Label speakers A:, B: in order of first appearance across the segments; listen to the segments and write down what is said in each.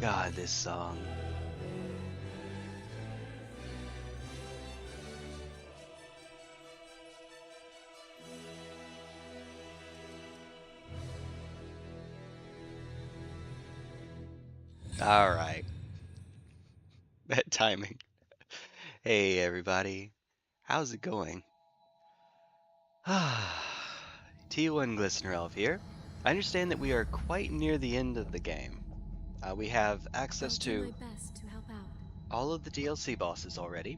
A: God, this song. All right. That timing. Hey, everybody. How's it going? T1GlistenerElf here. I understand that we are quite near the end of the game. We have access
B: I'll do my
A: to
B: best to help out.
A: all of the DLC bosses already.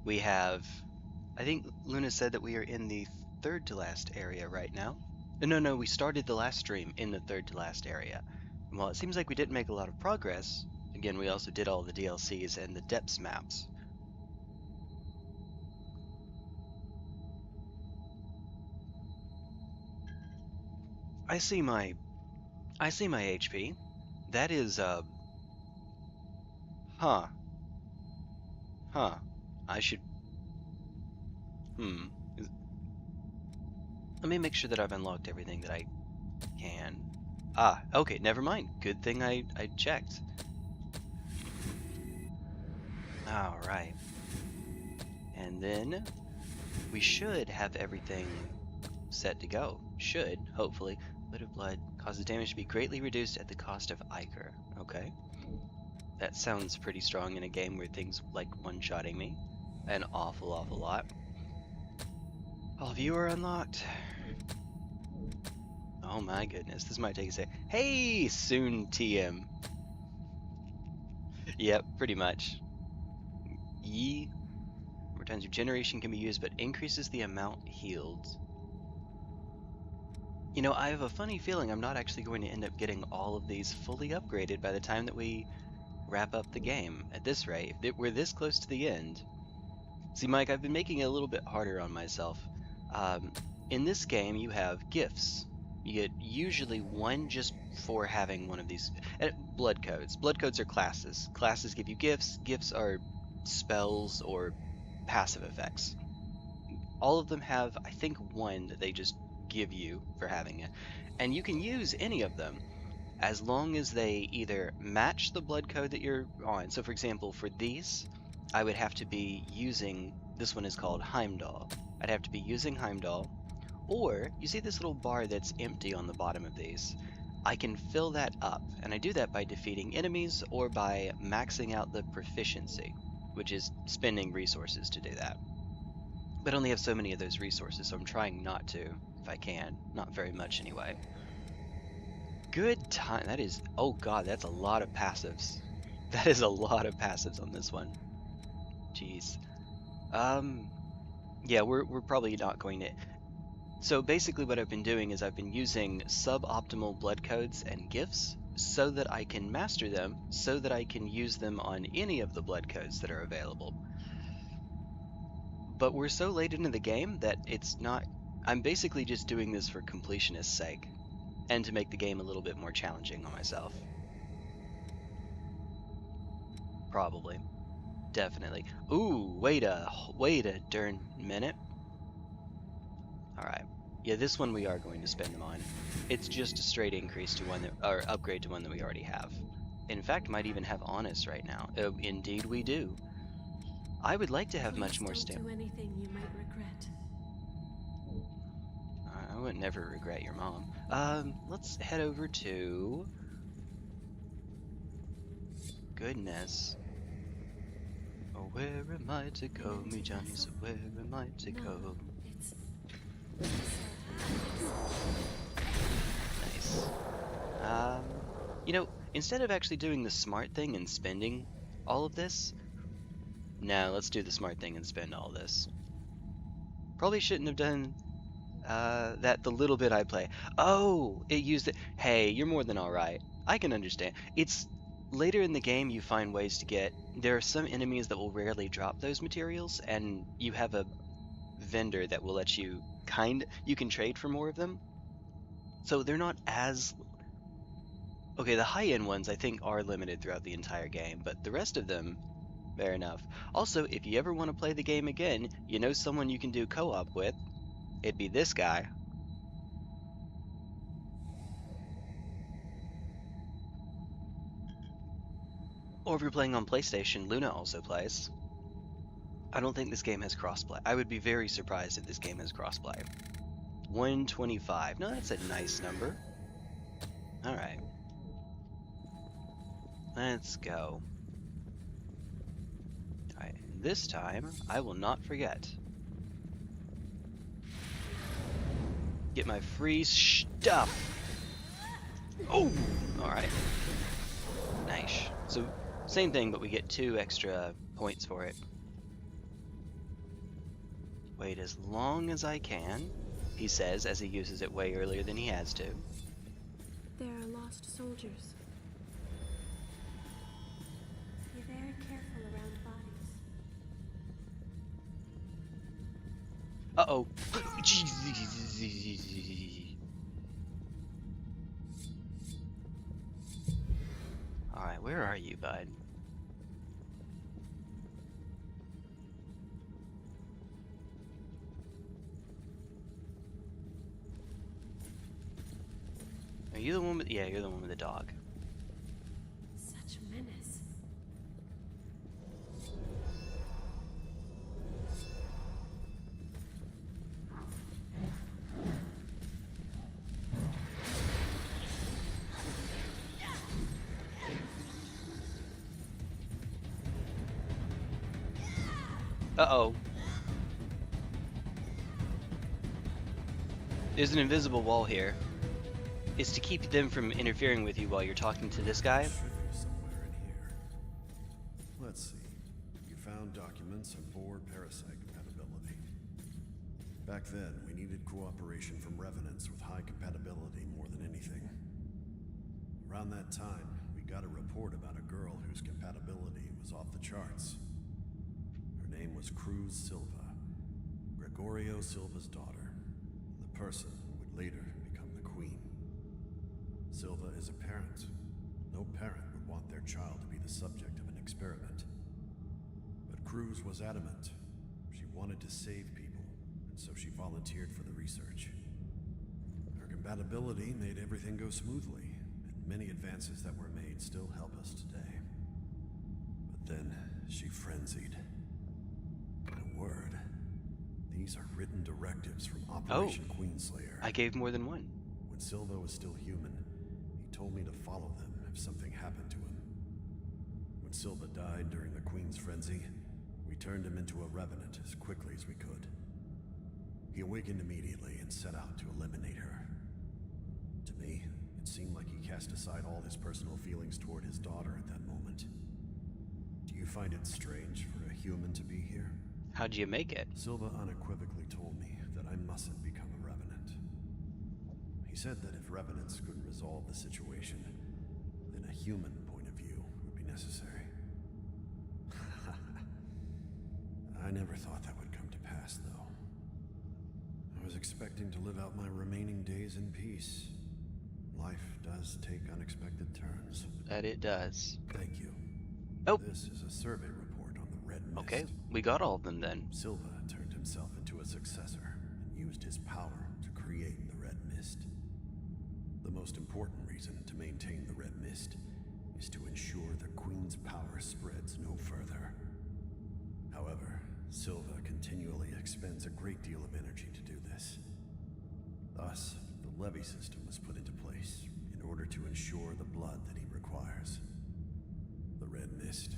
A: We have, I think Luna said that we are in the third to last area right now. No, we started the last stream in the third to last area. And while it seems like we didn't make a lot of progress, again, we also did all the DLCs and the depths maps. I see my HP. That is huh, huh. I should hmm. Is- Let me make sure that I've unlocked everything that I can. Ah, okay, never mind. Good thing I checked. All right. And then we should have everything set to go. Should, hopefully. Bit of blood causes damage to be greatly reduced at the cost of Ichor. Okay. That sounds pretty strong in a game where things like one-shotting me an awful lot. All of you are unlocked. Oh my goodness, this might take a sec. Hey, soon TM. Yep, pretty much. Ye. More times regeneration can be used, but increases the amount healed. You know, I have a funny feeling I'm not actually going to end up getting all of these fully upgraded by the time that we wrap up the game. At this rate, if we're this close to the end. See, Mike, I've been making it a little bit harder on myself. Um, in this game, you have gifts. You get usually one just for having one of these blood codes. Blood codes are classes. Classes give you gifts. Gifts are spells or passive effects. All of them have, I think, one that they just give you for having it. And you can use any of them as long as they either match the blood code that you're on. So, for example, for these, I would have to be using this one is called Heimdall. I'd have to be using Heimdall, or you see this little bar that's empty on the bottom of these. I can fill that up, and I do that by defeating enemies or by maxing out the proficiency, which is spending resources to do that. But I only have so many of those resources, so I'm trying not to, if I can. Not very much anyway. Good time. That is, oh God, that's a lot of passives. That is a lot of passives on this one. Jeez. Um, yeah, we're probably not going to. So basically what I've been doing is I've been using suboptimal blood codes and gifts so that I can master them, so that I can use them on any of the blood codes that are available. But we're so late into the game that it's not. I'm basically just doing this for completionist's sake and to make the game a little bit more challenging on myself. Probably. Definitely. Ooh, wait a darn minute. All right. Yeah, this one we are going to spend them on. It's just a straight increase to one that, or upgrade to one that we already have. In fact, might even have honest right now. Indeed we do. I would like to have much
B: Please
A: more
B: don't
A: stamina.
B: do anything you might regret.
A: I would never regret your mom. Let's head over to goodness. Oh, where am I to
B: An
A: go, me
B: empty
A: Johnny?
B: vessel?
A: So where am I to
B: No,
A: go?
B: it's a vessel.
A: Nice. You know, instead of actually doing the smart thing and spending all of this, no, let's do the smart thing and spend all this. Probably shouldn't have done that the little bit I play. Oh, it used it. Hey, you're more than all right. I can understand. It's later in the game you find ways to get. There are some enemies that will rarely drop those materials, and you have a vendor that will let you you can trade for more of them. So they're not as okay, the high-end ones I think are limited throughout the entire game, but the rest of them, fair enough. Also, if you ever want to play the game again, you know someone you can do co-op with. It'd be this guy. Or if you're playing on PlayStation, Luna also plays. I don't think this game has crossplay. I would be very surprised if this game has crossplay. 125. No, that's a nice number. Alright. Let's go. Alright, this time, I will not forget. Get my free stuff! Oh! Alright. Nice. So, same thing, but we get 2 extra points for it. Wait as long as I can, he says as he uses it way earlier than he has to.
B: There are lost soldiers. Be very careful around bodies.
A: Uh-oh. Alright, where are you, bud? Are you the one with... Yeah, you're the one with the dog.
B: Such menace.
A: Uh-oh. There's an invisible wall here. It's to keep them from interfering with you while you're talking to this guy.
C: Should be somewhere in here. Let's see. You found documents of board parasite compatibility. Back then, we needed cooperation from revenants with high compatibility more than anything. Around that time, we got a report about a girl whose compatibility was off the charts. Her name was Cruz Silva, Gregorio Silva's daughter, the person who would later become the queen. Silva is a parent. No parent would want their child to be the subject of an experiment. But Cruz was adamant. She wanted to save people, and so she volunteered for the research. Her compatibility made everything go smoothly, and many advances that were made still help us today. But then, she frenzied. In a word, these are written directives from Operation Queenslayer.
A: I gave more than one.
C: When Silva was still human, he told me to follow them if something happened to him. When Silva died during the Queen's frenzy, we turned him into a revenant as quickly as we could. He awakened immediately and set out to eliminate her. To me, it seemed like he cast aside all his personal feelings toward his daughter at that moment. Do you find it strange for a human to be here?
A: How'd you make it?
C: Silva unequivocally told me that I mustn't become a revenant. He said that if revenants couldn't resolve the situation, then a human point of view would be necessary. I never thought that would come to pass, though. I was expecting to live out my remaining days in peace. Life does take unexpected turns.
A: That it does.
C: Thank you.
A: Oh.
C: This is a survey report on the Red Mist.
A: Okay, we got all of them then.
C: Silva turned himself into a successor and used his power to create the Red Mist. The most important reason to maintain the Red Mist is to ensure the Queen's power spreads no further. However, Silva continually expends a great deal of energy to do this. Thus, the levy system was put into place in order to ensure the blood that he requires. The Red Mist,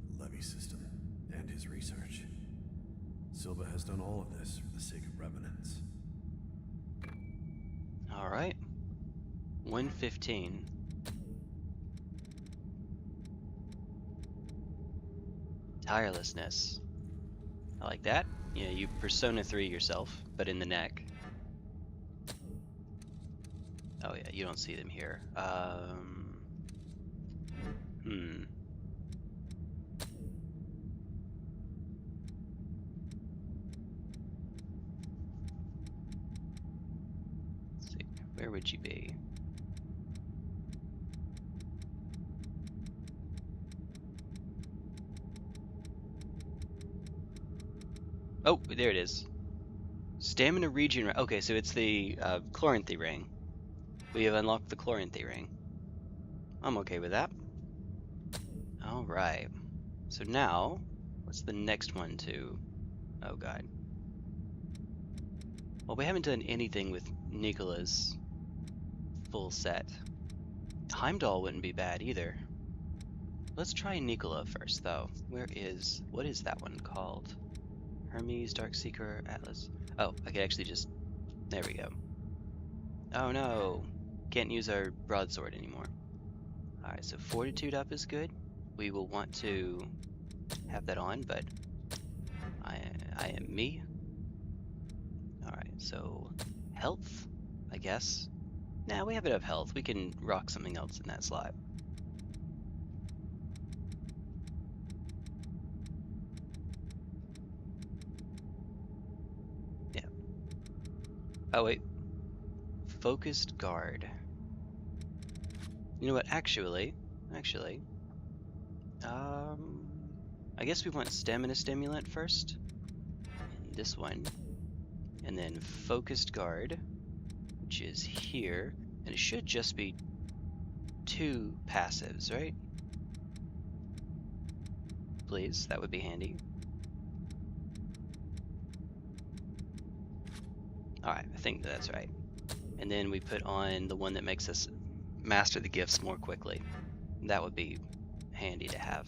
C: the levy system, and his research. Silva has done all of this for the sake of revenants.
A: Alright. 115. Tirelessness. I like that. Yeah, you Persona 3 yourself, but in the neck. Oh yeah, you don't see them here. Let's see, where would you be? Oh, there it is. Stamina region. Okay, so it's the Chloranthy ring. We have unlocked the Chloranthy ring. I'm okay with that. All right. So now, what's the next one to? Oh god. Well, we haven't done anything with Nicola's full set. Heimdall wouldn't be bad either. Let's try Nicola first, though. What is that one called? Hermes, Darkseeker, Atlas. Oh, I could actually just... There we go. Oh no! Can't use our broadsword anymore. Alright, so Fortitude up is good. We will want to have that on, but I am me. Alright, so health, I guess. Nah, we have enough health. We can rock something else in that slot. Yeah. Oh wait. Focused guard. You know what? Actually, I guess we want stamina stimulant first. And this one, and then focused guard, which is here, and it should just be 2 passives, right? Please, that would be handy. Alright, I think that's right. And then we put on the one that makes us master the gifts more quickly. That would be handy to have.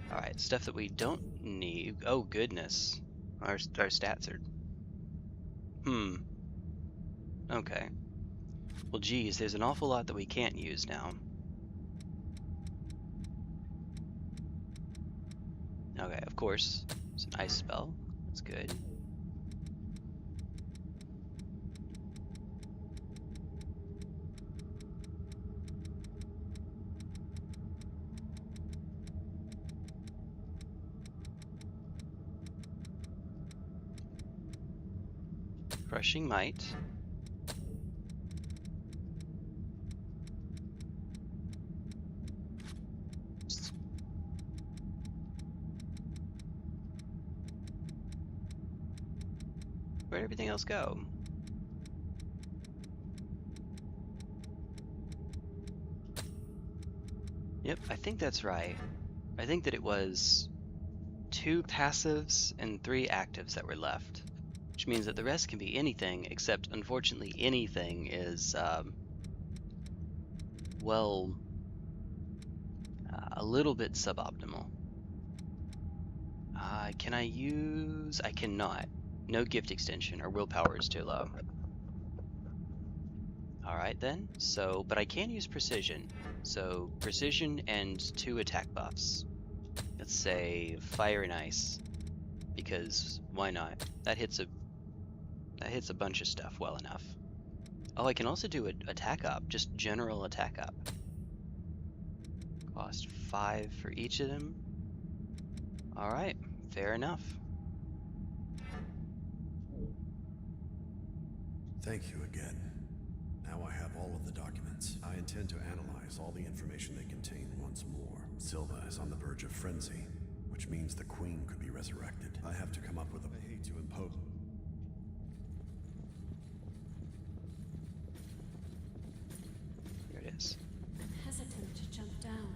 A: Alright, stuff that we don't need. Oh goodness. Our stats are... Okay. Well geez, there's an awful lot that we can't use now. Okay, of course. It's an ice spell. That's good. Crushing Might. Where'd everything else go? Yep, I think that's right. I think that it was 2 passives and 3 actives that were left, which means that the rest can be anything, except unfortunately anything is, well, a little bit suboptimal. Can I use... I cannot. No gift extension, or willpower is too low. Alright then, so, but I can use precision. So, precision and 2 attack buffs. Let's say fire and ice, because why not? That hits a bunch of stuff well enough. Oh, I can also do an attack up, just general attack up. Cost 5 for each of them. Alright, fair enough.
C: Thank you again. Now I have all of the documents. I intend to analyze all the information they contain once more. Silva is on the verge of frenzy, which means the Queen could be resurrected. I have to come up with a... I hate to impose...
A: Here it is.
B: I'm hesitant to jump down.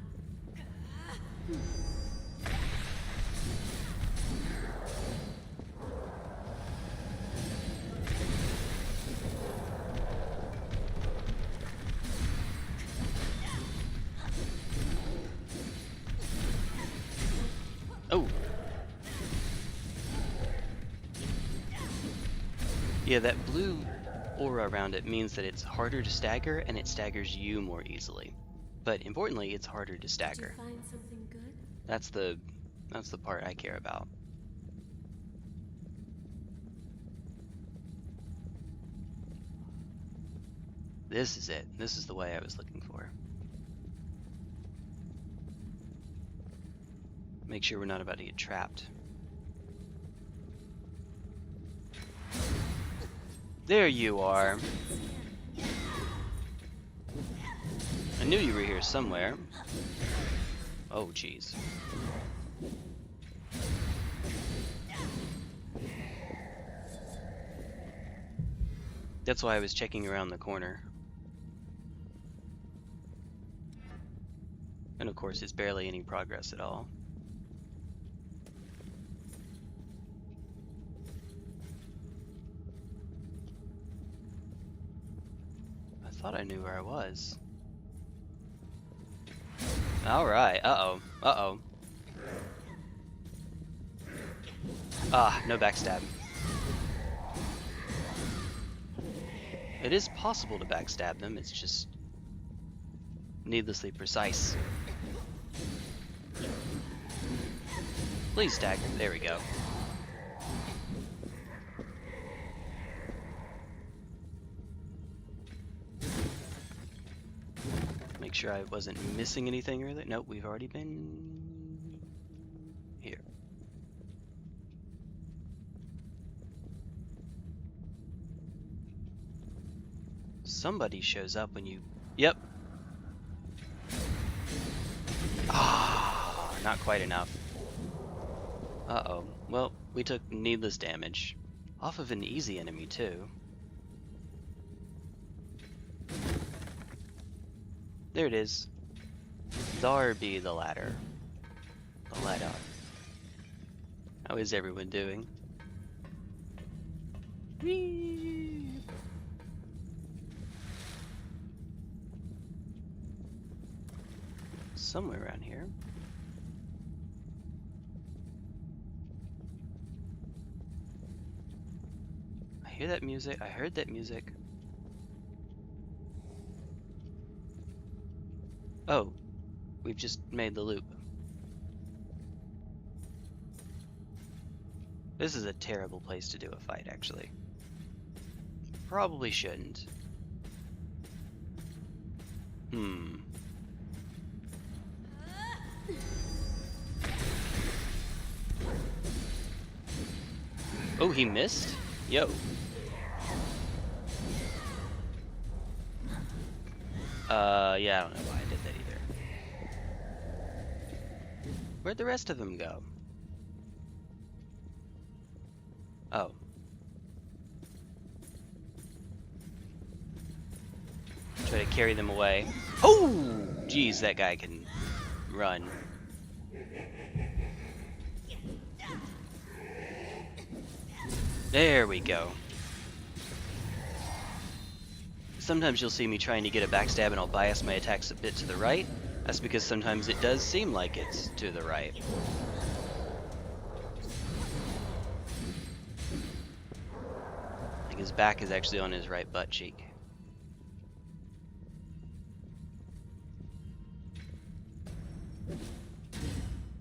A: Oh! Yeah, that blue aura around it means that it's harder to stagger, and it staggers you more easily. But importantly, it's harder to
B: Did
A: stagger.
B: you find something good?
A: That's the part I care about. This is it. This is the way I was looking for. Make sure we're not about to get trapped. There you are. I knew you were here somewhere. Oh, jeez. That's why I was checking around the corner. And of course, it's barely any progress at all. I thought I knew where I was. Alright, uh-oh, uh-oh. Ah, no backstab. It is possible to backstab them, it's just needlessly precise. Please stagger, there we go. Make sure I wasn't missing anything earlier. Nope, we've already been here. Somebody shows up when you... Yep. Ah, not quite enough. Uh-oh. Well, we took needless damage. Off of an easy enemy, too. There it is. Thar be the ladder. The ladder. How is everyone doing? Whee! Somewhere around here. I hear that music. I heard that music. Oh, we've just made the loop. This is a terrible place to do a fight, actually. Probably shouldn't. Oh, he missed? Yo. Yeah, I don't know why I did that either. Where'd the rest of them go? Oh. Try to carry them away. Oh! Geez, that guy can run. There we go. Sometimes you'll see me trying to get a backstab and I'll bias my attacks a bit to the right. That's because sometimes it does seem like it's to the right. I think his back is actually on his right butt cheek.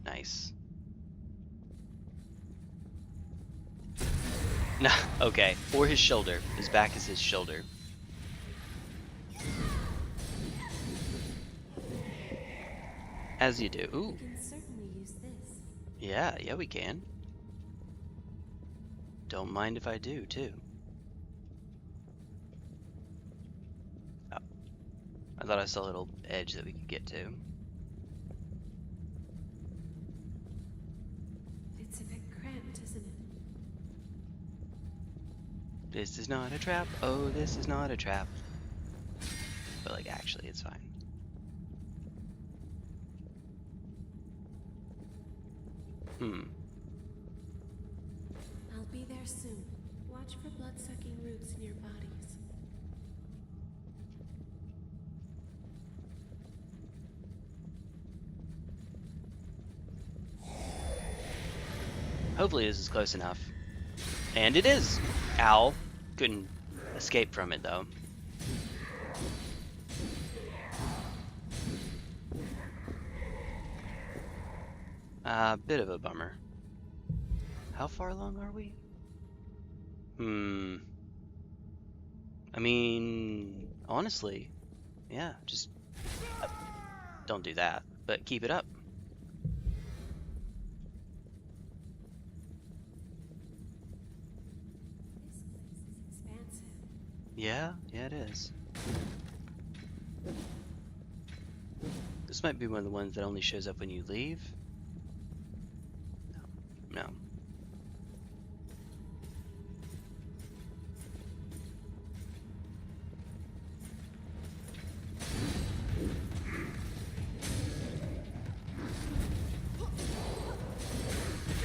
A: Nice. Nah, okay. Or his shoulder. His back is his shoulder. As you do. Ooh.
B: We can certainly use this.
A: Yeah, we can. Don't mind if I do, too. Oh. I thought I saw a little edge that we could get to.
B: It's a bit cramped, isn't it?
A: This is not a trap. Oh, this is not a trap. But, like, actually, it's fine.
B: I'll be there soon. Watch for blood-sucking roots near bodies.
A: Hopefully this is close enough. And it is! Ow. Couldn't escape from it, though. Bit of a bummer. How far along are we? I mean, honestly, yeah, just don't do that, but keep it up.
B: This place is expansive.
A: Yeah, it is. This might be one of the ones that only shows up when you leave. No.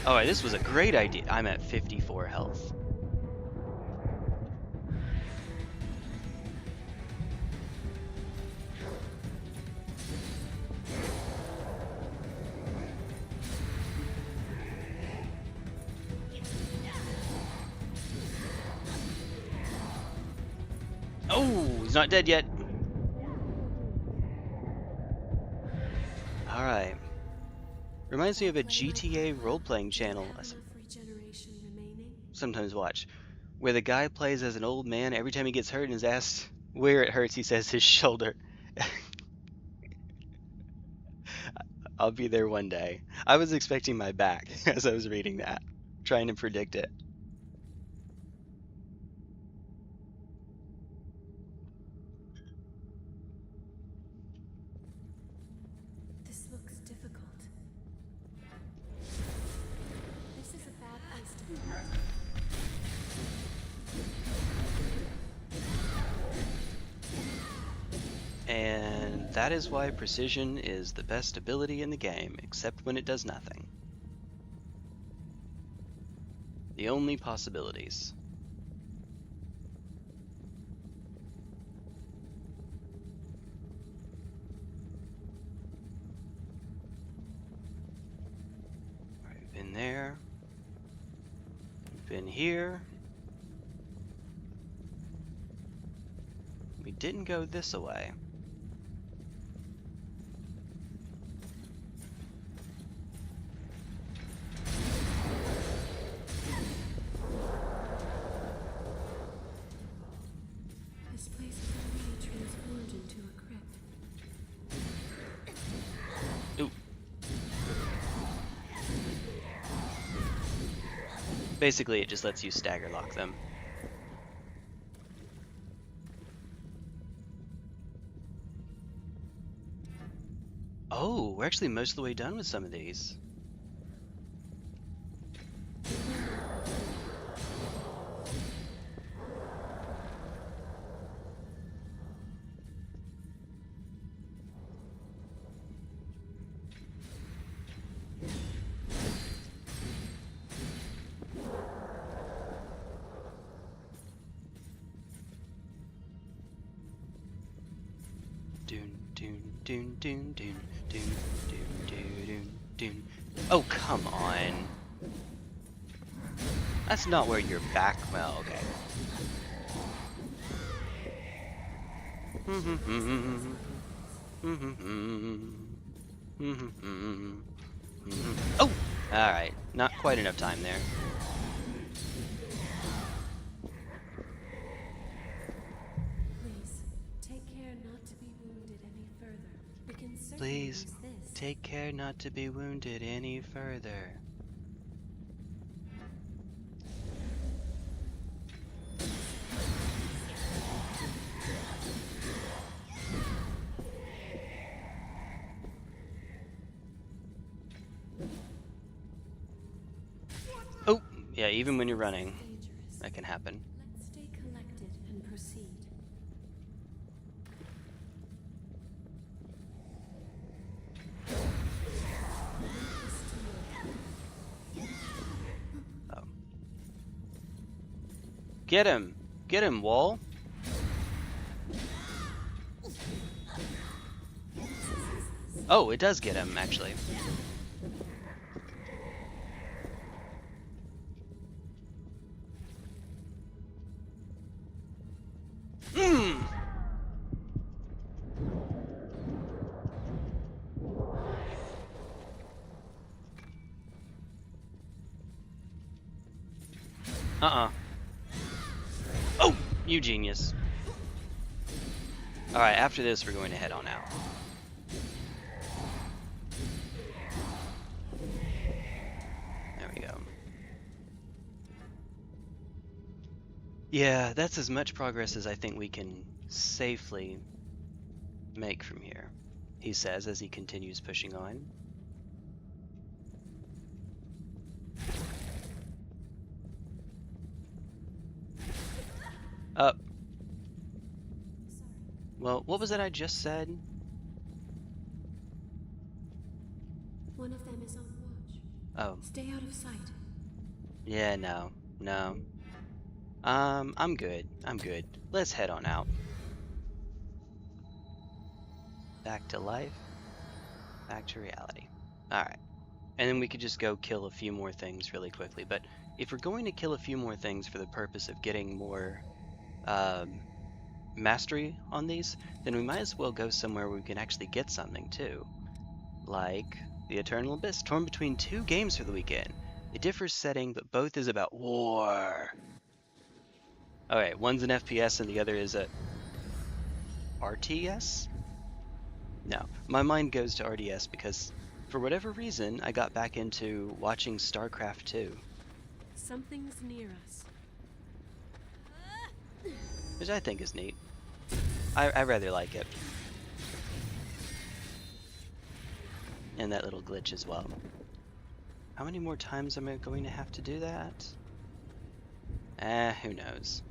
A: Alright, this was a great idea. I'm at 54 health. Oh, he's not dead yet. Alright. Reminds me of a GTA role-playing channel I sometimes watch, where the guy plays as an old man. Every time he gets hurt and is asked where it hurts, he says his shoulder. I'll be there one day. I was expecting my back as I was reading that, trying to predict it.
B: This looks difficult. This is a bad place to be.
A: And that is why precision is the best ability in the game, except when it does nothing. The only possibilities. Alright, we've been there. We've been here. We didn't go this way.
B: This place is already transformed into a crypt.
A: Ooh. Basically, it just lets you stagger lock them. Oh, we're actually most of the way done with some of these. Doon, doon, doon, doon, doon, doon, doon, doon. Oh, come on. That's not where you're back. Well, okay. Oh! Alright, not quite enough time there. Please, take care not to be wounded any further. Oh, yeah, even when you're running, that can happen.
B: Let's stay collected and proceed.
A: Oh. Get him! Get him, Wall! Oh, it does get him, actually. Mmm! Oh! You genius. Alright, after this, we're going to head on out. There we go. Yeah, that's as much progress as I think we can safely make from here, he says as he continues pushing on. Up. Well, what was it I just said?
B: One of them is on watch.
A: Oh.
B: Stay out of sight.
A: Yeah, no. No. I'm good. I'm good. Let's head on out. Back to life. Back to reality. Alright. And then we could just go kill a few more things really quickly. But if we're going to kill a few more things for the purpose of getting more mastery on these, then we might as well go somewhere where we can actually get something too. Like the Eternal Abyss, torn between 2 games for the weekend. It differs setting, but both is about war. Alright, one's an FPS and the other is a RTS? No, my mind goes to RDS because for whatever reason I got back into watching StarCraft 2.
B: Something's near us.
A: Which I think is neat. I rather like it. And that little glitch as well. How many more times am I going to have to do that? Who knows.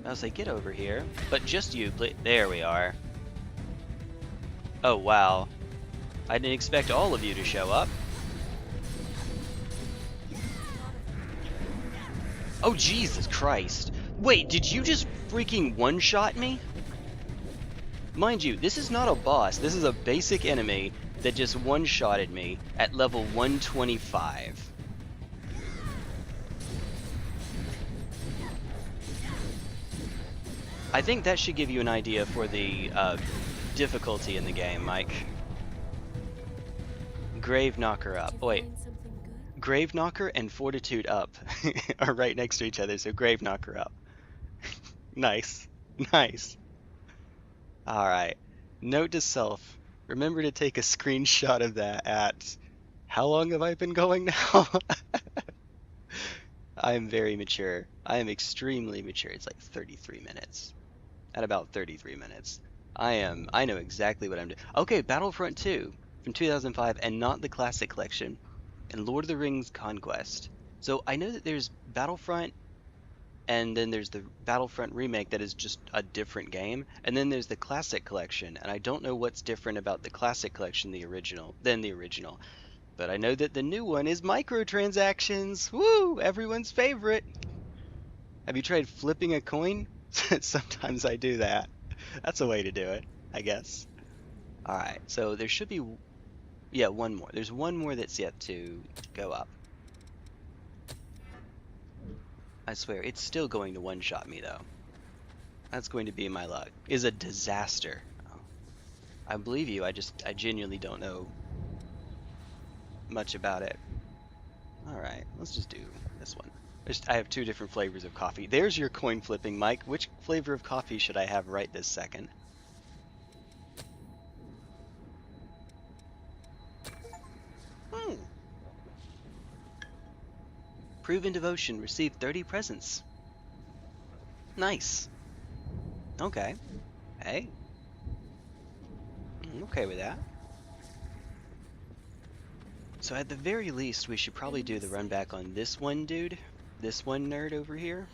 A: I'll say get over here, but just you, please. There we are. Oh wow. I didn't expect all of you to show up. Oh Jesus Christ. Wait, did you just freaking one-shot me? Mind you, this is not a boss, this is a basic enemy that just one-shotted me at level 125. I think that should give you an idea for the difficulty in the game, Mike. Grave Knocker up. Oh, wait.
B: Find something good?
A: Grave Knocker and Fortitude up are right next to each other, so Grave Knocker up. Nice. Nice. Alright. Note to self. Remember to take a screenshot of that at... How long have I been going now? I am very mature. I am extremely mature. It's like 33 minutes. At about 33 minutes. I know exactly what I'm doing. Okay, Battlefront 2 from 2005 and not the Classic Collection. And Lord of the Rings Conquest. So I know that there's Battlefront and then there's the Battlefront remake that is just a different game. And then there's the Classic Collection. And I don't know what's different about the Classic Collection than the original. But I know that the new one is microtransactions. Woo! Everyone's favorite. Have you tried flipping a coin? Sometimes I do that. That's a way to do it, I guess. Alright, so there should be... Yeah, one more. There's one more that's yet to go up. I swear, it's still going to one-shot me, though. That's going to be my luck. Is a disaster. Oh. I believe you, I genuinely don't know much about it. Alright, let's just do this one. I have 2 different flavors of coffee. There's your coin flipping, Mike. Which flavor of coffee should I have right this second? Proven devotion. Received 30 presents. Nice. Okay. Hey. I'm okay with that. So at the very least, we should probably do the run back on this one dude. This one nerd over here.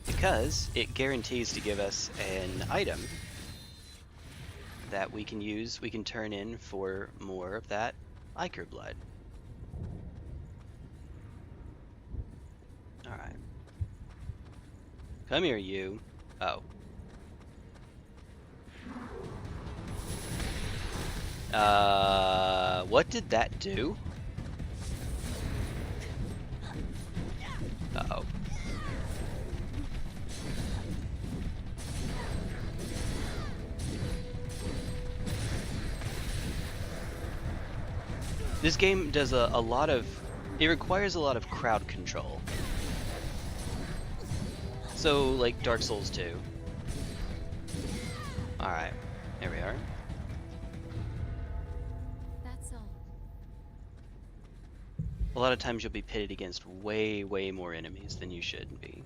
A: Because it guarantees to give us an item that we can use, we can turn in for more of that Ichor blood. Alright. Come here, you. Oh. What did that do? Uh-oh. This game does a lot of... It requires a lot of crowd control. So, like Dark Souls 2. Alright, there we are.
B: That's all.
A: A lot of times you'll be pitted against way, way more enemies than you should be.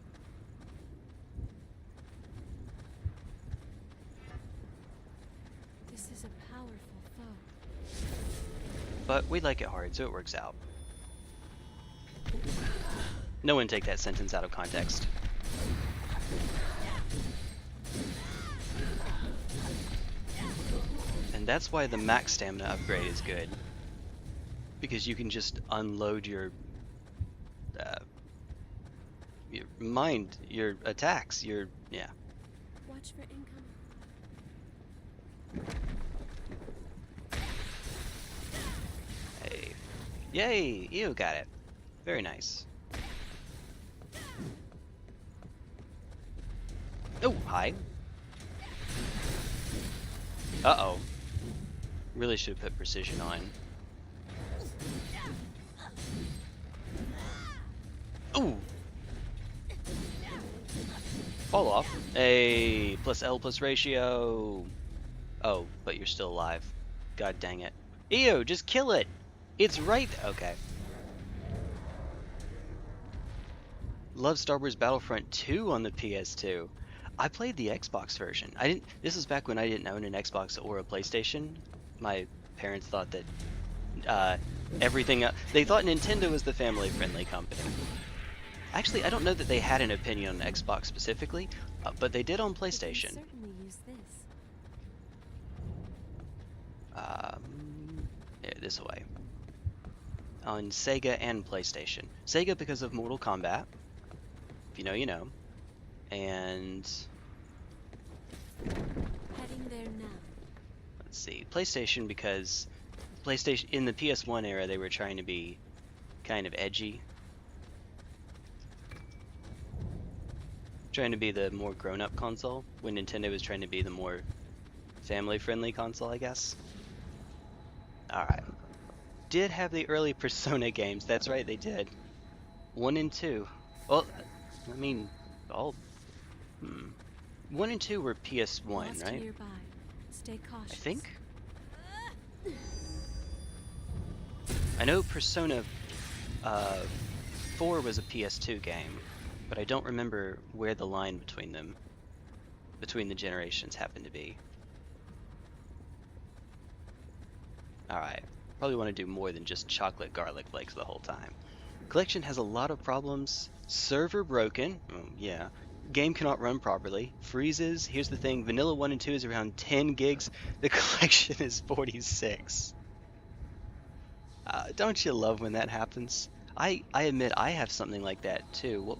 B: This is a powerful foe.
A: But we like it hard, so it works out. No one take that sentence out of context. That's why the max stamina upgrade is good. Because you can just unload your mind, your attacks, yeah.
B: Watch for incoming.
A: Hey. Yay! Ew, got it. Very nice. Oh, hi. Uh-oh. Really should have put precision on. Ooh! Fall off. A plus L plus ratio. Oh, but you're still alive. God dang it. Ew, just kill it! It's right. Okay. Love Star Wars Battlefront 2 on the PS2. I played the Xbox version. This was back when I didn't own an Xbox or a PlayStation. My parents thought that they thought Nintendo was the family-friendly company. Actually, I don't know that they had an opinion on Xbox specifically, but they did on PlayStation.
B: Certainly use this.
A: Yeah, this way. On Sega and PlayStation. Sega because of Mortal Kombat. If you know, you know. And
B: Heading there now.
A: let's see, PlayStation because PlayStation in the PS1 era they were trying to be kind of edgy. Trying to be the more grown-up console when Nintendo was trying to be the more family-friendly console, I guess. Alright. Did have the early Persona games, that's right, they did. 1 and 2. Well, I mean, all... 1 and 2 were PS1,
B: Lost
A: right?
B: nearby. Stay cautious.
A: I think? I know Persona 4 was a PS2 game, but I don't remember where the line between the generations happened to be. Alright, probably want to do more than just chocolate garlic flakes the whole time. Collection has a lot of problems. Server broken, yeah. Game cannot run properly. Freezes, here's the thing, vanilla 1 and 2 is around 10 gigs. The collection is 46. Don't you love when that happens? I admit I have something like that too. Well,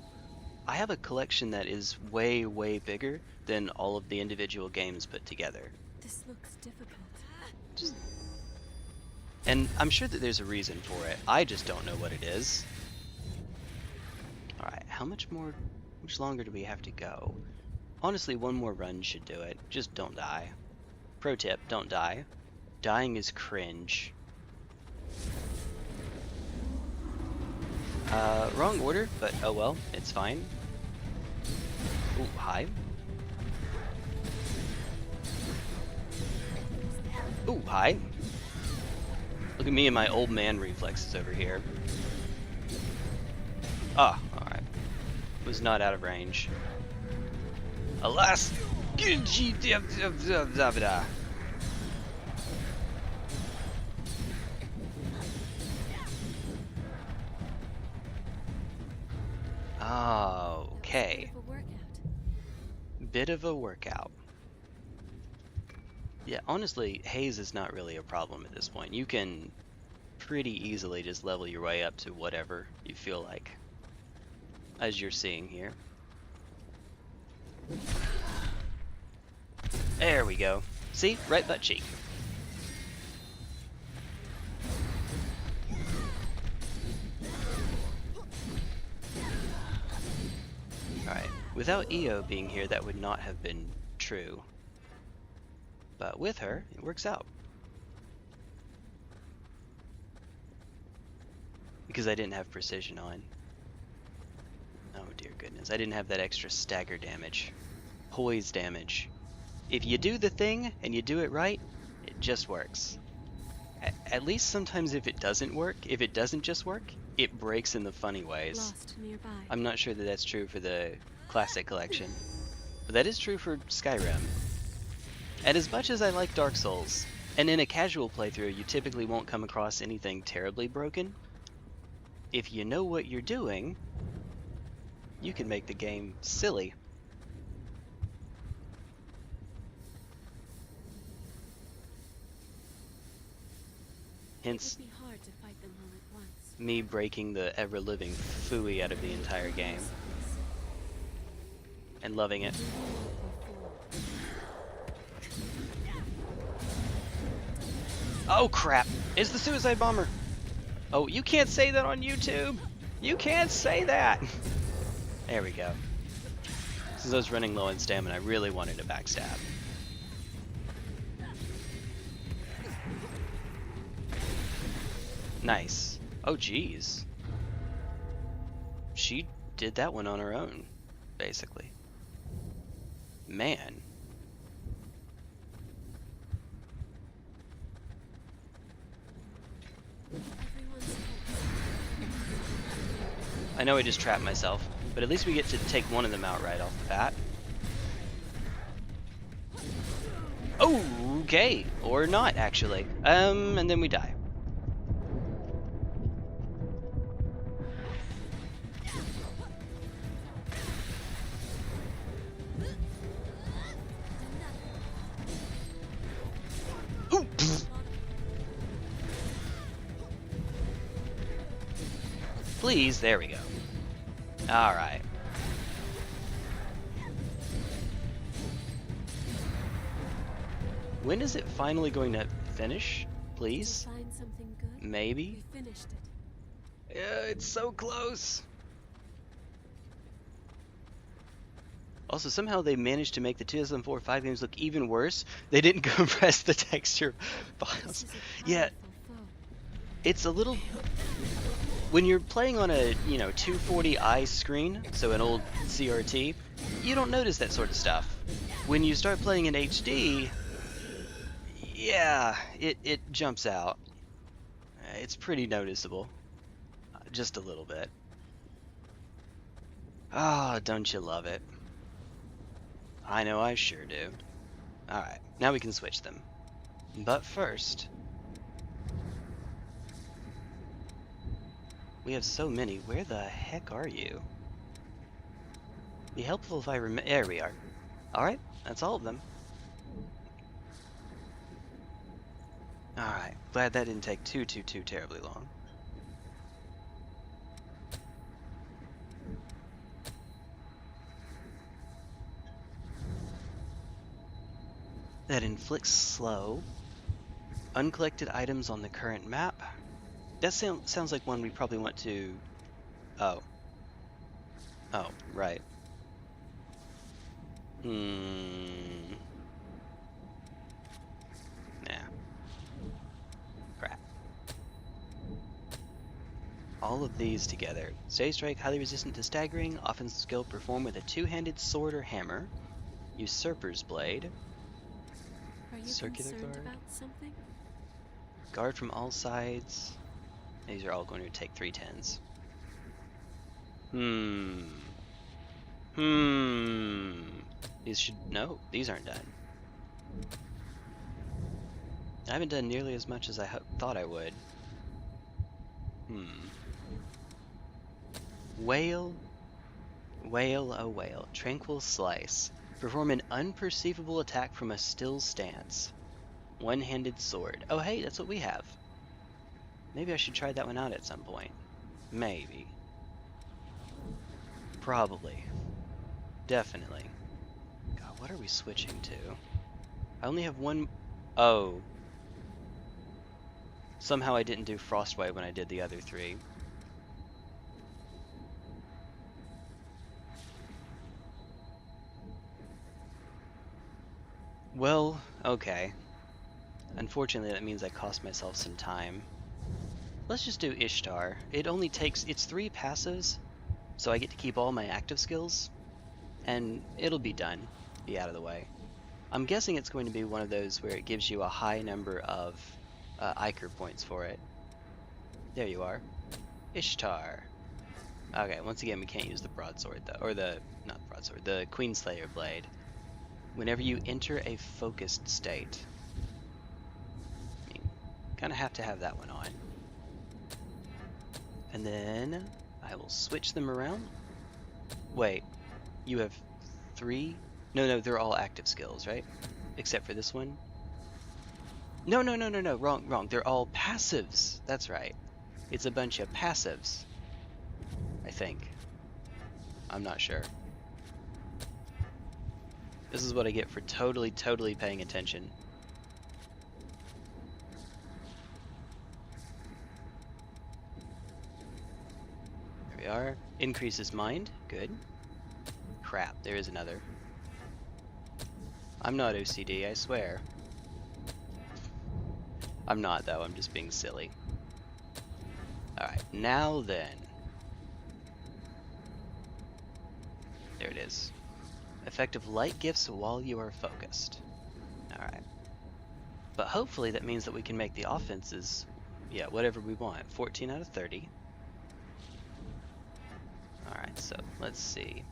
A: I have a collection that is way, way bigger than all of the individual games put together.
B: This looks difficult.
A: And I'm sure that there's a reason for it. I just don't know what it is. Alright, how much longer do we have to go? Honestly, one more run should do it. Just don't die. Pro tip, don't die. Dying is cringe. Wrong order, but oh well, it's fine. Ooh, hi. Ooh, hi. Look at me and my old man reflexes over here. Ah, alright. Was not out of range. Alas! Okay. Bit of a workout. Yeah, honestly, haze is not really a problem at this point. You can pretty easily just level your way up to whatever you feel like, as you're seeing here. There we go. See? Right butt cheek. Alright, without Io being here, that would not have been true. But with her, it works out. Because I didn't have precision on. Oh dear goodness, I didn't have that extra stagger damage. Poise damage. If you do the thing, and you do it right, it just works. At least sometimes if it doesn't work, if it doesn't just work, it breaks in the funny ways.
B: Lost nearby.
A: I'm not sure that that's true for the Classic Collection. But that is true for Skyrim. And as much as I like Dark Souls, and in a casual playthrough you typically won't come across anything terribly broken, if you know what you're doing, you can make the game silly. Hence
B: It would be hard to fight them all at once.
A: me breaking the ever-living phooey out of the entire game. And loving it. Oh crap! It's the suicide bomber! Oh, you can't say that on YouTube! You can't say that! There we go. Since I was running low on stamina, I really wanted to backstab. Nice. Oh geez. She did that one on her own, basically. Man. I know I just trapped myself, but at least we get to take one of them out right off the bat. Oh, okay. Or not, actually. And then we die. Ooh, please, there we go. Alright. When is it finally going to finish? Please?
B: Did you find something good?
A: Maybe?
B: We finished it.
A: Yeah, it's so close. Also, somehow they managed to make the 2004-5 games look even worse. They didn't compress the texture files. Yeah, it's a little... When you're playing on a, 240i screen, so an old CRT, you don't notice that sort of stuff. When you start playing in HD, yeah, it jumps out. It's pretty noticeable. Just a little bit. Ah, don't you love it? I know I sure do. Alright, now we can switch them. But first... We have so many. Where the heck are you? Be helpful if I remember. There we are. Alright, that's all of them. Alright, glad that didn't take too terribly long. That inflicts slow. Uncollected items on the current map. That sounds like one we probably want to... Oh. Oh, right. Nah. Crap. All of these together. Stay strike, highly resistant to staggering. Offensive skill performed with a two-handed sword or hammer. Usurper's blade.
B: Are you
A: Circular
B: concerned
A: guard.
B: about something?
A: Guard from all sides. These are all going to take 3 10s. These should... No, these aren't done. I haven't done nearly as much as I thought I would. Whale. Whale, oh whale. Tranquil slice. Perform an unperceivable attack from a still stance. One-handed sword. Oh hey, that's what we have. Maybe I should try that one out at some point. Maybe. Probably. Definitely. God, what are we switching to? I only have one... Oh. Somehow I didn't do Frostwave when I did the other 3. Well, okay. Unfortunately, that means I cost myself some time. Let's just do Ishtar. It only takes... It's 3 passives, so I get to keep all my active skills, and it'll be done. Be out of the way. I'm guessing it's going to be one of those where it gives you a high number of Iker points for it. There you are. Ishtar. Okay, once again, we can't use the broadsword, though. Or the... Not the broadsword. The Queenslayer blade. Whenever you enter a focused state. You kind of have to have that one on. And then I will switch them around. Wait, you have 3? No, they're all active skills, right? Except for this one. No, no, no, no, no, wrong, wrong. They're all passives. That's right. It's a bunch of passives. I think. I'm not sure. This is what I get for totally paying attention. There we are. Increases mind. Good. Crap, there is another. I'm not OCD, I swear. I'm not, though. I'm just being silly. Alright, now then. There it is. Effective light gifts while you are focused. Alright. But hopefully that means that we can make the offenses, yeah, whatever we want. 14 out of 30. Alright, so let's see.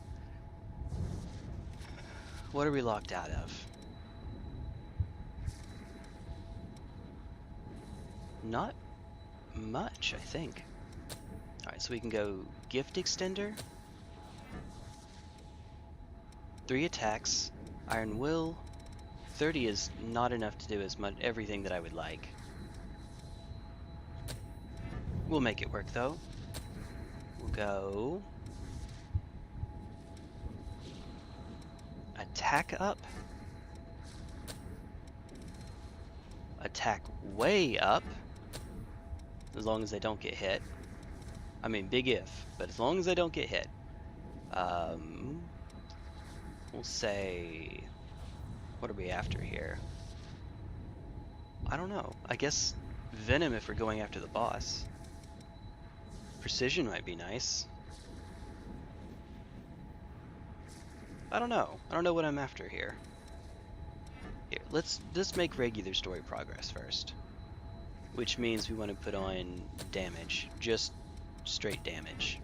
A: What are we locked out of? Not much, I think. Alright, so we can go Gift Extender. 3 attacks. Iron Will. 30 is not enough to do as much everything that I would like. We'll make it work though. We'll go attack up. Attack way up. As long as they don't get hit. I mean, big if, but as long as they don't get hit. We'll say, what are we after here? I don't know. I guess Venom if we're going after the boss. Precision might be nice. I don't know. I don't know what I'm after here. Here, let's make regular story progress first. Which means we want to put on damage. Just straight damage.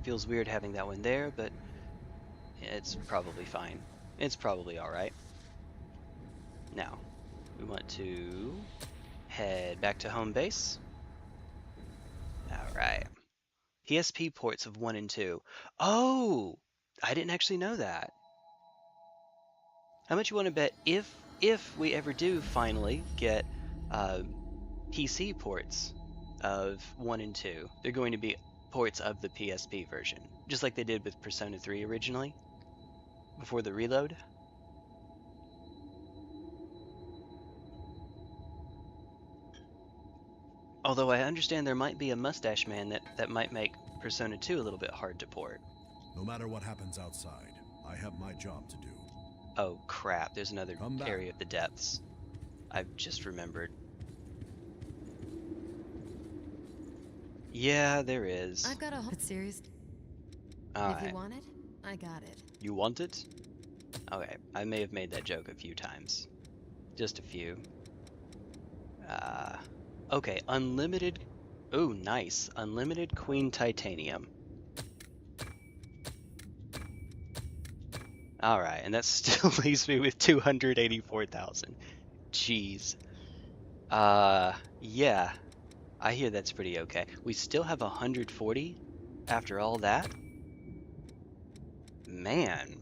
A: Feels weird having that one there, but it's probably fine. It's probably alright. Now, we want to head back to home base. Alright. PSP ports of 1 and 2. Oh! I didn't actually know that. How much you want to bet if we ever do finally get PC ports of 1 and 2, they're going to be ports of the PSP version, just like they did with Persona 3 originally, before the reload. Although I understand there might be a mustache man that might make Persona 2 a little bit hard to port.
C: No matter what happens outside, I have my job to do.
A: Oh crap, there's another area of the depths. I've just remembered. Yeah, there is.
D: I've got a whole series.
A: Alright.
D: If you want it, I got it.
A: You want it? Okay, I may have made that joke a few times. Just a few. Okay, unlimited. Ooh, nice. Unlimited Queen Titanium. Alright, and that still leaves me with 284,000. Jeez. Yeah. I hear that's pretty okay. We still have 140 after all that? Man.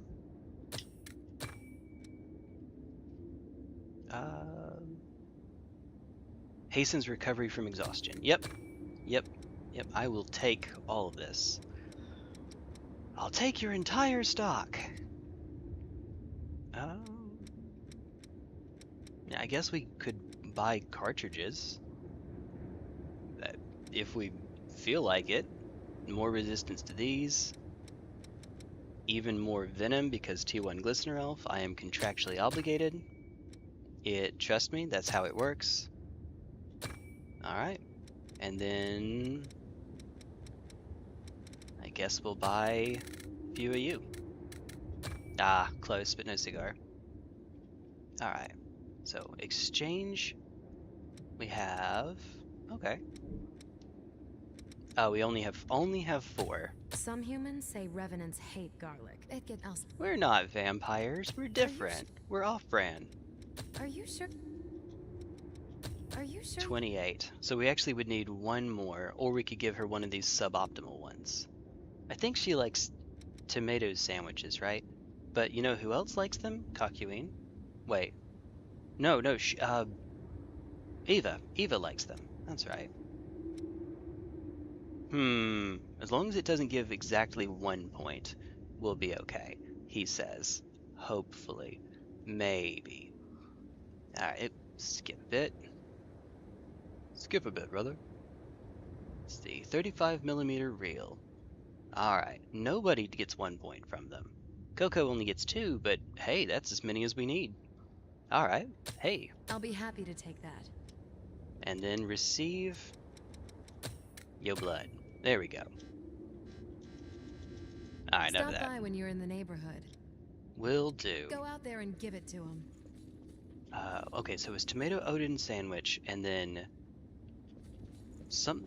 A: Hastens recovery from exhaustion. Yep. I will take all of this. I'll take your entire stock. I guess we could buy cartridges. If we feel like it. More resistance to these. Even more venom because T1GlistenerElf. I am contractually obligated. Trust me, that's how it works. Alright. And then I guess we'll buy a few of you. Ah, close, but no cigar. Alright. So exchange. We have okay. Oh, we only have 4.
D: Some humans say revenants hate garlic. It gets else.
A: We're not vampires. We're different. We're off-brand.
D: Are you sure? Are you sure?
A: 28. So we actually would need one more, or we could give her one of these suboptimal ones. I think she likes tomato sandwiches, right? But you know who else likes them? Cocuine. Wait. No, Eva. Eva likes them. That's right. As long as it doesn't give exactly 1 point, we'll be okay, he says. Hopefully. Maybe. Alright, skip a bit. Skip a bit, brother. It's the 35mm reel. Alright, nobody gets 1 point from them. Coco only gets 2, but hey, that's as many as we need. Alright, hey.
D: I'll be happy to take that.
A: And then receive your blood. There we go. Alright, enough of
D: Stop
A: that.
D: by when you're in the neighborhood.
A: Will do.
D: Go out there and give it to him.
A: Okay, so it's tomato Odin sandwich, and then some,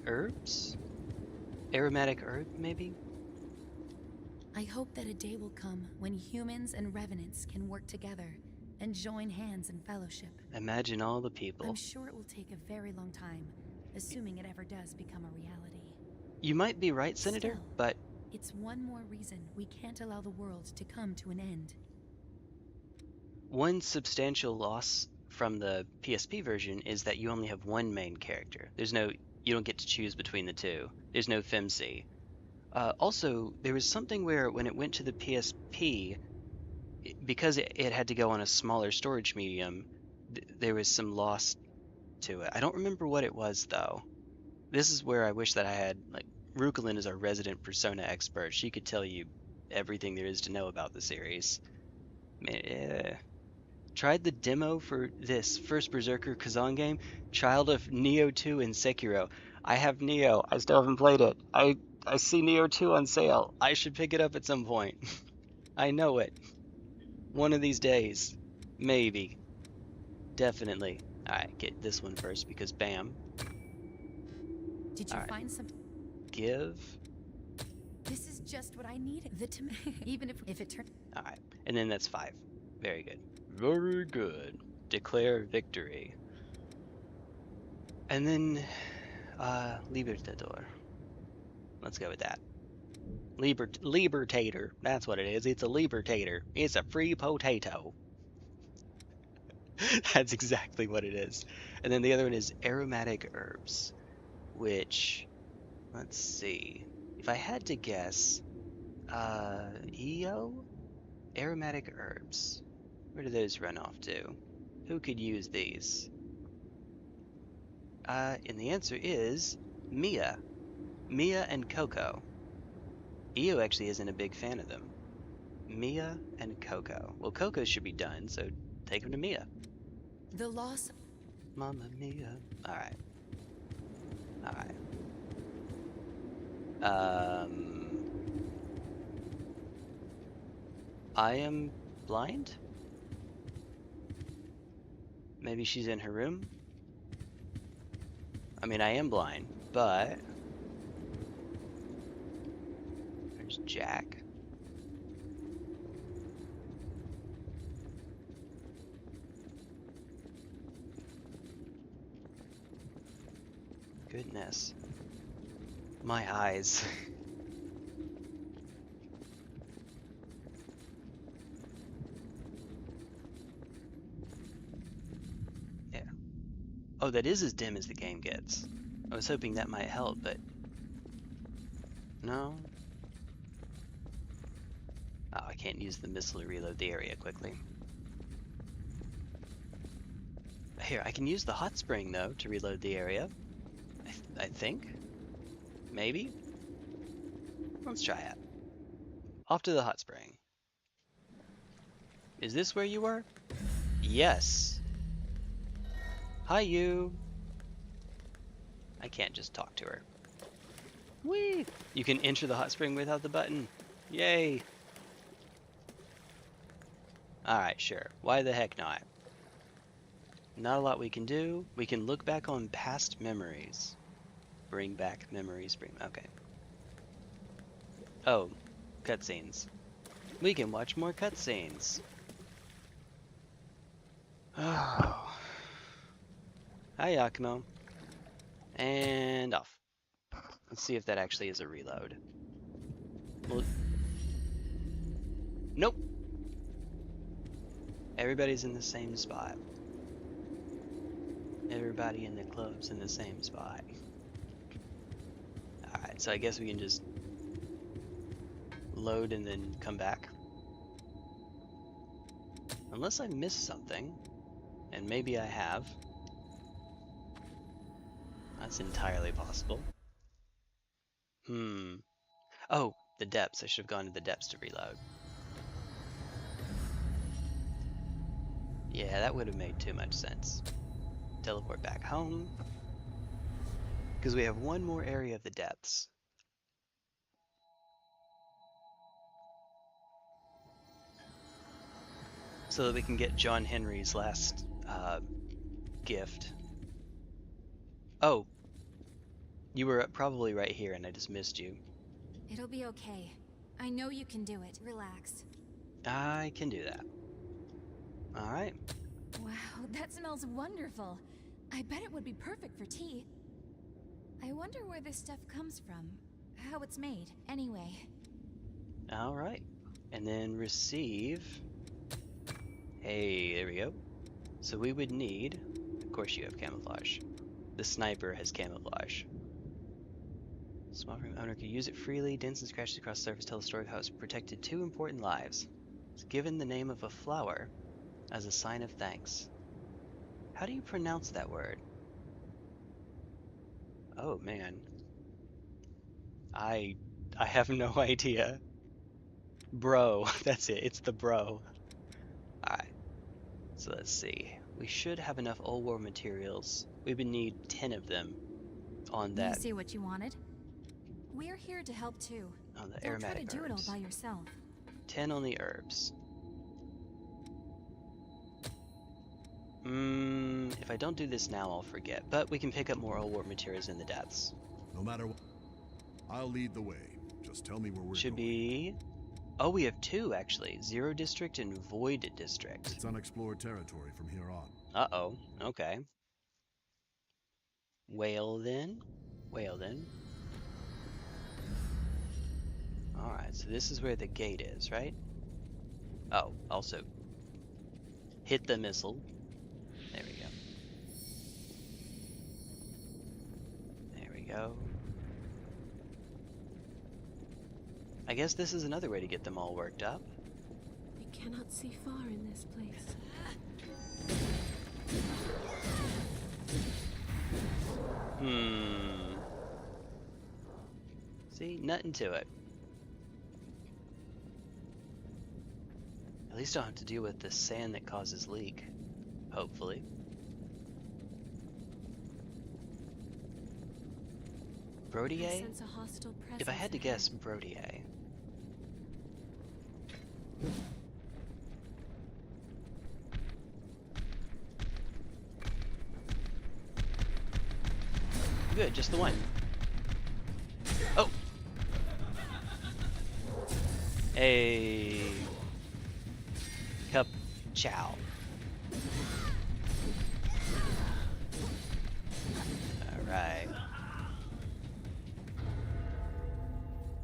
A: herbs? Aromatic herb, maybe?
D: I hope that a day will come when humans and revenants can work together and join hands in fellowship.
A: Imagine all the people.
D: I'm sure it will take a very long time, assuming it ever does become a reality.
A: You might be right, Senator,
D: Still,
A: but
D: it's one more reason we can't allow the world to come to an end.
A: one substantial loss from the PSP version is that you only have one main character. You don't get to choose between the two. There's no FemC. Also, there was something where when it went to the PSP, because it had to go on a smaller storage medium, there was some loss to it. I don't remember what it was, though. This is where I wish that I had, like, Rukalin is our resident Persona expert. She could tell you everything there is to know about the series. Tried the demo for this first Berserker Kazan game, Child of Neo 2 and Sekiro. I have Neo. I still haven't played it. I see Neo 2 on sale. I should pick it up at some point. I know it. One of these days. Maybe. Definitely. Alright, get this one first because bam.
D: Did you find some?
A: Give.
D: This is just what I needed. The tomato. Even if it turned.
A: Alright, and then that's 5. Very good. Very good. Declare victory. And then, Libertador. Let's go with that. Libertator. That's what it is. It's a Libertator. It's a free potato. That's exactly what it is. And then the other one is aromatic herbs, which, let's see. If I had to guess, EO? Aromatic herbs. Where do those run off to? Who could use these? And the answer is Mia. Mia and Coco. EO actually isn't a big fan of them. Mia and Coco. Well, Coco should be done, so take him to Mia.
D: The loss.
A: Mamma Mia. Alright. Alright. I am blind? Maybe she's in her room? I mean, I am blind, but... There's Jack. Goodness. My eyes. Yeah. Oh, that is as dim as the game gets. I was hoping that might help, but... No. Oh, I can't use the missile to reload the area quickly. Here, I can use the hot spring, though, to reload the area. I think? Maybe? Let's try it. Off to the hot spring. Is this where you were? Yes. Hi, you. I can't just talk to her. Whee! You can enter the hot spring without the button. Yay! Alright, sure. Why the heck not? Not a lot we can do. We can look back on past memories. Bring back memories. Okay. Oh, cutscenes. We can watch more cutscenes. Oh. Hi, Yakumo. And off. Let's see if that actually is a reload. Well, Nope. Everybody's in the same spot. Everybody in the club's in the same spot. Alright, so I guess we can just load and then come back. Unless I missed something. And maybe I have. That's entirely possible. Oh, the depths. I should have gone to the depths to reload. Yeah, that would have made too much sense. Teleport back home. Because we have one more area of the depths. So that we can get John Henry's last gift. Oh, you were probably right here and I just missed you.
D: It'll be okay. I know you can do it. Relax.
A: I can do that. Alright.
D: Wow, that smells wonderful. I bet it would be perfect for tea. I wonder where this stuff comes from. How it's made. Anyway.
A: Alright. And then receive. Hey, there we go. So we would need, of course you have camouflage. The sniper has camouflage. Small room owner could use it freely. Dents and scratches across the surface tell the story of how it's protected 2 important lives. It's given the name of a flower as a sign of thanks. How do you pronounce that word? Oh man. I have no idea. Bro, that's it. It's the bro. Alright. So let's see. We should have enough old war materials. We would need 10 of them on that.
D: You see what you wanted? We're here to help too.
A: On the
D: Don't
A: aromatic
D: try to do it
A: herbs.
D: all by yourself.
A: 10 on the herbs. If I don't do this now, I'll forget. But we can pick up more old war materials in the depths.
C: No matter what, I'll lead the way. Just tell me where we're
A: Should
C: going.
A: be... Oh, we have 2 actually. Zero District and Void District.
C: It's unexplored territory from here on.
A: Uh-oh. Okay. Well then. Well then. Alright, so this is where the gate is, right? Oh, also. Hit the missile. There we go. There we go. I guess this is another way to get them all worked up.
B: We cannot see far in this place.
A: See, nothing to it. At least I don't have to deal with the sand that causes leak. Hopefully.
B: I
A: Brodier?
B: sense a hostile presence
A: If I had to
B: ahead.
A: guess, Brodier. Good, just the one. Oh! Hey. Cup chow. Alright.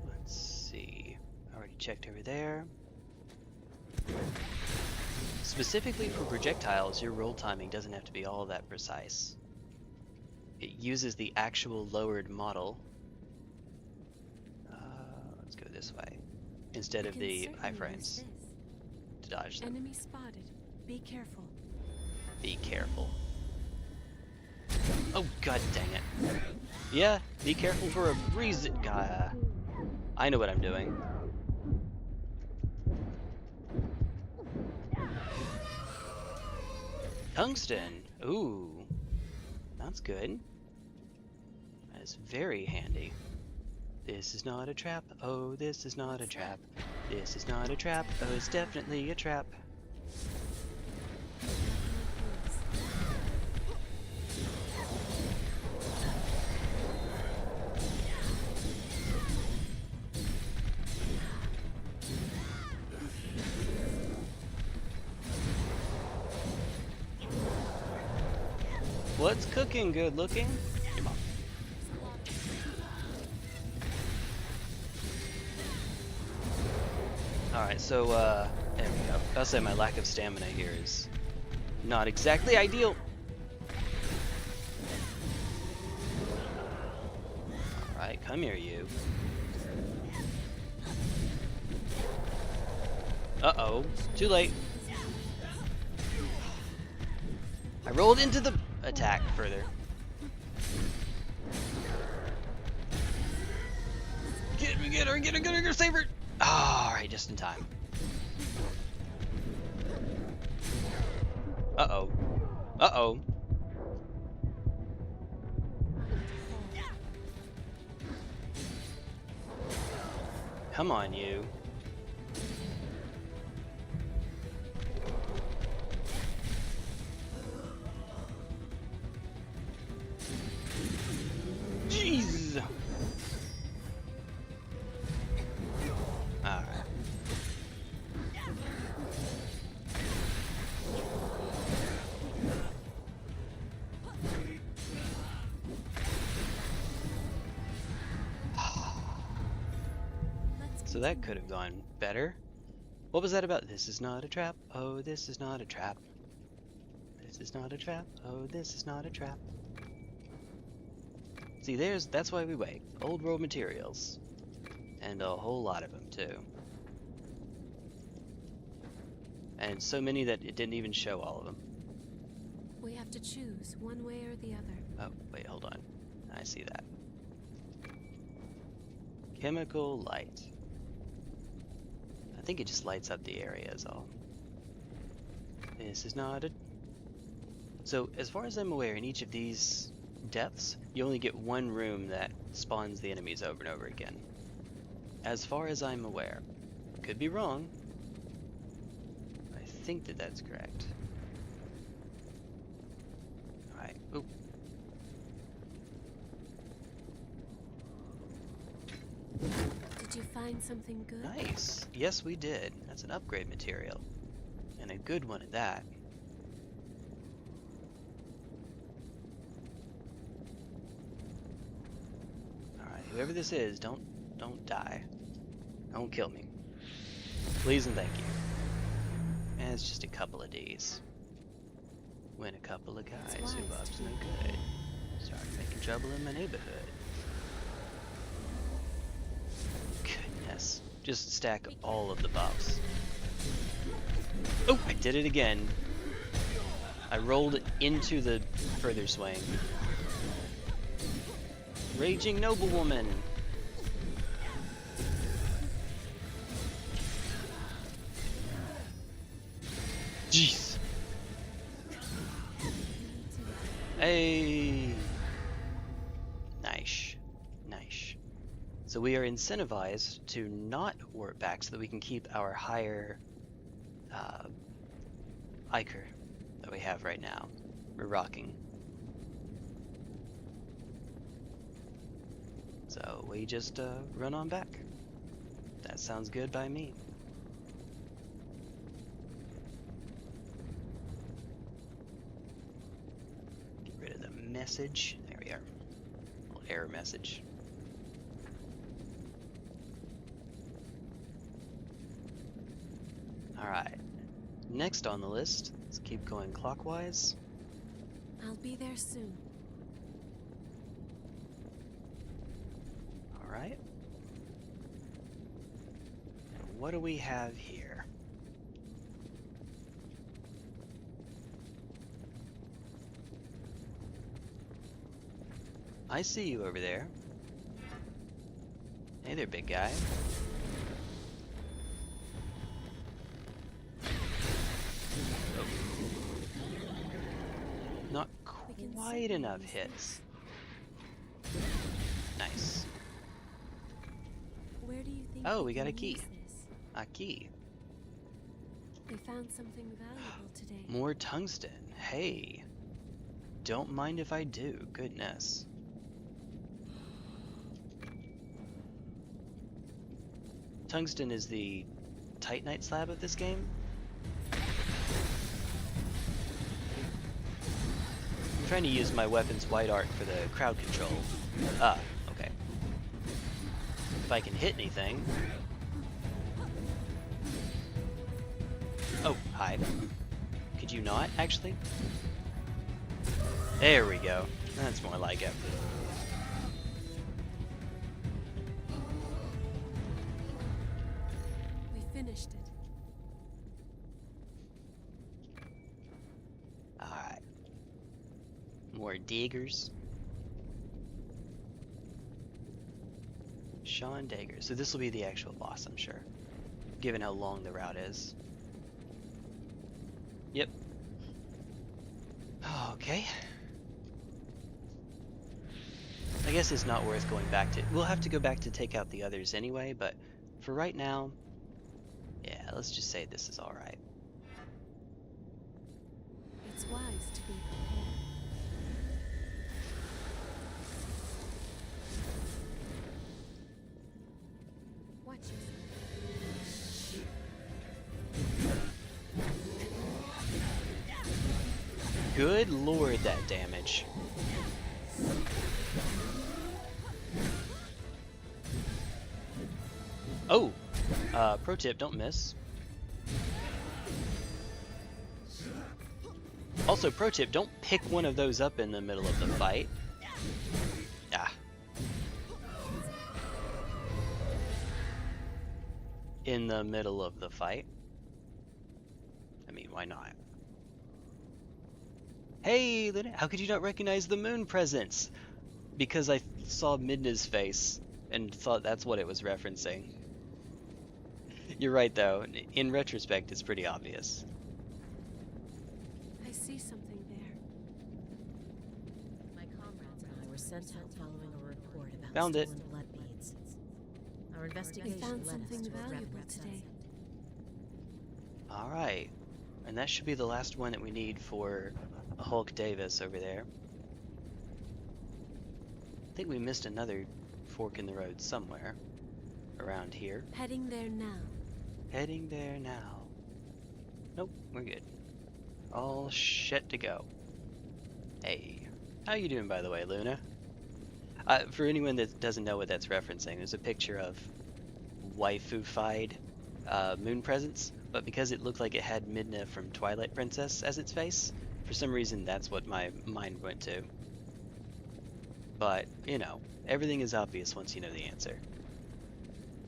A: Let's see. Already checked over there. Specifically for projectiles, your roll timing doesn't have to be all that precise. It uses the actual lowered model. Let's go this way. Instead of
B: Can
A: the
B: certainly use
A: iframes
B: this.
A: to dodge them.
B: Enemy spotted. Be careful.
A: Be careful. Oh god dang it. Yeah, be careful for a reason. I know what I'm doing. Tungsten. Ooh. That's good. That is very handy. This is not a trap. Oh, this is not a trap. This is not a trap. Oh, it's definitely a trap. What's cooking good looking? Your mom. Alright, so, there we go. I'll say my lack of stamina here is not exactly ideal. Alright, come here, you. Uh-oh, too late. I rolled into the attack further. Get her, save her! Alright, just in time. Uh-oh. Uh-oh. Come on, you. Jeez! Alright. So that could have gone better. What was that about? This is not a trap. Oh, this is not a trap. This is not a trap. Oh, this is not a trap. See, that's why we wait. Old world materials. And a whole lot of them, too. And so many that it didn't even show all of them.
B: We have to choose one way or the other.
A: Oh, wait, hold on. I see that. Chemical light. I think it just lights up the area is all. This is not a... So, as far as I'm aware, in each of these depths, you only get one room that spawns the enemies over and over again. As far as I'm aware. Could be wrong. I think that that's correct. Alright. Oop.
B: Did you find something good?
A: Nice. Yes, we did. That's an upgrade material. And a good one at that. Alright, whoever this is, don't die. Don't kill me. Please and thank you. And it's just a couple of Ds. When a couple of guys who loves no good start making trouble in my neighborhood. Goodness. Just stack all of the buffs. Oh, I did it again. I rolled into the further swing. Raging noblewoman. Jeez. Hey. Nice. Nice. So we are incentivized to not warp back so that we can keep our higher Iker that we have right now. We're rocking. So we just run on back. That sounds good by me. Get rid of the message. There we are. Little error message. Alright. Next on the list, let's keep going clockwise.
B: I'll be there soon.
A: Alright. And what do we have here? I see you over there. Hey there, big guy. Not quite enough hits. Nice.
B: Where do you think
A: Oh, we got a key.
B: use this?
A: A key.
B: We found something valuable today.
A: More tungsten. Hey. Don't mind if I do. Goodness. Tungsten is the titanite slab of this game. I'm trying to use my weapon's white art for the crowd control. Ah, okay. If I can hit anything. Oh, hi. Could you not, actually? There we go. That's more like it.
B: We finished it.
A: Alright. More diggers. Sean Dagger. So this will be the actual boss, I'm sure. Given how long the route is. Yep. Okay. I guess it's not worth going back to. We'll have to go back to take out the others anyway, but for right now, yeah, let's just say this is alright.
B: It's wise to be prepared. Watch yourself.
A: Good lord, that damage. Oh! Pro tip, don't miss. Also, pro tip, don't pick one of those up in the middle of the fight. Ah. In the middle of the fight. I mean, why not? Hey, Luna, how could you not recognize the moon presence? Because I saw Midna's face and thought that's what it was referencing. You're right, though. In retrospect, it's pretty obvious.
B: I see something there.
E: My comrades and I were sent out following a report about
A: Found it.
E: stolen blood beads. Our
B: We
E: investigation
B: found
E: led us
B: something
E: to a
B: valuable
E: revenant
B: today.
E: sunset.
A: Alright. And that should be the last one that we need for Hulk Davis over there. I think we missed another fork in the road somewhere around here.
B: Heading there now.
A: Heading there now. Nope, we're good. All set to go. Hey, how you doing, by the way, Luna? For anyone that doesn't know what that's referencing, there's a picture of waifu-fied moon presence, but because it looked like it had Midna from Twilight Princess as its face, for some reason that's what my mind went to. But, you know, everything is obvious once you know the answer.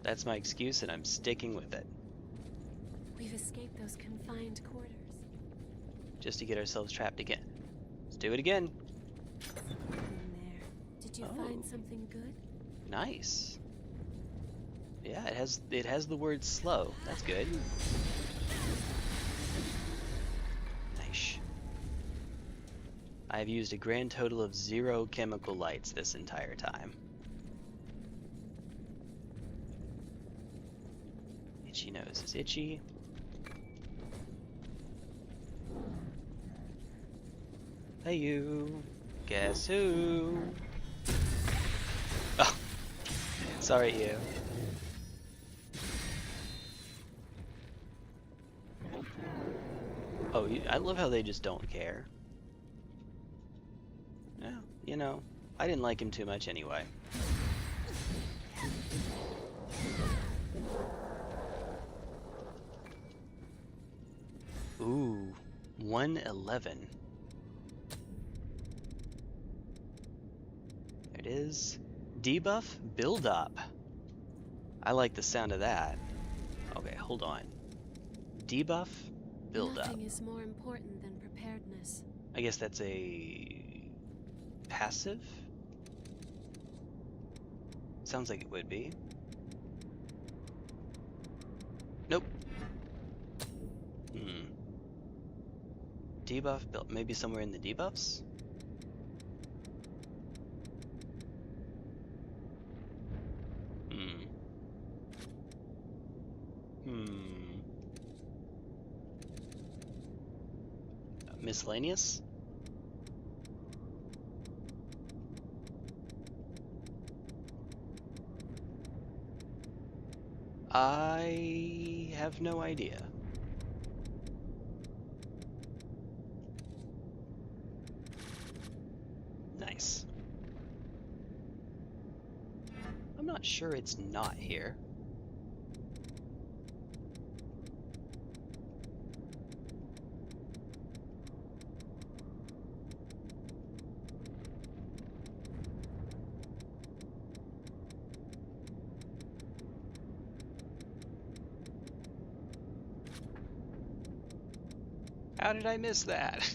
A: That's my excuse, and I'm sticking with it.
B: We've escaped those confined quarters.
A: Just to get ourselves trapped again. Let's do it again.
B: In there. Did you find something good?
A: Nice. Yeah, it has the word slow. That's good. Nice. I have used a grand total of 0 chemical lights this entire time. Itchy nose is itchy. Hey you, guess who? Oh, sorry you. Oh, I love how they just don't care. Yeah, you know, I didn't like him too much anyway. Ooh, 111. There it is. Debuff build up. I like the sound of that. Okay, hold on. Debuff build up.
B: Nothing is more important than preparedness.
A: I guess that's a passive? Sounds like it would be. Nope. Debuff built, maybe somewhere in the debuffs? Miscellaneous? I have no idea. Nice. I'm not sure it's not here. How did I miss that?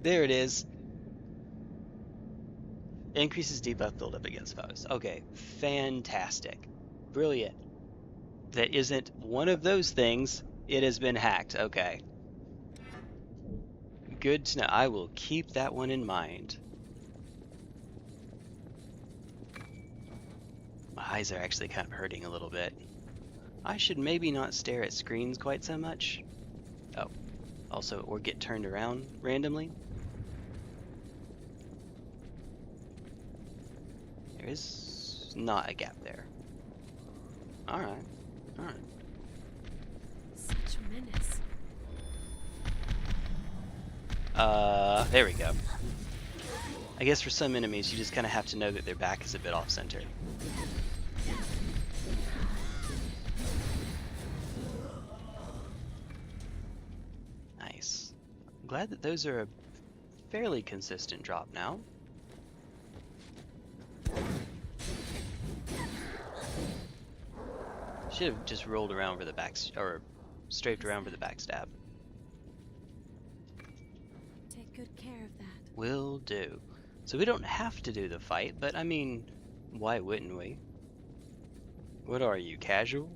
A: There it is. Increases debuff buildup against foes. Okay, fantastic. Brilliant. That isn't one of those things. It has been hacked. Okay. Good to know. I will keep that one in mind. My eyes are actually kind of hurting a little bit. I should maybe not stare at screens quite so much. Oh, also, or get turned around randomly. There is not a gap there. Alright, alright.
B: Such menace.
A: There we go. I guess for some enemies, you just kind of have to know that their back is a bit off-center. Nice. I'm glad that those are a fairly consistent drop now. Should have just rolled around for the back, or strafed around for the backstab.
B: Take good care of that.
A: Will do. So we don't have to do the fight, but I mean, why wouldn't we? What are you, casual?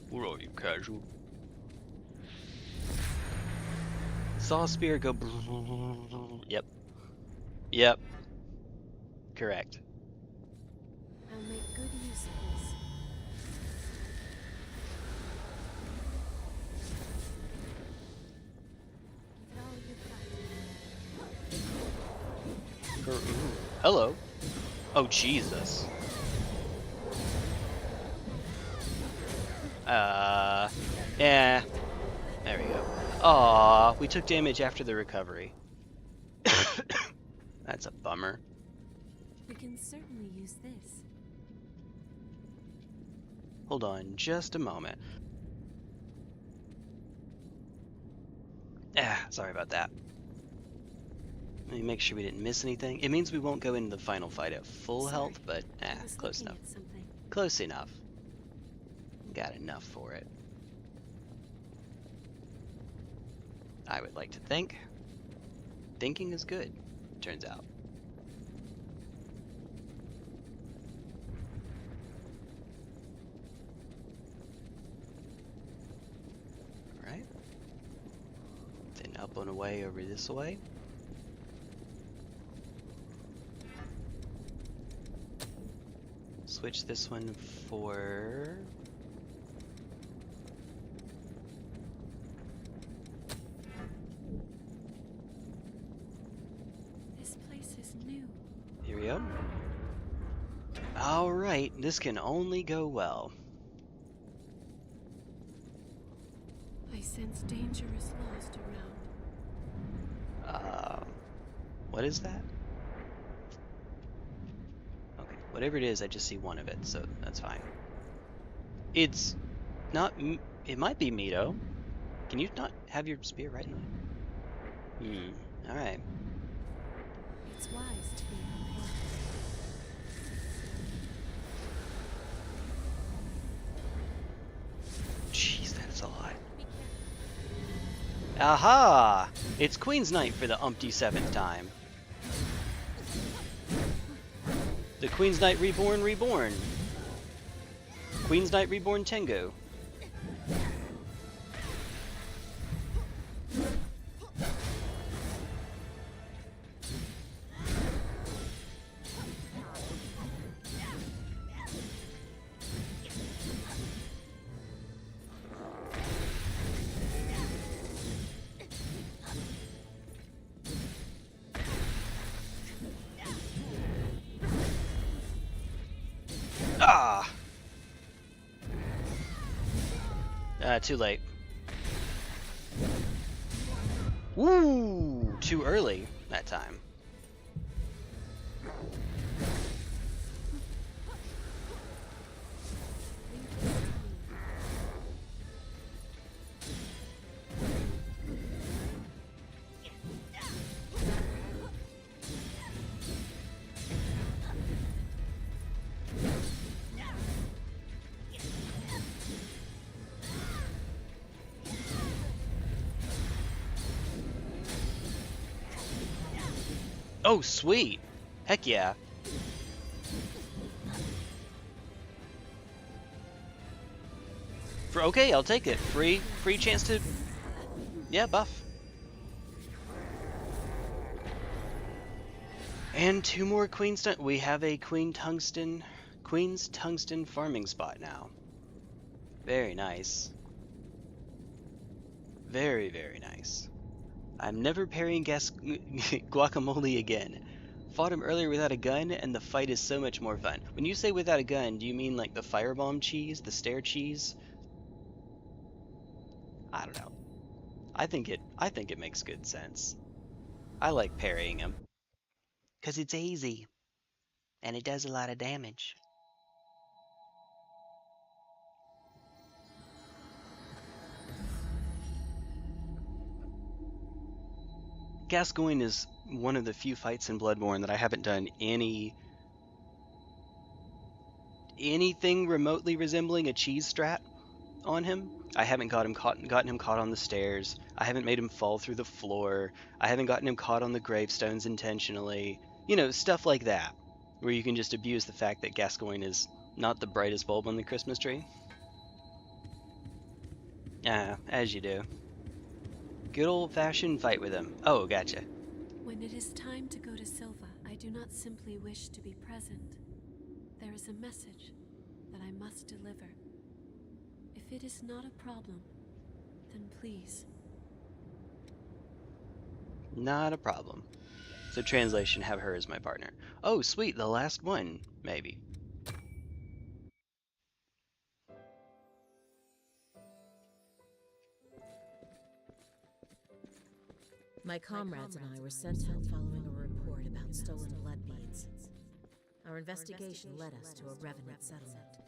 A: What are you, casual? Saw spear go. Yep. Yep. Correct.
B: I'll make good use of this. Give it all you've got.
A: Hello. Oh, Jesus. Yeah. There we go. Aw, we took damage after the recovery. That's a bummer.
B: We can certainly use this.
A: Hold on just a moment. Sorry about that. Let me make sure we didn't miss anything. It means we won't go into the final fight at full health, but
B: I was
A: close
B: looking
A: enough.
B: at something.
A: Close enough. Got enough for it. I would like to think. Thinking is good, turns out. Alright. Then up and away over this way. Switch this one for...
B: This place is new.
A: Here we go. Alright, this can only go well.
B: I sense dangerous lost around.
A: What is that? Okay, whatever it is, I just see one of it, so that's fine. It's not... It might be Mito. Can you not have your spear right in it? Alright.
B: It's wise to be prepared.
A: Jeez, that is a lot. Aha! It's Queen's Night for the umpty-7th time. The Queen's Knight Reborn. Queen's Knight Reborn Tengu. Ah! Too late. Woo! Too early that time. Oh, sweet. Heck yeah. Okay, I'll take it. Free chance to, yeah, buff. And 2 more Queen's Tungsten. We have a Queen's Tungsten farming spot now. Very nice. Very, very nice. I'm never parrying guacamole again. Fought him earlier without a gun, and the fight is so much more fun. When you say without a gun, do you mean like the firebomb cheese, the stair cheese? I don't know. I think it makes good sense. I like parrying him. 'Cause it's easy. And it does a lot of damage. Gascoigne is one of the few fights in Bloodborne that I haven't done anything remotely resembling a cheese strat on him. I haven't gotten him caught on the stairs. I haven't made him fall through the floor. I haven't gotten him caught on the gravestones intentionally. You know, stuff like that, where you can just abuse the fact that Gascoigne is not the brightest bulb on the Christmas tree. As you do. Good old-fashioned fight with him. Oh, gotcha.
B: When it is time to go to Silva, I do not simply wish to be present. There is a message that I must deliver. If it is not a problem, then please.
A: Not a problem. So translation, have her as my partner. Oh, sweet, the last one, maybe.
E: My comrades and I were sent out following a report about stolen blood beads. Our investigation led us to a revenant settlement.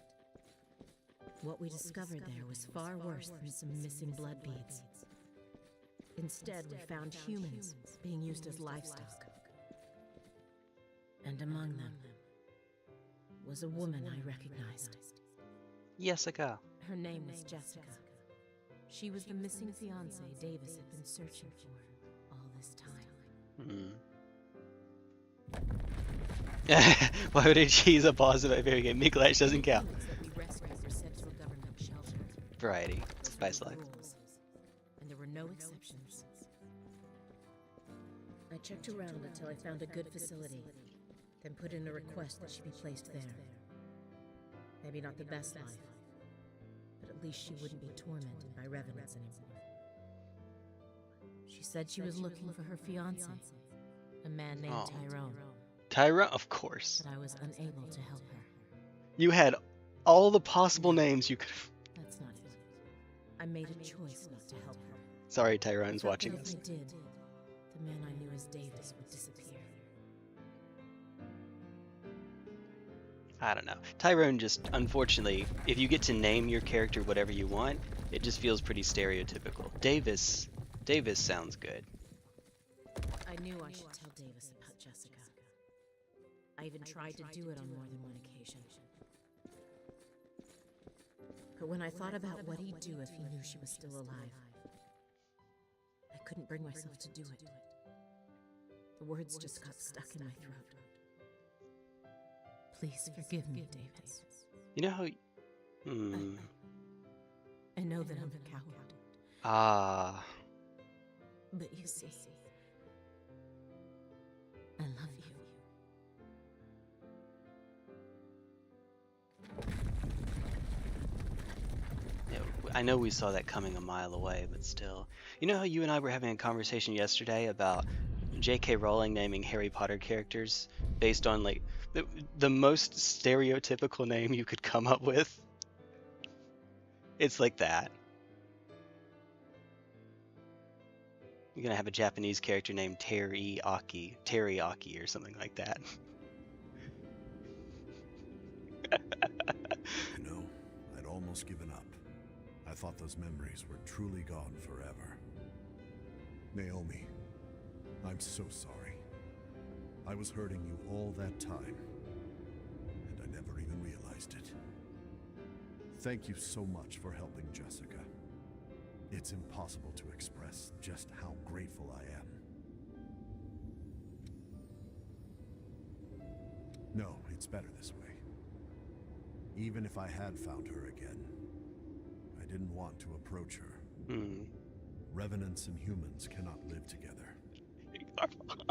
E: What we discovered there was far worse than some missing blood beads. Instead, we found humans being used as livestock. And among them was a woman I recognized.
A: Jessica.
E: Her name was Jessica. She was the missing fiancé Davis had been searching for all this time.
A: Why would a cheese a boss of my favorite game? Miklash doesn't count. Variety. Spice life.
E: And there were no exceptions. I checked around until I found a good facility, then put in a request that she be placed there. Maybe not the best life, but at least she wouldn't be tormented by revenants anymore. She said she was looking for her fiancé, a man named Tyrone.
A: Tyrone, of course.
E: But I was unable to help her.
A: You had all the possible names you could.
E: That's not it. I made a choice not to help her.
A: Sorry, Tyrone's watching us.
E: If I did, the man I knew as Davis would disappear.
A: I don't know. Tyrone just, unfortunately, if you get to name your character whatever you want, it just feels pretty stereotypical. Davis sounds good.
E: I knew I should tell Davis about Jessica. I even tried to do it on more than one occasion. But when I thought about what he'd do if he knew she was still alive, I couldn't bring myself to do it. The words just got stuck in my throat. Please forgive me, Davis.
A: You know how...
E: I know that I'm a coward.
A: Ah.
E: But you see, I love you.
A: Yeah, I know we saw that coming a mile away, but still. You know how you and I were having a conversation yesterday about J.K. Rowling naming Harry Potter characters based on, like, the most stereotypical name you could come up with? It's like that. You're gonna have a Japanese character named Teriyaki or something like that.
C: You know, I'd almost given up. I thought those memories were truly gone forever. Naomi, I'm so sorry. I was hurting you all that time, and I never even realized it. Thank you so much for helping Jessica. It's impossible to express just how grateful I am. No, it's better this way. Even if I had found her again, I didn't want to approach her. Revenants and humans cannot live together.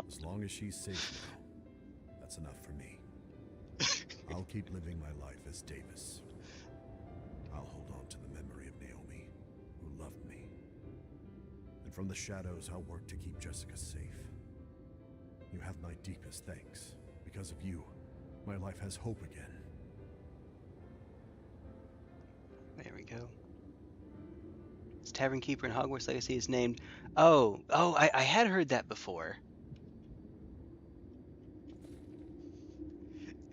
C: As long as she's safe now, that's enough for me. I'll keep living my life as Davis. I'll hold on to the memory of Naomi, who loved me. And from the shadows, I'll work to keep Jessica safe. You have my deepest thanks. Because of you, my life has hope again.
A: There we go. This tavern keeper in Hogwarts Legacy is named... I had heard that before.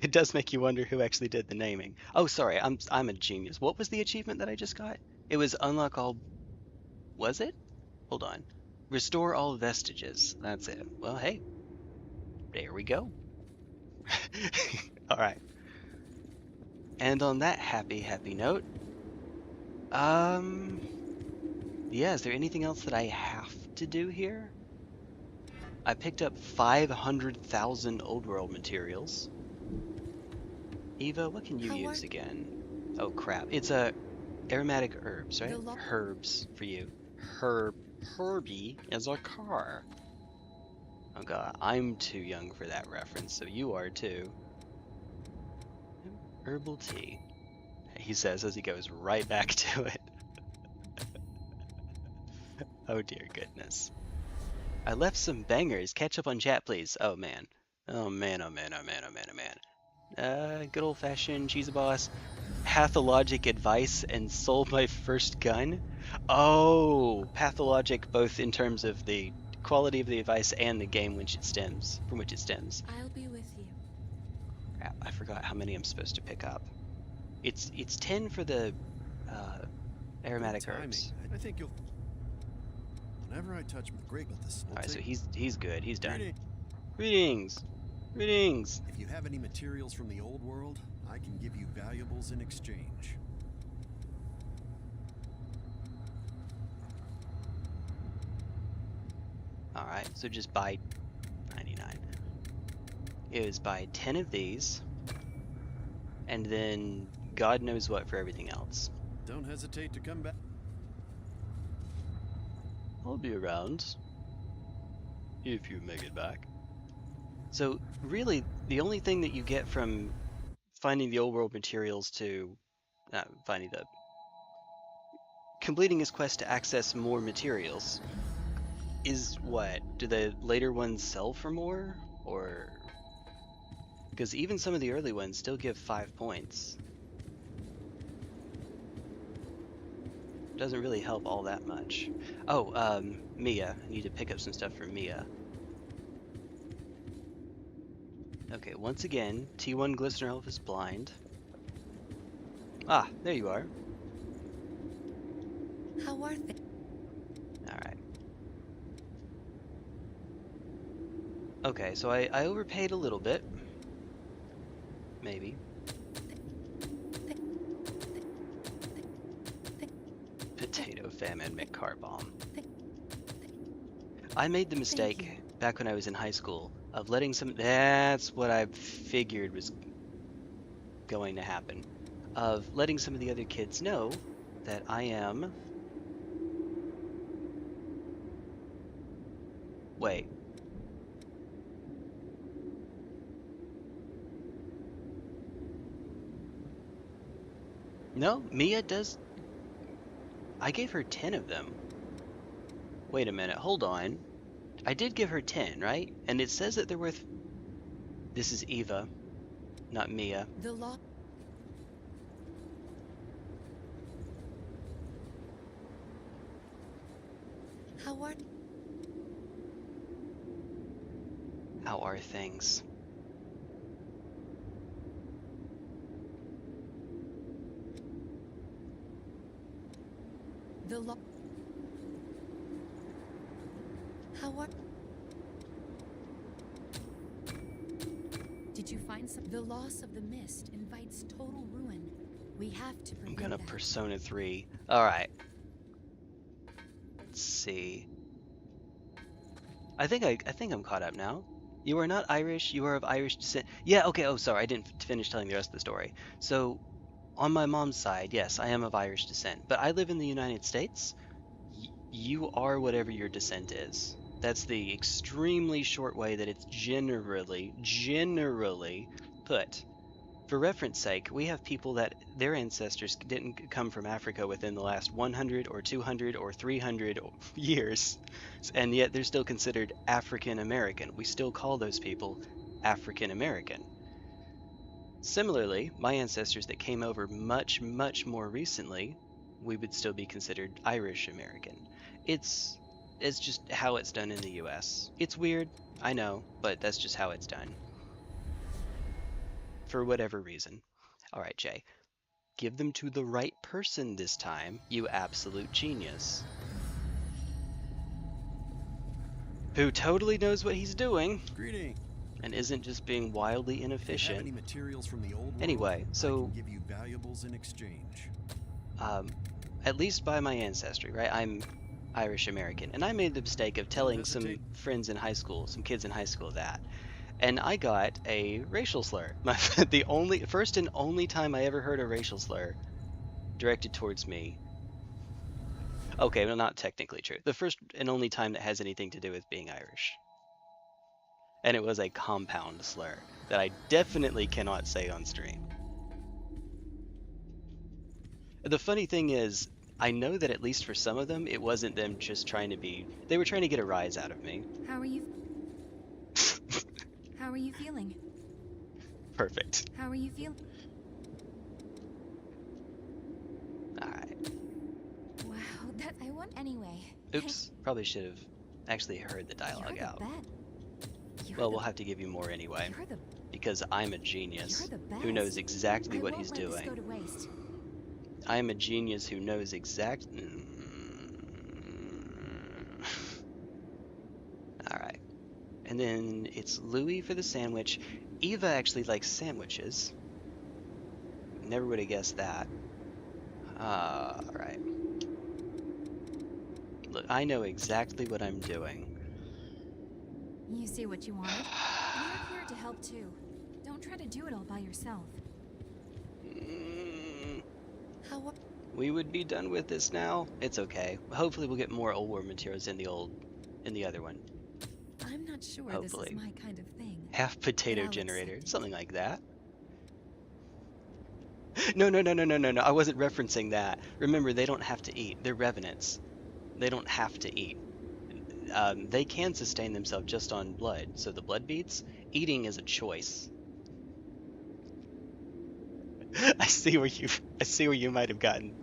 A: It does make you wonder who actually did the naming. Oh, sorry, I'm a genius. What was the achievement that I just got? It was unlock all... Was it? Hold on. Restore all vestiges. That's it. Well, hey. There we go. Alright. And on that happy note... Yeah, is there anything else that I have to do here? I picked up 500,000 old world materials. Eva, what can you use again? Oh crap, it's aromatic herbs, right? Herbs for you. Herbie is a car. Oh god, I'm too young for that reference, so you are too. Herbal tea, he says as he goes right back to it. Oh dear goodness. I left some bangers. Catch up on chat, please. Oh man. Oh man, oh man, oh man, oh man, oh man. Good old-fashioned cheese boss. Pathologic advice and sold my first gun. Oh, pathologic both in terms of the quality of the advice and the game from which it stems.
B: I'll be with you.
A: Crap, I forgot how many I'm supposed to pick up. It's 10 for the aromatic herbs.
C: I think you'll. Whenever I touch great with this.
A: Alright, so he's good. He's done. Greetings. Greetings.
C: If you have any materials from the old world, I can give you valuables in exchange.
A: Alright, so just buy 99. It was buy 10 of these, and then God knows what for everything else.
C: Don't hesitate to come back.
A: I'll be around. If you make it back. So, really, the only thing that you get from finding the old world materials to completing his quest to access more materials is what? Do the later ones sell for more? Or... Because even some of the early ones still give 5 points. Doesn't really help all that much. Oh, Mia. I need to pick up some stuff from Mia. Okay, once again, T1GlistenerElf is blind. Ah, there you are.
D: How are they?
A: Alright. Okay, so I overpaid a little bit. Maybe. Potato famine McCar bomb. I made the mistake back when I was in high school of letting some... That's what I figured was going to happen. Of letting some of the other kids know that I am... Wait. No, Mia does... I gave her 10 of them. Wait a minute, hold on. I did give her 10, right? And it says that they're worth... This is Eva, not Mia.
D: The law.
A: How are things?
D: The law. How are... Did you find some? The loss of the mist invites total ruin. We have to
A: I'm
D: prevent
A: gonna
D: that.
A: Persona 3. Alright. Let's see. I think I'm caught up now. You are not Irish, you are of Irish descent. Yeah, okay, oh, sorry, I didn't finish telling the rest of the story. So, on my mom's side, yes, I am of Irish descent, but I live in the United States. You are whatever your descent is. That's the extremely short way that it's generally put. For reference sake, we have people that their ancestors didn't come from Africa within the last 100 or 200 or 300 years, and yet they're still considered African American. We still call those people African American. Similarly, my ancestors that came over much, much more recently, we would still be considered Irish American. It's just how it's done in the US. It's weird, I know, but that's just how it's done. For whatever reason. All right, Jay. Give them to the right person this time, you absolute genius. Who totally knows what he's doing.
C: Greeting.
A: And isn't just being wildly inefficient.
C: If you have any materials from the old world,
A: anyway, so
C: I can give you valuables in exchange.
A: At least by my ancestry, right? I'm Irish American, and I made the mistake of telling some friends in high school, some kids in high school that, and I got a racial slur. The first and only time I ever heard a racial slur directed towards me. Okay, well, not technically true. The first and only time that has anything to do with being Irish. And it was a compound slur that I definitely cannot say on stream. The funny thing is, I know that at least for some of them, it wasn't them just trying to be... They were trying to get a rise out of me.
D: How are you? How are you feeling?
A: Perfect.
D: How are you feeling?
A: Alright.
D: Wow, that I want anyway.
A: Oops, probably should have actually heard the dialogue
D: You're
A: out.
D: the best.
A: Well, we'll have to give you more anyway. Because I'm a genius who knows exactly what he's doing.
D: Go to waste.
A: I am a genius who knows Alright. And then it's Louis for the sandwich. Eva actually likes sandwiches. Never would have guessed that. Alright. Look, I know exactly what I'm doing.
D: You see what you wanted? We're here to help too. Don't try to do it all by yourself.
A: We would be done with this now. It's okay. Hopefully we'll get more old war materials in the other one.
D: I'm not sure
A: Hopefully.
D: This is my kind of thing.
A: Half potato
D: I'll
A: generator,
D: accept it.
A: something like that. No, I wasn't referencing that. Remember, they don't have to eat. They're revenants. They don't have to eat. They can sustain themselves just on blood. So the blood beads, eating is a choice. I see where you might have gotten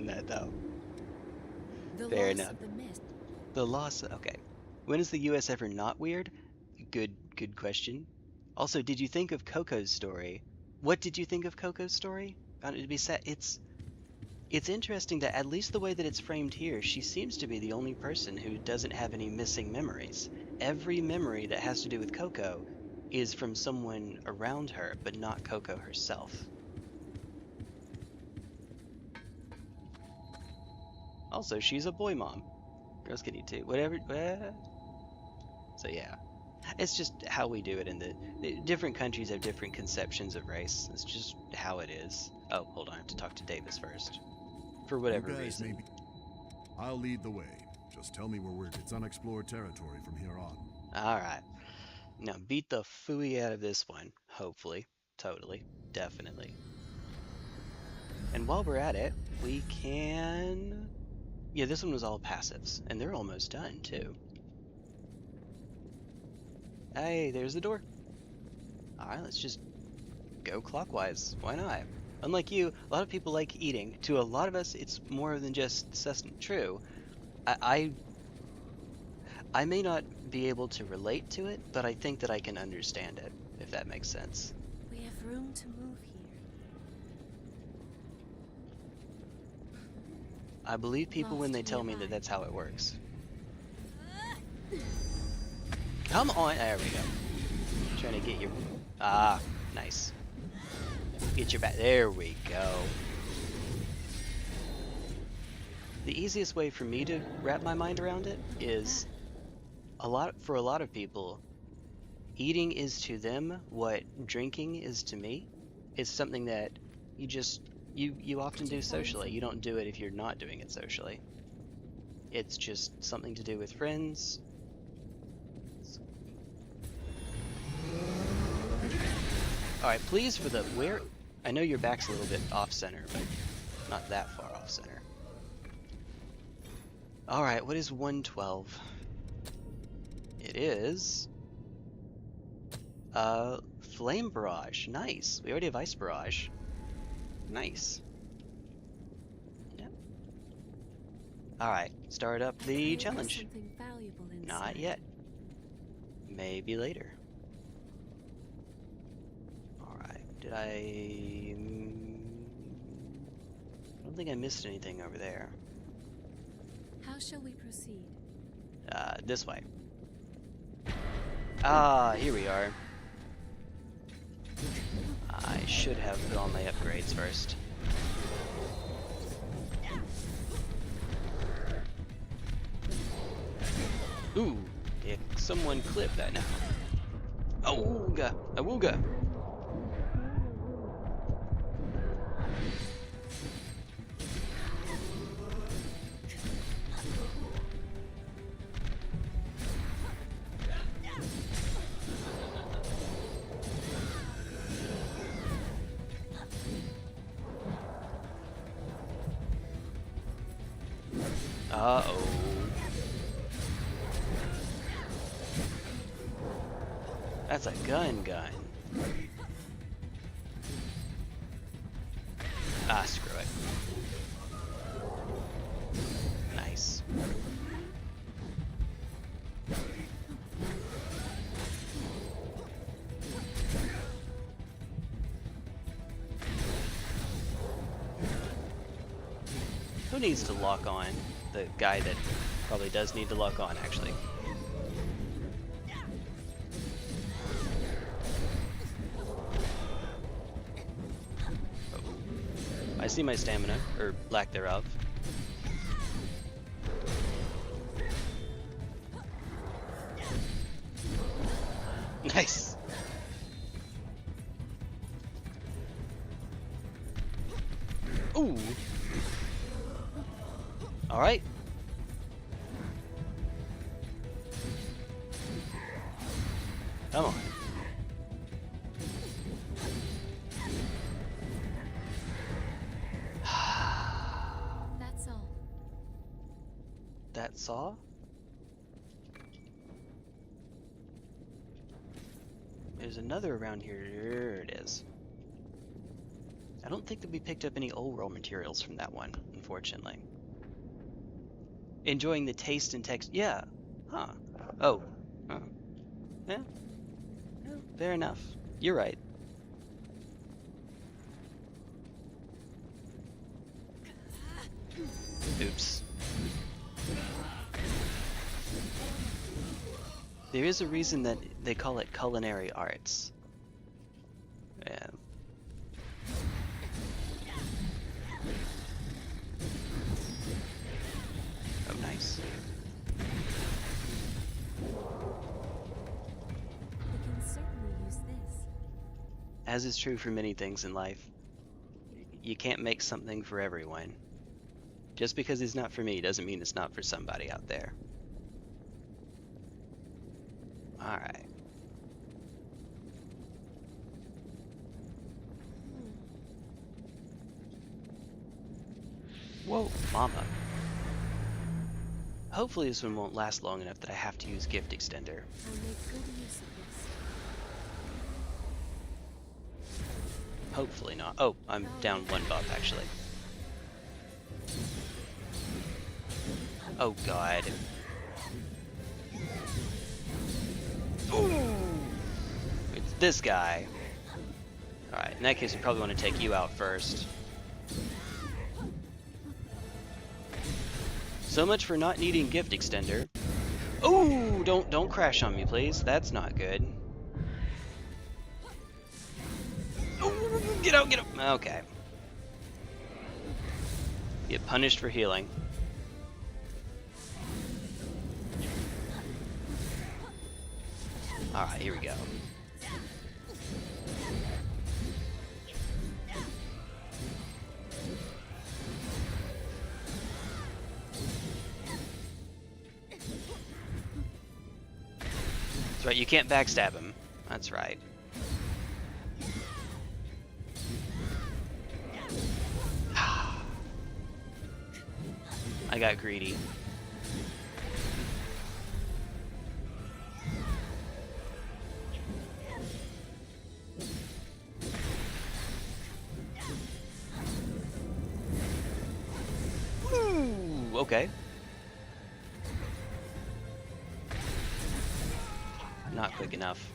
A: that though. Fair enough. The loss. Okay. When is the U.S. ever not weird? Good question. Also, did you think of Coco's story? What did you think of Coco's story? Found it to be sad. It's interesting that at least the way that it's framed here, she seems to be the only person who doesn't have any missing memories. Every memory that has to do with Coco is from someone around her, but not Coco herself. Also, she's a boy mom. Girls can eat too. Whatever. So yeah. It's just how we do it in the different countries have different conceptions of race. It's just how it is. Oh, hold on. I have to talk to Davis first. For whatever reason.
C: I'll lead the way. Just tell me where it's unexplored territory from here on.
A: Alright. Now beat the phooey out of this one. Hopefully. Totally. Definitely. And while we're at it, we can... Yeah, this one was all passives. And they're almost done, too. Hey, there's the door. Alright, let's just go clockwise. Why not? Unlike you, a lot of people like eating. To a lot of us, it's more than just sustenance. True. I may not be able to relate to it, but I think that I can understand it, if that makes sense.
B: We have room to move here.
A: I believe people when they
B: Lost
A: tell me
B: nearby.
A: that that's how it works. Come on, there we go. Trying to get your... Ah, nice. Get your back, there we go. The easiest way for me to wrap my mind around it is for a lot of people, eating is to them what drinking is to me. It's something that you often do socially. You don't do it if you're not doing it socially. It's just something to do with friends. Alright, please for the where I know your back's a little bit off center, but not that far off center. Alright, what is 112? It is Flame Barrage. Nice. We already have Ice Barrage. Nice. Yep. Alright, start up the challenge.
B: Something valuable inside.
A: Not yet. Maybe later. Alright, did I don't think I missed anything over there.
B: How shall we proceed?
A: This way. Ah, here we are. I should have put on my upgrades first. Ooh, did someone clip that now? Awooga, awooga. Uh-oh. That's a gun. Ah, screw it. Nice. Who needs to lock on? The guy that probably does need to lock on, actually. Oh. I see my stamina, or lack thereof. Nice. Ooh. All right. Come on.
B: That's all.
A: That's all? There's another around here. There it is. I don't think that we picked up any old raw materials from that one, unfortunately. Enjoying the taste and text. Yeah. Huh. Oh. Huh. Yeah. Yeah. Fair enough. You're right. Oops. There is a reason that they call it culinary arts. Yeah. Oh, nice.
B: We can certainly use this.
A: As is true for many things in life, you can't make something for everyone. Just because it's not for me doesn't mean it's not for somebody out there. Alright. Whoa, mama. Hopefully this one won't last long enough that I have to use gift extender.
B: I'll make good use of this.
A: Hopefully not. Oh, I'm down 1 buff actually. Oh god. Ooh! It's this guy. Alright, in that case we probably want to take you out first. So much for not needing gift extender. Ooh, don't crash on me, please. That's not good. Ooh, get out, get out. Okay. Get punished for healing. Alright, here we go. That's right, you can't backstab him. That's right. I got greedy. Ooh, okay. Not quick enough.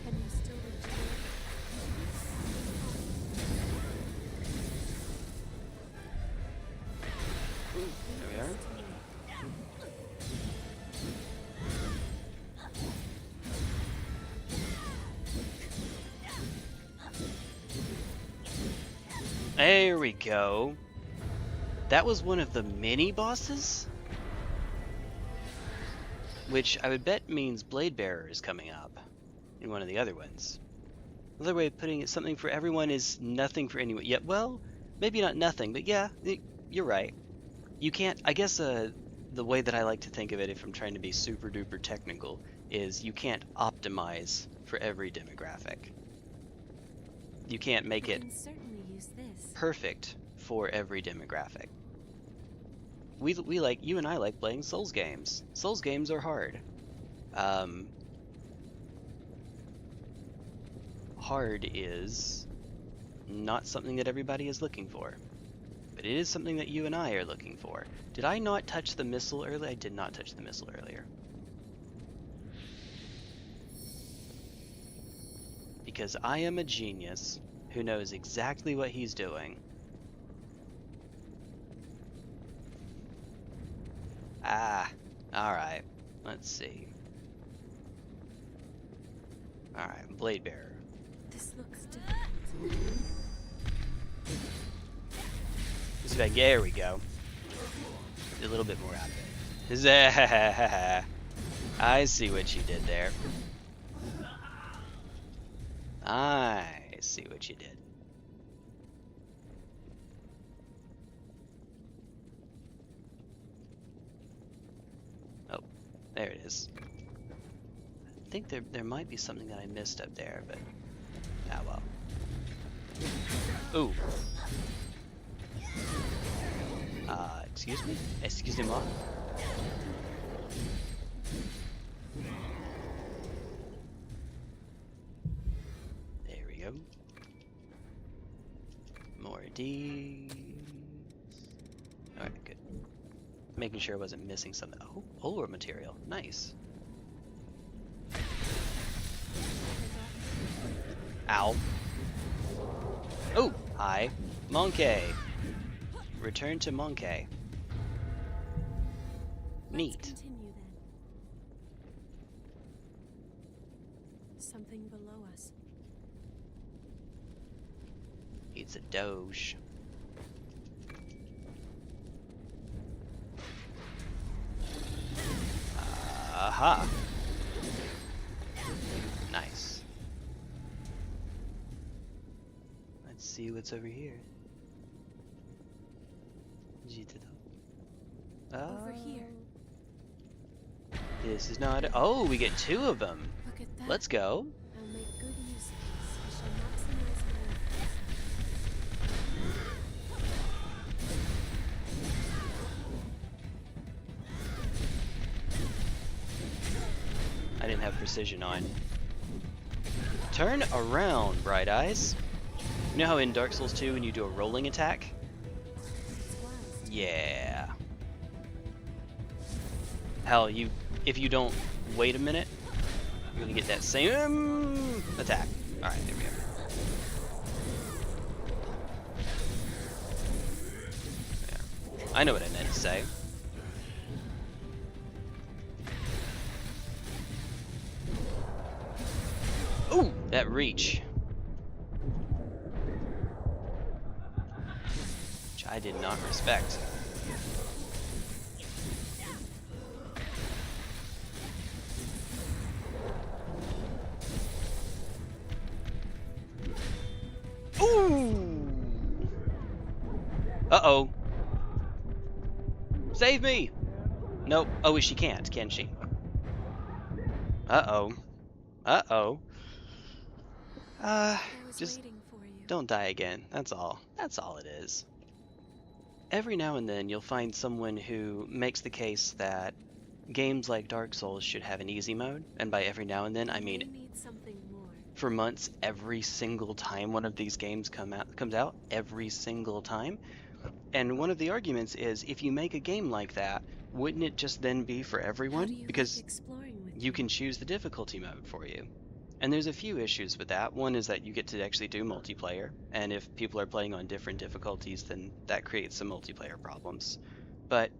B: Can you still return?
A: There we are. There we go. That was one of the mini bosses? Which I would bet means Blade Bearer is coming up in one of the other ones. Another way of putting it, something for everyone is nothing for anyone. Yeah, well, maybe not nothing, but yeah, you're right. You can't, I guess the way that I like to think of it, if I'm trying to be super duper technical, is you can't optimize for every demographic. You can't make it
B: can certainly use this.
A: perfect for every demographic. We like, you and I like playing Souls games. Souls games are hard. Hard is not something that everybody is looking for, but it is something that you and I are looking for. Did I not touch the missile earlier? I did not touch the missile earlier. Because I am a genius who knows exactly what he's doing. Ah, alright. Let's see. Alright, Blade Bearer.
B: This looks difficult.
A: Let's see if I can, there we go. A little bit more out of it. I see what you did there. I see what you did. Oh, there it is. I think there might be something that I missed up there, but ah well. Ooh. Excuse me? Excusez-moi. There we go. More D's. Alright, good. Making sure I wasn't missing something. Oh, ore material. Nice. Ow. Oh, hi. Monkey. Return to Monkey. Neat.
B: Let's continue then. Something below us.
A: It's a doge. Aha. Nice. Let's see what's over here.
B: Over here.
A: This is not. Oh, we get two of them.
B: Look at that.
A: Let's go.
B: I'll make good use of this. I shall maximize my efforts.
A: I didn't have precision on. Turn around, Bright Eyes. You know how in Dark Souls 2 when you do a rolling attack?
B: It's wise.
A: Yeah. Hell, if you don't wait a minute, you're gonna get that same attack. Alright, there we go. There. I know what I meant to say. Ooh, that reach. Which I did not respect. Ooh! Uh-oh. Save me! Nope. Oh, she can't, can she? Uh-oh. Uh-oh.
B: I was
A: Just
B: waiting for you.
A: don't die again. That's all. That's all it is. Every now and then you'll find someone who makes the case that games like Dark Souls should have an easy mode, and by every now and then I
B: You
A: mean
B: need something more.
A: for months every single time one of these games comes out, every single time. And one of the arguments is if you make a game like that, wouldn't it just then be for
B: How do
A: everyone?
B: you
A: Because
B: like exploring with
A: you
B: me?
A: can choose the difficulty mode for you. And there's a few issues with that. One is that you get to actually do multiplayer, and if people are playing on different difficulties, then that creates some multiplayer problems. But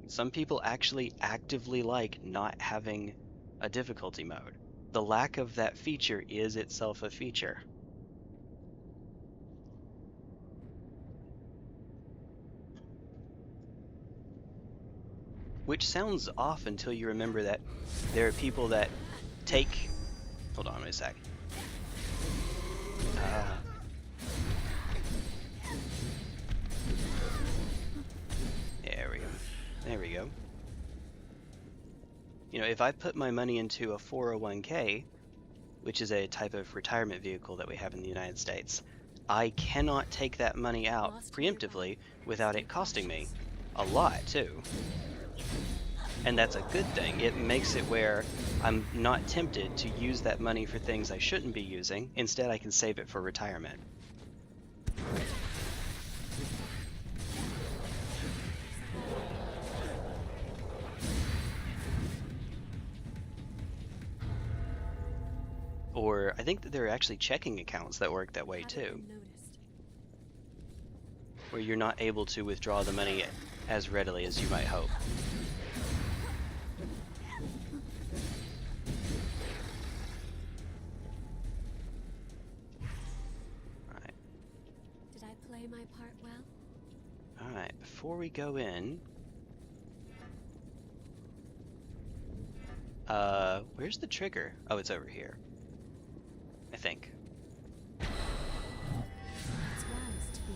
A: some people actually actively like not having a difficulty mode. The lack of that feature is itself a feature. Which sounds off until you remember that there are people that take... Hold on a sec. There we go. There we go. You know, if I put my money into a 401k, which is a type of retirement vehicle that we have in the United States, I cannot take that money out preemptively without it costing me a lot, too. And that's a good thing. It makes it where I'm not tempted to use that money for things I shouldn't be using. Instead, I can save it for retirement. Or I think that there are actually checking accounts that work that way
B: Haven't
A: too,
B: been noticed.
A: where you're not able to withdraw the money as readily as you might hope. Alright.
B: Did I play my part well?
A: Alright, before we go in... where's the trigger? Oh, it's over here. I think.
B: It's wise to be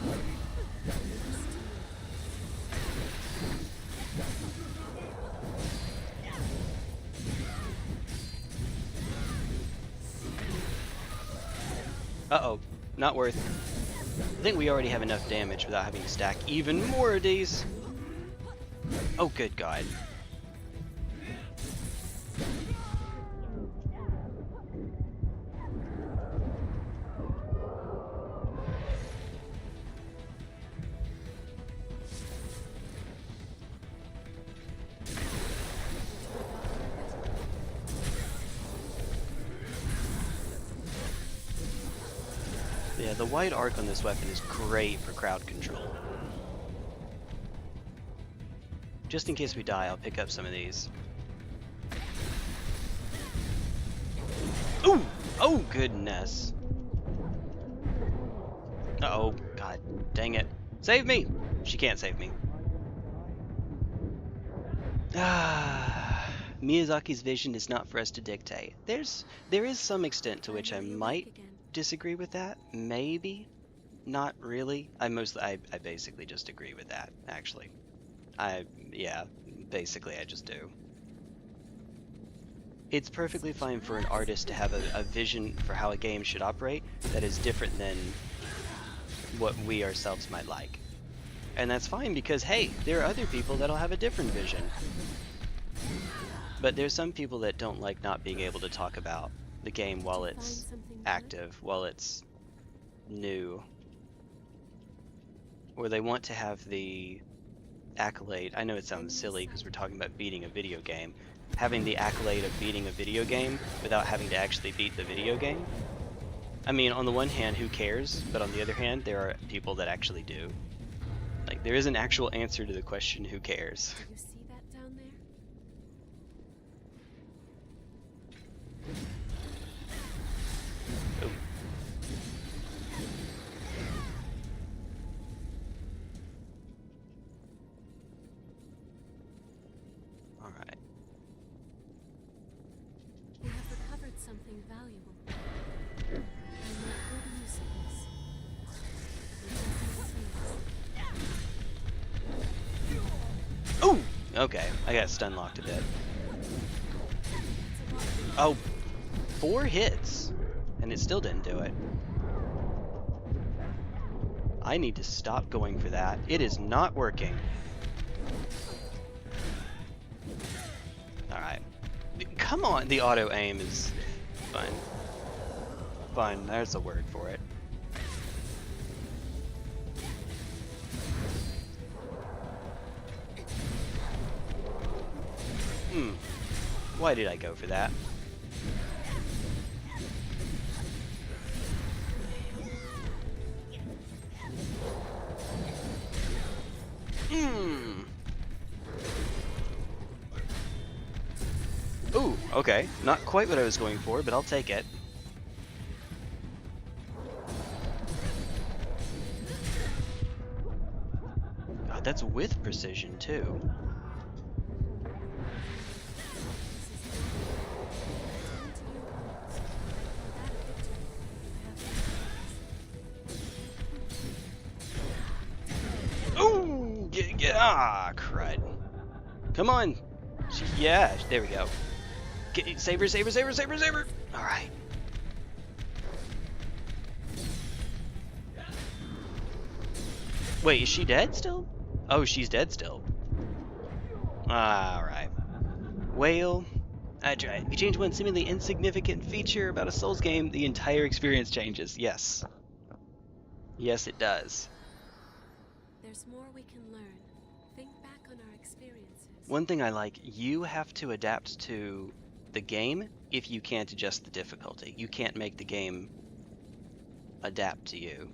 B: prepared.
A: Uh-oh, not worth. I think we already have enough damage without having to stack even more of these. Oh, good God. Yeah, the wide arc on this weapon is great for crowd control. Just in case we die, I'll pick up some of these. Ooh! Oh, goodness. Uh-oh. God dang it. Save me! She can't save me. Miyazaki's vision is not for us to dictate. There is some extent to which I might disagree with that. Maybe. Not really. I basically just agree with that, actually. Yeah, basically I just do. It's perfectly fine for an artist to have a vision for how a game should operate that is different than what we ourselves might like. And that's fine because, hey, there are other people that'll have a different vision. But there's some people that don't like not being able to talk about the game while it's active, while it's new. Or they want to have the accolade. I know it sounds silly because we're talking about beating a video game. Having the accolade of beating a video game without having to actually beat the video game. I mean, on the one hand, who cares? But on the other hand, there are people that actually do. Like, there is an actual answer to the question, who cares?
B: You see that down there? valuable. I make good use of this.
A: Oh! Okay, I got stun locked a bit. Oh, 4 hits, and it still didn't do it. I need to stop going for that. It is not working. Alright. Come on, the auto aim is fun. Fun, there's a word for it. Why did I go for that? Ooh, okay. Not quite what I was going for, but I'll take it. God, that's with precision, too. Ah, crud. Come on. Yeah, there we go. Save her, save her, save her, save her, save her. All right. Wait, is she dead still? Oh, she's dead still. All right. Whale. I tried. You change one seemingly insignificant feature about a Souls game, the entire experience changes. Yes. Yes, it does.
B: There's more we can learn. Think back on our experiences.
A: One thing I like, you have to adapt to the game if you can't adjust the difficulty. You can't make the game adapt to you.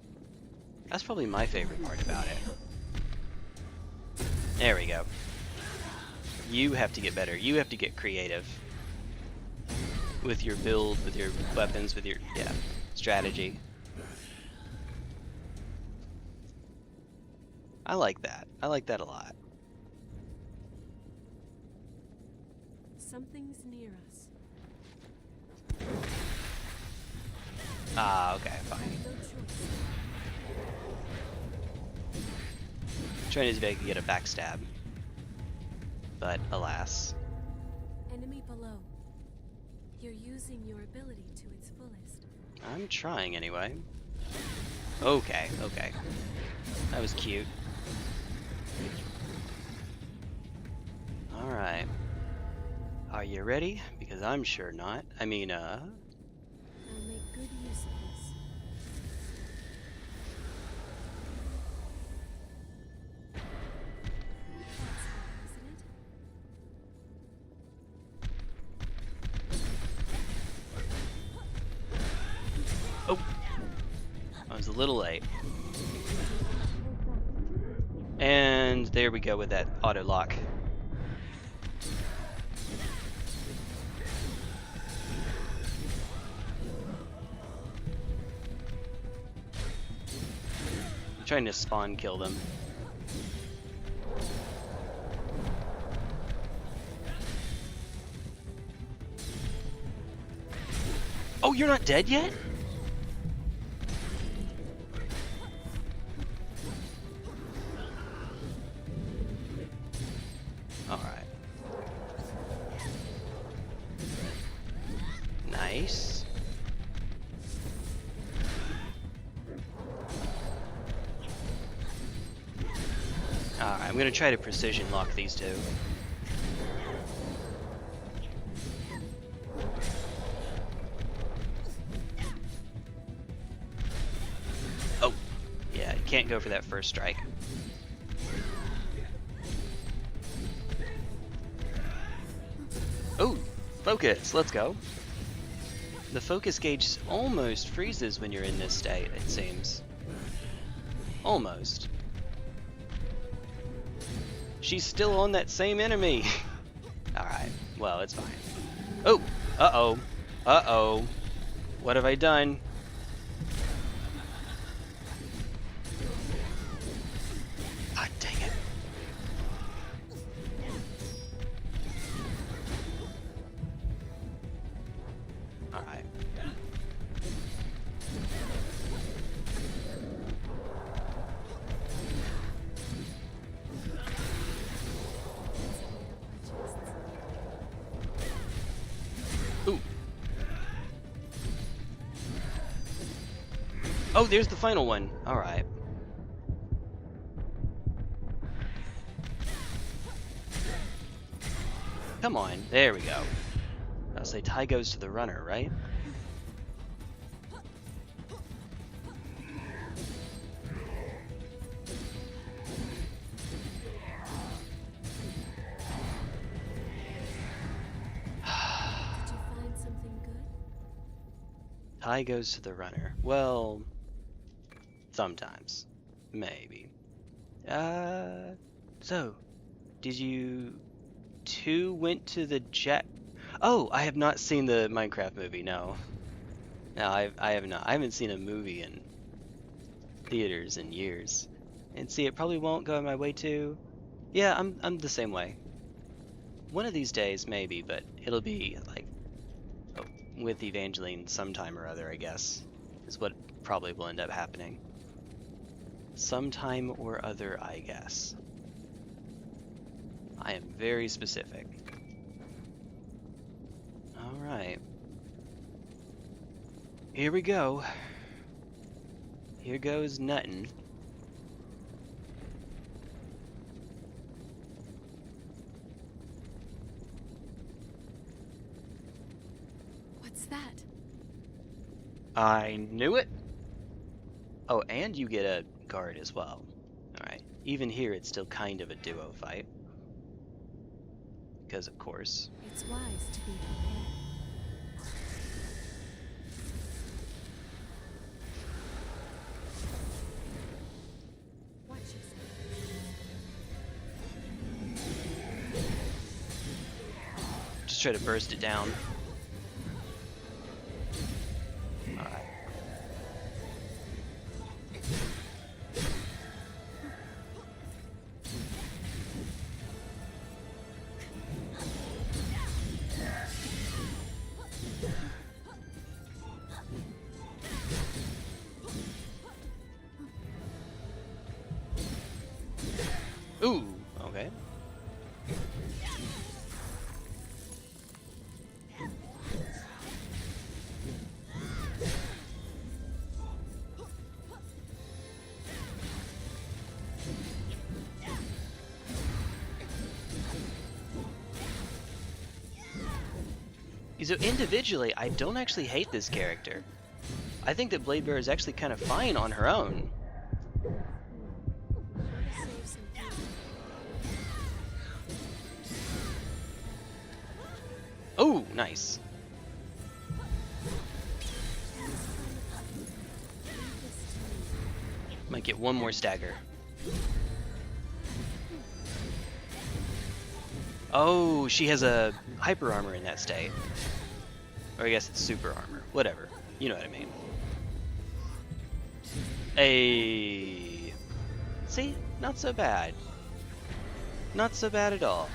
A: That's probably my favorite part about it. There we go. You have to get better. You have to get creative with your build, with your weapons, with your, yeah, strategy. I like that. I like that a lot.
B: Something's near us.
A: Ah, okay, fine.
B: No choice.
A: Trying to see if I can get a backstab. But alas.
B: Enemy below. You're using your ability to its fullest.
A: I'm trying anyway. Okay, okay. That was cute. Alright. Are you ready? Because I'm sure not. I mean,
B: I'll make good use of this.
A: oh! I was a little late. And there we go with that auto lock. I'm trying to spawn kill them. Oh, you're not dead yet? Alright. Nice. Alright, I'm gonna try to precision lock these two. Oh, yeah, I can't go for that first strike. Oh, focus, let's go. The focus gauge almost freezes when you're in this state, it seems. Almost. She's still on that same enemy. Alright, well, it's fine. Oh, uh-oh, uh-oh. What have I done? Ah, dang it. Alright. Oh, there's the final one. All right. Come on. There we go. I'll say tie goes to the runner, right?
B: Did you find something good?
A: Tie goes to the runner. Well, sometimes. Maybe. So, did you two went to the Oh, I have not seen the Minecraft movie, no. No, I have not. I haven't seen a movie in theaters in years. And see, it probably won't go my way too. Yeah, I'm the same way. One of these days, maybe, but it'll be like with Evangeline sometime or other, I guess, is what probably will end up happening. Sometime or other, I guess. I am very specific. Alright. Here we go. Here goes nuttin'.
B: What's that?
A: I knew it! Oh, and you get a guard as well. Alright. Even here, it's still kind of a duo fight. Because, of course.
B: It's wise to be prepared. Watch yourself.
A: Just try to burst it down. Alright. Ooh, okay. So individually, I don't actually hate this character. I think that Blade Bearer is actually kind of fine on her own. Oh, nice. Might get one more stagger. Oh, she has a hyper armor in that state. Or I guess it's super armor. Whatever. You know what I mean. Hey. See? Not so bad. Not so bad at all.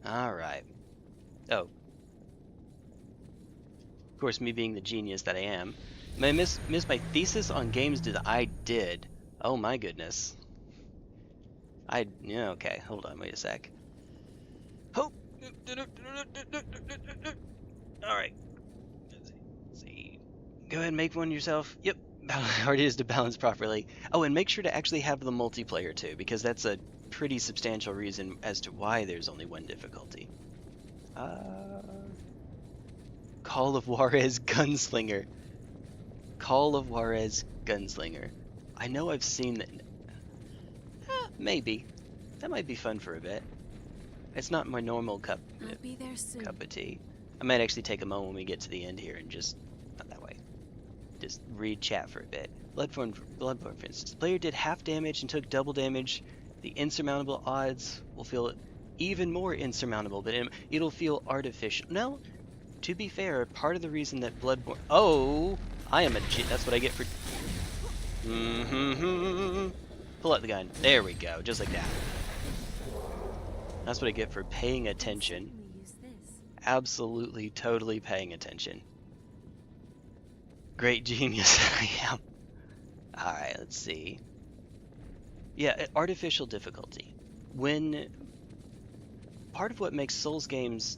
A: Alright. Oh. Of course, me being the genius that I am. May I miss my thesis on games that I did. Oh my goodness. Yeah, okay. Hold on, wait a sec. Oh! Alright. Let's see. Go ahead and make one yourself. Yep. How hard it is to balance properly. Oh, and make sure to actually have the multiplayer too, because that's a pretty substantial reason as to why there's only one difficulty. Call of Juarez Gunslinger. Call of Juarez Gunslinger. I know I've seen that. Maybe. That might be fun for a bit. It's not my normal cup
B: I'll be there soon.
A: of tea. I might actually take a moment when we get to the end here and just, not that way, just read chat for a bit. Bloodborne, for instance. The player did half damage and took double damage. The insurmountable odds will feel even more insurmountable, but it'll feel artificial. No, to be fair, part of the reason that Bloodborne... Oh, I am a G... That's what I get for... Pull out the gun. There we go, just like that. That's what I get for paying attention. Absolutely, totally paying attention. Great genius I am. Alright, let's see. Yeah, artificial difficulty. When part of what makes Souls games,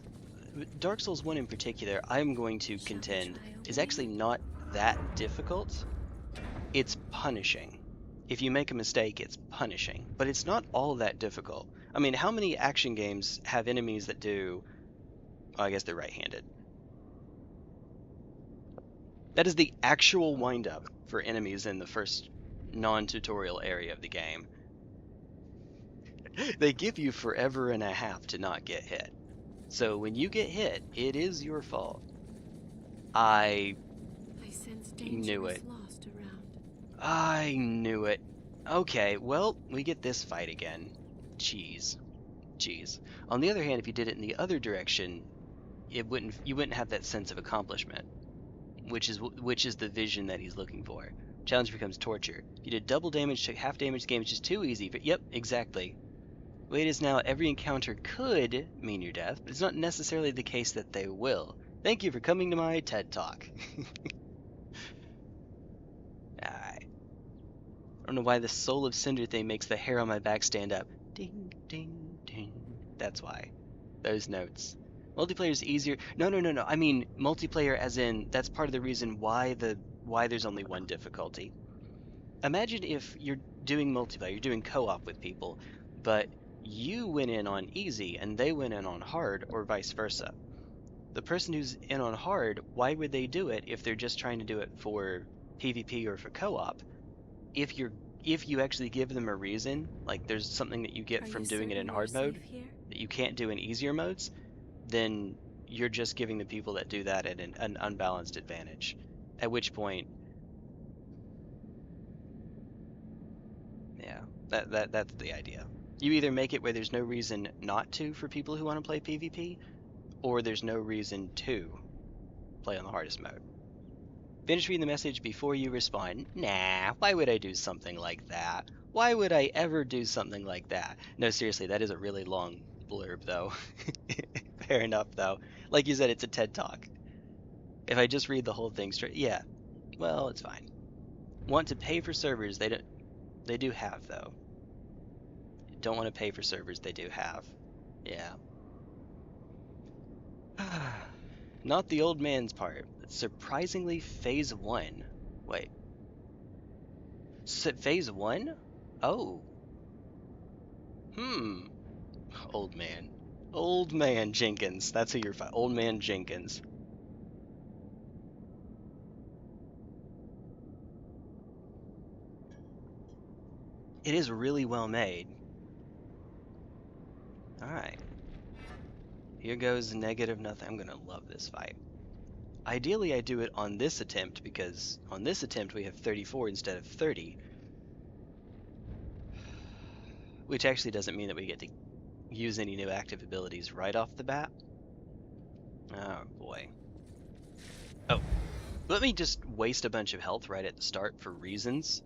A: Dark Souls 1 in particular, I'm going to contend, is actually not that difficult. It's punishing. If you make a mistake, it's punishing, but it's not all that difficult. I mean, how many action games have enemies that do... Oh, I guess they're right-handed. That is the actual wind-up for enemies in the first non-tutorial area of the game. They give you forever and a half to not get hit. So when you get hit, it is your fault. I
B: sense
A: knew it.
B: Lost around.
A: I knew it. Okay, well, we get this fight again. Jeez. On the other hand, if you did it in the other direction, you wouldn't have that sense of accomplishment, which is the vision that he's looking for. Challenge becomes torture. If you did double damage to half damage, the game is just too easy. But yep, exactly. The way it is now, every encounter could mean your death, but it's not necessarily the case that they will. Thank you for coming to my TED Talk. Alright. I don't know why the Soul of Cinder thing makes the hair on my back stand up. Ding, ding, ding. That's why. Those notes. Multiplayer is easier. No. I mean, multiplayer as in, that's part of the reason why there's only one difficulty. Imagine if you're doing multiplayer, you're doing co-op with people, but you went in on easy and they went in on hard, or vice versa. The person who's in on hard, why would they do it if they're just trying to do it for PvP or for co-op? If you actually give them a reason, like there's something that you get from doing it in hard mode that you can't do in easier modes, then you're just giving the people that do that an unbalanced advantage. At which point, yeah, that's the idea. You either make it where there's no reason not to for people who want to play PvP, or there's no reason to play on the hardest mode. Finish reading the message before you respond. Nah, why would I do something like that? Why would I ever do something like that? No, seriously, that is a really long blurb, though. Fair enough, though. Like you said, it's a TED Talk. If I just read the whole thing straight, yeah, well, it's fine. Want to pay for servers? They do have, though. Don't want to pay for servers, they do have. Yeah. Not the old man's part. It's surprisingly phase 1. Wait. Phase 1? Oh. Old man. Old man Jenkins. That's who you're fighting. Old man Jenkins. It is really well made. Alright. Here goes negative nothing. I'm gonna love this fight. Ideally, I do it on this attempt, because on this attempt we have 34 instead of 30. Which actually doesn't mean that we get to use any new active abilities right off the bat. Oh boy. Oh, let me just waste a bunch of health right at the start for reasons.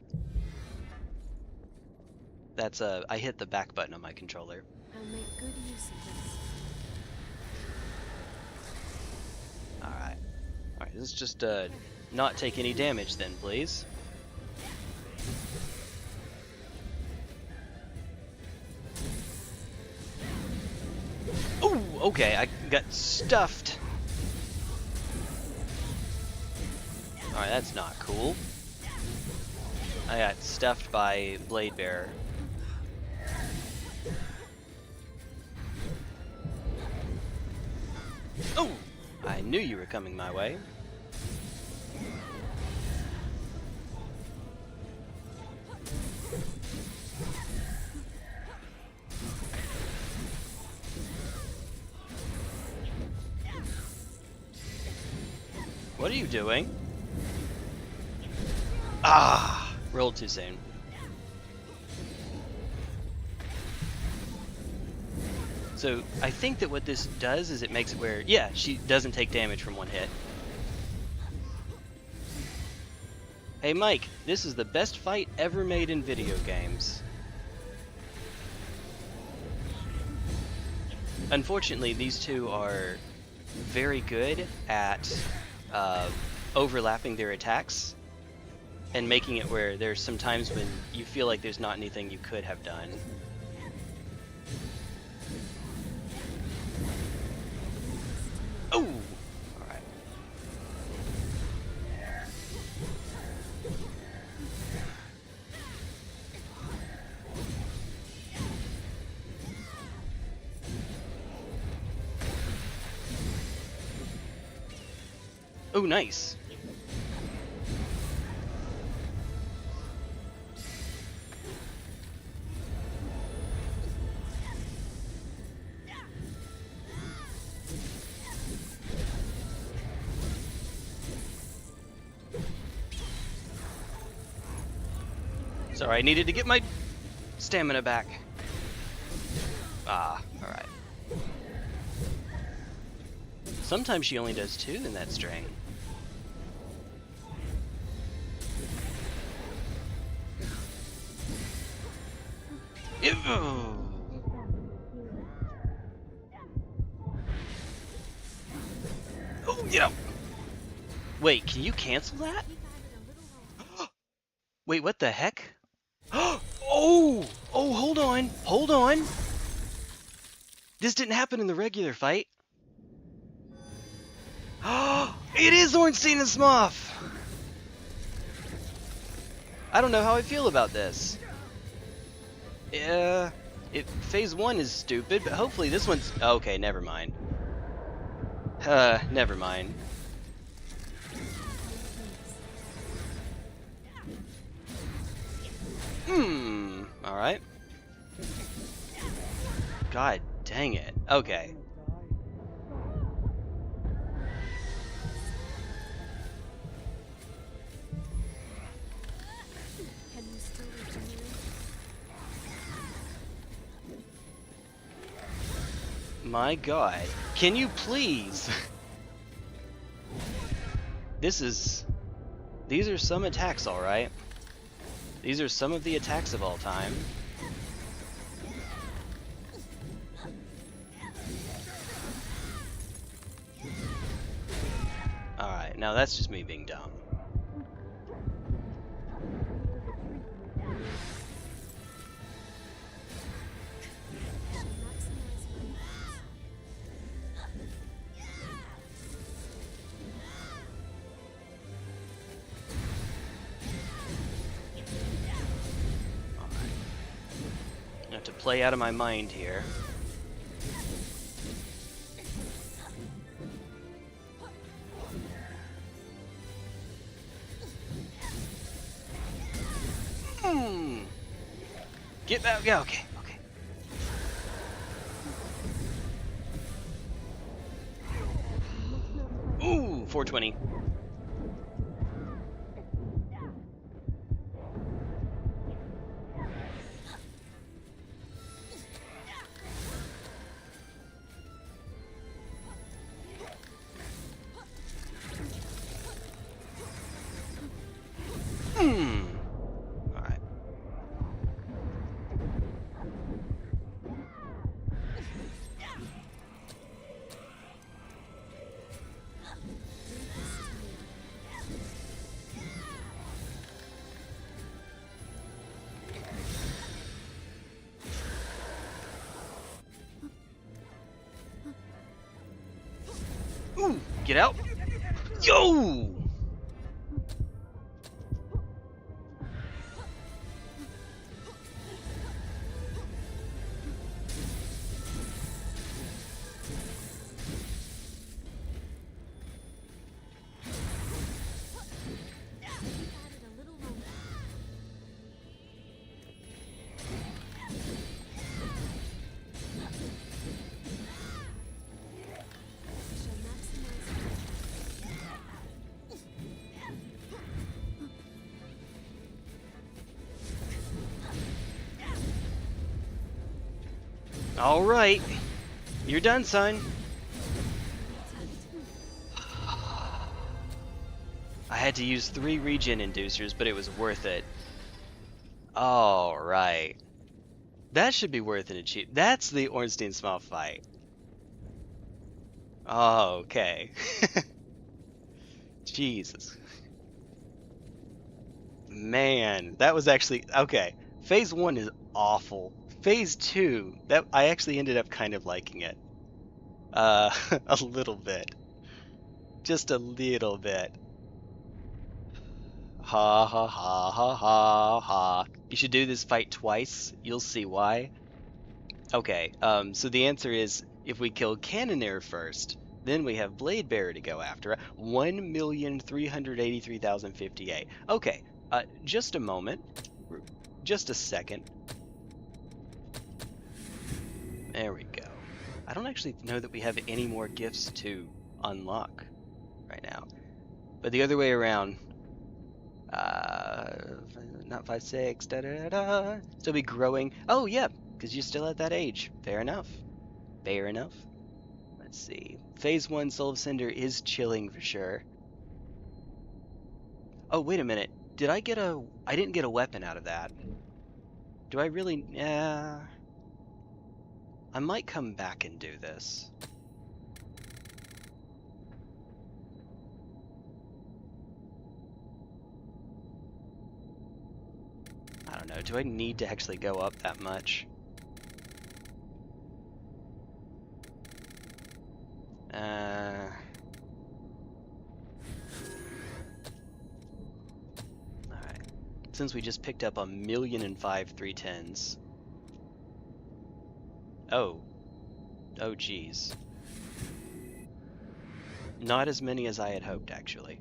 A: That's I hit the back button on my controller.
B: I'll make good use of this.
A: Alright. Alright, let's just not take any damage then, please. Ooh, okay, I got stuffed. Alright, that's not cool. I got stuffed by Blade Bearer. Oh! I knew you were coming my way. What are you doing? Ah! Rolled too soon. So I think that what this does is it makes it where, yeah, she doesn't take damage from one hit. Hey Mike, this is the best fight ever made in video games. Unfortunately, these two are very good at overlapping their attacks and making it where there's some times when you feel like there's not anything you could have done. Oh! Alright. Oh, nice. Sorry, I needed to get my stamina back. Ah, alright. Sometimes she only does 2 in that string. Ew. Oh, yeah. Wait, can you cancel that? Wait, what the heck? Oh! Oh, hold on! Hold on! This didn't happen in the regular fight. It is Ornstein and Smough! I don't know how I feel about this. Yeah, phase 1 is stupid, but hopefully this one's... Okay, never mind. Never mind. Alright. God dang it. Okay.
B: Can you still regenerate?
A: My God. Can you please? These are some attacks, alright. These are some of the attacks of all time. Alright, now that's just me being dumb. I have to play out of my mind here. Get back. Yeah, okay, okay. Ooh, 420. Alright. Ooh, get out. Yo! All right, you're done, son. I had to use 3 regen inducers, but it was worth it. All right. That should be worth an achievement. That's the Ornstein Smough fight. Oh, okay. Jesus. Man, that was actually... Okay, phase 1 is awful. Phase 2, that I actually ended up kind of liking it. A little bit. Just a little bit. Ha ha ha ha ha ha. You should do this fight twice. You'll see why. Okay, so the answer is if we kill Cannonair first, Then we have Blade Bearer to go after. 1,383,058. Okay, just a moment. Just a second. There we go. I don't actually know that we have any more gifts to unlock right now. But the other way around, not 5-6, da-da-da-da, still be growing. Oh, yeah, because you're still at that age. Fair enough. Fair enough. Let's see. Phase 1 Soul of Cinder is chilling for sure. Oh, wait a minute. Did I get a... I didn't get a weapon out of that. Do I really... Yeah... I might come back and do this. I don't know. Do I need to actually go up that much? Alright. Since we just picked up 1,000,005 310s. Oh. Oh, geez. Not as many as I had hoped, actually.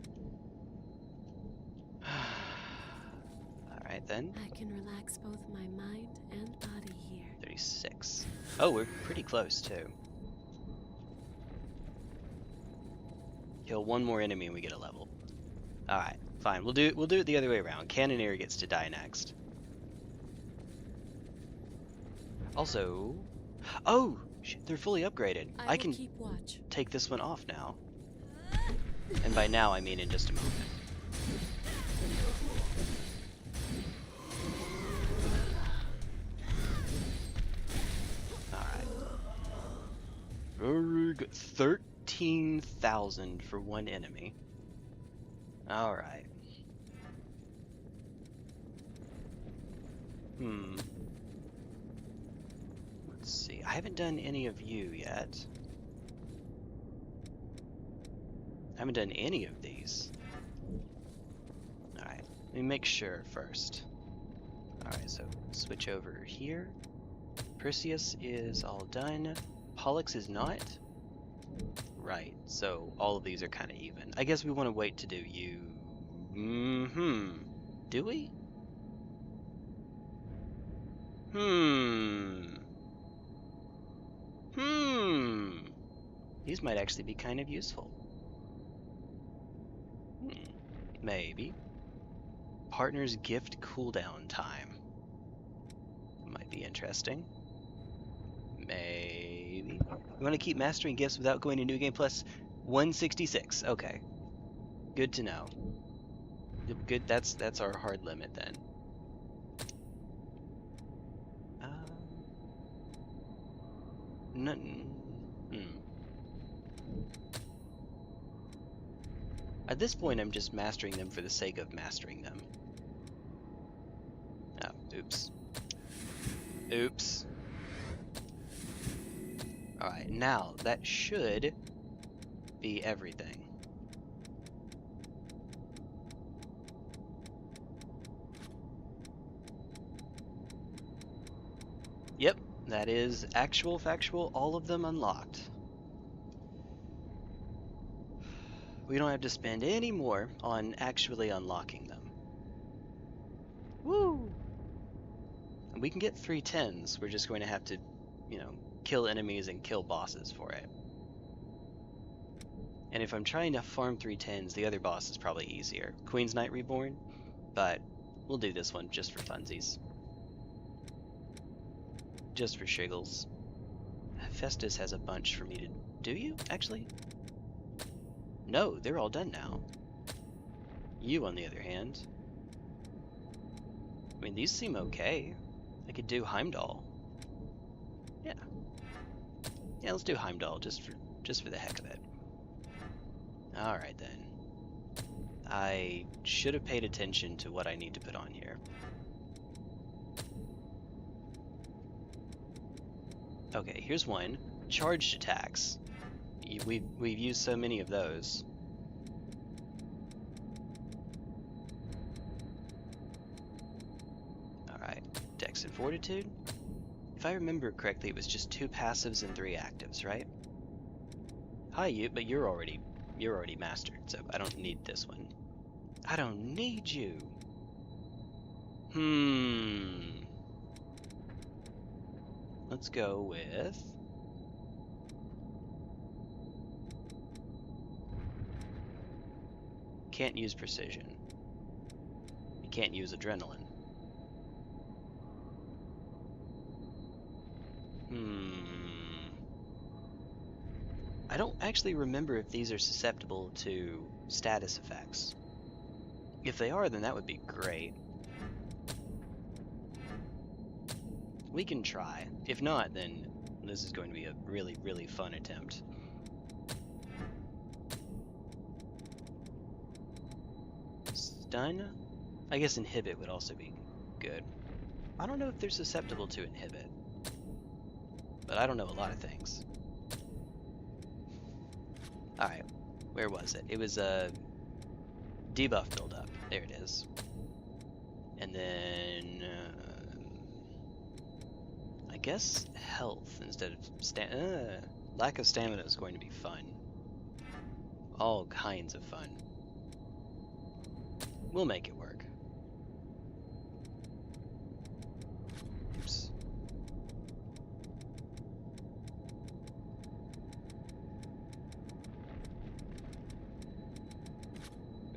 A: Alright then.
B: I can relax both my mind and body here.
A: 36. Oh, we're pretty close, too. Kill one more enemy and we get a level. Alright, fine. We'll do it the other way around. Cannoneer gets to die next. Also... Oh! Shit, they're fully upgraded. I can
B: keep watch.
A: take this one off now. And by now, I mean in just a moment. Alright. Very good. 13,000 for one enemy. Alright. Let's see. I haven't done any of you yet. I haven't done any of these. Alright. Let me make sure first. Alright, so switch over here. Perseus is all done. Pollux is not. Right, so all of these are kind of even. I guess we want to wait to do you. Do we? These might actually be kind of useful. Maybe. Partner's gift cooldown time. Might be interesting. Maybe. We want to keep mastering gifts without going to New Game Plus 166. Okay. Good to know. Good, that's our hard limit then. At this point, I'm just mastering them for the sake of mastering them. Oh, oops. Oops. Alright, now that should be everything. Yep, that is actual, factual, all of them unlocked. We don't have to spend any more on actually unlocking them. Woo! And we can get 310s. We're just going to have to, you know, kill enemies and kill bosses for it. And if I'm trying to farm 310s, the other boss is probably easier. Queen's Knight Reborn, but we'll do this one just for funsies. Just for shiggles. Festus has a bunch for me to... Do you, actually? No, they're all done now. You, on the other hand... I mean, these seem okay. I could do Heimdall. Yeah. Yeah, let's do Heimdall, just for the heck of it. Alright then. I should have paid attention to what I need to put on here. Okay, here's one. Charged attacks. We've used so many of those. Alright, Dex and Fortitude. If I remember correctly, it was just 2 passives and 3 actives, right? Hi, you, but you're already mastered, so I don't need this one. I don't need you. Let's go with... Can't use precision. You can't use adrenaline. I don't actually remember if these are susceptible to status effects. If they are, then that would be great. We can try. If not, then this is going to be a really, really fun attempt. Stun? I guess inhibit would also be good. I don't know if they're susceptible to inhibit. But I don't know a lot of things. Alright, where was it? It was a debuff buildup. There it is. And then... I guess health instead of lack of stamina is going to be fun. All kinds of fun. We'll make it work. Oops.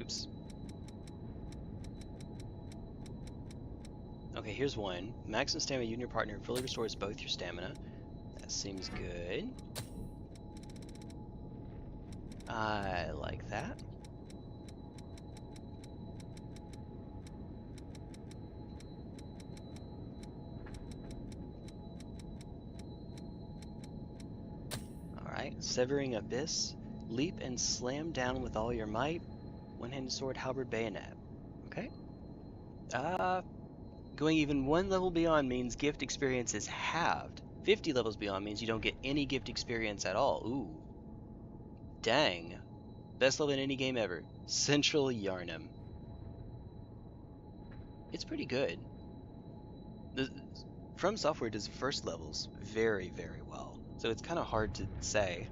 A: Oops. Okay, here's one. Maximum stamina, you and your partner fully restores both your stamina. That seems good. I like that. Alright, Severing Abyss. Leap and slam down with all your might. One-handed sword, halberd, bayonet. Okay. Going even one level beyond means gift experience is halved. 50 levels beyond means you don't get any gift experience at all. Ooh. Dang. Best level in any game ever. Central Yarnum. It's pretty good. From Software does first levels very, very well. So it's kind of hard to say.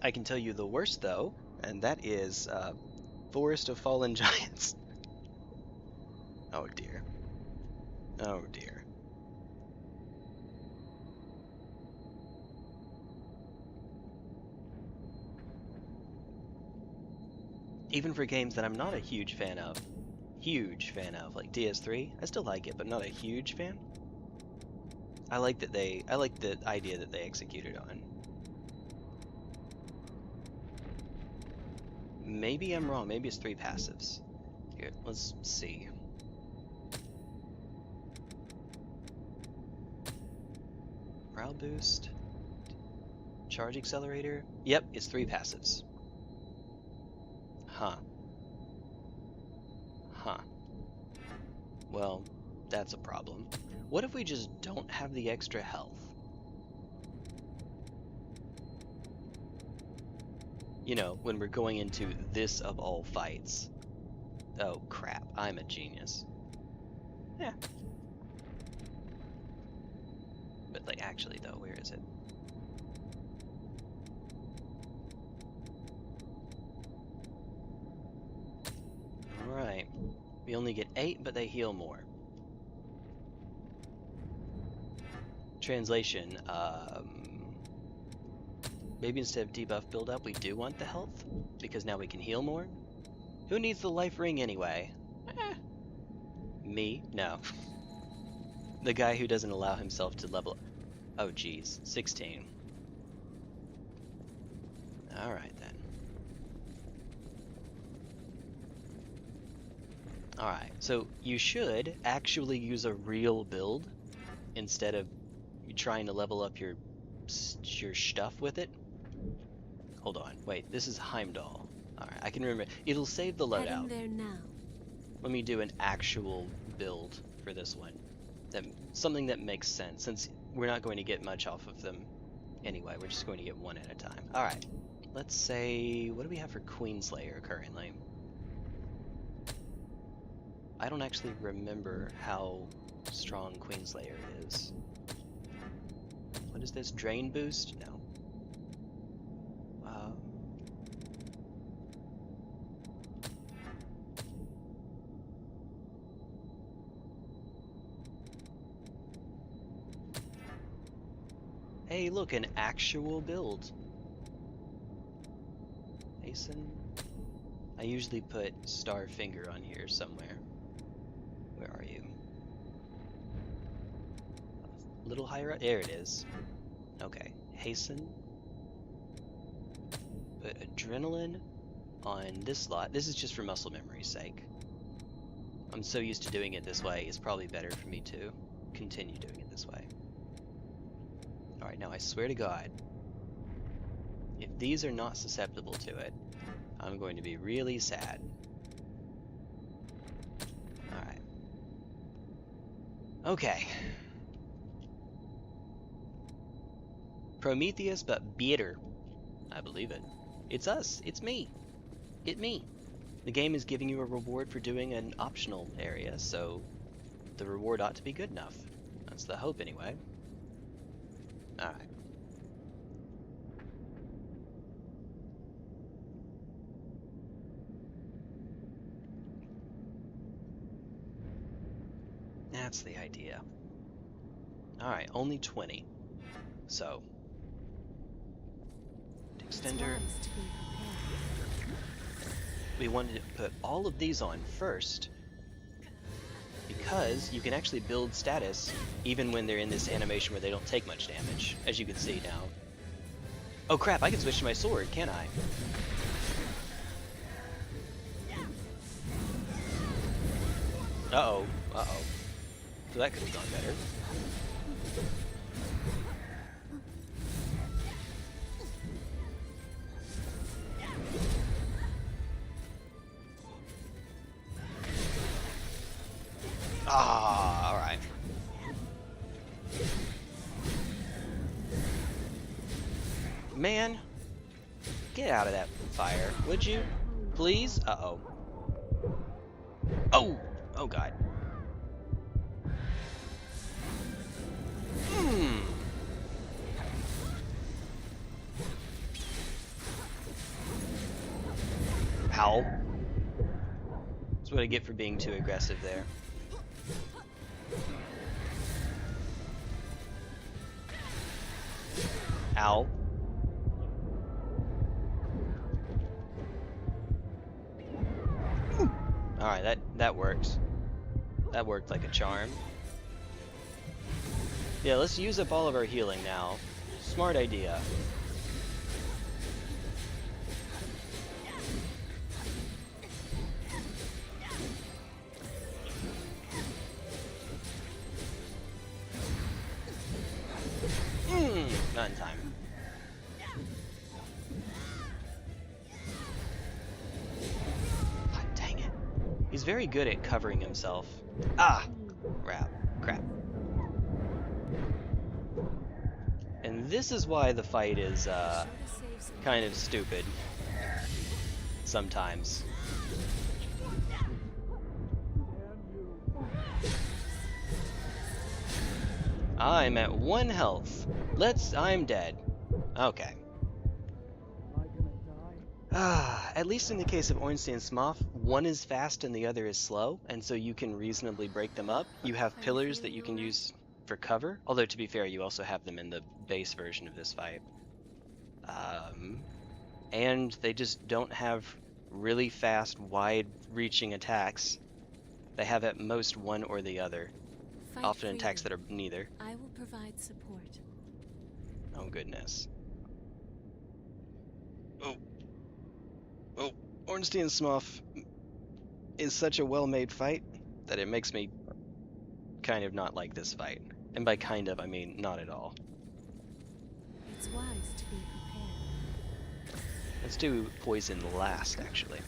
A: I can tell you the worst, though, and that is Forest of Fallen Giants. Oh dear. Oh dear. Even for games that I'm not a huge fan of, like DS3, I still like it, but not a huge fan. I like the idea that they executed on. Maybe I'm wrong. Maybe it's 3 passives. Here, let's see. Morale boost. Charge accelerator. Yep, it's 3 passives. Huh. Well, that's a problem. What if we just don't have the extra health? You know, when we're going into this of all fights. Oh crap, I'm a genius. Yeah. But like actually though, where is it? Alright. We only get 8, but they heal more. Translation, maybe instead of debuff build-up, we do want the health, because now we can heal more. Who needs the life ring anyway? Me? No. The guy who doesn't allow himself to level... Oh geez, 16. Alright then. Alright, so you should actually use a real build instead of trying to level up your stuff with it. Hold on, wait, this is Heimdall. Alright, I can remember. It'll save the loadout.
B: Heading there now.
A: Let me do an actual build for this one. Something that makes sense, since we're not going to get much off of them anyway. We're just going to get one at a time. Alright, let's say... What do we have for Queenslayer currently? I don't actually remember how strong Queenslayer is. is this? Drain boost? No. Hey, look, an actual build. Hasten. I usually put star finger on here somewhere. Where are you? A little higher up. There it is. Okay. Hasten. Put adrenaline on this slot. This is just for muscle memory's sake. I'm so used to doing it this way, it's probably better for me to continue doing it this way. Alright, now I swear to God, if these are not susceptible to it, I'm going to be really sad. Alright. Okay. Prometheus, but better. I believe it. It's us. It's me. It me. The game is giving you a reward for doing an optional area, so the reward ought to be good enough. That's the hope, anyway. Alright. That's the idea. Alright, only 20. So, extender. We wanted to put all of these on first because you can actually build status even when they're in this animation where they don't take much damage, as you can see now. Oh crap, I can switch to my sword, can't I? Uh-oh, uh-oh. So that could have gone better. Ah, alright. Man, get out of that fire, would you? Please? Uh-oh. Oh! Oh god. Ow. That's what I get for being too aggressive there. Ow. Alright, that works. That worked like a charm. Yeah, let's use up all of our healing now. Smart idea. Not in time. God dang it. He's very good at covering himself. Ah! Crap. And this is why the fight is, kind of stupid. Sometimes. I'm at 1 health. I'm dead. Okay. At least in the case of Ornstein and Smough, one is fast and the other is slow, and so you can reasonably break them up. You have pillars that you can use for cover, although to be fair, you also have them in the base version of this fight. And they just don't have really fast, wide-reaching attacks. They have at most one or the other. Often attacks that are neither.
B: I will provide support.
A: Oh goodness. Oh, Ornstein and Smough is such a well-made fight that it makes me kind of not like this fight. And by kind of, I mean not at all.
B: It's wise to be prepared.
A: Let's do poison last, actually.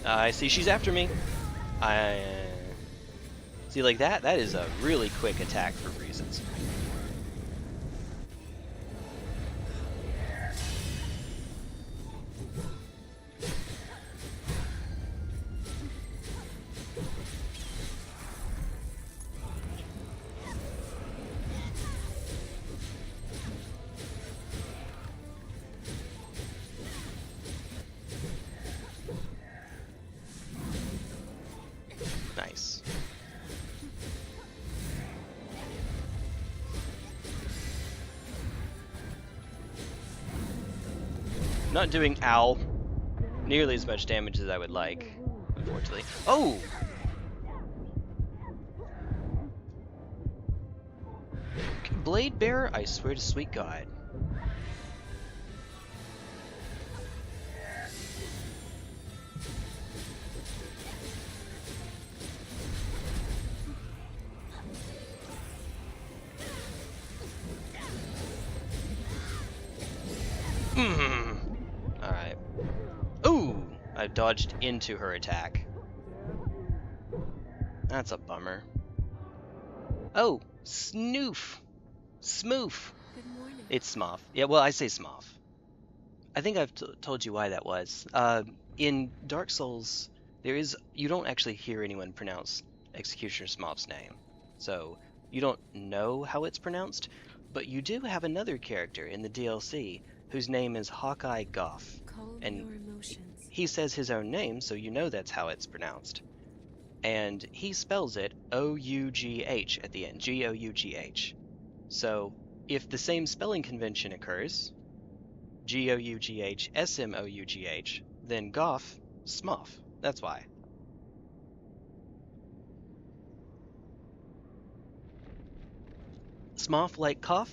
A: I see she's after me. See, like that is a really quick attack for reasons. Nice. Not doing ow nearly as much damage as I would like, unfortunately. Oh! Blade Bearer, I swear to sweet God. Alright. Ooh! I dodged into her attack. That's a bummer. Oh! Snoof! Smoof!
B: Good morning.
A: It's Smoff. Yeah, well, I say Smoff. I think I've told you why that was. In Dark Souls, you don't actually hear anyone pronounce Executioner Smoff's name. So, you don't know how it's pronounced, but you do have another character in the DLC whose name is Hawkeye Goff.
B: Calm
A: And
B: your emotions.
A: he says his own name, so you know that's how it's pronounced. And he spells it O-U-G-H at the end, G-O-U-G-H. So, if the same spelling convention occurs, G-O-U-G-H, S-M-O-U-G-H, then Goff, Smoff. That's why. Smoff like cough,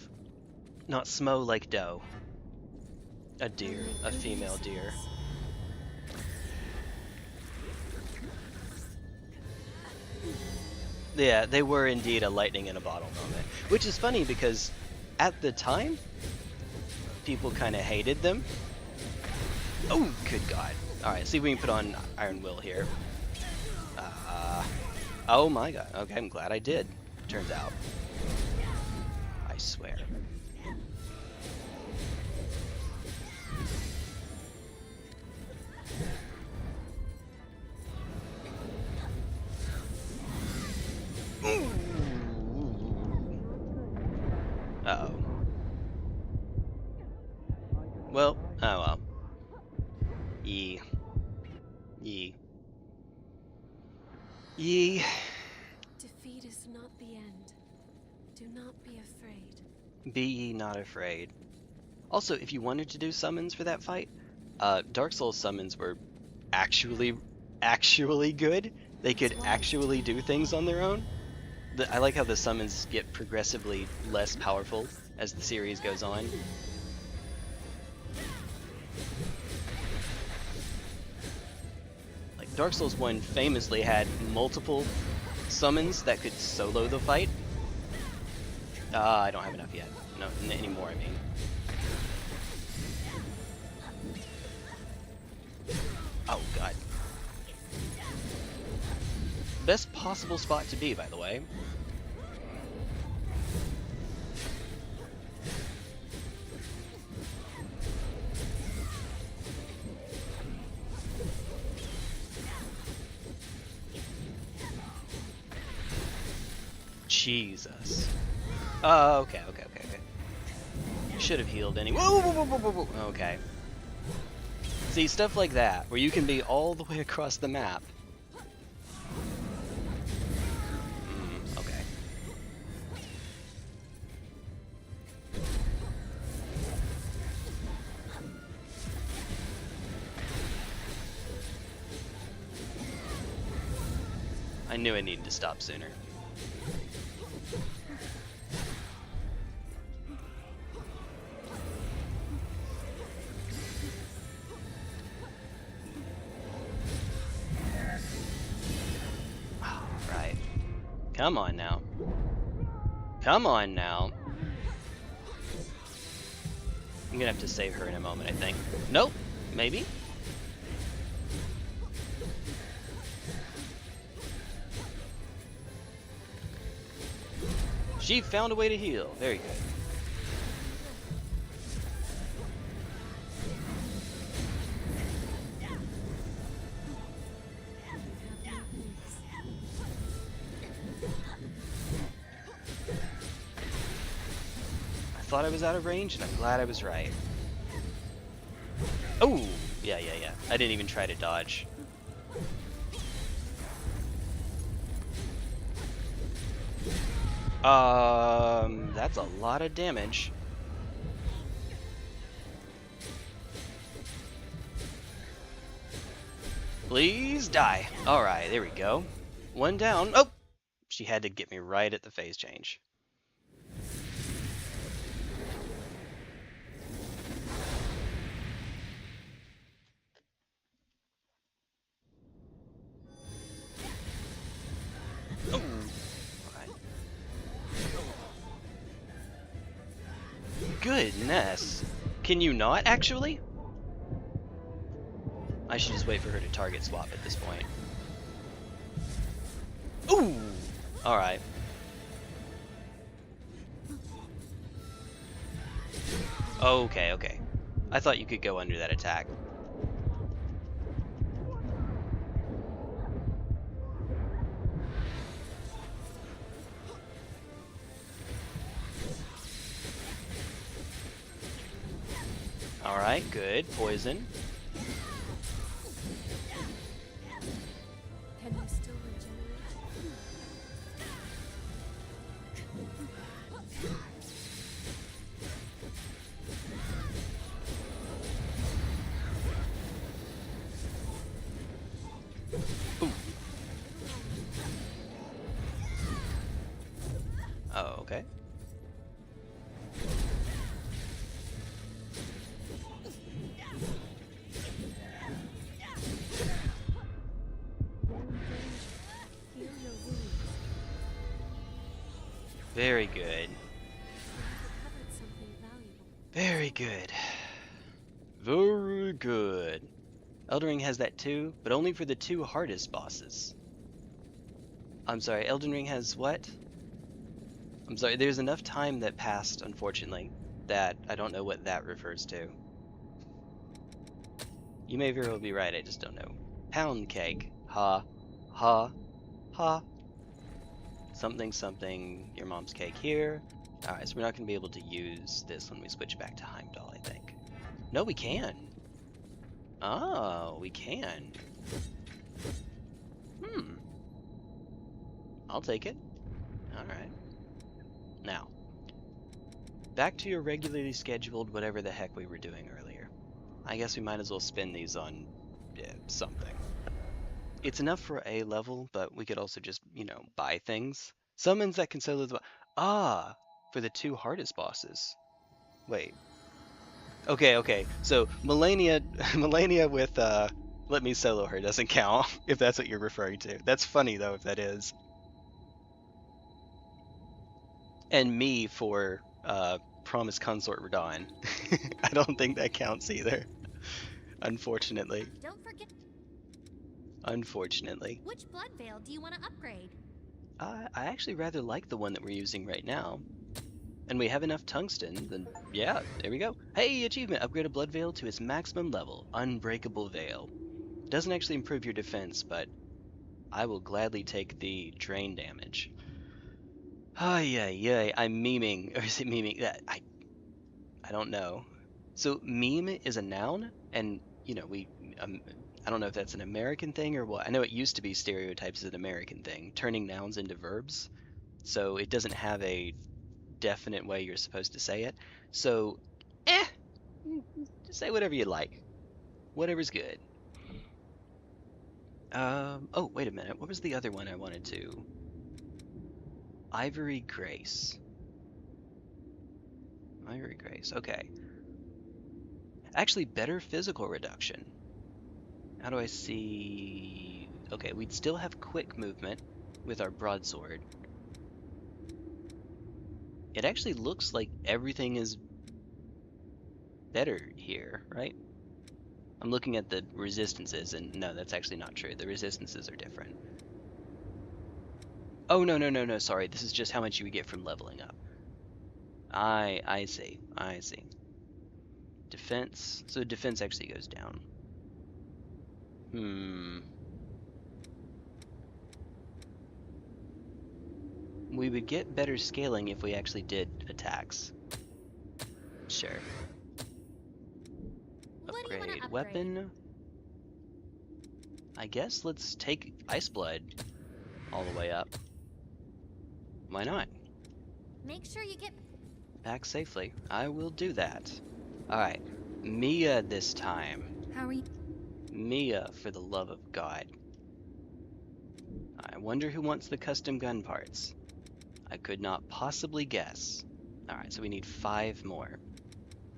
A: not smo like doe. A deer, a female deer. Yeah, they were indeed a lightning in a bottle moment. Which is funny because at the time, people kind of hated them. Oh, good God. Alright, see if we can put on Iron Will here. Oh my God. Okay, I'm glad I did, turns out. I swear. Uh-oh. Well, oh well. Yee.
B: Defeat is not the end. Do not be afraid.
A: Be ye not afraid. Also, if you wanted to do summons for that fight, Dark Souls summons were actually good. They could actually do things on their own. I like how the summons get progressively less powerful as the series goes on. Like Dark Souls 1 famously had multiple summons that could solo the fight. I don't have enough yet. No, anymore, I mean. Oh, God. Best possible spot to be, by the way. Jesus. Oh, okay. Should have healed anyway. Whoa. Okay. See, stuff like that, where you can be all the way across the map. Okay. I knew I needed to stop sooner. Come on now. Come on now. I'm gonna have to save her in a moment, I think. Nope. Maybe? She found a way to heal. Very good. I thought I was out of range, and I'm glad I was right. Oh! Yeah. I didn't even try to dodge. That's a lot of damage. Please die. Alright, there we go. One down. Oh! She had to get me right at the phase change. Oh! Alright. Goodness. Can you not, actually? I should just wait for her to target swap at this point. Ooh! Alright. Okay, okay. I thought you could go under that attack. Alright, good. Poison.
B: Can you still regenerate?
A: Ooh. Oh, okay.
B: Heal your wounds.
A: Very good.
B: Recovered something valuable.
A: Very good. Very good. Elden Ring has that too, but only for the 2 hardest bosses. I'm sorry, Elden Ring has what? I'm sorry, there's enough time that passed, unfortunately, that I don't know what that refers to. You may very well be right, I just don't know. Pound cake. Ha. Ha. Ha. Something, something, your mom's cake here. Alright, so we're not going to be able to use this when we switch back to Heimdall, I think. No, we can. Oh, we can. I'll take it. Alright. Now, back to your regularly scheduled whatever the heck we were doing earlier. I guess we might as well spend these on something. It's enough for A level, but we could also just, you know, buy things. Summons that can solo the... Ah! For the 2 hardest bosses. Wait. Okay, okay. So, Melania with, let me solo her doesn't count, if that's what you're referring to. That's funny, though, if that is. And me for, Promised Consort Radon. I don't think that counts either. Unfortunately.
D: Don't forget.
A: Unfortunately.
D: Which blood veil do you want to upgrade?
A: I actually rather like the one that we're using right now. And we have enough tungsten, then yeah, there we go. Hey, achievement, upgrade a blood veil to its maximum level, Unbreakable Veil. Doesn't actually improve your defense, but I will gladly take the drain damage. Ay, I'm memeing, or is it memeing? That I don't know. So meme is a noun, and you know I don't know if that's an American thing or what. I know it used to be stereotypes as an American thing, turning nouns into verbs. So it doesn't have a definite way you're supposed to say it. So, say whatever you like. Whatever's good. Oh, wait a minute. What was the other one I wanted to? Ivory Grace. Ivory Grace, okay. Actually, better physical reduction. How do I see... Okay, we'd still have quick movement with our broadsword. It actually looks like everything is better here, right? I'm looking at the resistances, and no, that's actually not true. The resistances are different. Oh, no, sorry. This is just how much you would get from leveling up. I see. Defense. So defense actually goes down. We would get better scaling if we actually did attacks. Sure. Upgrade weapon. I guess let's take Ice Blood all the way up. Why not?
D: Make sure you get...
A: back safely. I will do that. Alright, Mia this time.
D: How are you?
A: Mia, for the love of God. I wonder who wants the custom gun parts. I could not possibly guess. Alright, so we need 5 more.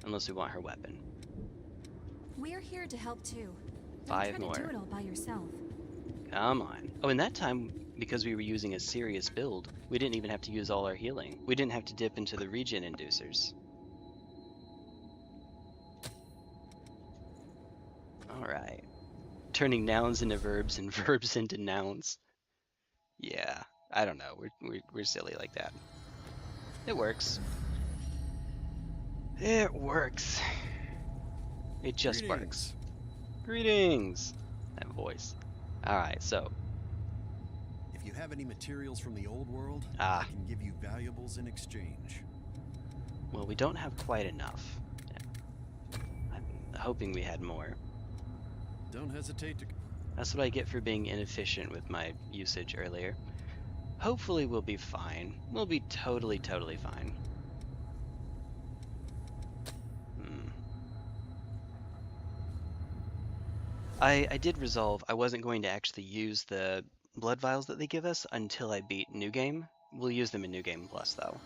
A: Unless we want her weapon.
D: We're here to help too.
A: 5
D: Don't
A: more.
D: try to do it all by yourself.
A: Come on. Oh, and that time, because we were using a serious build, we didn't even have to use all our healing. We didn't have to dip into the regen inducers. Alright. Turning nouns into verbs and verbs into nouns. Yeah, I don't know. We're silly like that. It works. It works. It just works. Greetings. That voice. Alright, so.
C: If you have any materials from the old world,
A: Ah.
C: I can give you valuables in exchange.
A: Well, we don't have quite enough. I'm hoping we had more.
C: Don't hesitate to...
A: That's what I get for being inefficient with my usage earlier. Hopefully we'll be fine. We'll be totally fine. I did resolve I wasn't going to actually use the blood vials that they give us until I beat New Game. We'll use them in New Game Plus though.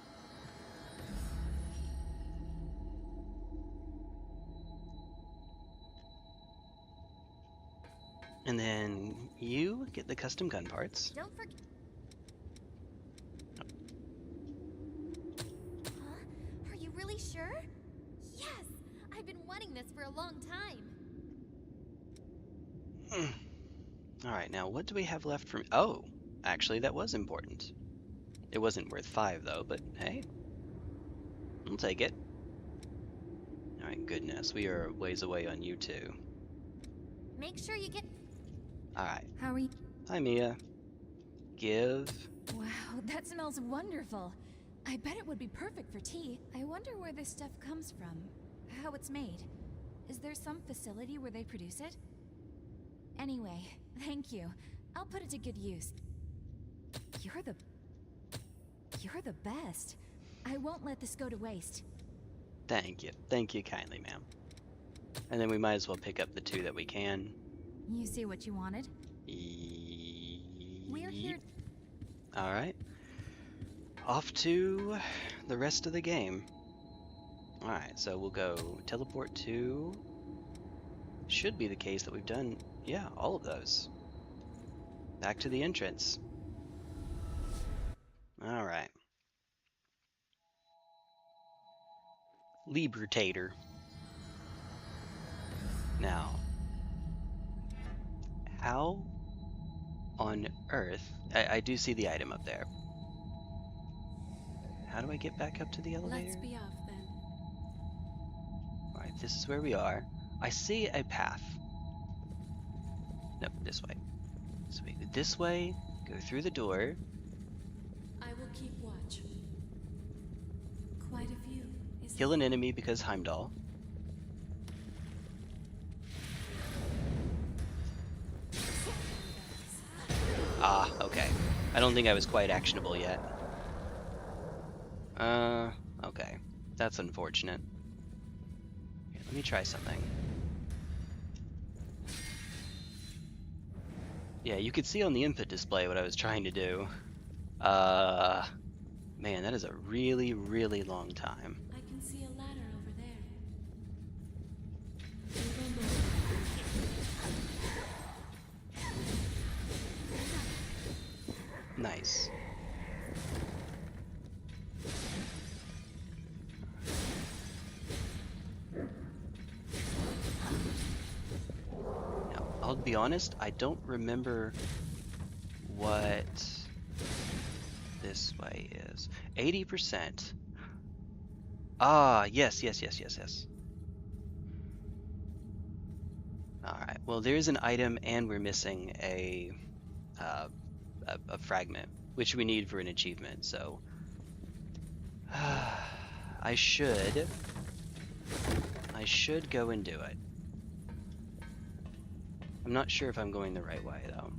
A: And then you get the custom gun parts.
D: Don't forget... Huh? Are you really sure? Yes! I've been wanting this for a long time.
A: Alright, now what do we have left from... Oh! Actually, that was important. It wasn't worth 5 though, but hey. I'll take it. Alright, goodness. We are ways away on you too.
D: Make sure you get...
A: Alright.
D: How are you?
A: Hi, Mia. Give.
D: Wow, that smells wonderful. I bet it would be perfect for tea. I wonder where this stuff comes from. How it's made. Is there some facility where they produce it? Anyway, thank you. I'll put it to good use. You're the best. I won't let this go to waste.
A: Thank you. Thank you kindly, ma'am. And then we might as well pick up the 2 that we can.
D: You see what you wanted? We're here.
A: Alright. Off to the rest of the game. Alright, so we'll go teleport to... Should be the case that we've done, yeah, all of those. Back to the entrance. Alright. Libertator. Now, how on earth... I do see the item up there. How do I get back up to the elevator?
B: Let's be off then.
A: Alright, this is where we are. I see a path. No, this way. So we go this way, go through the door.
B: I will keep watch. Quite a view, isn't
A: Kill an enemy because Heimdall. Ah, okay. I don't think I was quite actionable yet. Okay. That's unfortunate. Here, let me try something. Yeah, you could see on the input display what I was trying to do. Man, that is a really, really long time.
B: I can see a ladder over there. Single moment.
A: Nice. Now, I'll be honest, I don't remember what this way is. 80%. Ah, yes. Alright, well there's an item and we're missing a fragment, which we need for an achievement, so... I should go and do it. I'm not sure if I'm going the right way, though.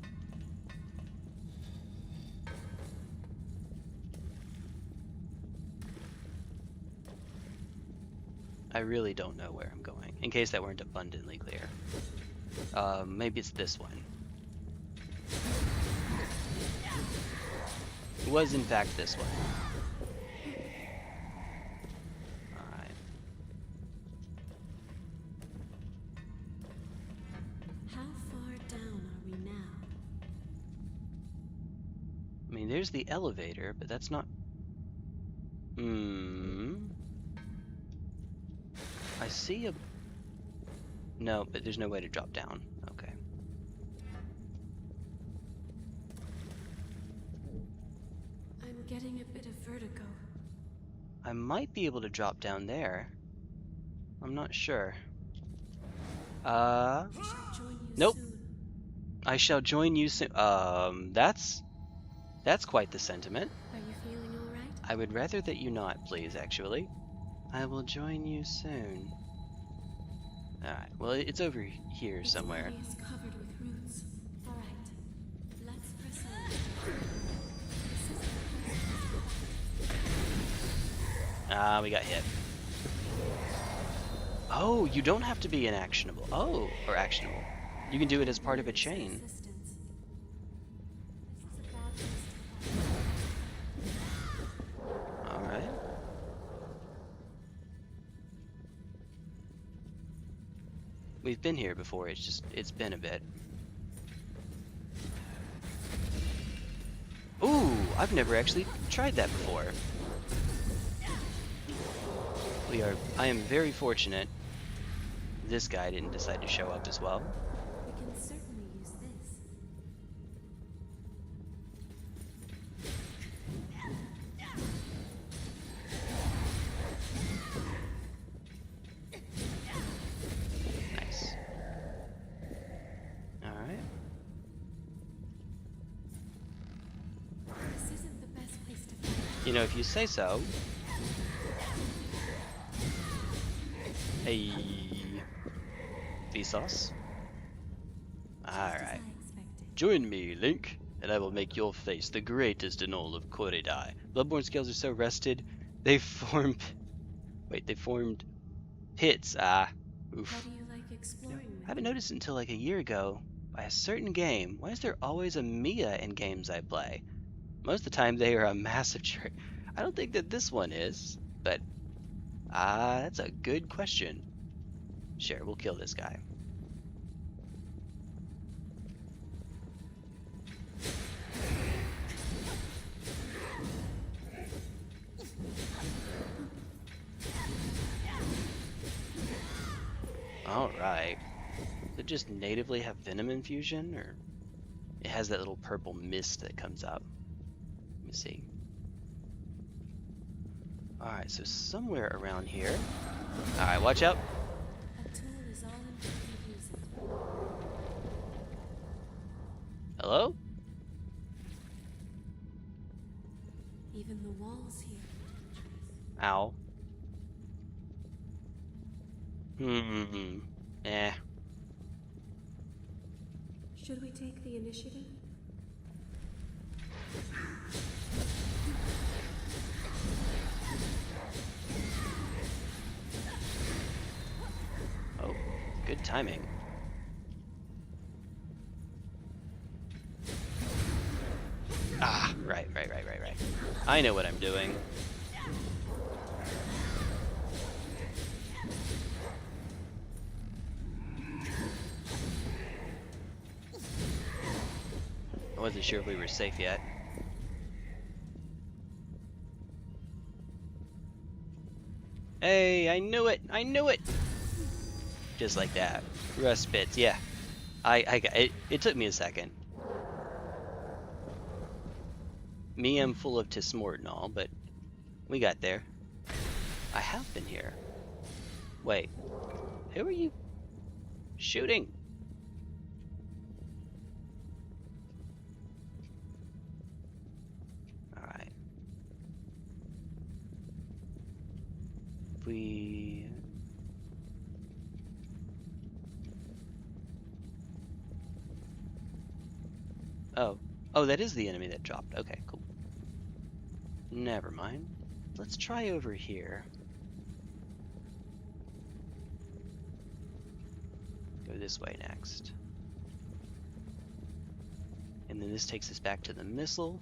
A: I really don't know where I'm going, in case that weren't abundantly clear. Maybe it's this one. It was in fact this one. Alright.
B: How far down are we now?
A: I mean, there's the elevator, but that's not... I see a... No, but there's no way to drop down. Okay.
B: I'm getting a bit of vertigo.
A: I might be able to drop down there. I'm not sure.
B: I shall join you
A: Nope.
B: soon.
A: I shall join you soon. That's quite the sentiment.
B: Are you feeling all right?
A: I would rather that you not, please, actually. I will join you soon. Alright, well, it's over here somewhere.
B: Its body is covered with roots. All right, let's press on.
A: Ah, we got hit. Oh, you don't have to be inactionable. Oh, or actionable. You can do it as part of a chain.
B: Resistance. This is a bad place to fight.
A: Alright. We've been here before, it's been a bit. Ooh, I've never actually tried that before. I am very fortunate this guy didn't decide to show up as well.
B: We can certainly use this.
A: Nice. Alright.
B: This isn't the best place to fight.
A: You know, if you say so. Hey. Vsauce. Alright.
B: I expected.
A: Join me, Link, and I will make your face the greatest in all of Koreidai. Bloodborne scales are so rusted, they formed... Wait, they formed pits. Ah. Oof.
B: How do you like exploring?
A: I haven't noticed until like a year ago, by a certain game, why is there always a Mia in games I play? Most of the time they are a massive jerk. I don't think that this one is, but... that's a good question. Sure, we'll kill this guy. Alright. Does it just natively have venom infusion, or it has that little purple mist that comes up? Let me see. Alright, so somewhere around here. Alright, watch out.
B: A tool is all in how you use it.
A: Hello?
B: Even the walls here.
A: Ow. Eh.
B: Should we take the initiative?
A: Oh, good timing. Ah, right. I know what I'm doing. I wasn't sure if we were safe yet. Hey, I knew it! I knew it! Just like that. Rust bits, yeah. I got it. It took me a second. Me, I'm full of Tismort and all, but we got there. I have been here. Wait, who are you shooting? Alright. We... Oh, that is the enemy that dropped. Okay, cool. Never mind. Let's try over here. go this way next. And then this takes us back to the missile.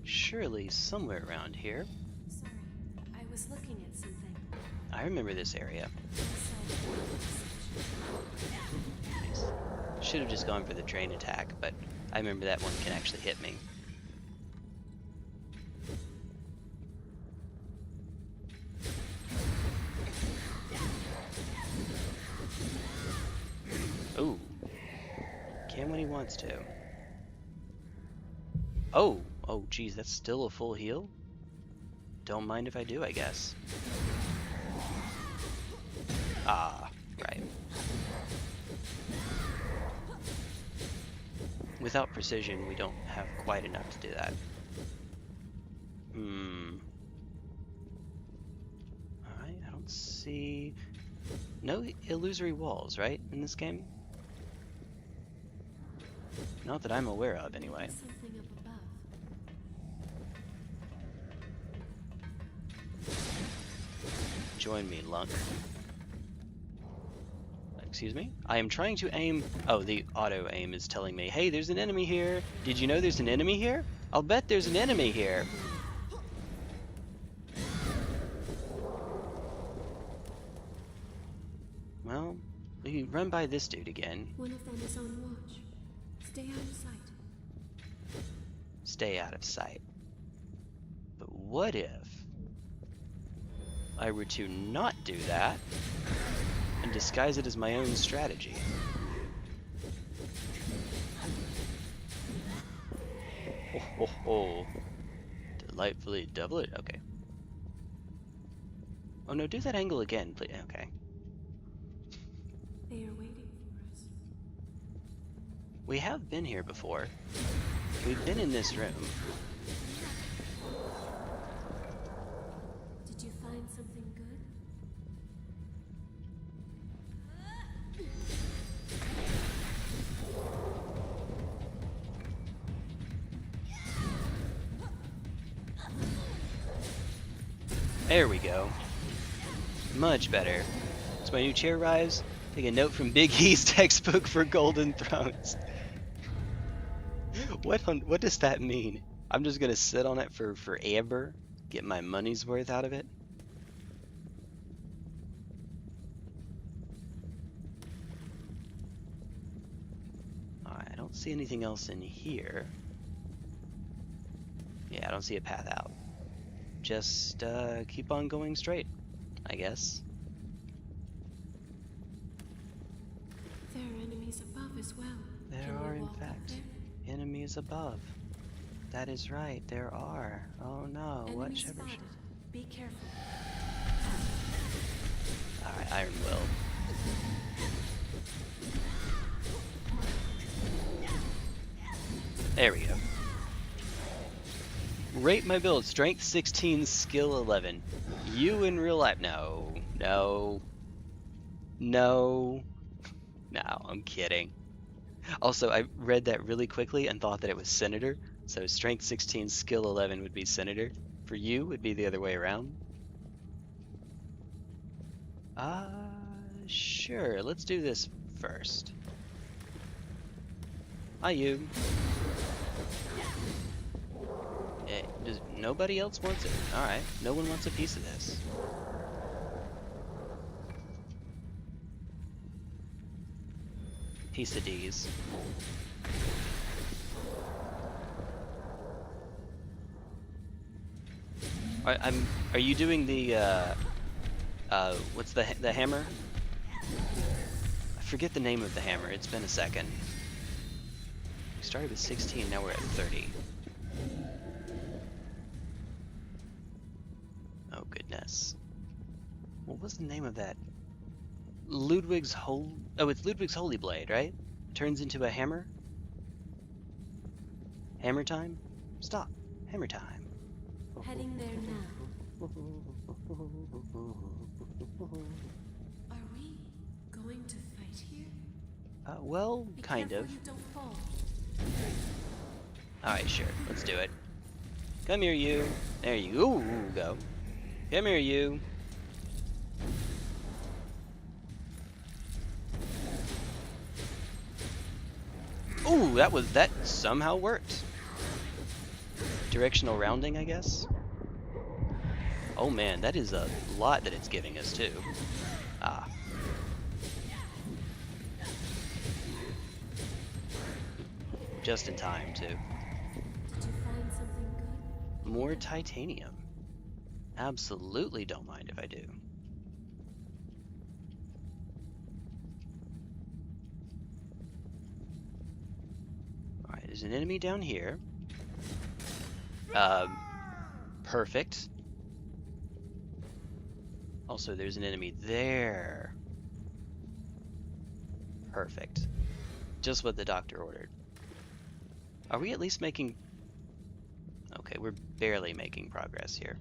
A: Surely somewhere around here.
B: Sorry, I was looking at something.
A: I remember this area. Nice. Should have just gone for the train attack, but I remember that one can actually hit me. Ooh. Can when he wants to. Oh! Oh, geez, that's still a full heal? Don't mind if I do, I guess. Ah, right. Without precision, we don't have quite enough to do that. Alright, I don't see... No illusory walls, right, in this game? Not that I'm aware of, anyway.
B: Something up above.
A: Join me, Lunk. Excuse me? I am trying to aim... Oh, the auto aim is telling me, hey, there's an enemy here. Did you know there's an enemy here? I'll bet there's an enemy here. Well, we can run by this dude again.
B: One of them is on watch. Stay out of sight.
A: Stay out of sight. But what if I were to not do that and disguise it as my own strategy? Ho ho ho. Delightfully double it? Okay. Oh no, do that angle again, please. Okay.
B: They are waiting for us.
A: We have been here before. We've been in this room.
B: Did you find something good?
A: There we go. Much better. As my new chair arrives, take a note from Big E's textbook for Golden Thrones. What does that mean? I'm just gonna sit on it for forever, get my money's worth out of it? Alright, I don't see anything else in here. Yeah, I don't see a path out. Just keep on going straight, I guess.
B: There are enemies above as well.
A: There
B: Can
A: are,
B: we
A: in
B: walk up
A: fact,
B: there?
A: enemies above. That is right, there are. Oh no, what
B: Enemy
A: shall we...
B: spotted. Be careful.
A: Alright, Iron Will. There we go. Rate my build, strength 16, skill 11. You in real life? No, no, no, no, I'm kidding. Also, I read that really quickly and thought that it was Senator. So strength 16, skill 11 would be Senator. For you, would be the other way around. Sure, let's do this first. Hi, you. Nobody else wants it. Alright, no one wants a piece of this. Piece of D's. Are you doing the what's the hammer? I forget the name of the hammer. It's been a second. We started with 16, now we're at 30. Oh goodness. What was the name of that? Ludwig's Oh, it's Ludwig's Holy Blade, right? Turns into a hammer? Hammer time? Stop. Hammer time.
B: Heading there now. Are we going to fight here?
A: Well,
B: Be
A: kind
B: careful
A: of.
B: you don't fall.
A: Alright, sure. Let's do it. Come here, you. There you go. Come here, you. Ooh, that somehow worked. Directional rounding, I guess. Oh man, that is a lot that it's giving us too. Ah. Just in time too.
B: Did you find something good?
A: More titanium. Absolutely don't mind if I do. Alright, there's an enemy down here. Perfect. Also, there's an enemy there. Perfect. Just what the doctor ordered. Are we at least making... Okay, we're barely making progress here.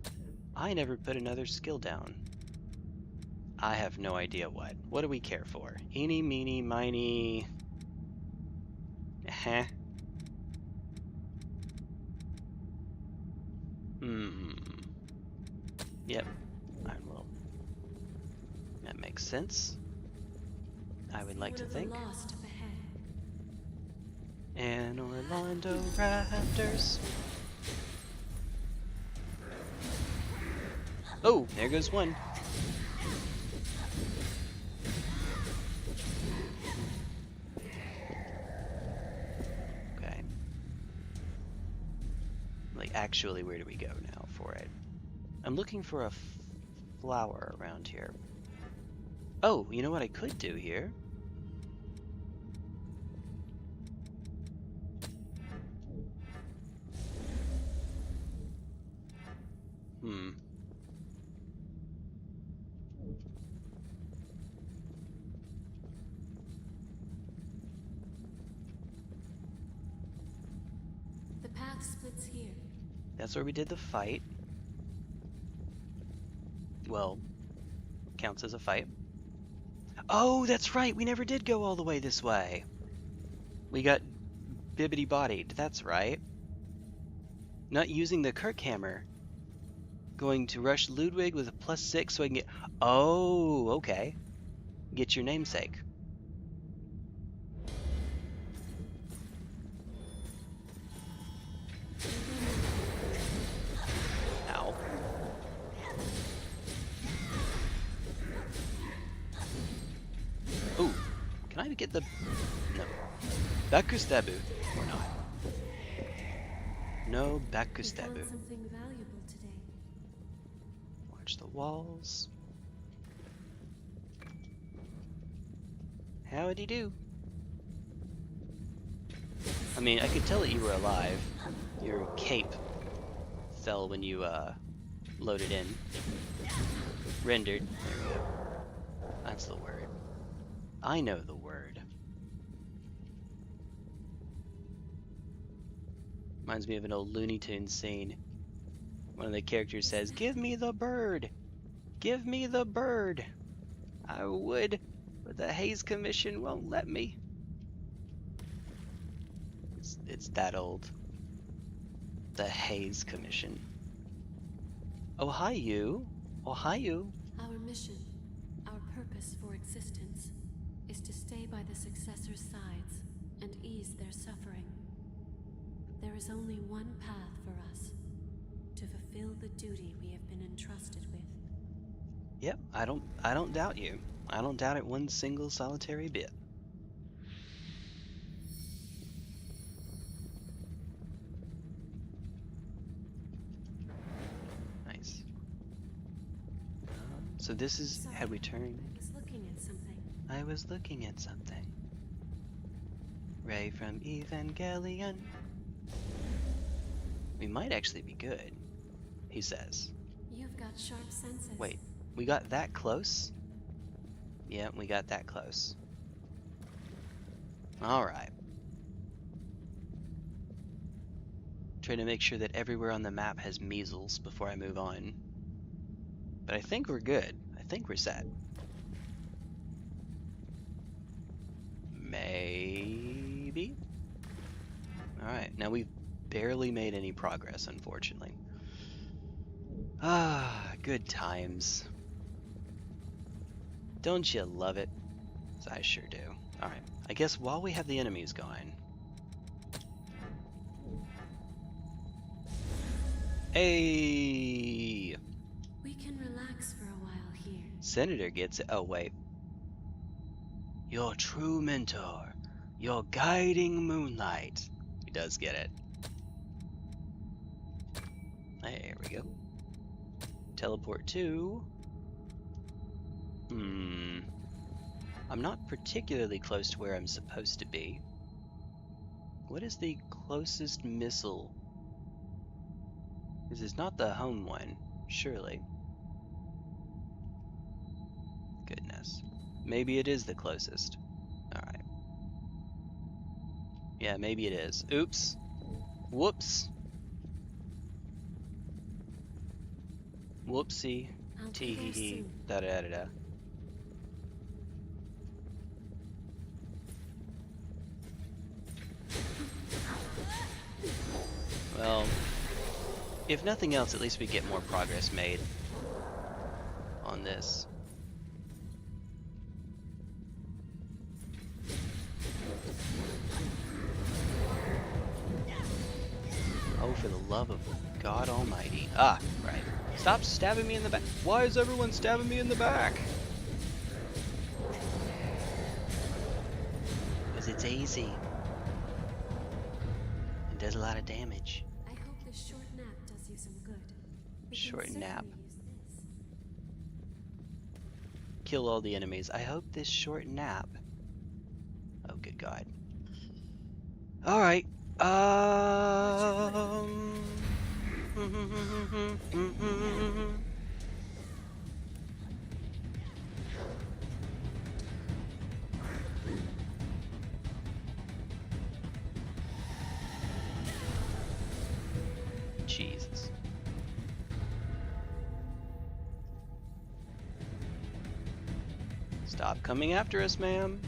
A: I never put another skill down. I have no idea what. What do we care for? Eeny, meeny, miny... Heh. Yep. Iron will. That makes sense. I would like to think.
B: Lost up ahead.
A: And Orlando Raptors. Oh, there goes one. Okay. Like, actually, where do we go now for it? I'm looking for a flower around here. Oh, you know what I could do here?
B: The path splits here.
A: That's where we did the fight. Well, counts as a fight. Oh, that's right! We never did go all the way this way. We got bibbity-bodied, that's right. Not using the Kirk hammer. Going to rush Ludwig with a +6 so I can get... Oh, okay. Get your namesake. Ow. Ooh, can I get the... No. Bakustabu, or not. No
B: We
A: Bakustabu.
B: found something valuable today.
A: Watch the walls. Howdy do. I mean, I could tell that you were alive. Your cape fell when you loaded in. Rendered. There we go. That's the word. I know the word. Reminds me of an old Looney Tunes scene. One of the characters says, "Give me the bird! Give me the bird! I would, but the Hayes Commission won't let me." It's that old. The Hayes Commission. Oh, hi you. Oh, hi you.
B: Our mission, our purpose for existence, is to stay by the successors' sides and ease their suffering. There is only one path for us, to fulfill the duty we have been entrusted with.
A: Yep, I don't doubt you. I don't doubt it one single solitary bit. Nice. So this is...
B: Sorry,
A: Had we turned?
B: I was looking at something.
A: I was looking at something. Ray from Evangelion. We might actually be good, he says.
B: You've got sharp senses.
A: Wait, we got that close? Yeah, we got that close. Alright. Trying to make sure that everywhere on the map has measles before I move on. But I think we're good. I think we're set. Maybe? Alright, now we've barely made any progress, unfortunately. Ah, good times. Don't you love it? I sure do. Alright, I guess while we have the enemies going... Hey!
B: We can relax for a while here.
A: Senator gets it. Oh, wait. Your true mentor. Your guiding moonlight. He does get it. There we go. Teleport to... I'm not particularly close to where I'm supposed to be. What is the closest missile? This is not the home one, surely. Goodness. Maybe it is the closest. Alright. Yeah, maybe it is. Oops. Whoops. Whoopsie.
B: I'll be
A: Tee
B: there
A: hee hee.
B: soon.
A: Da da da da. Well, if nothing else, at least we get more progress made on this. Oh, for the love of God Almighty. Ah, right. Stop stabbing me in the back. Why is everyone stabbing me in the back? Because it's easy. It does a lot of damage.
B: I hope this short nap does you some good. We can
A: Short nap.
B: certainly use this.
A: Kill all the enemies. I hope this short nap. Oh, good God. Alright. Jesus. Stop coming after us, ma'am.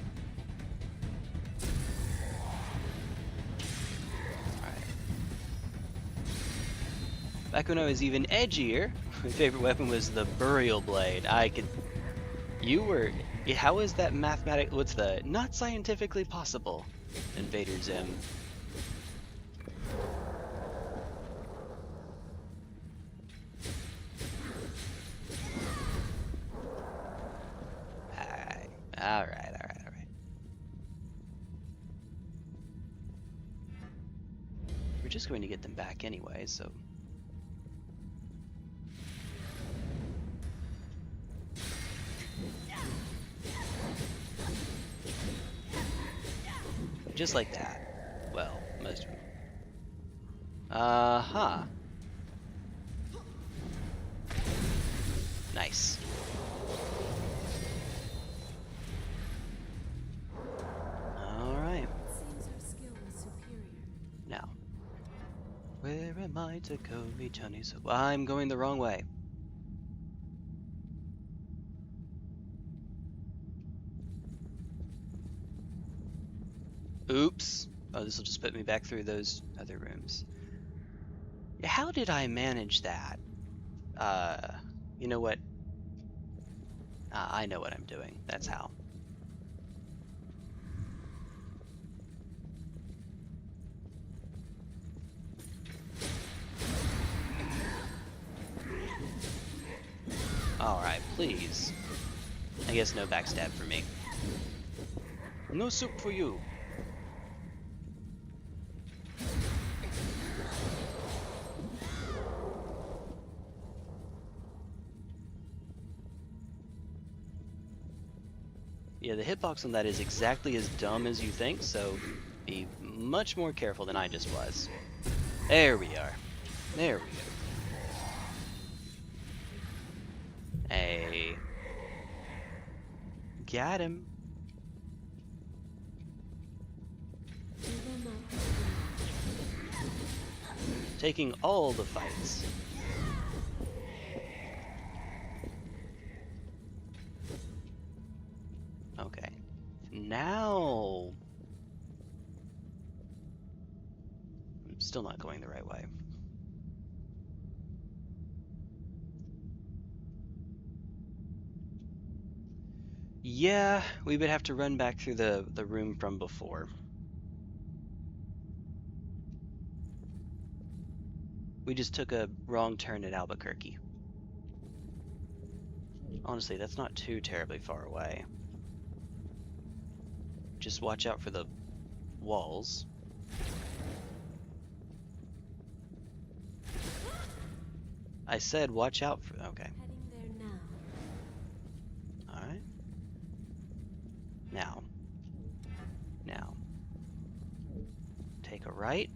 A: Back when I was even edgier, my favorite weapon was the burial blade. How is that what's the, not scientifically possible, Invader Zim? Alright. We're just going to get them back anyway, so... Just like that. Well, most of them. Uh-huh. Nice. Alright.
B: Seems our skill was superior.
A: Now. Where am I to go, me Johnny? So I'm going the wrong way. Oops. Oh, this will just put me back through those other rooms. How did I manage that? You know what? I know what I'm doing. That's how. Alright, please. I guess no backstab for me. No soup for you. Yeah, the hitbox on that is exactly as dumb as you think, so be much more careful than I just was. There we are. There we go. Hey. Got him.
B: We will not
A: Taking all the fights. Okay. Now still not going the right way. Yeah, we would have to run back through the room from before. We just took a wrong turn at Albuquerque. Honestly, that's not too terribly far away. Just watch out for the walls. I said watch out for... Okay.
B: Heading there now.
A: Alright. Now. Take a right.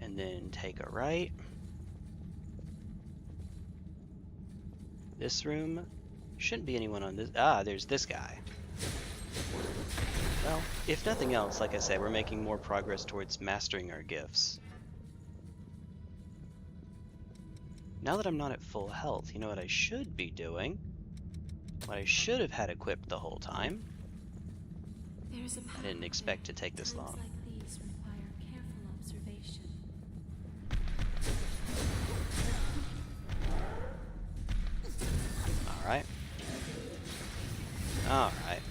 A: And then take a right. This room. Shouldn't be anyone on this... Ah, there's this guy. Well, if nothing else, like I said, we're making more progress towards mastering our gifts. Now that I'm not at full health, you know what I should be doing? What I should have had equipped the whole time. I didn't expect to take this long.
B: Times like these require careful observation.
A: Alright. Alright.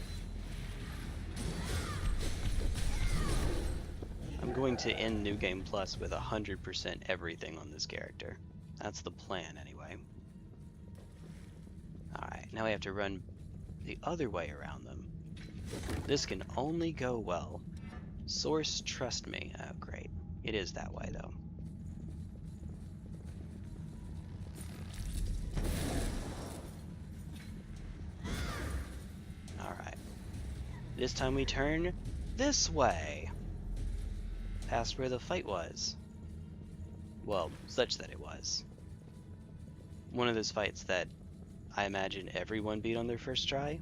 A: I'm going to end New Game Plus with 100% everything on this character. That's the plan, anyway. Alright, now we have to run the other way around them. This can only go well. Source, trust me. Oh, great. It is that way, though. Alright. This time we turn this way. Past where the fight was. Well, such that it was. One of those fights that I imagine everyone beat on their first try.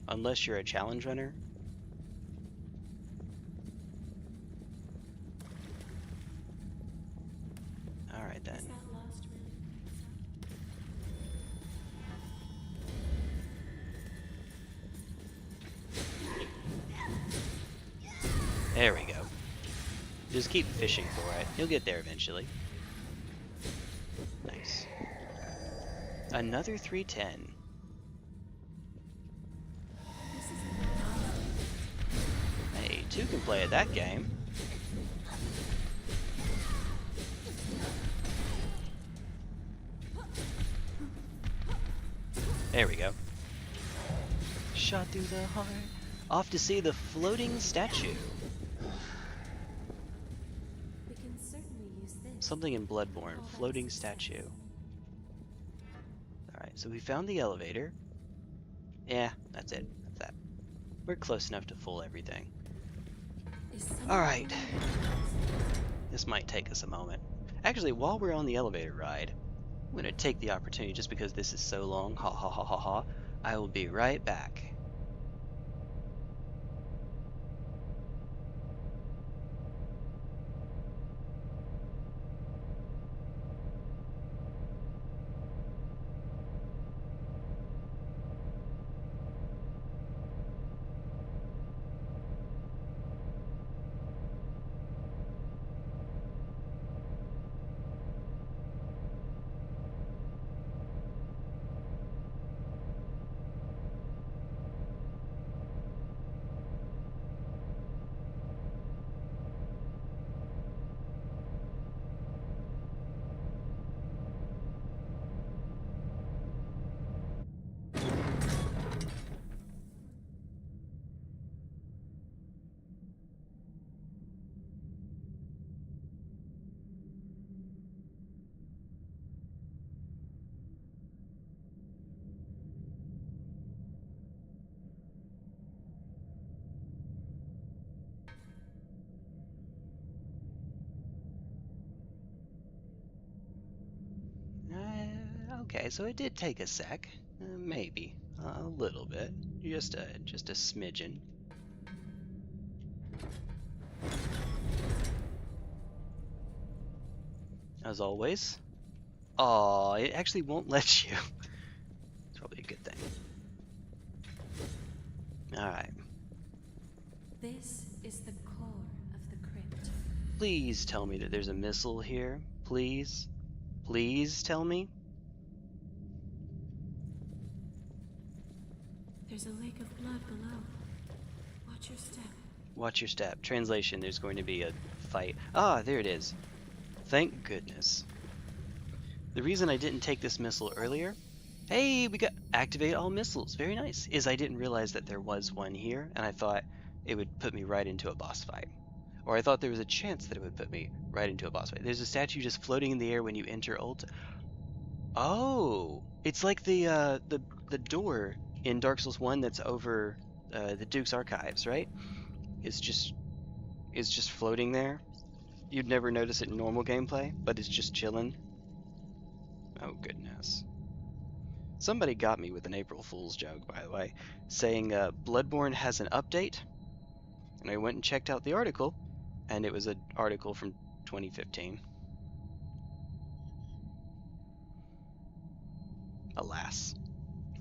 A: Unless you're a challenge runner. Alright then.
B: Is that lost really?
A: There we go. Just keep fishing for it. You'll get there eventually. Nice. Another 310. Hey, two can play at that game. There we go. Shot through the heart. Off to see the floating statue.
B: We can certainly use this.
A: Something in Bloodborne. Floating statue. Alright, so we found the elevator. Yeah, that's it. That's that. We're close enough to full everything. Alright. This might take us a moment. Actually, while we're on the elevator ride, I'm going to take the opportunity, just because this is so long, ha ha ha ha ha, I will be right back. Okay, so it did take a sec. Maybe. A little bit. Just a smidgen. As always. Aw, it actually won't let you. It's probably a good thing. Alright.
B: This is the core of the crypt.
A: Please tell me that there's a missile here. Please? Please tell me?
B: There's a lake of blood below. Watch your step.
A: Watch your step. Translation, there's going to be a fight. Ah, there it is. Thank goodness. The reason I didn't take this missile earlier, hey, we got activate all missiles, very nice, is I didn't realize that there was one here, and I thought it would put me right into a boss fight. Or I thought there was a chance that it would put me right into a boss fight. There's a statue just floating in the air when you enter ult. Oh, it's like the door in Dark Souls 1 that's over the Duke's Archives, right? It's just floating there. You'd never notice it in normal gameplay, but it's just chilling. Oh goodness. Somebody got me with an April Fool's joke, by the way, saying Bloodborne has an update, and I went and checked out the article, and it was an article from 2015. Alas,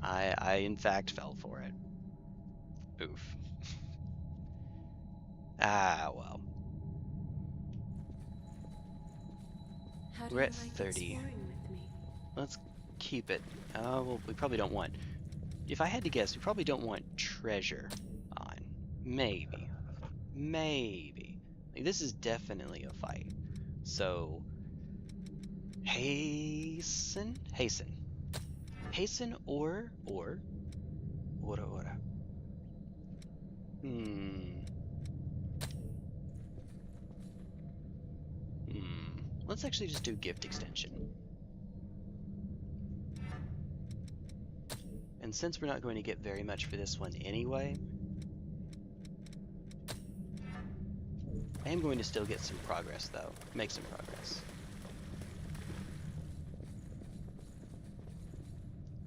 A: I in fact fell for it. Oof. Ah, well.
B: How do
A: We're
B: you
A: at
B: like
A: 30.
B: exploring with me?
A: Let's keep it. Well, we probably don't want... If I had to guess, we probably don't want treasure on. Maybe. Maybe. Like, this is definitely a fight. So... Hasten? Hasten. Hasten or... Ora. Let's actually just do gift extension. And since we're not going to get very much for this one anyway, I am going to still get some progress though. Make some progress.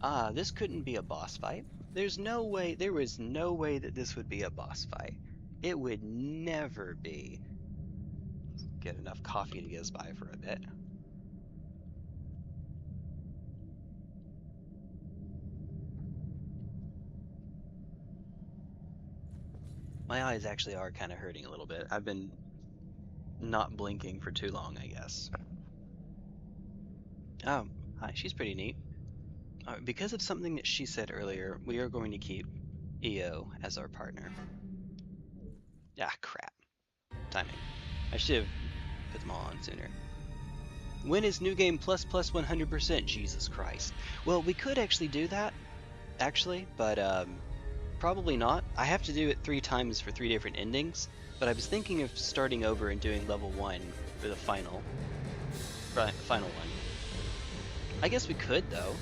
A: Ah, this couldn't be a boss fight. There's no way, there was no way that this would be a boss fight. It would never be. Get enough coffee to get us by for a bit. My eyes actually are kind of hurting a little bit. I've been not blinking for too long, I guess. Oh, hi, she's pretty neat. Because of something that she said earlier, we are going to keep EO as our partner. Ah, crap. Timing. I should have put them all on sooner. When is New Game plus 100%? Jesus Christ. Well, we could actually do that, actually, but probably not. I have to do it 3 times for 3 different endings, but I was thinking of starting over and doing level 1 for the final one. I guess we could, though.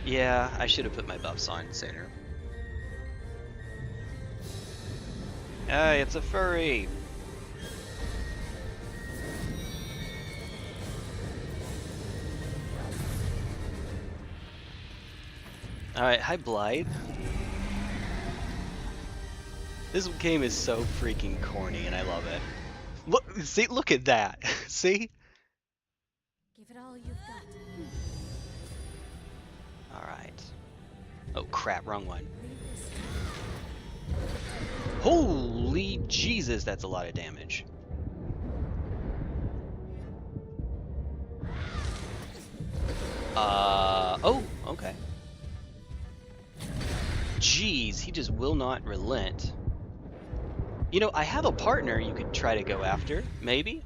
A: Yeah, I should have put my buffs on sooner. Hey, it's a furry! Alright, hi Blythe. This game is so freaking corny and I love it. Look at that! See?
D: Give it all you've got.
A: Alright. Oh crap, wrong one. Holy Jesus, that's a lot of damage. Oh, okay. Jeez, he just will not relent. You know, I have a partner you could try to go after, maybe?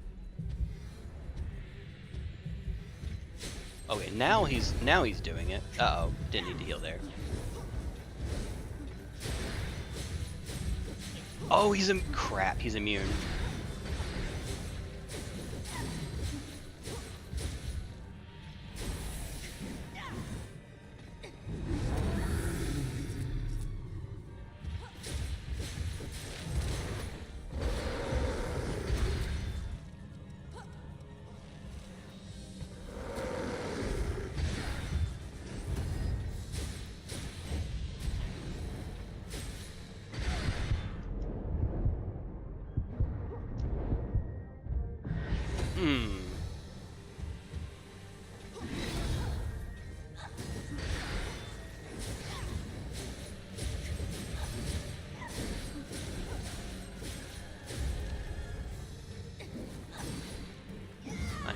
A: Okay, now he's doing it. Uh-oh, didn't need to heal there. Oh, crap, he's immune.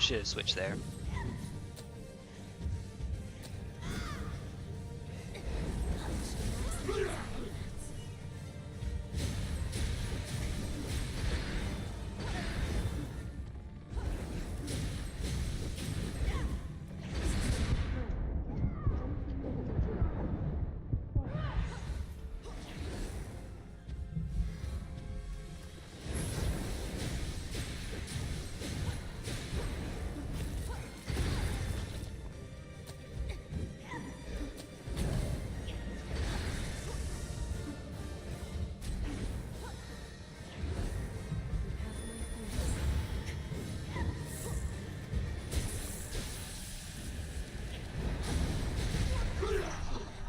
A: should have switched there.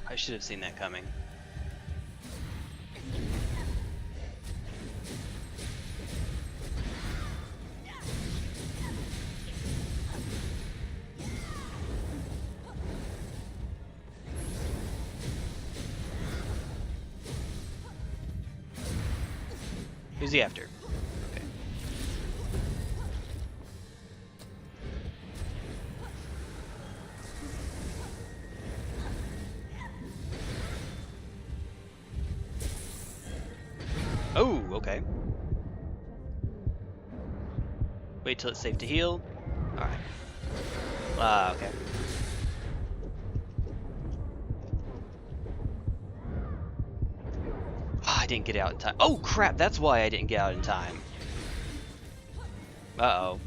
A: I should have seen that coming. Who's he after? Okay. Oh, okay. Wait till it's safe to heal. Alright. Okay. I didn't get out in time. Oh crap, that's why I didn't get out in time. Uh-oh.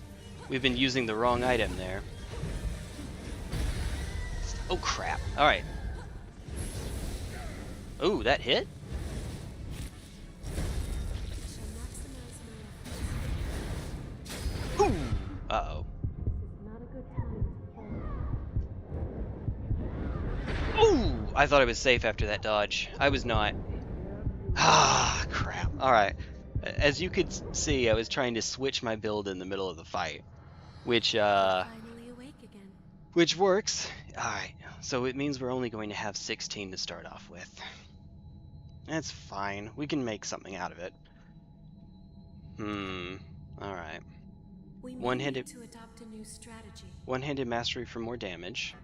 A: We've been using the wrong item there. Oh crap. Alright. Oh, that hit? Ooh. Uh-oh. Ooh! I thought I was safe after that dodge. I was not. Ah, crap. Alright. As you could see, I was trying to switch my build in the middle of the fight. Which works. Alright. So it means we're only going to have 16 to start off with. That's fine. We can make something out of it. Alright. One-handed
B: to adopt a new strategy.
A: One-handed mastery for more damage.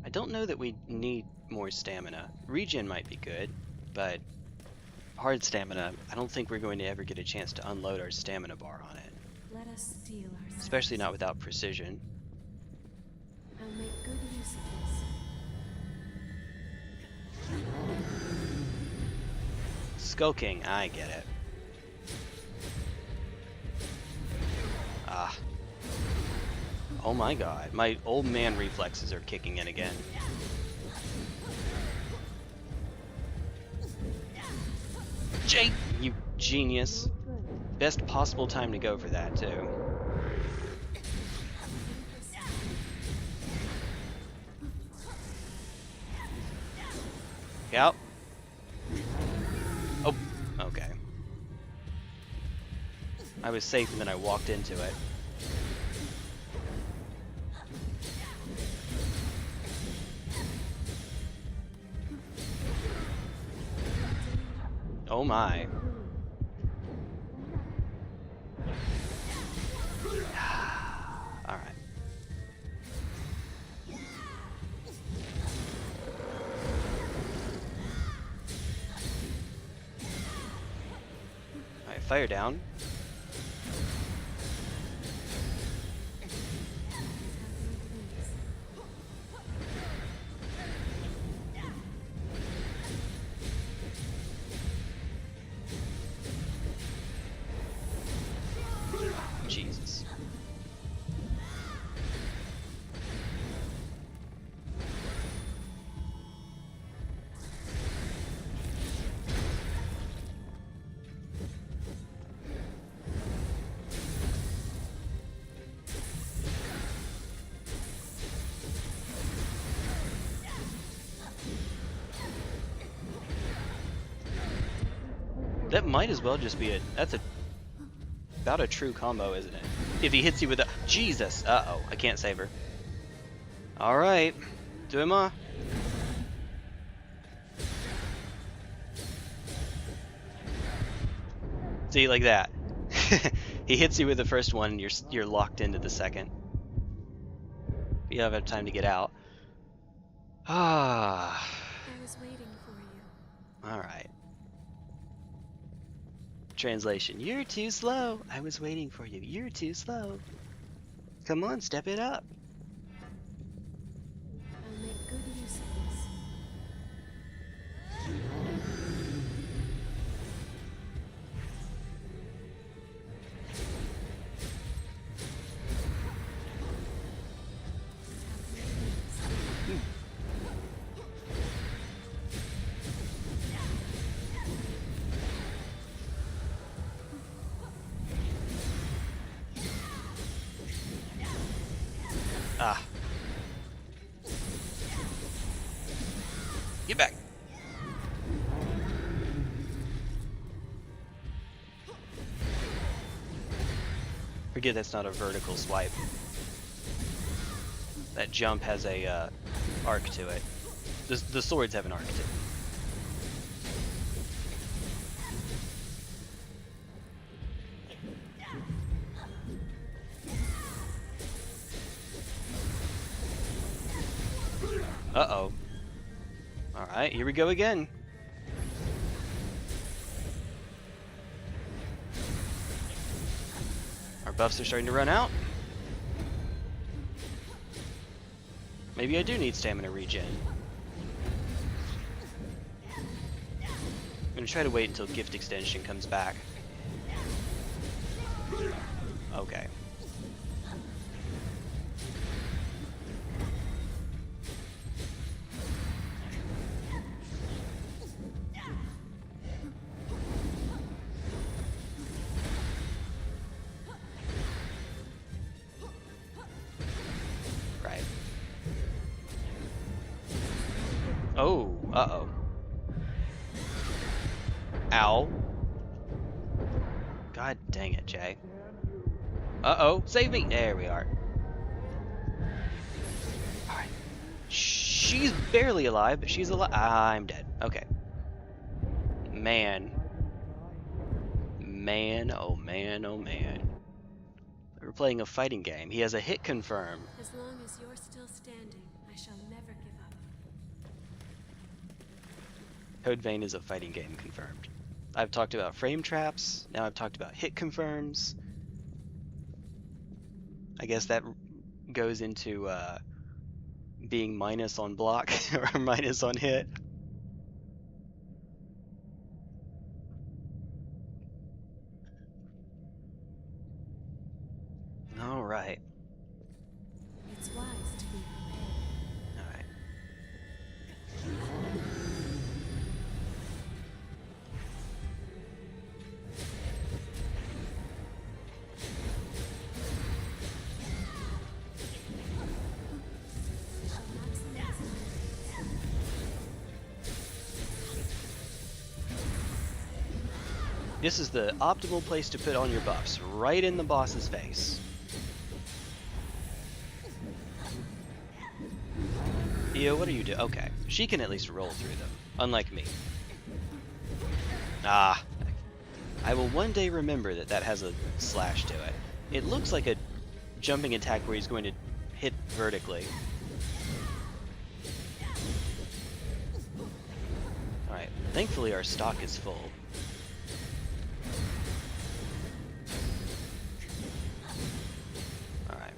A: I don't know that we need more stamina. Regen might be good, but hard stamina, I don't think we're going to ever get a chance to unload our stamina bar on it.
B: Let us steel ourselves.
A: Especially not without precision.
B: I'll make good use of this.
A: Skull King, I get it. Ah. Oh my god, my old man reflexes are kicking in again. Jake, you genius. Best possible time to go for that, too. Yep. Oh, okay. I was safe and then I walked into it. Oh my. Alright. Alright, fire down. Jesus. That might as well just be that's about a true combo, isn't it? If he hits you with a... Jesus! Uh-oh, I can't save her. Alright. Touhou. See, like that. He hits you with the first one, and you're locked into the second. You don't have time to get out. Ah.
B: I was waiting for you.
A: All right. Translation: You're too slow. I was waiting for you. You're too slow. Come on, step it up.
B: I'll make good use of this.
A: Ah. Get back. Forget that's not a vertical swipe. That jump has a arc to it. The swords have an arc to it. Uh-oh. Alright, here we go again. Our buffs are starting to run out. Maybe I do need stamina regen. I'm gonna try to wait until gift extension comes back. Okay. Right. Oh, uh-oh. Ow. God dang it, Jay. Uh-oh, save me! There we are. Alright. She's barely alive, but she's alive. I'm dead. Okay. Man. Man, oh man, oh man. We're playing a fighting game. He has a hit confirm.
B: As long as you're still standing, I shall never give up.
A: Codevein is a fighting game confirmed. I've talked about frame traps. Now I've talked about hit confirms. I guess that goes into being minus on block or minus on hit. All right.
B: It's wise to be prepared.
A: All right. This is the optimal place to put on your buffs, right in the boss's face. Io, what are you doing? Okay, she can at least roll through them, unlike me. Ah, I will one day remember that that has a slash to it. It looks like a jumping attack where he's going to hit vertically. Alright, thankfully our stock is full. Alright.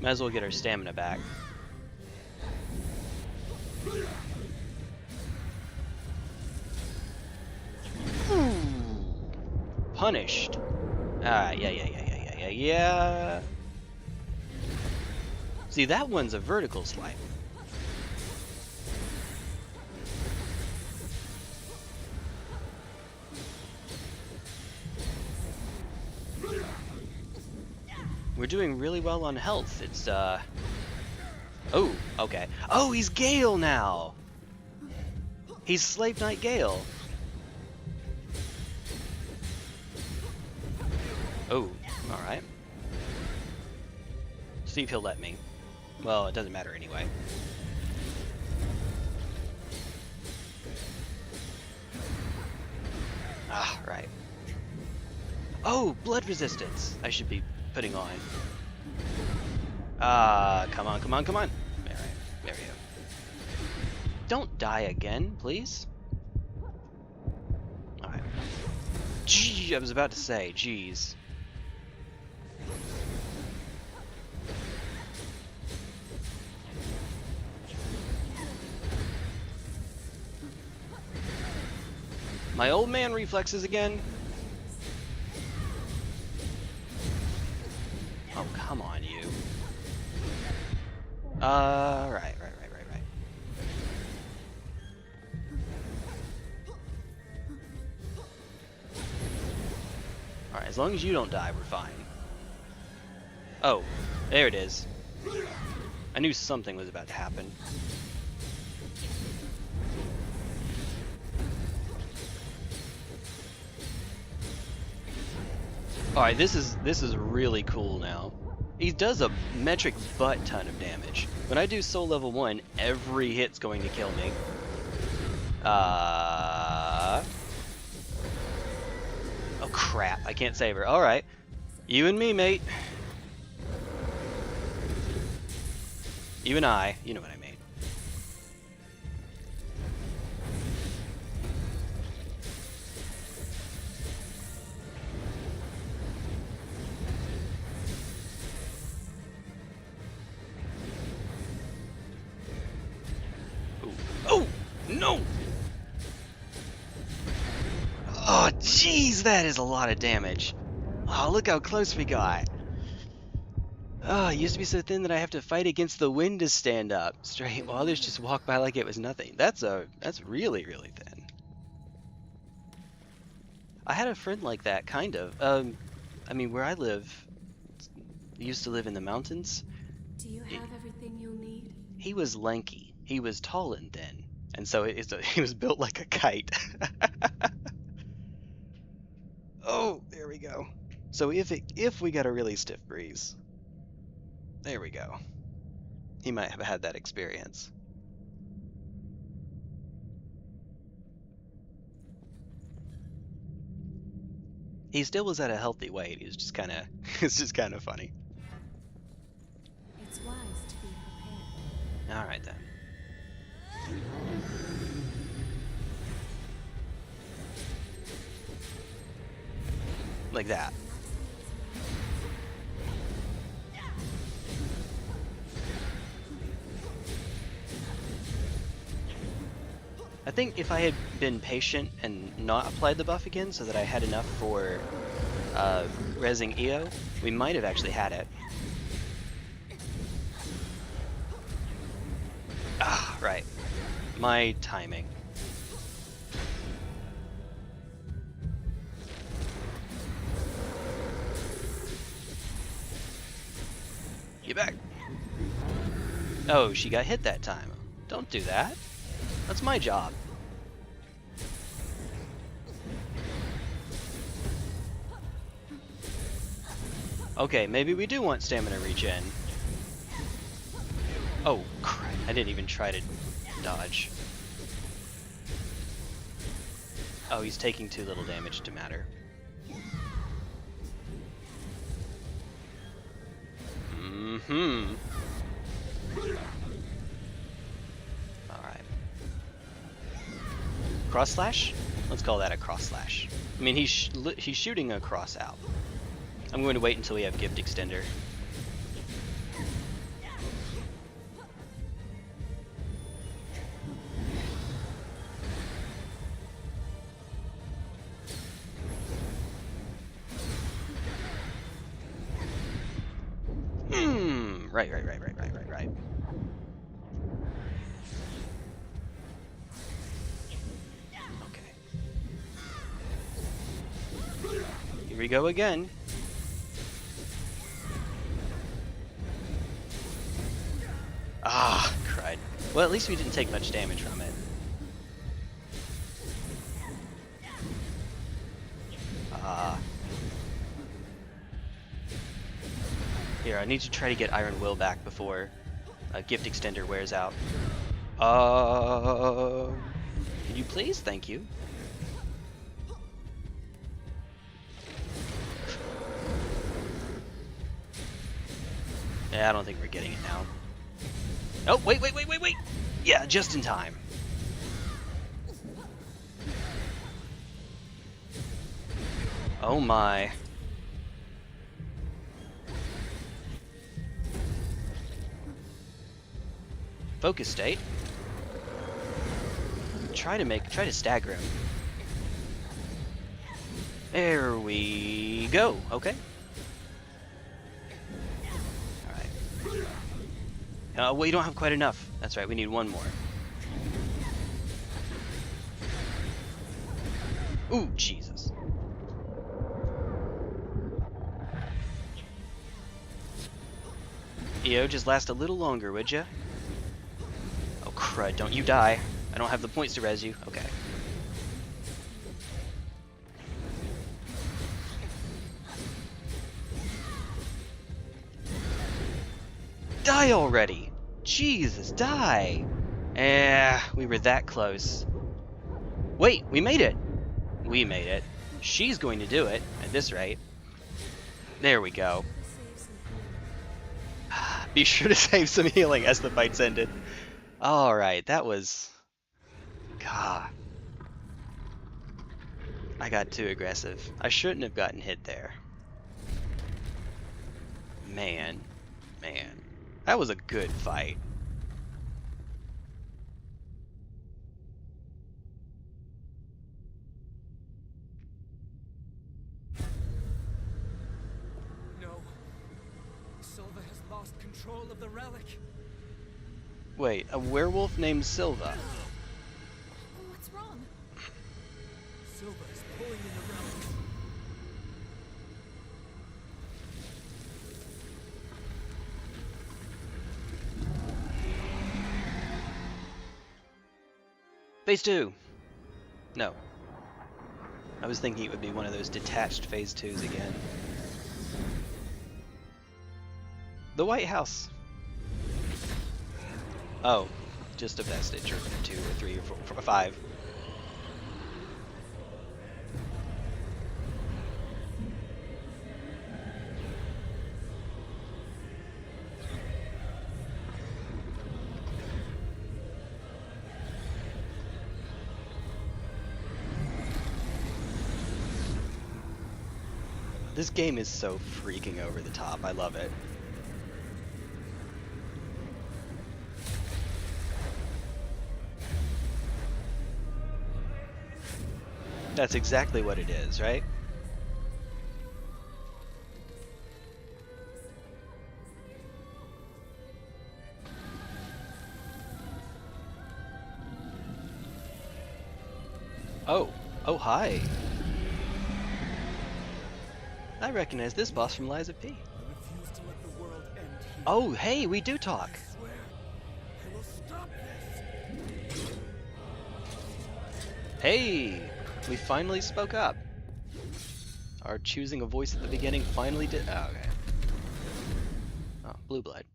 A: Might as well get our stamina back. Punished. Ah, yeah. See, that one's a vertical swipe. We're doing really well on health. It's, oh, okay. Oh, he's Gale now! He's Slave Knight Gale. Oh, alright. See if he'll let me. Well, it doesn't matter anyway. Ah, right. Oh, blood resistance. I should be putting on. Come on, come on, come on. Alright, there we go. Don't die again, please. Alright. Gee, I was about to say, geez. My old man reflexes again. Oh, come on, you. Right. Alright, as long as you don't die, we're fine. Oh, there it is. I knew something was about to happen. Alright, this is really cool now. He does a metric butt ton of damage. When I do soul level 1, every hit's going to kill me. Oh crap, I can't save her. Alright. You and me, mate. You and I. You know what I mean. Oh, no! Oh, jeez, that is a lot of damage. Oh, look how close we got. Oh, it used to be so thin that I have to fight against the wind to stand up straight while others just walk by like it was nothing. That's really, really thin. I had a friend like that, kind of. I mean, where I live, used to live in the mountains.
B: Do you have everything you'll need?
A: He was lanky. He was tall and thin, and so he was built like a kite. Oh, there we go. So if we got a really stiff breeze, there we go. He might have had that experience. He still was at a healthy weight. He was just kind of, it's just kind of funny.
B: It's wise to be prepared.
A: All right then. Like that. I think if I had been patient and not applied the buff again so that I had enough for resing EO, we might have actually had it. Ah, right. My timing. Get back. Oh, she got hit that time. Don't do that. That's my job. Okay, maybe we do want stamina regen. Oh, crap. I didn't even try to dodge. Oh, he's taking too little damage to matter. Mm-hmm. Alright. Cross slash? Let's call that a cross slash. I mean, he's shooting a cross out. I'm going to wait until we have gift extender. Right. Okay. Here we go again. Ah, cried. Well, at least we didn't take much damage from it. Here, I need to try to get Iron Will back before a gift extender wears out. Can you please? Thank you. Yeah, I don't think we're getting it now. Oh, wait. Yeah, just in time. Oh my. Focus state. Try to stagger him. There we go. Okay. Alright. We don't have quite enough. That's right, we need one more. Ooh, Jesus. EO, just last a little longer, would ya? Oh, crud, don't you die. I don't have the points to res you. Okay. Die already! Jesus, die! We were that close. Wait, we made it! We made it. She's going to do it, at this rate. There we go. Be sure to save some healing as the fight's ended. Alright, that was... God. I got too aggressive. I shouldn't have gotten hit there. Man. That was a good fight.
F: No. Silva has lost control of the relic.
A: Wait, a werewolf named Silva.
D: What's wrong?
F: Silva is pulling in the relic.
A: Phase 2! No. I was thinking it would be one of those detached Phase 2s again. The White House! Oh, just a vestige, or 2 or 3 or 4 or 5. This game is so freaking over the top. I love it. That's exactly what it is, right? Oh, hi. I recognize this boss from Lies of P.
F: I refuse to let the world end here.
A: Oh, hey, we do talk.
F: I swear, I will stop this.
A: Hey, we finally spoke up. Our choosing a voice at the beginning finally did. Oh, okay. Oh, Blue Blood.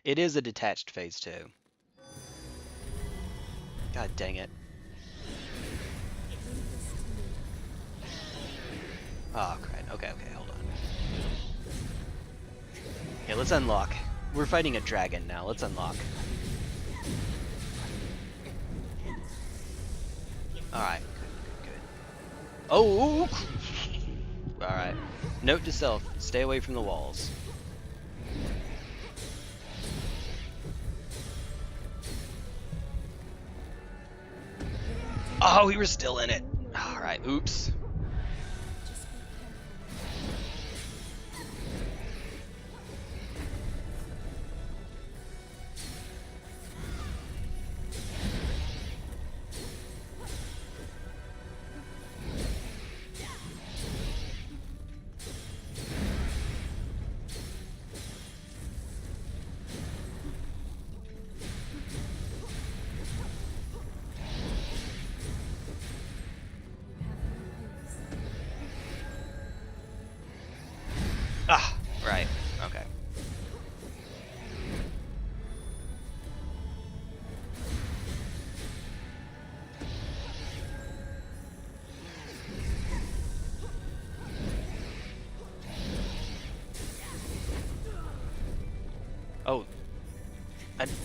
A: It is a detached Phase 2. God dang it. Oh, crap. Okay, hold on. Yeah, let's unlock. We're fighting a dragon now. Let's unlock. Alright, good. Oh! Alright. Note to self, stay away from the walls. Oh, we were still in it. Alright, oops.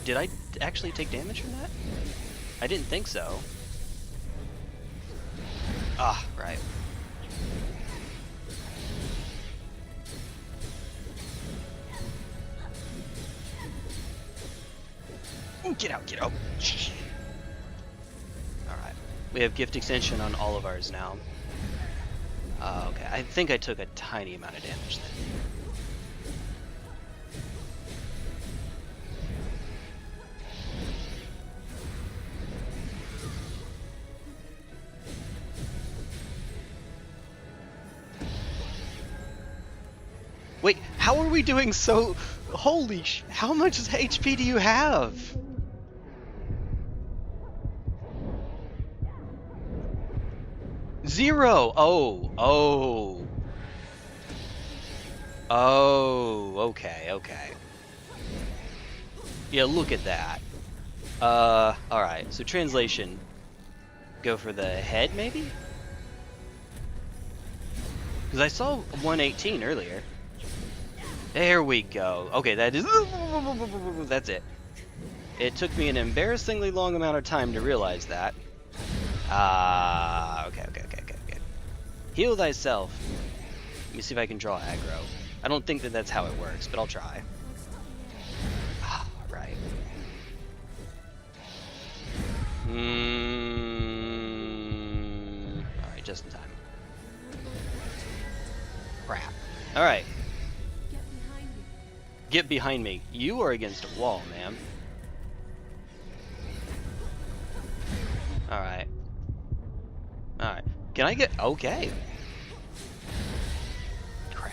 A: Did I actually take damage from that? I didn't think so. Ah, right. Get out, get out. Alright. We have gift extension on all of ours now. Okay, I think I took a tiny amount of damage then. Wait, how are we doing so... Holy sh... How much HP do you have? Zero! Oh. Oh, okay. Yeah, look at that. Alright, so translation. Go for the head, maybe? Because I saw 118 earlier. There we go. Okay, that is... That's it. It took me an embarrassingly long amount of time to realize that. Okay. Heal thyself. Let me see if I can draw aggro. I don't think that that's how it works, but I'll try. Right. Alright, just in time. Crap. Alright. Get behind me. You are against a wall, ma'am. Alright. Alright. Can I get... Okay. Crap.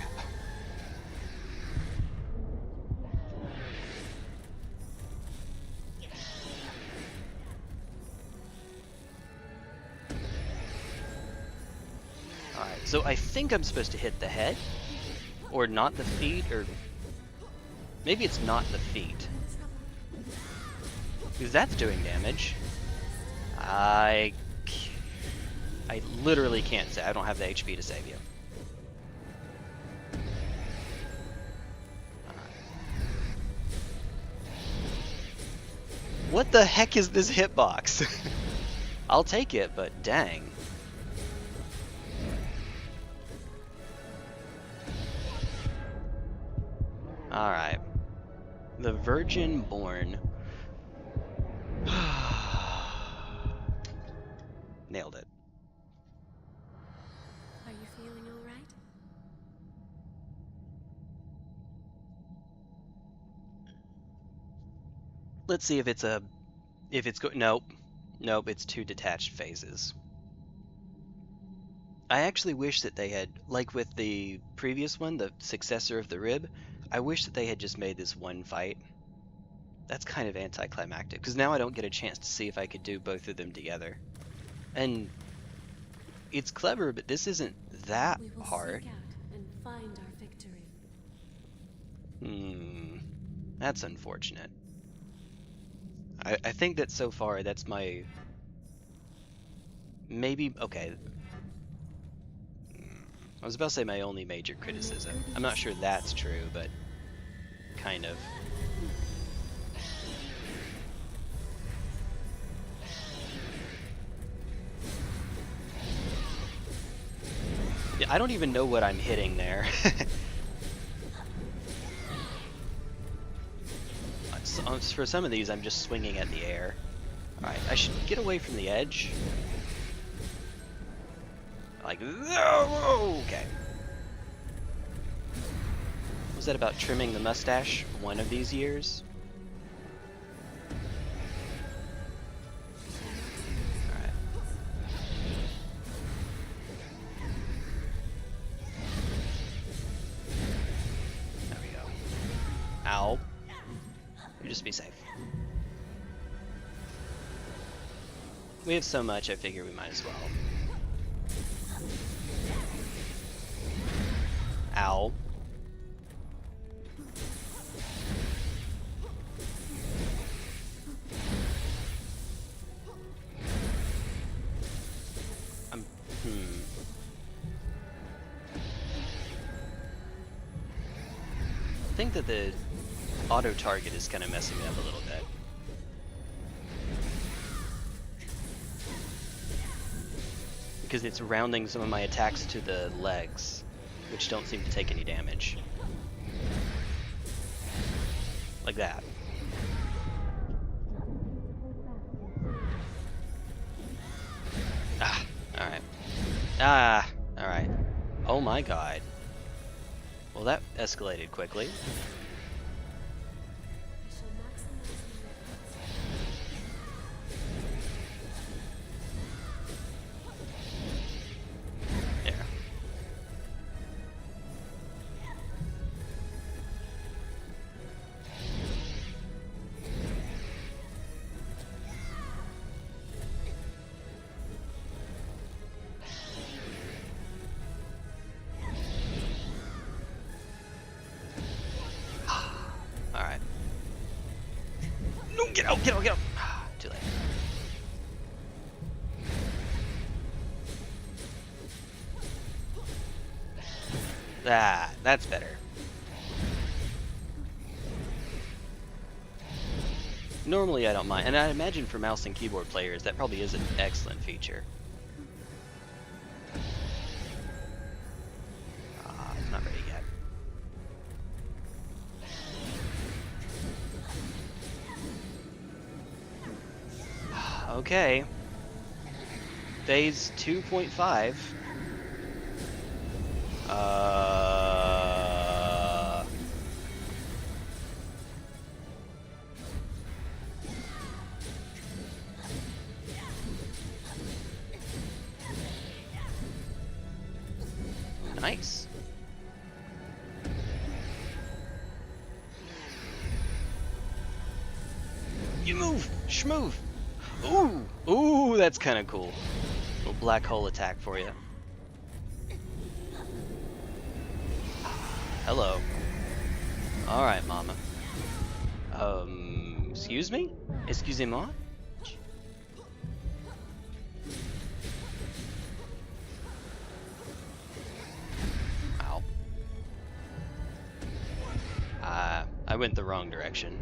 A: Alright, so I think I'm supposed to hit the head. Or not the feet, or... Maybe it's not the feet. Because that's doing damage. I literally can't say. I don't have the HP to save you. What the heck is this hitbox? I'll take it, but dang. Alright. The Virgin Born. Nailed it.
B: Are you feeling all right?
A: Let's see if it's nope, it's two detached phases. I actually wish that they had, like with the previous one, the successor of the rib, I wish that they had just made this one fight. That's kind of anticlimactic, because now I don't get a chance to see if I could do both of them together. And it's clever, but this isn't that hard.
B: We will seek out and find our victory.
A: That's unfortunate. I think that so far that's my... Maybe... Okay. I was about to say my only major criticism. I'm not sure that's true, but kind of. Yeah, I don't even know what I'm hitting there. For some of these, I'm just swinging at the air. Alright, I should get away from the edge. Like, okay. Was that about trimming the mustache one of these years? Alright. There we go. Ow. You just be safe. We have so much, I figure we might as well. Ow. I think that the auto target is kind of messing me up a little bit. Because it's rounding some of my attacks to the legs, which don't seem to take any damage. Like that. Ah, alright. Ah, alright. Oh my god. Well, that escalated quickly. There. Alright. No, get out, get out, get out! Too late. Ah, that's better. Normally I don't mind, and I imagine for mouse and keyboard players that probably is an excellent feature. Not ready yet. Okay. Phase 2.5. Nice. You move! Shmove! Ooh! Ooh, that's kind of cool. Little black hole attack for you. Hello. Alright, mama. Excuse me? Excusez-moi? Ow. I went the wrong direction.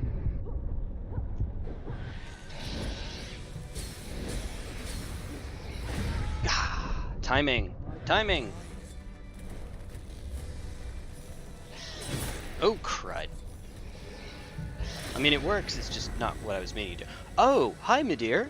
A: Timing! Timing! Oh, crud. I mean, it works, it's just not what I was meaning to. Oh, hi, my dear.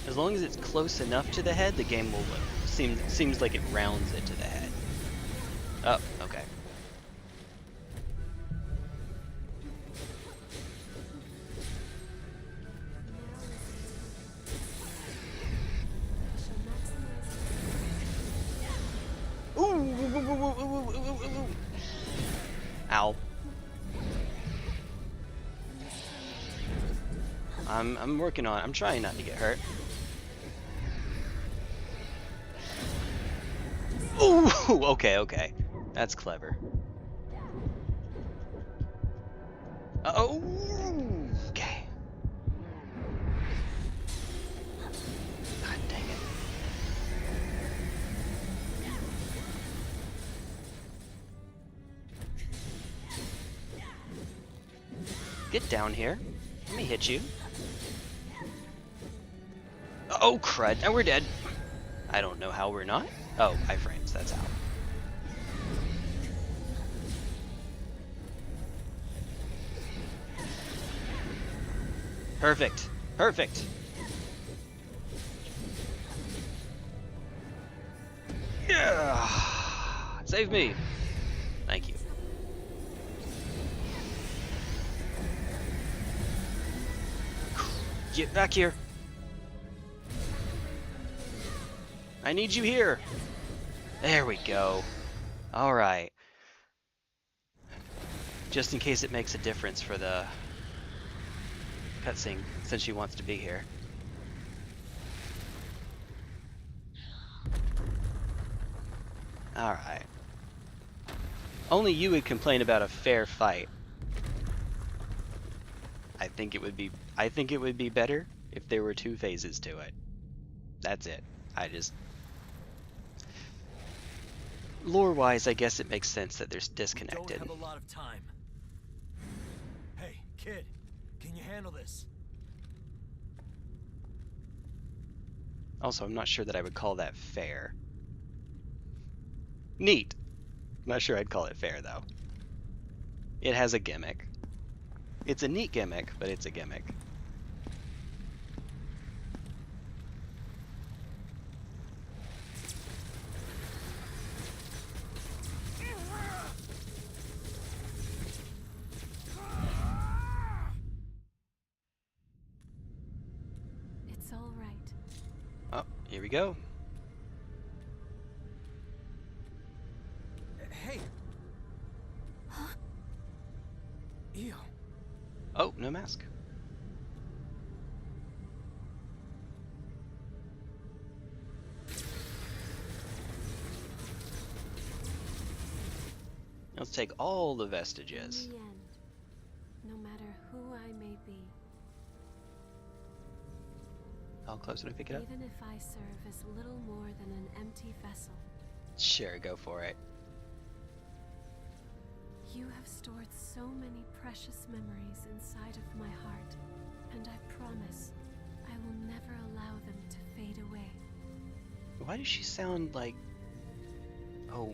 A: As long as it's close enough to the head, the game will seems like it rounds it to the head. Oh, okay. Ooh! Ow. I'm working on it. I'm trying not to get hurt. Ooh, okay, okay. That's clever. Oh, okay. God dang it. Get down here. Let me hit you. Oh, crud. And we're dead. I don't know how we're not. Oh, iframes. That's how. Perfect. Perfect. Yeah. Save me. Thank you. Get back here. I need you here. There we go. All right. Just in case it makes a difference for the cutscene, since she wants to be here. All right. Only you would complain about a fair fight. I think it would be better if there were 2 phases to it. That's it. Lore-wise, I guess it makes sense that they're disconnected.
F: We don't have a lot of time. Hey, kid, can you handle this?
A: Also, I'm not sure that I would call that fair. Neat. Not sure I'd call it fair, though. It has a gimmick. It's a neat gimmick, but it's a gimmick.
B: It's all right.
A: Oh, here we go.
F: Hey.
D: Huh?
F: Ew.
A: Oh, no mask. Let's take all the vestiges.
B: In the end, no matter who I may be,
A: How close would I pick it up?
B: even if I serve as little more than an empty vessel,
A: Sure, go for it.
B: you have stored so many precious memories inside of my heart, and I promise I will never allow them to fade away.
A: Why does she sound like... Oh.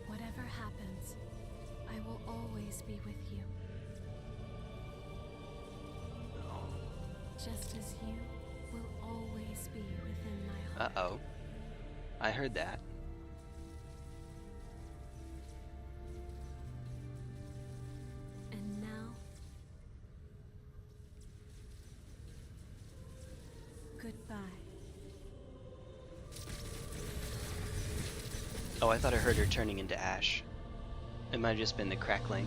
B: Whatever happens, I will always be with you. Just as you will always be within my heart.
A: Uh-oh. I heard that.
B: And now, goodbye.
A: Oh, I thought I heard her turning into ash. It might have just been the crackling.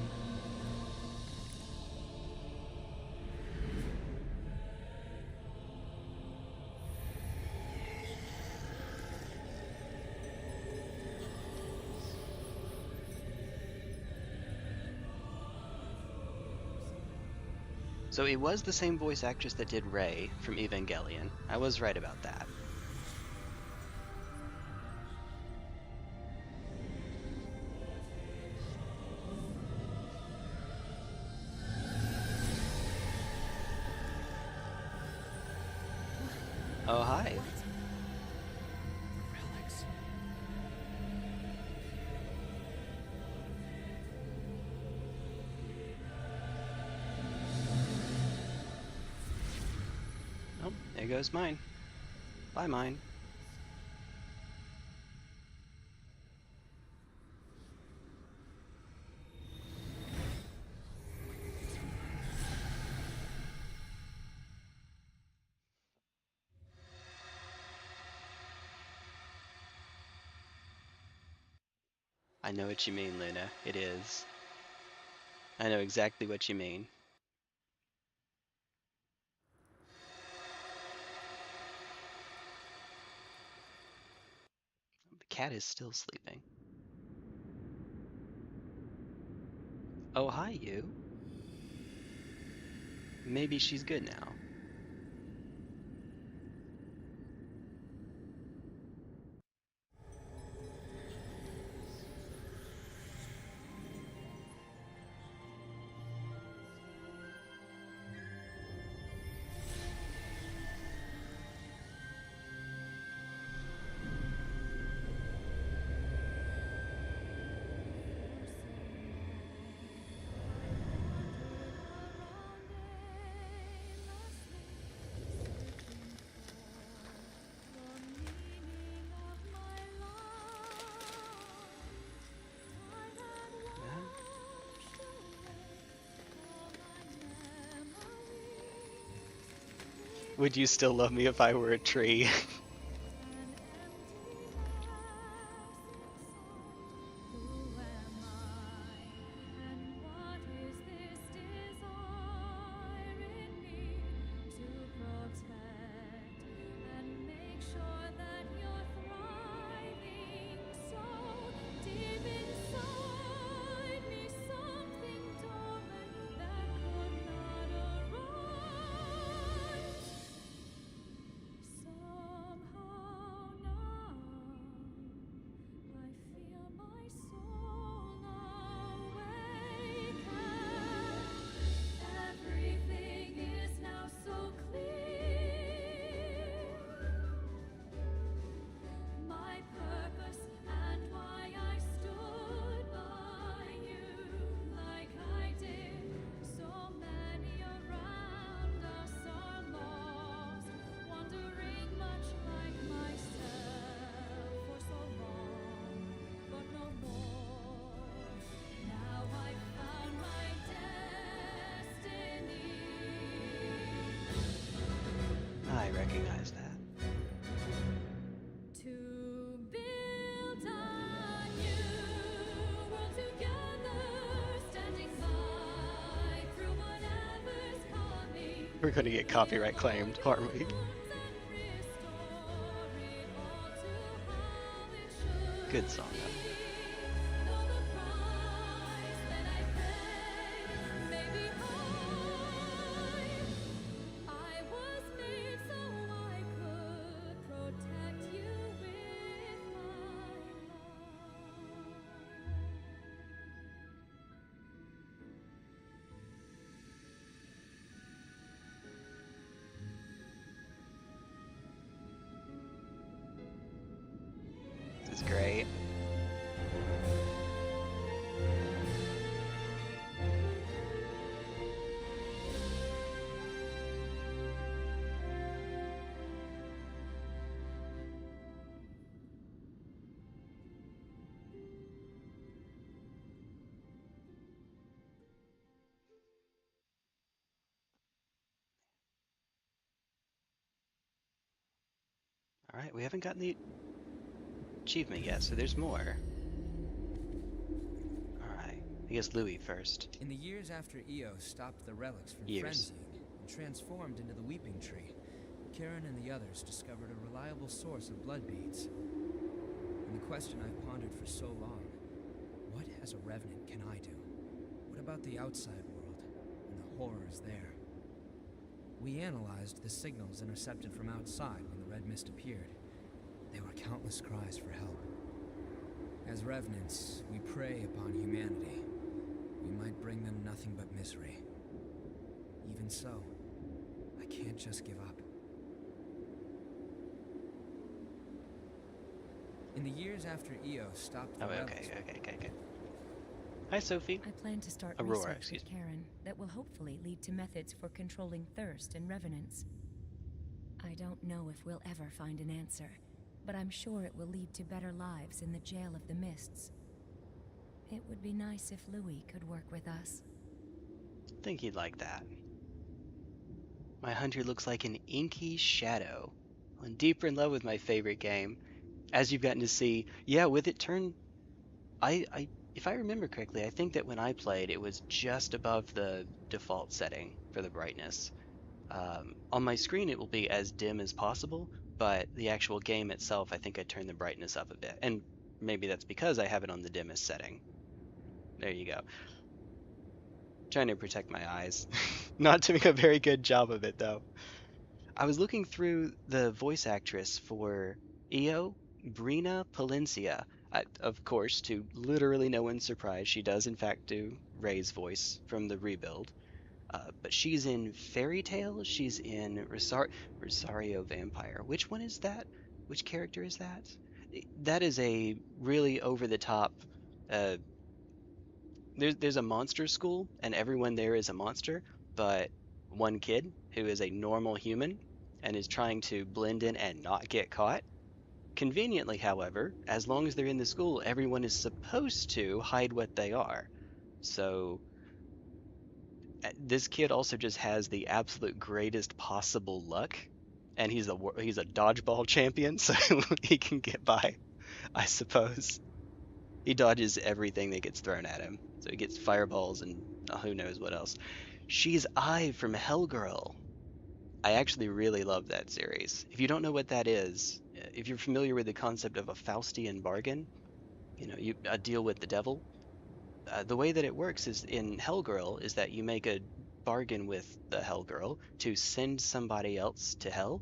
A: So it was the same voice actress that did Rey from Evangelion. I was right about that. Oh, hi.
F: Relics.
A: Oh, there goes mine. Bye, mine. I know what you mean, Luna. It is. I know exactly what you mean. The cat is still sleeping. Oh, hi, you. Maybe she's good now. Would you still love me if I were a tree? I recognize that.
B: To build a new world together, standing by through whatever's coming.
A: We're gonna get copyright claimed, aren't we? Good song though. This is great. Alright, we haven't gotten the achievement yet, so there's more. Alright, I guess Louis first.
F: In the years after Eos stopped the relics from
A: Years.
F: frenzying and transformed into the Weeping Tree, Karen and the others discovered a reliable source of blood beads. And the question I've pondered for so long, what as a revenant can I do? What about the outside world and the horrors there? We analyzed the signals intercepted from outside when the red mist appeared. They were countless cries for help. As revenants, we prey upon humanity. We might bring them nothing but misery. Even so, I can't just give up. In the years after Eos stopped the
A: Oh,
F: relics...
A: okay. Hi, Sophie.
G: I plan to start
A: Aurora,
G: research
A: excuse
G: with
A: me.
G: Karen that will hopefully lead to methods for controlling thirst and revenants. I don't know if we'll ever find an answer, but I'm sure it will lead to better lives in the Jail of the Mists. It would be nice if Louis could work with us.
A: I think he'd like that. My hunter looks like an inky shadow. I'm deeper in love with my favorite game. As you've gotten to see, yeah, with it turned... if I remember correctly, I think that when I played, it was just above the default setting for the brightness. On my screen, it will be as dim as possible, but the actual game itself, I think I turned the brightness up a bit. And maybe that's because I have it on the dimmest setting. There you go. Trying to protect my eyes. Not doing a very good job of it, though. I was looking through the voice actress for Io, Brina Palencia. Of course, to literally no one's surprise, she does in fact do Ray's voice from the rebuild. But she's in Fairy Tale, she's in Rosario Vampire. Which one is that? Which character is that? That is a really over-the-top... There's a monster school, and everyone there is a monster, but one kid who is a normal human and is trying to blend in and not get caught. Conveniently, however, as long as they're in the school, everyone is supposed to hide what they are. So This kid also just has the absolute greatest possible luck, and he's a dodgeball champion, so he can get by, I suppose. He dodges everything that gets thrown at him, so he gets fireballs and who knows what else. She's I from Hellgirl. I actually really love that series. If you don't know what that is, if you're familiar with the concept of a Faustian bargain, a deal with the devil, the way that it works is in Hellgirl is that you make a bargain with the Hellgirl to send somebody else to hell,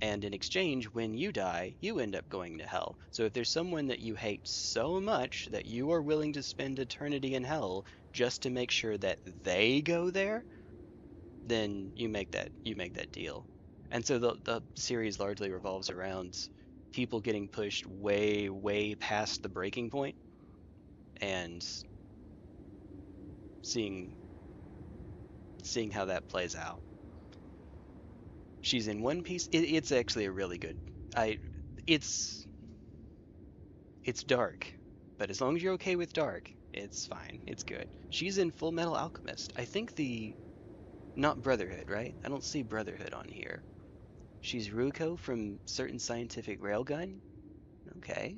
A: and in exchange, when you die, you end up going to hell. So if there's someone that you hate so much that you are willing to spend eternity in hell just to make sure that they go there, then you make that deal. And so the series largely revolves around people getting pushed way, way past the breaking point and seeing how that plays out. She's in One Piece. It's actually a really good. It's dark, but as long as you're okay with dark, it's fine. It's good. She's in Full Metal Alchemist. I think not Brotherhood, right? I don't see Brotherhood on here. She's Ruko from Certain Scientific Railgun. Okay.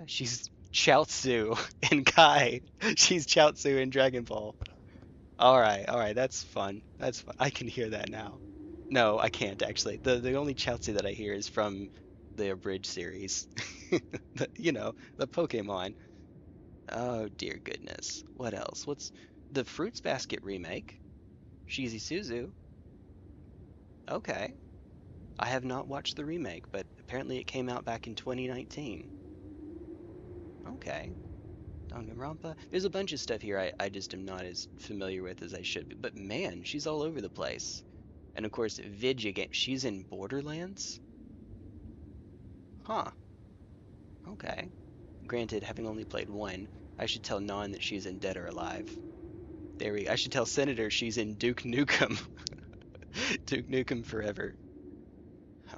A: She's Chaozu in Kai. She's Chaozu in Dragon Ball. All right, that's fun. That's fun. I can hear that now. No, I can't actually. The only Chaozu that I hear is from the Abridged series. The Pokemon. Oh dear goodness. What else? What's the Fruits Basket remake? She's Isuzu. Okay. I have not watched the remake, but apparently it came out back in 2019. Okay. Danganronpa. There's a bunch of stuff here I just am not as familiar with as I should be. But man, she's all over the place. And of course, Vidya game. She's in Borderlands? Huh. Okay. Granted, having only played one, I should tell Non that she's in Dead or Alive. I should tell Senator she's in Duke Nukem. Duke Nukem Forever.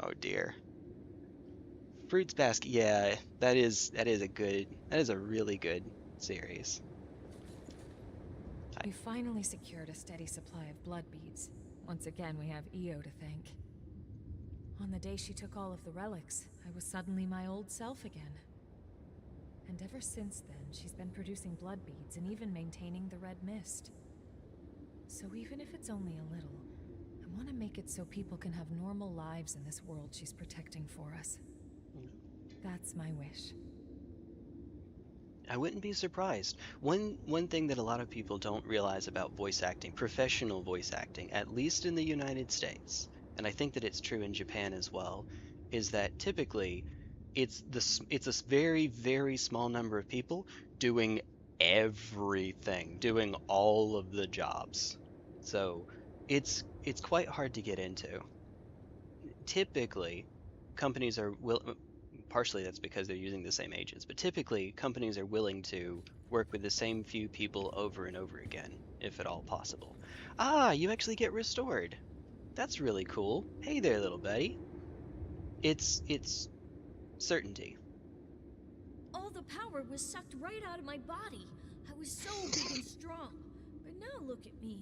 A: Oh dear. Fruits Basket, yeah, that is a really good series.
G: We finally secured a steady supply of blood beads. Once again, we have Io to thank. On the day she took all of the relics, I was suddenly my old self again. And ever since then, she's been producing blood beads and even maintaining the red mist. So even if it's only a little, I want to make it so people can have normal lives in this world she's protecting for us. That's my wish.
A: I wouldn't be surprised. One thing that a lot of people don't realize about voice acting, professional voice acting, at least in the United States, and I think that it's true in Japan as well, is that typically it's a very, very small number of people doing everything, doing all of the jobs. So it's quite hard to get into. Typically, companies are partially that's because they're using the same agents, but typically companies are willing to work with the same few people over and over again, if at all possible. Ah, you actually get restored. That's really cool. Hey there, little buddy. It's certainty.
H: All the power was sucked right out of my body. I was so big and strong. But now look at me.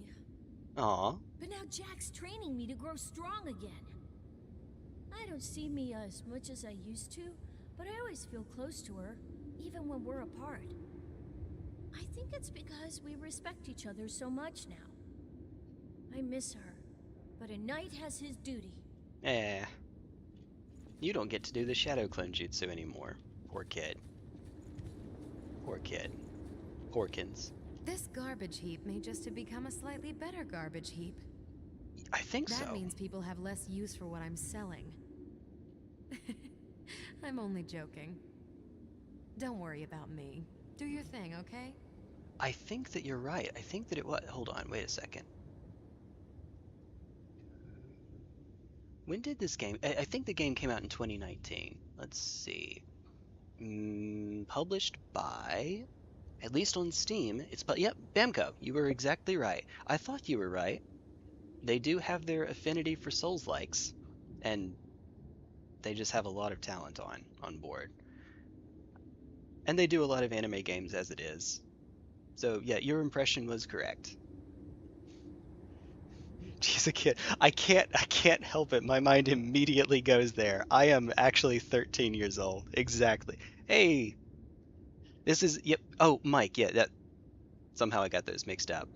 A: Aw.
H: But now Jack's training me to grow strong again. I don't see me as much as I used to, but I always feel close to her, even when we're apart. I think it's because we respect each other so much now. I miss her, but a knight has his duty.
A: You don't get to do the shadow clone jutsu anymore. Poor kid. Poor kid. Porkins.
G: This garbage heap may just have become a slightly better garbage heap.
A: I think so.
G: That means people have less use for what I'm selling. I'm only joking. Don't worry about me. Do your thing, okay?
A: I think that you're right. I think that it was. Hold on, wait a second. When did this game? I think the game came out in 2019. Let's see. Published by, at least on Steam, yep, Bamco. You were exactly right. I thought you were right. They do have their affinity for Souls-likes, and they just have a lot of talent on board. And they do a lot of anime games as it is. So yeah, your impression was correct. She's a kid. I can't help it. My mind immediately goes there. I am actually 13 years old. Exactly. Hey, this is, yep. Oh, Mike, yeah, that somehow I got those mixed up.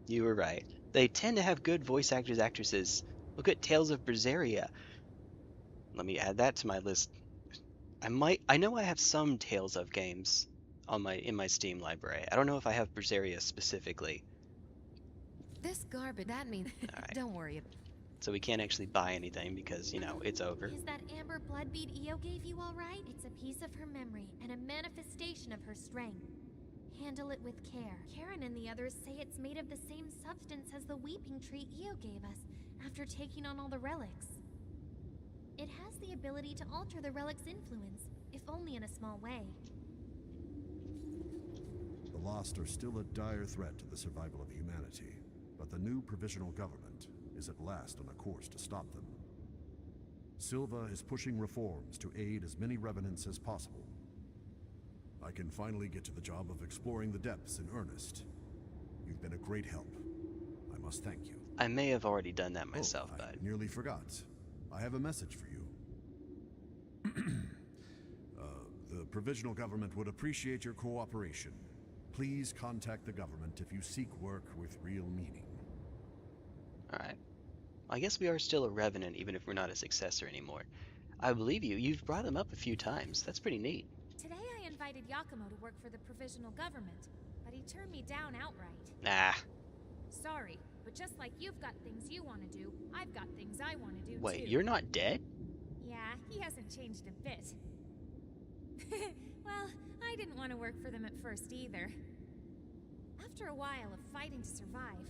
A: You were right. They tend to have good voice actors, actresses. Look at Tales of Berseria. Let me add that to my list. I know I have some Tales of games on in my Steam library. I don't know if I have Berseria specifically.
E: This garbage, that means...
A: All right.
E: Don't worry.
A: So we can't actually buy anything because, you know, it's over.
I: Is that amber blood bead Io gave you all right? It's a piece of her memory and a manifestation of her strength. Handle it with care. Karen and the others say it's made of the same substance as the weeping tree Io gave us after taking on all the relics. It has the ability to alter the relic's influence, if only in a small way.
C: The Lost are still a dire threat to the survival of humanity, but the new provisional government is at last on a course to stop them. Silva is pushing reforms to aid as many revenants as possible. I can finally get to the job of exploring the depths in earnest. You've been a great help. I must thank you.
A: I may have already done that myself,
C: I
A: but
C: nearly forgot. I have a message for you. The provisional government would appreciate your cooperation. Please contact the government if you seek work with real meaning.
A: alright. I guess we are still a revenant even if we're not a successor anymore. I believe you. You've brought him up a few times. That's pretty neat.
I: Today I invited Yakumo to work for the provisional government, but he turned me down outright.
A: Nah.
I: Sorry, but just like you've got things you want to do, I've got things I want to do
A: Wait,
I: too.
A: you're not dead?
I: Yeah, he hasn't changed a bit. Well, I didn't want to work for them at first either. After a while of fighting to survive,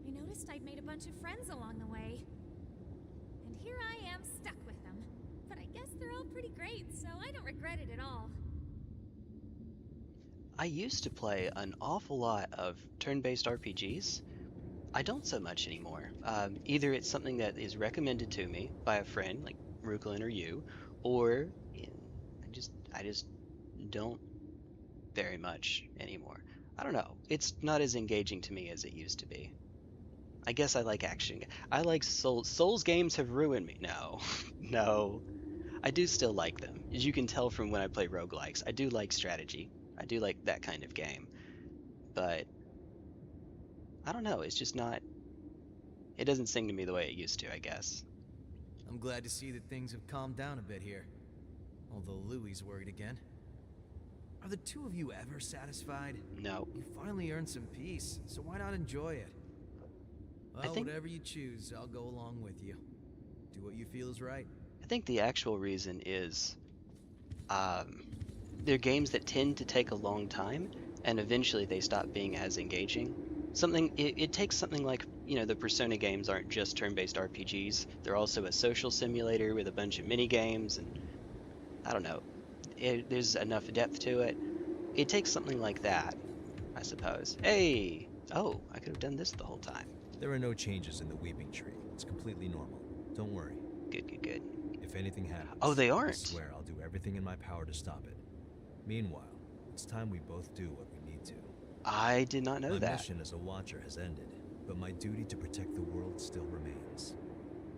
I: I noticed I'd made a bunch of friends along the way. And here I am stuck with them. But I guess they're all pretty great, so I don't regret it at all.
A: I used to play an awful lot of turn-based RPGs. I don't so much anymore. Either it's something that is recommended to me by a friend, like Rukalin or you, or I just don't very much anymore. I don't know. It's not as engaging to me as it used to be. I guess I like action. I like Souls games have ruined me. No, no. I do still like them. As you can tell from when I play roguelikes, I do like strategy. I do like that kind of game. But I don't know, it's just not... It doesn't sing to me the way it used to, I guess.
F: I'm glad to see that things have calmed down a bit here. Although Louie's worried again. Are the two of you ever satisfied?
A: No.
F: You finally earned some peace, so why not enjoy it? Well,
A: think-
F: whatever you choose, I'll go along with you. Do what you feel is right.
A: I think the actual reason is... they're games that tend to take a long time, and eventually they stop being as engaging. It takes something like, you know, the Persona games aren't just turn-based RPGs. They're also a social simulator with a bunch of mini-games, and I don't know. There's enough depth to it. It takes something like that, I suppose. Hey! Oh, I could have done this the whole time.
J: There are no changes in the weeping tree. It's completely normal. Don't worry.
A: Good, good, good.
J: If anything happens,
A: Oh, they
J: I
A: aren't.
J: swear I'll do everything in my power to stop it. Meanwhile, it's time we both do what we need to.
A: I did not know
J: My
A: that.
J: mission as a watcher has ended, but my duty to protect the world still remains.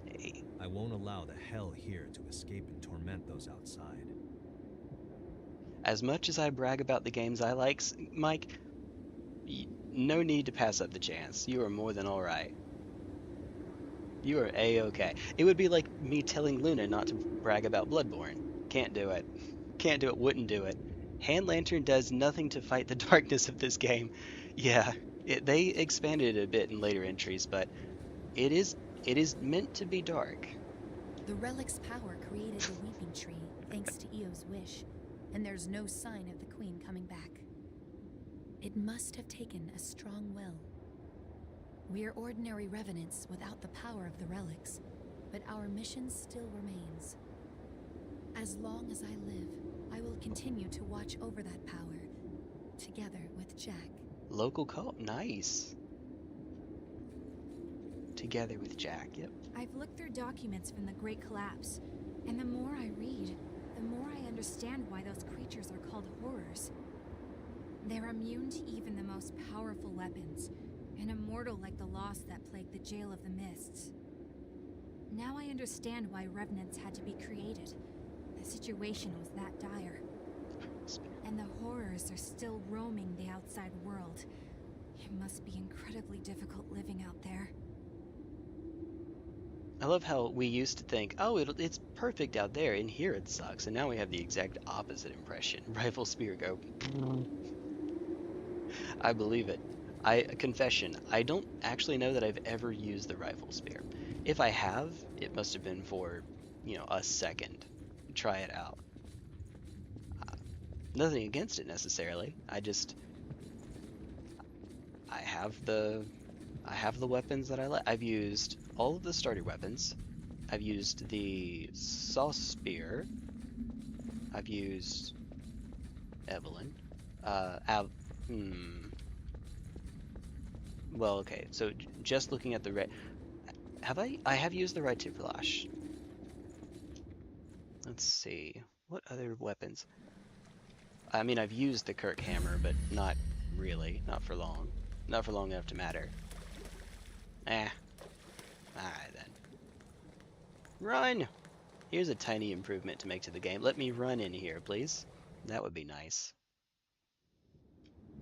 A: Hey.
J: I won't allow the hell here to escape and torment those outside.
A: As much as I brag about the games I like, Mike, no need to pass up the chance. You are more than alright. You are A-okay. It would be like me telling Luna not to brag about Bloodborne. Can't do it. Can't do it, wouldn't do it. Hand Lantern does nothing to fight the darkness of this game. Yeah, they expanded it a bit in later entries, but it is meant to be dark.
G: The relic's power created the weeping tree, thanks to Io's wish, and there's no sign of the queen coming back. It must have taken a strong will. We're ordinary revenants without the power of the relics, but our mission still remains. As long as I live, I will continue to watch over that power, together with Jack.
A: Local co-op, nice. Together with Jack, yep.
D: I've looked through documents from the Great Collapse, and the more I read, the more I understand why those creatures are called horrors. They're immune to even the most powerful weapons, An immortal like the lost that plagued the Jail of the Mists. Now I understand why revenants had to be created. The situation was that dire. And the horrors are still roaming the outside world. It must be incredibly difficult living out there.
A: I love how we used to think, oh, it's perfect out there, and here it sucks, and now we have the exact opposite impression. Rifle spear go. I believe it. Confession, I don't actually know that I've ever used the rifle spear. If I have, it must have been for, you know, a second. Try it out. Nothing against it necessarily. I have the weapons that I like. I've used all of the starter weapons. I've used the saw spear. I've used Evelyn. Well, okay. So just looking at the red, I have used the right tip flash. Let's see. What other weapons? I mean, I've used the Kirk hammer, but not really. Not for long. Not for long enough to matter. Alright then. Run! Here's a tiny improvement to make to the game. Let me run in here, please. That would be nice.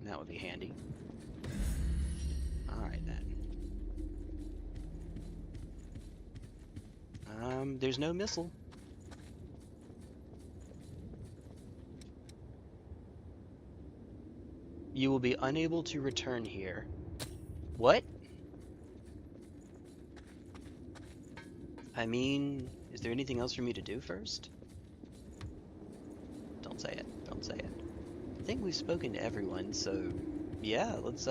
A: That would be handy. Alright then. There's no missile. You will be unable to return here. What? I mean, is there anything else for me to do first? Don't say it. Don't say it. I think we've spoken to everyone, so yeah, let's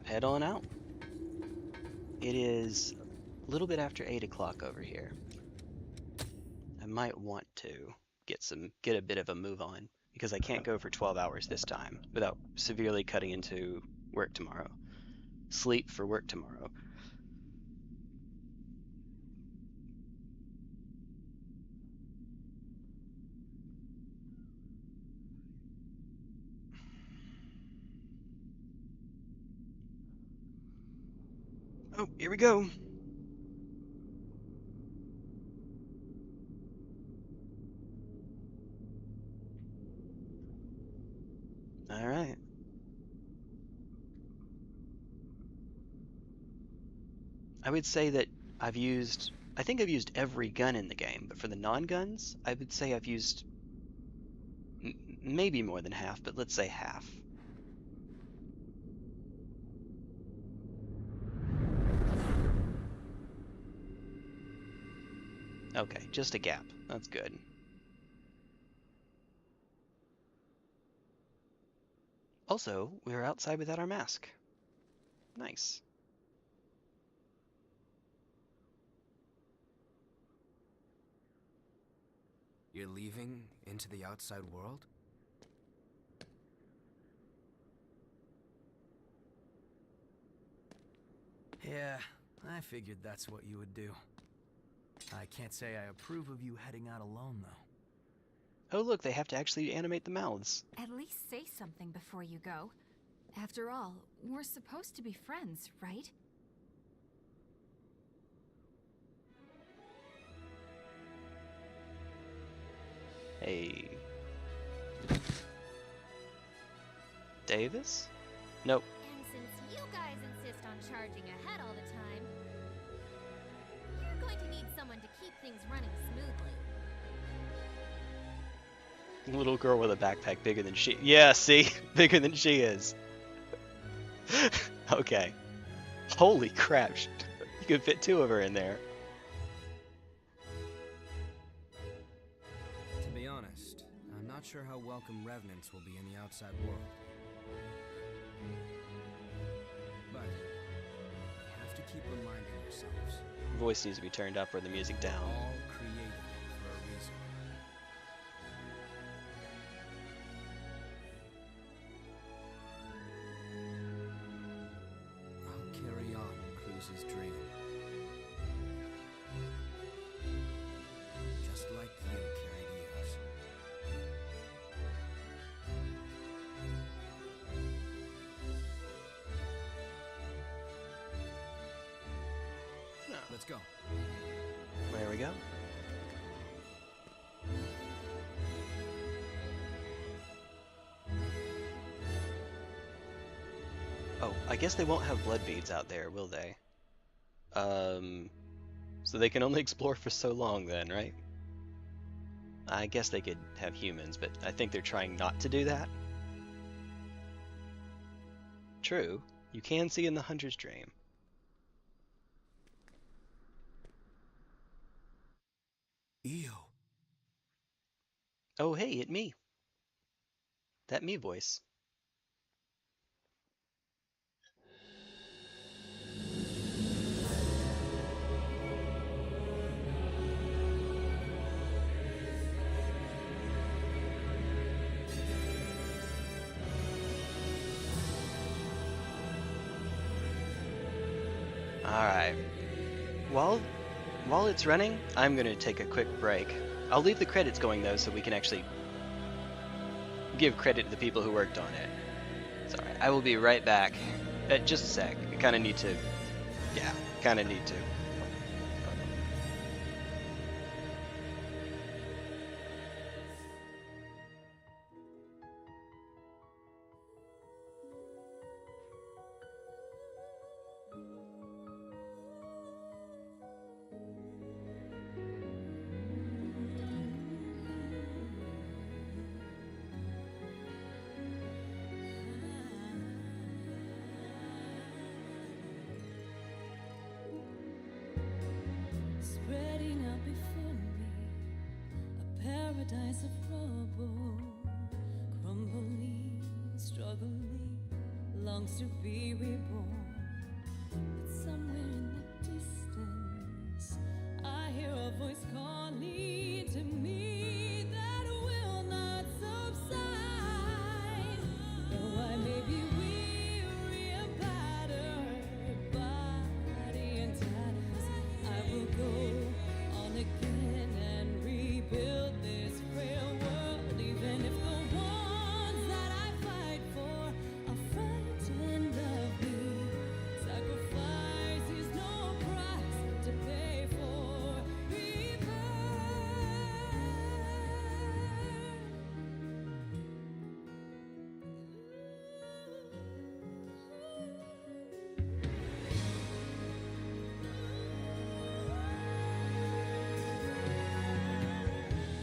A: head on out. It is a little bit after 8 o'clock over here. I might want to get a bit of a move on, because I can't go for 12 hours this time without severely cutting into work tomorrow. Sleep for work tomorrow. Oh, here we go. All right. I would say that I think I've used every gun in the game, but for the non-guns, I would say I've used maybe more than half, but let's say half. Okay, just a gap. That's good. Also, we were outside without our mask. Nice.
F: You're leaving into the outside world? Yeah, I figured that's what you would do. I can't say I approve of you heading out alone, though.
A: Oh look, they have to actually animate the mouths.
D: At least say something before you go. After all, we're supposed to be friends, right?
A: Hey. Davis? Nope.
I: And since you guys insist on charging ahead all the time, you're going to need someone to keep things running smoothly.
A: Little girl with a backpack bigger than she. Yeah, see? Bigger than she is. Okay. Holy crap. You could fit 2 of her in there.
F: To be honest, I'm not sure how welcome revenants will be in the outside world. But we have to keep reminding ourselves.
A: Voice needs to be turned up or the music down.
F: All created for a reason. I'll carry on Cruz's dream. Just like you carried Eos. Let's go.
A: There we go. Oh, I guess they won't have blood beads out there, will they? So they can only explore for so long then, right? I guess they could have humans, but I think they're trying not to do that. True, you can see in the Hunter's Dream.
C: Io.
A: Oh hey, it me. That me voice. Alright. While it's running, I'm gonna take a quick break. I'll leave the credits going though so we can actually give credit to the people who worked on it. It's alright. I will be right back. Just a sec. I kinda need to... Yeah, kinda need to.
K: Spreading out before me, a paradise of rubble, crumbling, struggling, longs to be reborn. But somewhere in the distance, I hear a voice calling to me that will not subside. Though I may be weary and battered, body and tatters, I will go on again and rebuild this frail world, even if the ones that I fight for are frightened of me. Sacrifice is no price to pay for rebirth.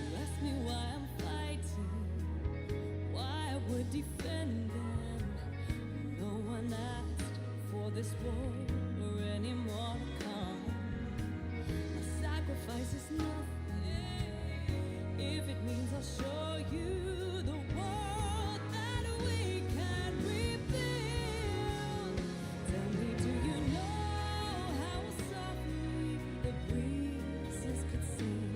K: You ask me why I'm fighting, why I would defend them. No one asked for this war or any more to come. My sacrifice is nothing if it means I'll show you the world that we can rebuild. Tell me, do you know how softly the breezes could sing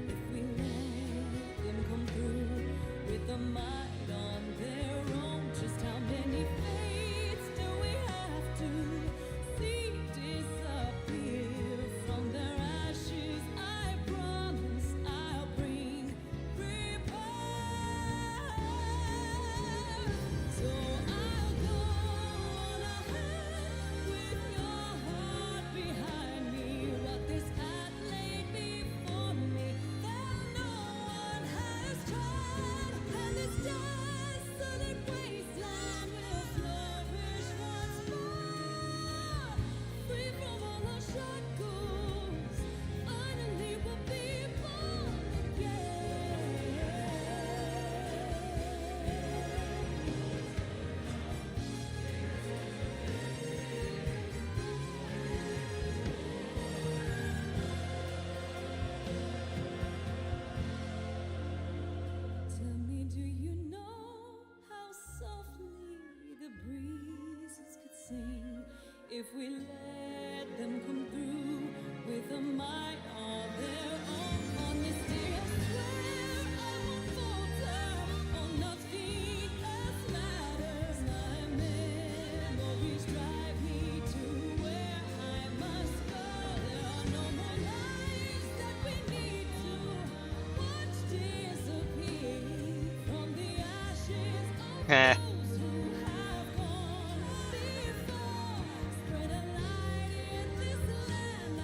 K: if we let them come through with the might on their own? Just how many fates do we have to see disappear from their ashes? I promise I'll bring rebirth. So I'll go on ahead with your heart behind me. What this path laid before me, that no one has tried, and this desolate wasteland will flourish once more. Free from all our shackles, finally we'll be born again. Tell me, do you know how softly the breezes could sing if we let them come through with a might of their own? On this day I swear I won't falter, oh nothing else matters. My memories drive me to where I must go. There are no more lives that we need to watch disappear from the ashes of
A: Heh.
K: those who have gone before. Spread a light in this land, I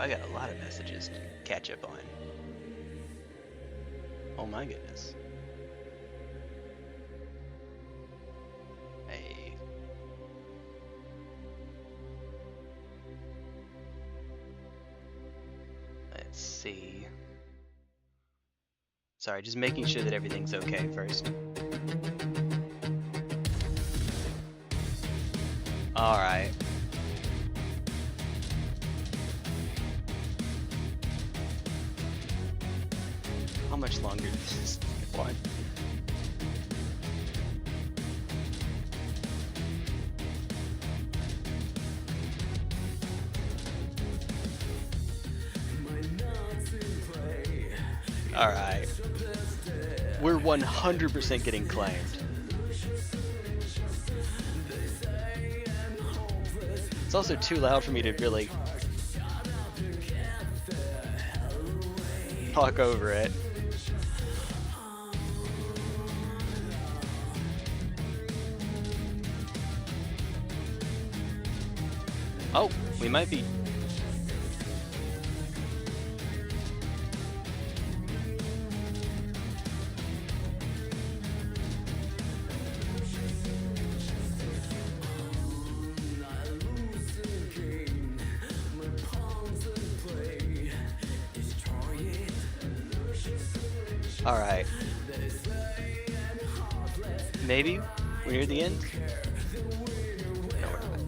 A: I got a lot of messages to catch up on. Oh my goodness. Hey. Let's see. Sorry, just making sure that everything's okay first. Alright. How much longer does this go on? Alright. We're 100% getting claimed. It's also too loud for me to really talk over it. Oh, we might be. All right. Maybe we're near the end. No, we're not.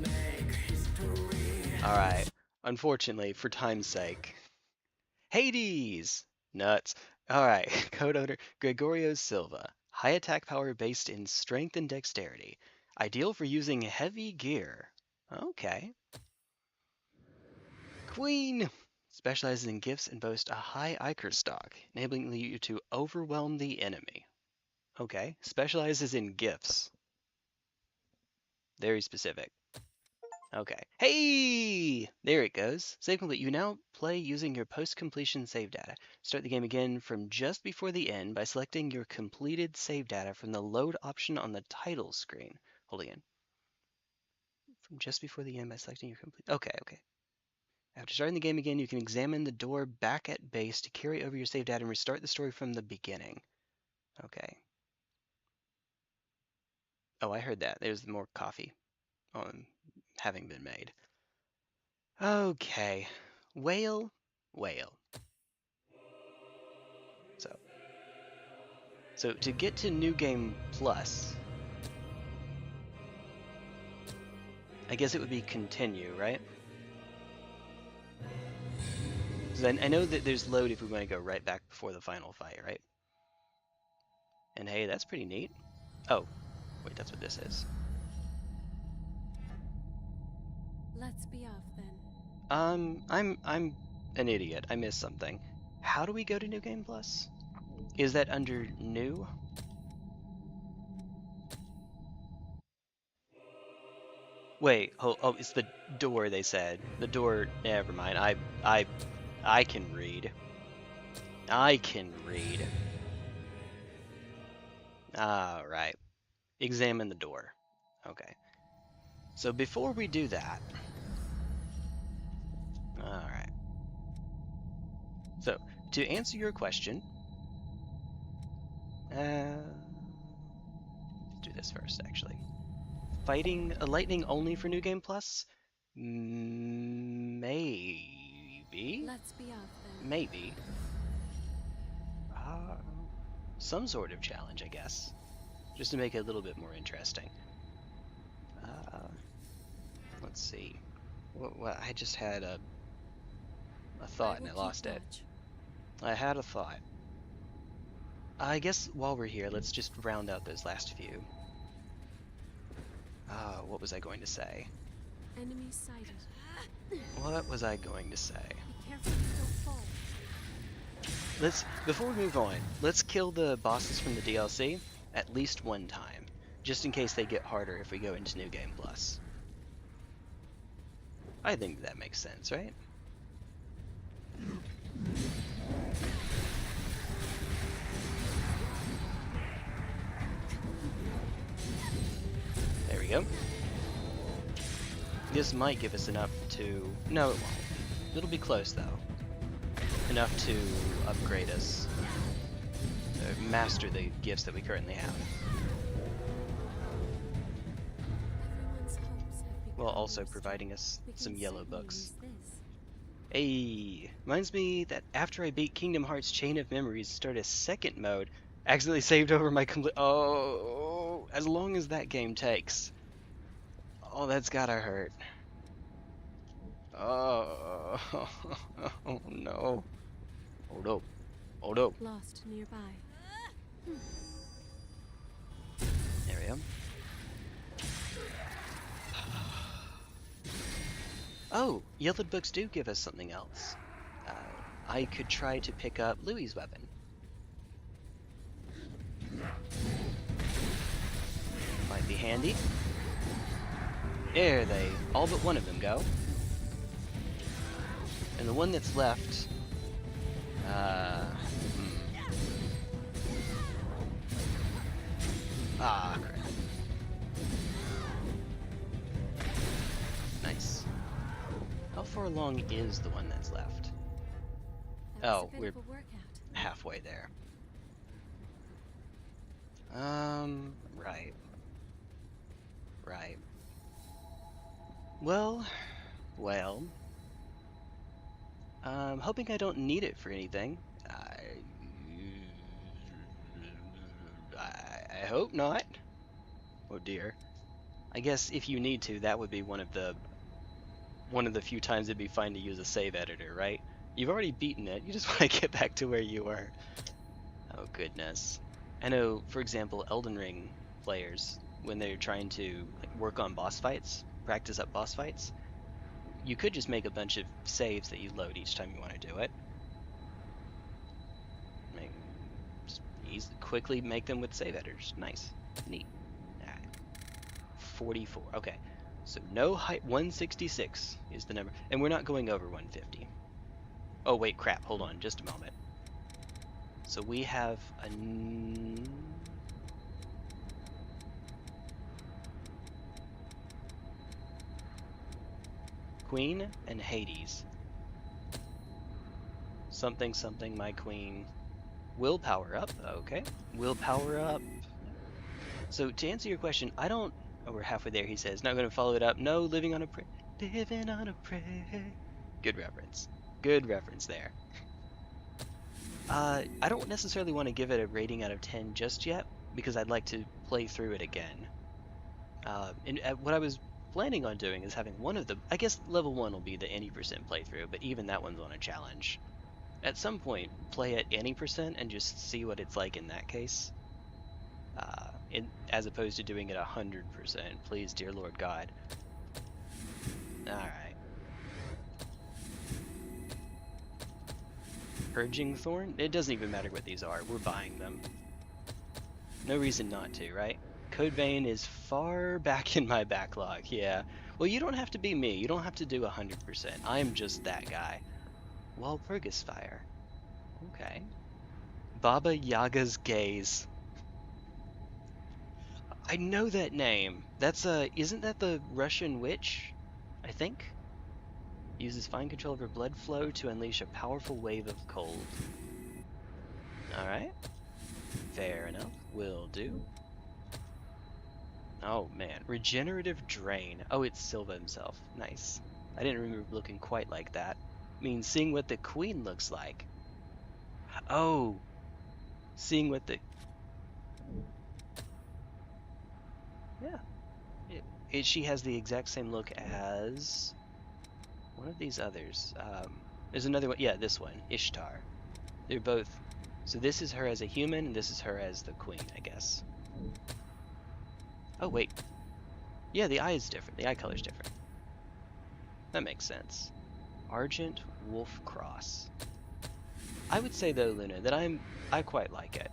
A: All right. Unfortunately, for time's sake. Hades! Nuts. Alright, code owner Gregorio Silva. High attack power based in strength and dexterity. Ideal for using heavy gear. Okay. Queen! Specializes in gifts and boasts a high Ichor stock, enabling you to overwhelm the enemy. Okay. Specializes in gifts. Very specific. Okay. Hey! There it goes. Save complete. You now play using your post-completion save data. Start the game again from just before the end by selecting your completed save data from the load option on the title screen. Hold again. From just before the end by selecting your complete. Okay, okay. After starting the game again, you can examine the door back at base to carry over your save data and restart the story from the beginning. Okay. Oh, I heard that. There's more coffee having been made. Okay. Whale. So to get to New Game Plus, I guess it would be continue, right? So I know that there's load if we want to go right back before the final fight, right? And hey, that's pretty neat. Oh, wait, that's what this is.
B: Let's be off then.
A: I'm an idiot. I missed something. How do we go to New Game Plus? Is that under New? Wait, oh, it's the door they said. The door, never mind. I can read. I can read. Alright. Examine the door. Okay. So before we do that... Alright. So, to answer your question... let's do this first, actually. Fighting lightning only for New Game Plus? Maybe?
B: Let's be off then.
A: Maybe. Some sort of challenge, I guess. Just to make it a little bit more interesting. Let's see. Well, I just had a thought and I lost it. I had a thought. I guess while we're here, let's just round out those last few. What was I going to say?
B: Enemy sighted.
A: What was I going to say?
B: Be careful you don't fall.
A: Before we move on, let's kill the bosses from the DLC at least one time, just in case they get harder if we go into New Game Plus. I think that makes sense, right? There we go. This might give us enough to... No, it won't. It'll be close though. Enough to upgrade us. Master the gifts that we currently have.
B: Everyone's hopes have
A: While
B: become
A: also
B: more
A: providing us
B: strong. We
A: some
B: can
A: yellow
B: certainly
A: books.
B: use this.
A: Hey, reminds me that after I beat Kingdom Hearts Chain of Memories, start a second mode, accidentally saved over my complete. Oh, as long as that game takes. Oh, that's gotta hurt. Oh, oh no. Hold up. Hold up.
B: Lost nearby.
A: There we go. Oh, yellowed books do give us something else. I could try to pick up Louis's weapon. Might be handy. There they, all but one of them go. And the one that's left, Ah, crap. Nice. How far along is the one that's left?
B: That was
A: Oh,
B: a bit
A: we're
B: of a workout.
A: halfway there. Right. Right. Well, hoping I don't need it for anything. I hope not. Oh dear. I guess if you need to, that would be one of the few times it'd be fine to use a save editor, right? You've already beaten it. You just want to get back to where you were. Oh goodness. I know, for example, Elden Ring players, when they're trying to work on boss fights, practice up boss fights, you could just make a bunch of saves that you load each time you want to do it. Quickly make them with save editors. Nice. Neat. Alright. 44. Okay. So no height. 166 is the number. And we're not going over 150. Oh, wait, crap. Hold on just a moment. So we have a... Queen and Hades. Something, something, my queen. Willpower up. Okay. Willpower up. So to answer your question, I don't... Oh, we're halfway there, he says. Not going to follow it up. No, living on a prayer. Living on a prayer. Good reference. Good reference there. I don't necessarily want to give it a rating out of 10 just yet, because I'd like to play through it again. And what I was planning on doing is having one of the... I guess level 1 will be the any percent playthrough, but even that one's on a challenge. At some point, play at any percent and just see what it's like in that case. As opposed to doing it 100%. Please, dear Lord God. Alright. Purging Thorn? It doesn't even matter what these are. We're buying them. No reason not to, right? Codevein is far back in my backlog, yeah. Well, you don't have to be me. You don't have to do 100%. I'm just that guy. Walpurgis Fire. Okay. Baba Yaga's Gaze. I know that name. That's isn't that the Russian witch? I think. Uses fine control of her blood flow to unleash a powerful wave of cold. Alright. Fair enough. Will do. Oh man. Regenerative Drain. Oh, it's Silva himself. Nice. I didn't remember looking quite like that. Means seeing what the queen looks like. Oh, seeing what the... Yeah. She has the exact same look as one of these others. There's another one. Yeah, this one. Ishtar. They're both... So this is her as a human, and this is her as the queen, I guess. Oh, wait. Yeah, the eye is different. The eye color is different. That makes sense. Argent Wolf Cross. I would say though, Luna, that I quite like it.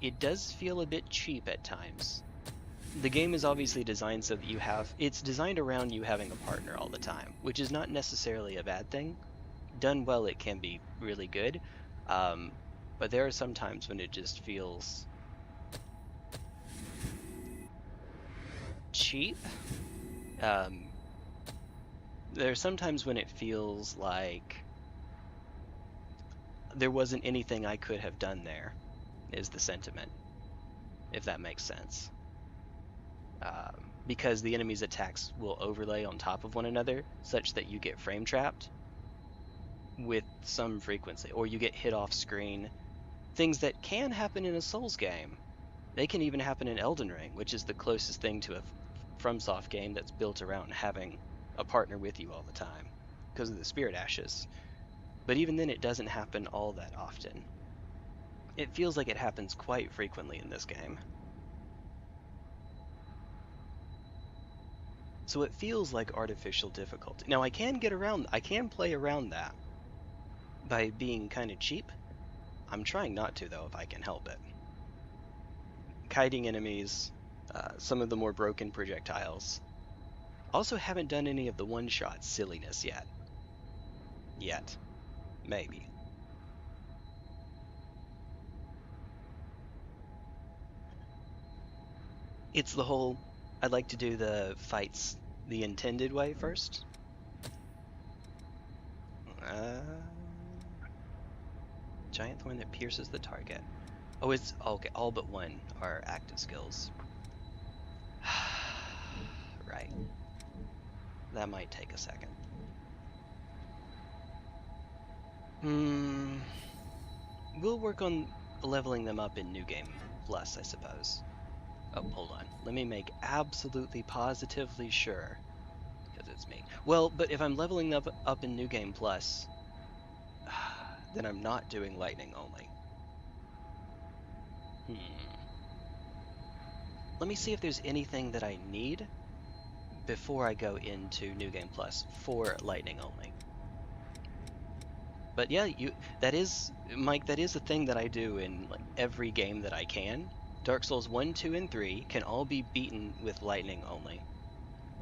A: It does feel a bit cheap at times. The game is obviously designed so that it's designed around you having a partner all the time, which is not necessarily a bad thing. Done well, it can be really good. But there are some times when it just feels cheap. There are some times when it feels like there wasn't anything I could have done there, is the sentiment, if that makes sense. Because the enemy's attacks will overlay on top of one another, such that you get frame trapped with some frequency, or you get hit off screen. Things that can happen in a Souls game. They can even happen in Elden Ring, which is the closest thing to a FromSoft game that's built around having a partner with you all the time, because of the Spirit Ashes. But even then, it doesn't happen all that often. It feels like it happens quite frequently in this game. So it feels like artificial difficulty. Now I can play around that by being kind of cheap. I'm trying not to, though, if I can help it. Kiting enemies, some of the more broken projectiles. Also haven't done any of the one-shot silliness yet. Maybe. It's the whole, I'd like to do the fights the intended way first. Giant thorn that pierces the target. Oh, it's okay. All but one are active skills. Right. That might take a second. We'll work on leveling them up in New Game Plus, I suppose. Oh, hold on. Let me make absolutely positively sure, because it's me. Well, but if I'm leveling them up in New Game Plus, then I'm not doing lightning only. Let me see if there's anything that I need before I go into New Game Plus for lightning only. But yeah, that is, Mike, that is a thing that I do in like every game that I can. Dark Souls 1, 2, and 3 can all be beaten with lightning only.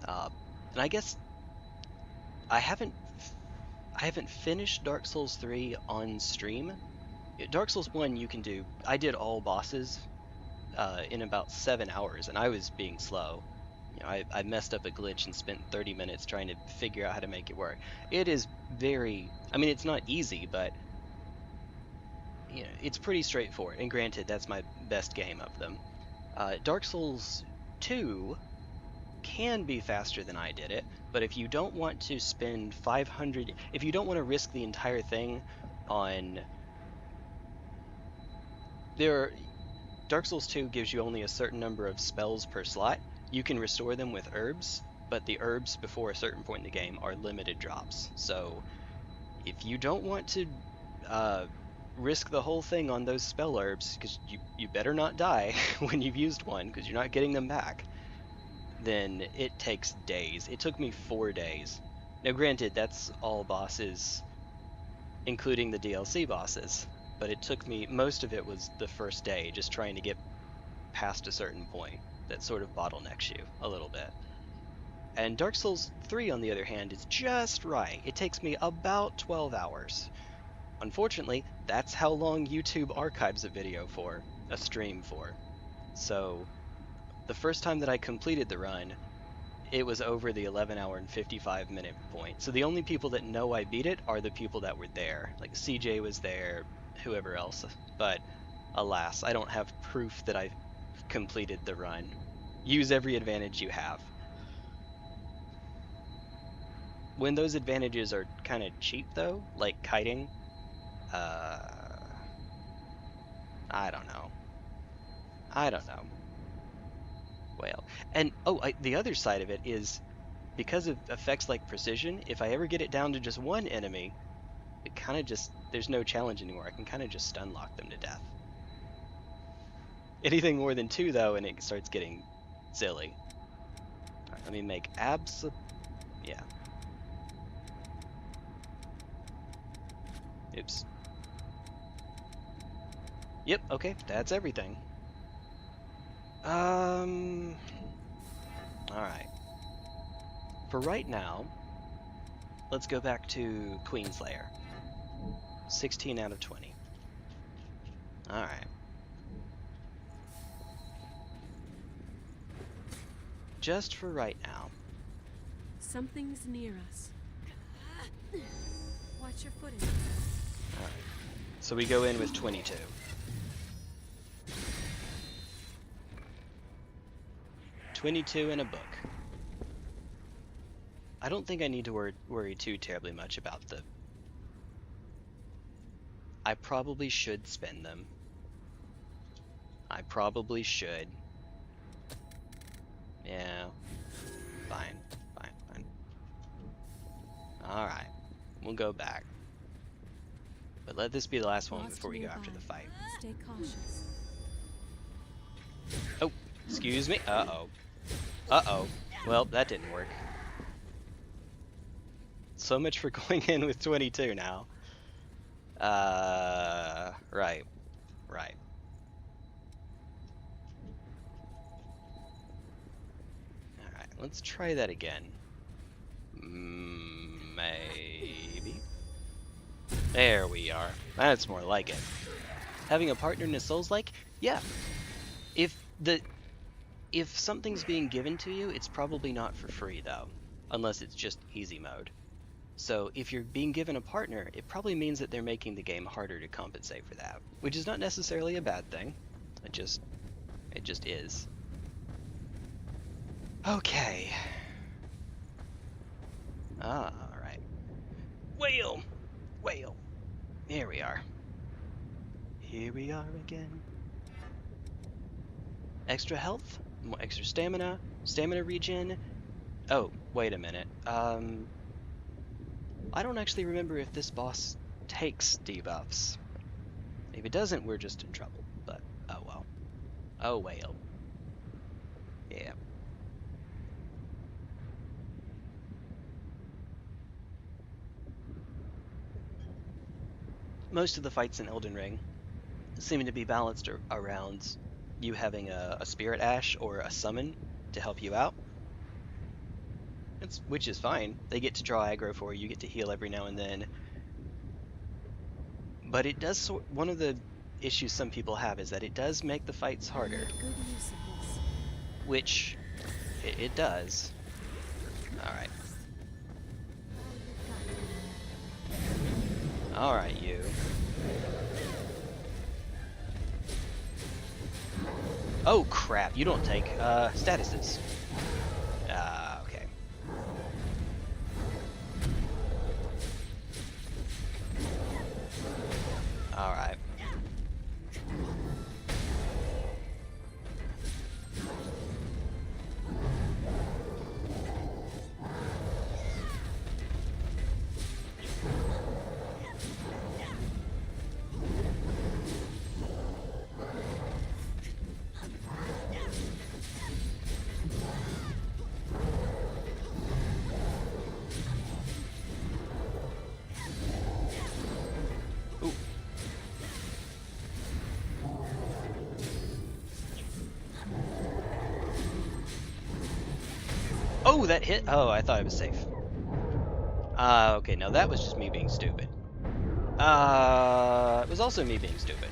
A: And I guess I haven't finished Dark Souls 3 on stream. Dark Souls 1 you can do. I did all bosses in about 7 hours, and I was being slow. You know, I messed up a glitch and spent 30 minutes trying to figure out how to make it work. It is very, I mean, it's not easy, but you know, it's pretty straightforward. And granted, that's my best game of them. Dark Souls 2 can be faster than I did it, but if you don't want to spend 500, if you don't want to risk the entire thing on, Dark Souls 2 gives you only a certain number of spells per slot. You can restore them with herbs, but the herbs before a certain point in the game are limited drops. So if you don't want to risk the whole thing on those spell herbs, because you better not die when you've used one, because you're not getting them back, then it takes days. It took me 4 days. Now granted, that's all bosses, including the DLC bosses, but it took me, most of it was the first day, just trying to get past a certain point that sort of bottlenecks you a little bit. And Dark Souls 3, on the other hand, is just right. It takes me about 12 hours. Unfortunately, that's how long YouTube archives a video for, a stream for. So the first time that I completed the run, it was over the 11 hour and 55 minute point. So the only people that know I beat it are the people that were there. Like CJ was there, whoever else. But alas, I don't have proof that I completed the run. Use every advantage you have. When those advantages are kind of cheap though, like kiting, I don't know. Well, and the other side of it is, because of effects like precision, if I ever get it down to just one enemy, it kind of just, there's no challenge anymore. I can kind of just stun lock them to death. Anything more than 2 though, and it starts getting silly. Alright, let me make yeah. Oops. Yep, okay, that's everything. Alright. For right now, let's go back to Queenslayer. 16 out of 20. Alright. Just for right now.
B: Something's near us. Watch your footing.
A: Alright. So we go in with 22. $22 in a book. I don't think I need to worry too terribly much about the... I probably should spend them. I probably should. Yeah. Fine. Alright. We'll go back. But let this be the last one before we go after the fight.
B: Stay cautious.
A: Oh, excuse me. Uh-oh. Uh-oh. Well, that didn't work. So much for going in with 22 now. Right. Alright, let's try that again. Maybe. There we are. That's more like it. Having a partner in a Souls-like? Yeah. If something's being given to you, it's probably not for free though. Unless it's just easy mode. So if you're being given a partner, it probably means that they're making the game harder to compensate for that. Which is not necessarily a bad thing. It just is. Okay. Alright. Whale! Here we are. Here we are again. Extra health, more extra stamina regen. Oh, wait a minute. I don't actually remember if this boss takes debuffs. If it doesn't, we're just in trouble, but oh well. Oh well. Yeah. Most of the fights in Elden Ring seem to be balanced around you having a spirit ash or a summon to help you out. Which is fine. They get to draw aggro for you, get to heal every now and then. But it does one of the issues some people have is that it does make the fights harder.
B: Good use of this.
A: Which it does. Alright. Alright, you. Oh crap, you don't take statuses. Okay. Alright. Oh, that hit? Oh, I thought I was safe. Okay, now that was just me being stupid. It was also me being stupid.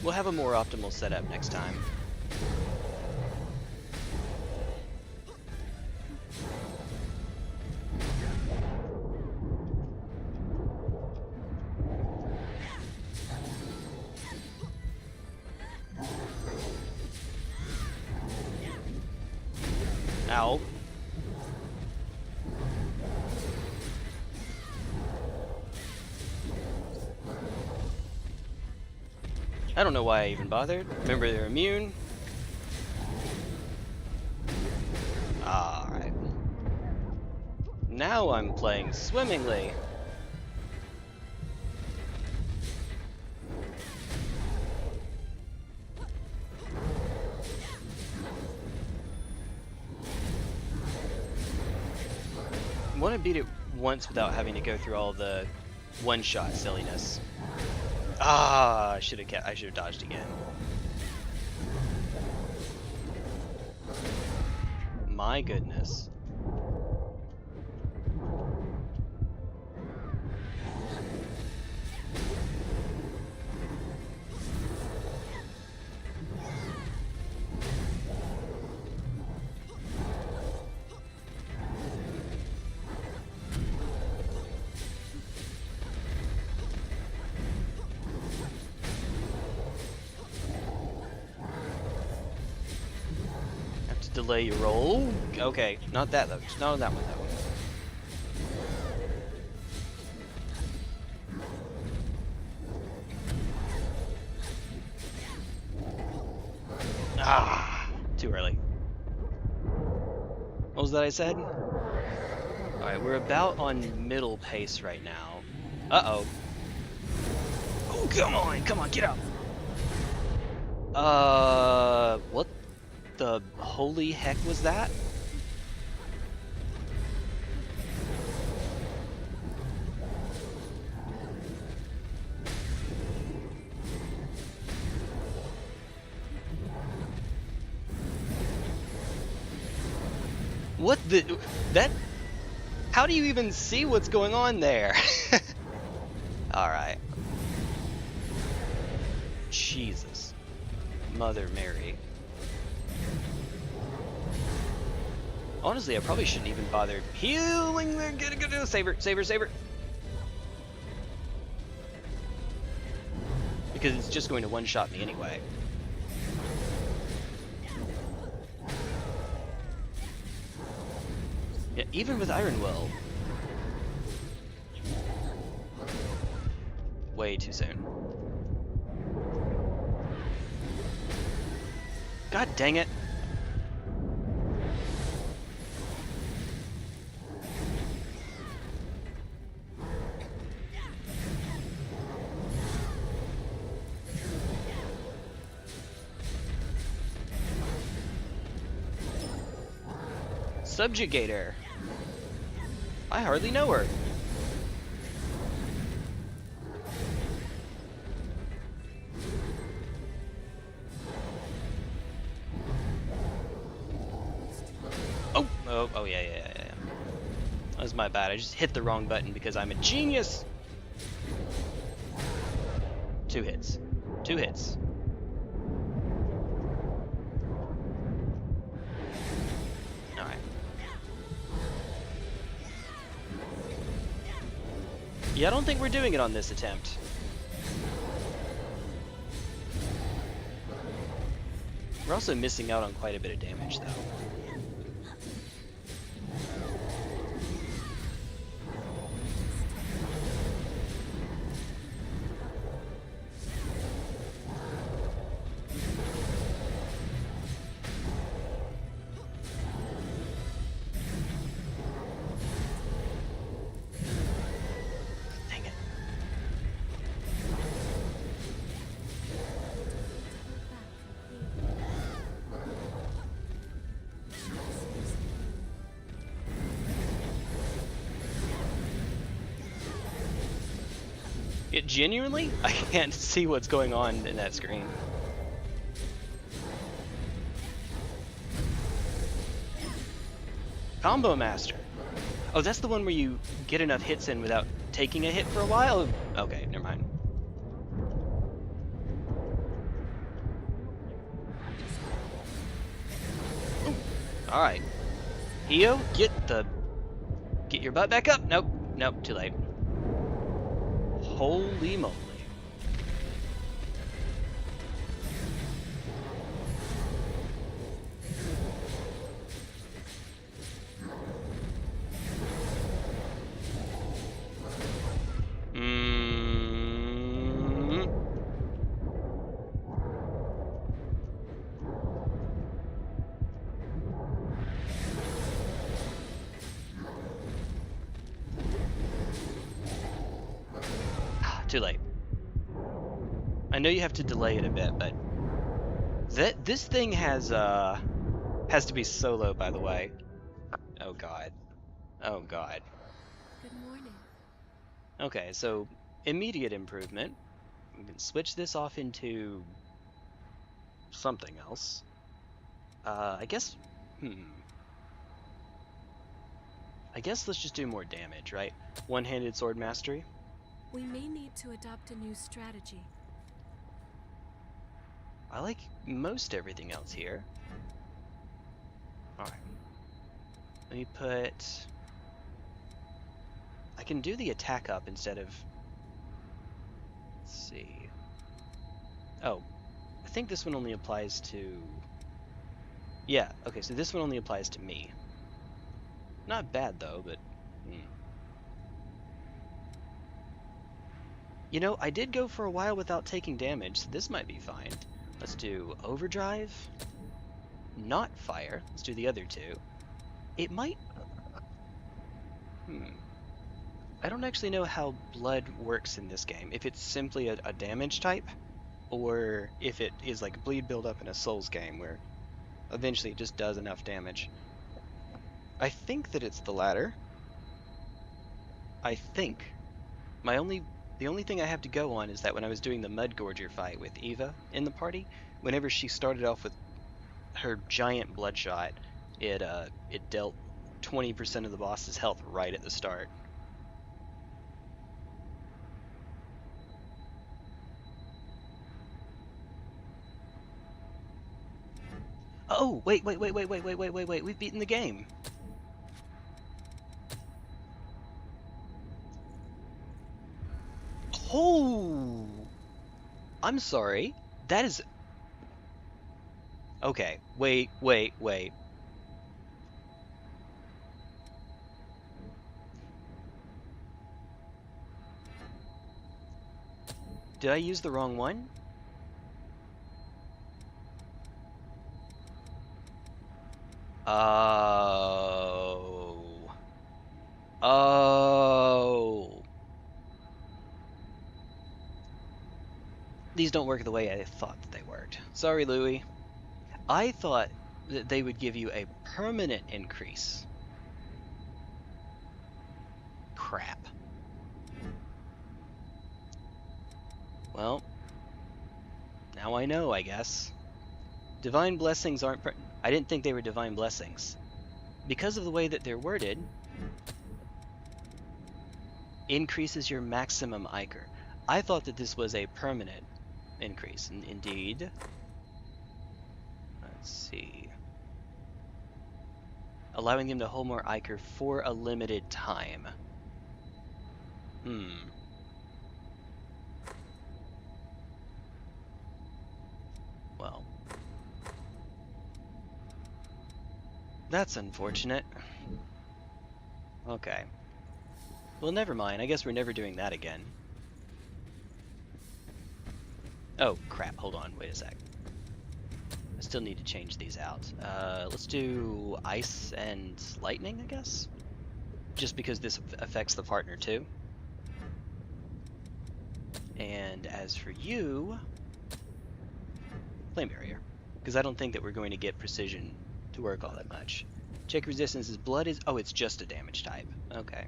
A: We'll have a more optimal setup next time. Ow. I don't know why I even bothered. Remember, they're immune. Alright. Now I'm playing swimmingly. want to beat it once without having to go through all the one-shot silliness. Ah, I should have dodged again. My goodness. Delay your roll. Okay, not that though. Not on that one though. Ah, too early. What was that I said? Alright, we're about on middle pace right now. Uh-oh. Oh, come on, get out. What the holy heck was that? What the... that... How do you even see what's going on there? Alright. Jesus. Mother Mary. Honestly, I probably shouldn't even bother healing there. Get it. Save her. Because it's just going to one-shot me anyway. Yeah, even with Iron Will. Way too soon. God dang it. Subjugator. I hardly know her. Oh, yeah. That was my bad. I just hit the wrong button because I'm a genius. 2 hits. Alright. Yeah, I don't think we're doing it on this attempt. We're also missing out on quite a bit of damage, though. Genuinely, I can't see what's going on in that screen. Combo Master. Oh, that's the one where you get enough hits in without taking a hit for a while? Okay, never mind. Alright. Io, get your butt back up. Nope, too late. Holy moly. Too late. I know you have to delay it a bit, but this thing has to be solo, by the way. Oh god. Oh god.
B: Good morning.
A: Okay, so immediate improvement. We can switch this off into something else. I guess, I guess let's just do more damage, right? One-handed sword mastery.
B: We may need to adopt a new strategy.
A: I like most everything else here. Alright. Let me put... I can do the attack up instead of... Let's see... Oh, I think this one only applies to... Yeah, okay, so this one only applies to me. Not bad though, but... You know, I did go for a while without taking damage, so this might be fine. Let's do overdrive. Not fire. Let's do the other two. It might... I don't actually know how blood works in this game. If it's simply a damage type, or if it is like bleed build-up in a Souls game, where eventually it just does enough damage. I think that it's the latter. I think. The only thing I have to go on is that when I was doing the Mud Gorger fight with Eva in the party, whenever she started off with her giant bloodshot, it dealt 20% of the boss's health right at the start. Oh, wait, we've beaten the game. Oh, I'm sorry. That is... Okay, wait. Did I use the wrong one? Oh. These don't work the way I thought that they worked. Sorry, Louie. I thought that they would give you a permanent increase. Crap. Well, now I know, I guess. Divine blessings aren't... I didn't think they were divine blessings. Because of the way that they're worded, increases your maximum Ichor. I thought that this was a permanent increase. Indeed. Let's see. Allowing them to hold more Ichor for a limited time. Well. That's unfortunate. Okay. Well, never mind. I guess we're never doing that again. Oh, crap. Hold on. Wait a sec. I still need to change these out. Let's do ice and lightning, I guess? Just because this affects the partner too. And as for you... Flame barrier. Because I don't think that we're going to get precision to work all that much. Check resistance. Blood is... Oh, it's just a damage type. Okay.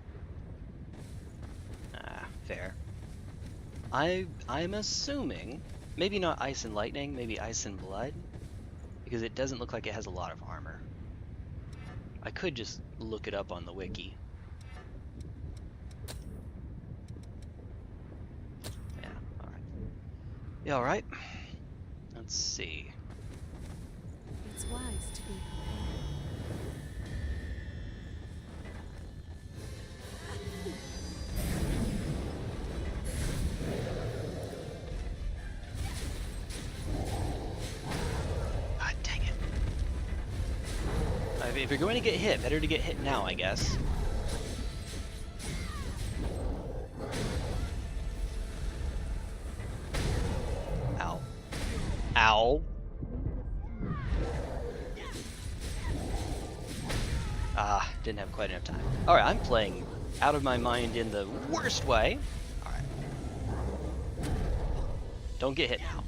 A: Fair. I'm assuming... Maybe not ice and lightning, maybe ice and blood. Because it doesn't look like it has a lot of armor. I could just look it up on the wiki. Yeah, alright. Yeah, alright. Let's see.
B: It's wise to be
A: God dang it. If you're going to get hit, better to get hit now, I guess. Ow. Ow. Didn't have quite enough time. Alright, I'm playing out of my mind in the worst way. Alright. Don't get hit now.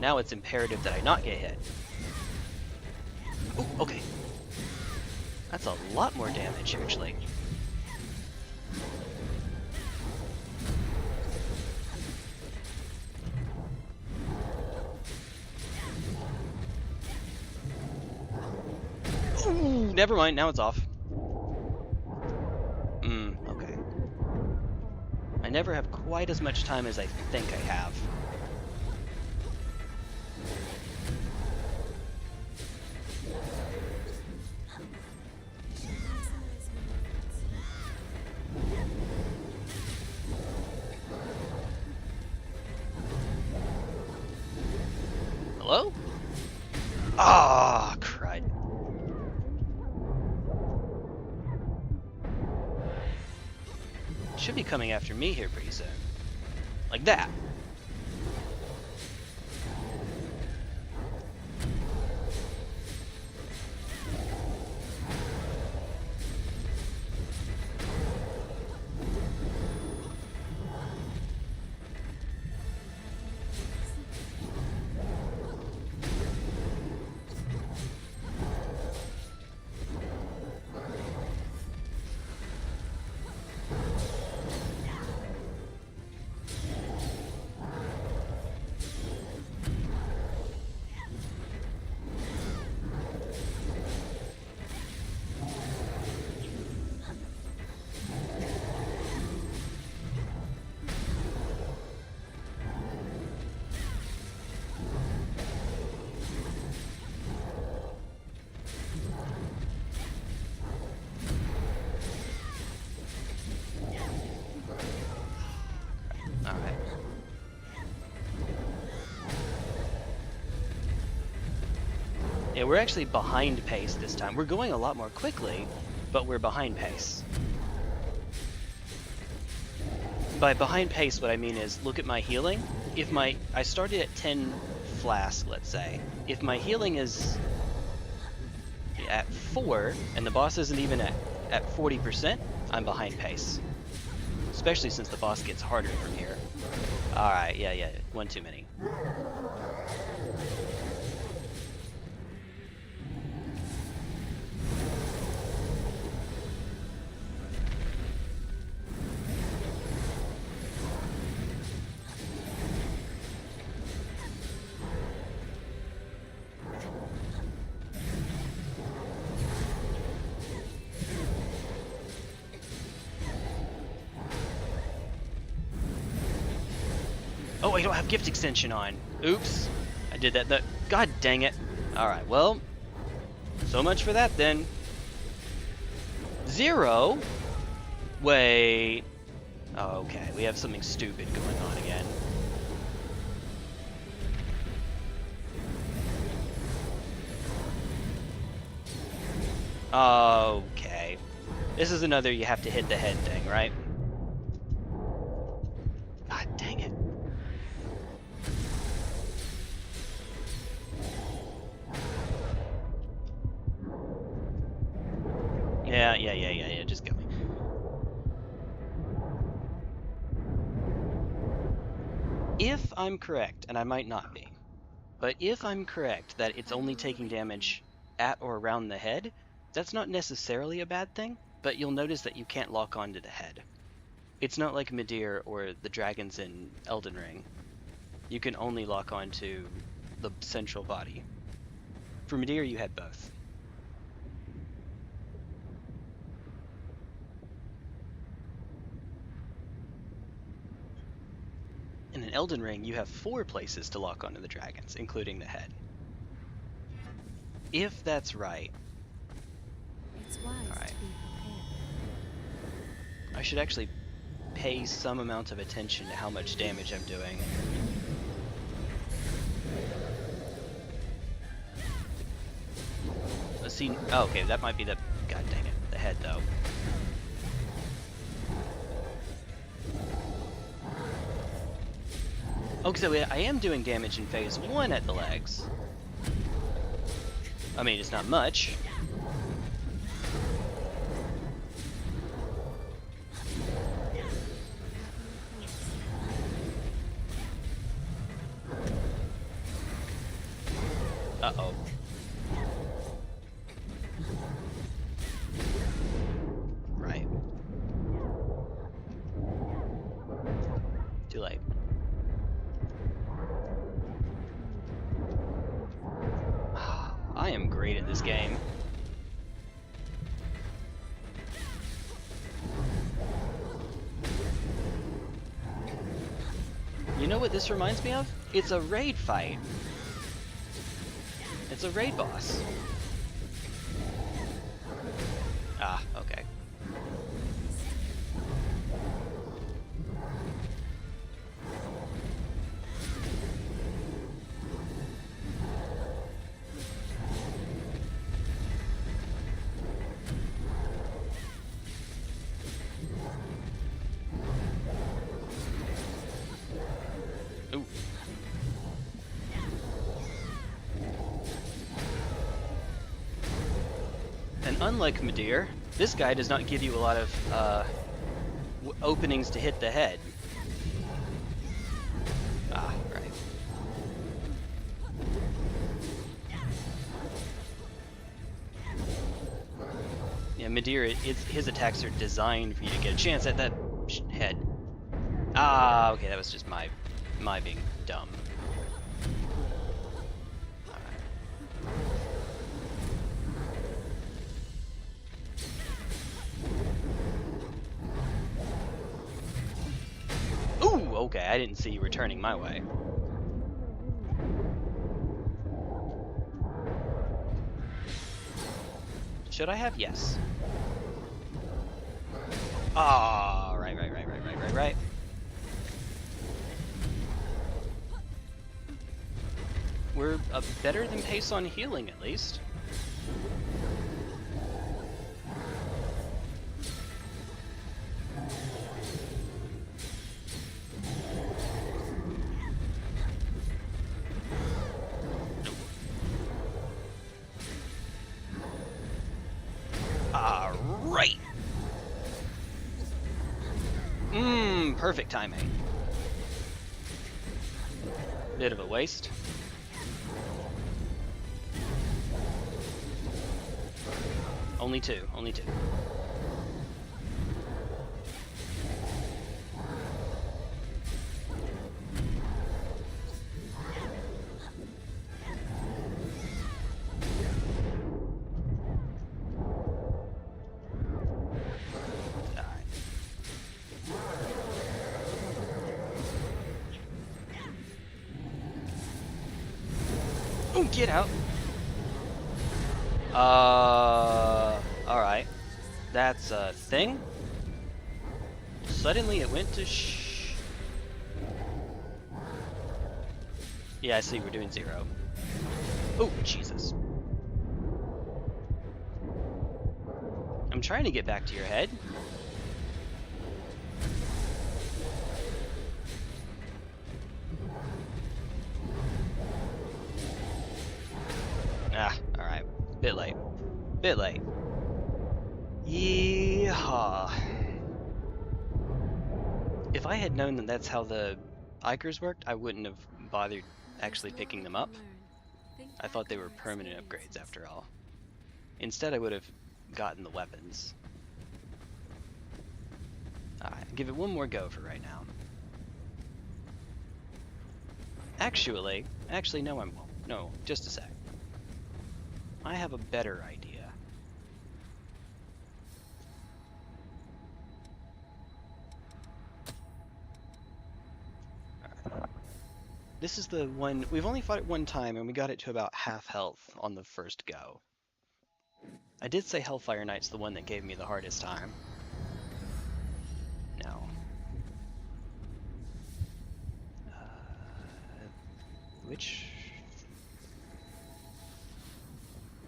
A: Now it's imperative that I not get hit. Ooh, okay. That's a lot more damage, actually. Ooh, never mind, now it's off. Okay. I never have quite as much time as I think I have. Hello? Ah, crud. Should be coming after me here pretty soon. Like that. Yeah, we're actually behind pace this time. We're going a lot more quickly, but we're behind pace. By behind pace, what I mean is, look at my healing. If I started at 10 flask, let's say. If my healing is at 4, and the boss isn't even at 40%, I'm behind pace. Especially since the boss gets harder from here. Alright, yeah, one too many. Oh, I don't have gift extension on. Oops. I did that. God dang it. Alright, well. So much for that then. 0? Wait. Oh, okay. We have something stupid going on again. Okay. This is another you have to hit the head thing, right? God dang it. Yeah, just go. If I'm correct, and I might not be, but if I'm correct that it's only taking damage at or around the head, that's not necessarily a bad thing, but you'll notice that you can't lock onto the head. It's not like Midir or the dragons in Elden Ring. You can only lock onto the central body. For Midir, you had both. In an Elden Ring, you have 4 places to lock onto the dragons, including the head. If that's right.
B: It's wise to be prepared.
A: I should actually pay some amount of attention to how much damage I'm doing. Let's see. Oh, okay, that might be the. God dang it, the head though. Oh, so I am doing damage in phase 1 at the legs. I mean, it's not much. Uh-oh. I am great at this game. You know what this reminds me of? It's a raid fight. It's a raid boss. Ah, okay. Ooh. And unlike Midir, this guy does not give you a lot of openings to hit the head. Ah, right. Yeah, Midir, his attacks are designed for you to get a chance at that head. Ah, okay, that was just my being dumb. Ooh, okay, I didn't see you returning my way. Should I have? Yes. Ah, right. We're better than pace on healing, at least. Right. Perfect timing. Bit of a waste. Only two. Alright. Oh, get out. Alright. That's a thing. Suddenly it went to Yeah, I see, we're doing 0. Oh, Jesus. I'm trying to get back to your head. Ah, alright. Bit late. Yeehaw. If I had known that that's how the Ikers worked, I wouldn't have bothered actually picking them up. I thought they were permanent upgrades after all. Instead, I would have gotten the weapons. Alright, give it one more go for right now. Actually, no, I won't. No, just a sec. I have a better idea. Alright. This is the one, we've only fought it one time and we got it to about half health on the first go. I did say Hellfire Knight's the one that gave me the hardest time. No. Which...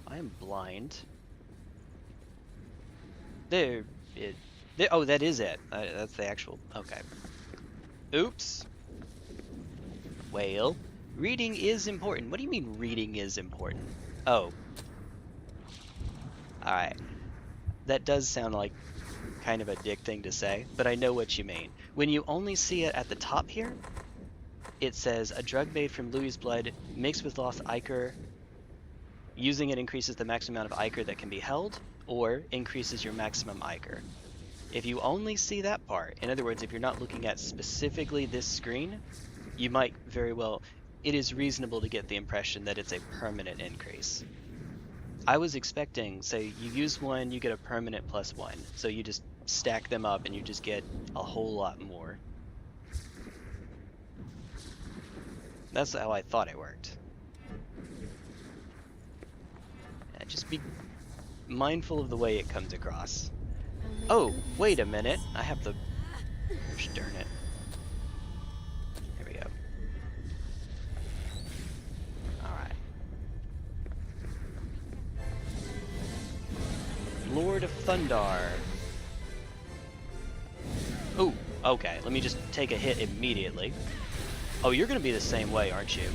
A: I am blind. There, oh, that is it. That's the actual, okay. Oops. Well, reading is important. What do you mean reading is important? Oh. Alright. That does sound like kind of a dick thing to say, but I know what you mean. When you only see it at the top here, it says, a drug made from Louis' blood mixed with lost ichor. Using it increases the maximum amount of ichor that can be held, or increases your maximum ichor. If you only see that part, in other words, if you're not looking at specifically this screen, you might very well, it is reasonable to get the impression that it's a permanent increase. I was expecting, say, you use one, you get a permanent +1. So you just stack them up and you just get a whole lot more. That's how I thought it worked. Just be mindful of the way it comes across. Oh, wait a minute. I have the... Gosh, darn it. Here we go. Alright. Lord of Thundar. Oh, okay. Let me just take a hit immediately. Oh, you're gonna be the same way, aren't you?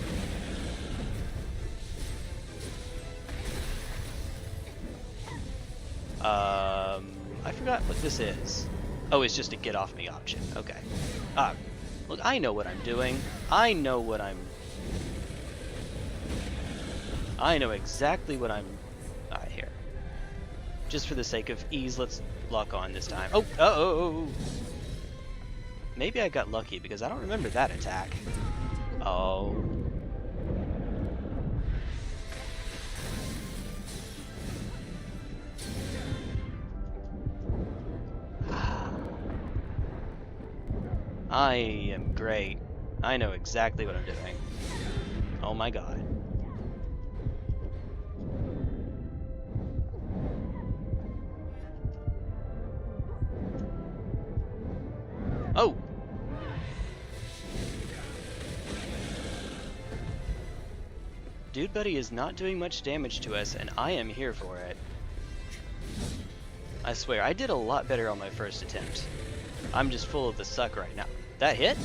A: I forgot what this is. Oh, it's just a get off me option. Okay. Look, I know what I'm doing. I know exactly what I'm... Alright, here. Just for the sake of ease, let's lock on this time. Oh! Uh-oh! Maybe I got lucky, because I don't remember that attack. Oh... I am great. I know exactly what I'm doing. Oh my god. Oh! Dude Buddy is not doing much damage to us, and I am here for it. I swear, I did a lot better on my first attempt. I'm just full of the suck right now. That hit?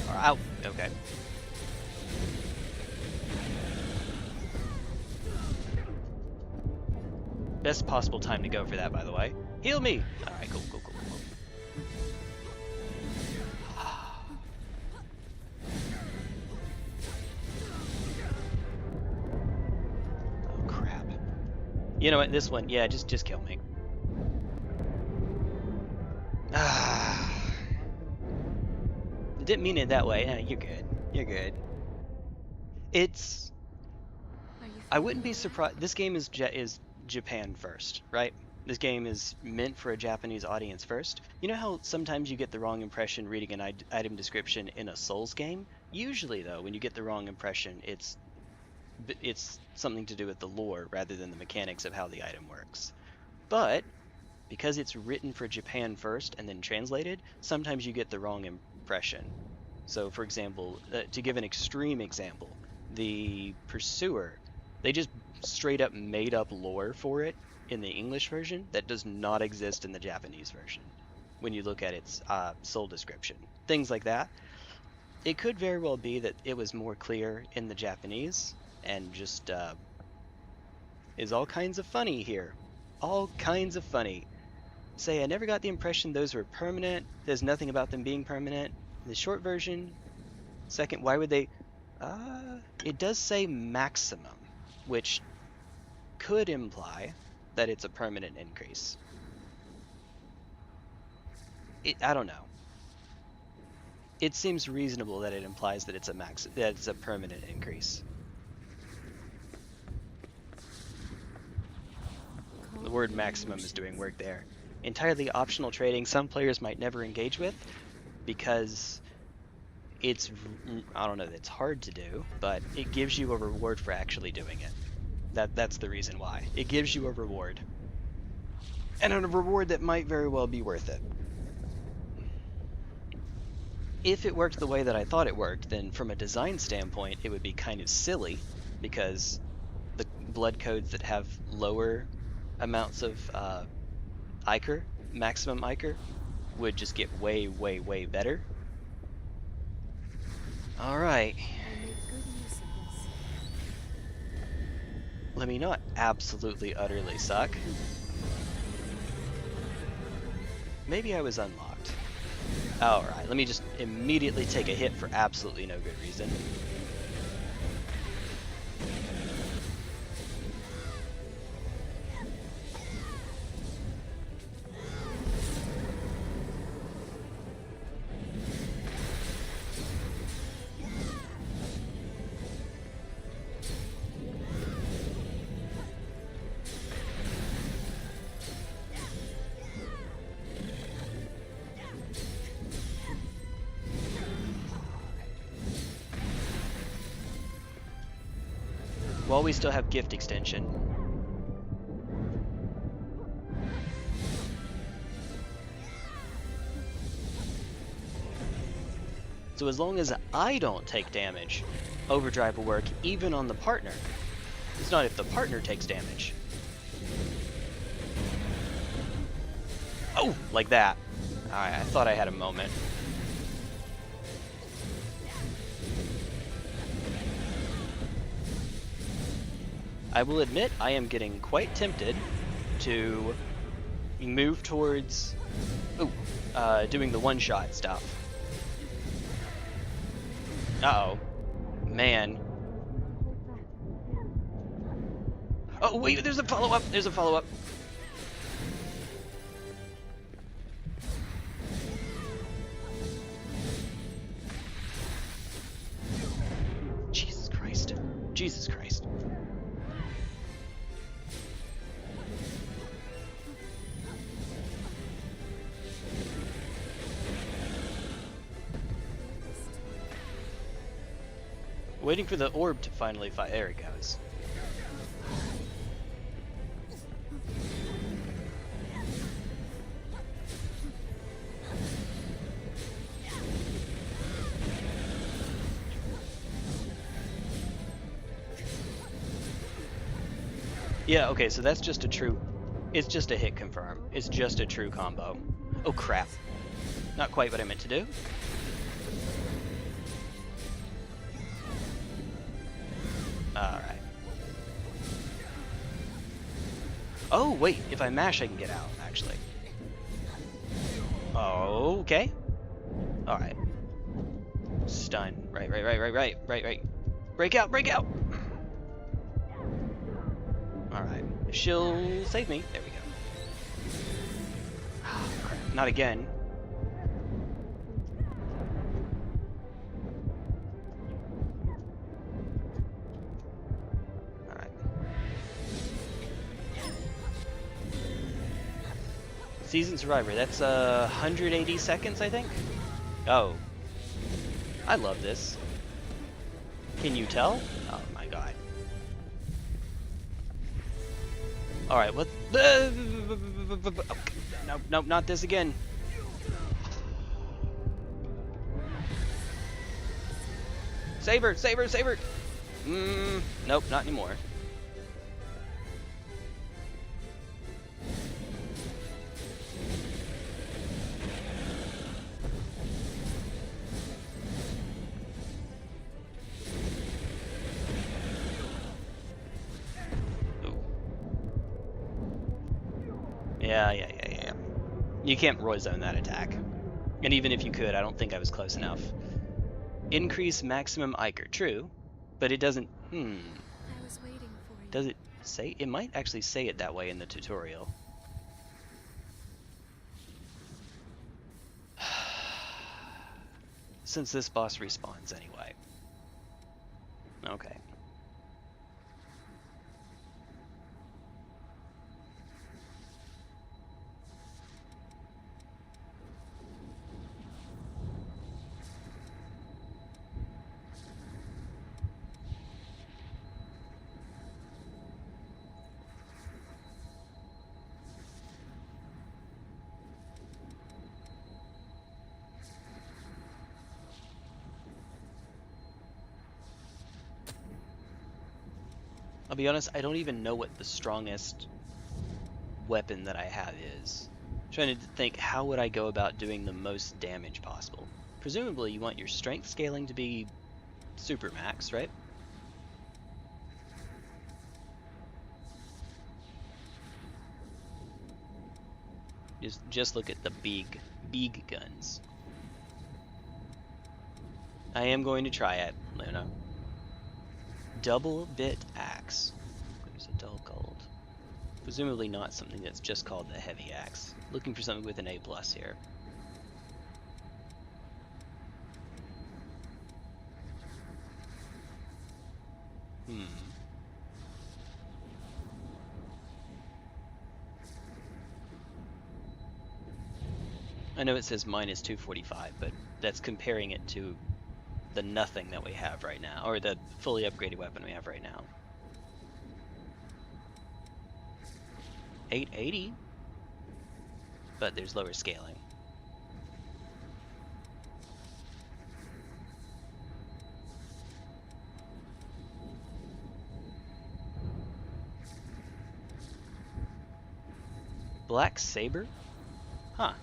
A: Or out? Okay. Best possible time to go for that, by the way. Heal me! Alright, cool. Oh, crap. You know what, this one, yeah, just kill me. Didn't mean it that way. You're good. You're good. It's... I wouldn't be surprised... This game is Japan first, right? This game is meant for a Japanese audience first. You know how sometimes you get the wrong impression reading an item description in a Souls game? Usually, though, when you get the wrong impression, it's something to do with the lore rather than the mechanics of how the item works. But because it's written for Japan first and then translated, sometimes you get the wrong impression. So, for example, to give an extreme example, the Pursuer, they just straight up made up lore for it in the English version that does not exist in the Japanese version when you look at its soul description. Things like that. It could very well be that it was more clear in the Japanese and just is all kinds of funny here. All kinds of funny. Say, I never got the impression those were permanent. There's nothing about them being permanent. The short version, second, why would they... it does say maximum, which could imply that it's a permanent increase. I don't know. It seems reasonable that it implies that it's a permanent increase. The word maximum is doing work there. Entirely optional trading some players might never engage with because it's, I don't know, it's hard to do, but it gives you a reward for actually doing it. That's the reason why. It gives you a reward. And a reward that might very well be worth it. If it worked the way that I thought it worked, then from a design standpoint, it would be kind of silly because the blood codes that have lower amounts of Ichor, maximum Ichor, would just get way, way, way better. Alright. Let me not absolutely, utterly suck. Maybe I was unlocked. Alright, let me just immediately take a hit for absolutely no good reason. while we still have gift extension. So as long as I don't take damage, overdrive will work even on the partner. It's not if the partner takes damage. Oh, like that. Alright, I thought I had a moment. I will admit I am getting quite tempted to move towards doing the one-shot stuff. Uh-oh. Man. Oh, wait, there's a follow-up! There's a follow-up! Jesus Christ. Jesus Christ. Waiting for the orb to finally fire. There it goes. Yeah, okay, so that's just a true... It's just a hit confirm. It's just a true combo. Oh crap. Not quite what I meant to do. Alright. Oh, wait, if I mash I can get out, actually. Okay. Alright. Stun. Right. Break out, break out! Alright. She'll save me. There we go. Oh, crap. Not again. Alright. Seasoned Survivor. That's 180 seconds, I think? Oh. I love this. Can you tell? Oh my god. Alright, what? Nope, not this again. Save her! Nope, not anymore. Yeah. You can't Roy Zone that attack. And even if you could, I don't think I was close enough. Increase maximum Iker. True, but it doesn't...
B: I was waiting for you.
A: Does it say? It might actually say it that way in the tutorial. Since this boss respawns anyway. Okay. I'll be honest, I don't even know what the strongest weapon that I have is. I'm trying to think, how would I go about doing the most damage possible? Presumably you want your strength scaling to be super max, right? Just look at the big guns. I am going to try it, Luna. Double bit axe. There's a dull gold. Presumably not something that's just called the heavy axe. Looking for something with an A+ here. I know it says minus 245, but that's comparing it to the nothing that we have right now, or the fully upgraded weapon we have right now. 880, but there's lower scaling. Black Saber? Huh.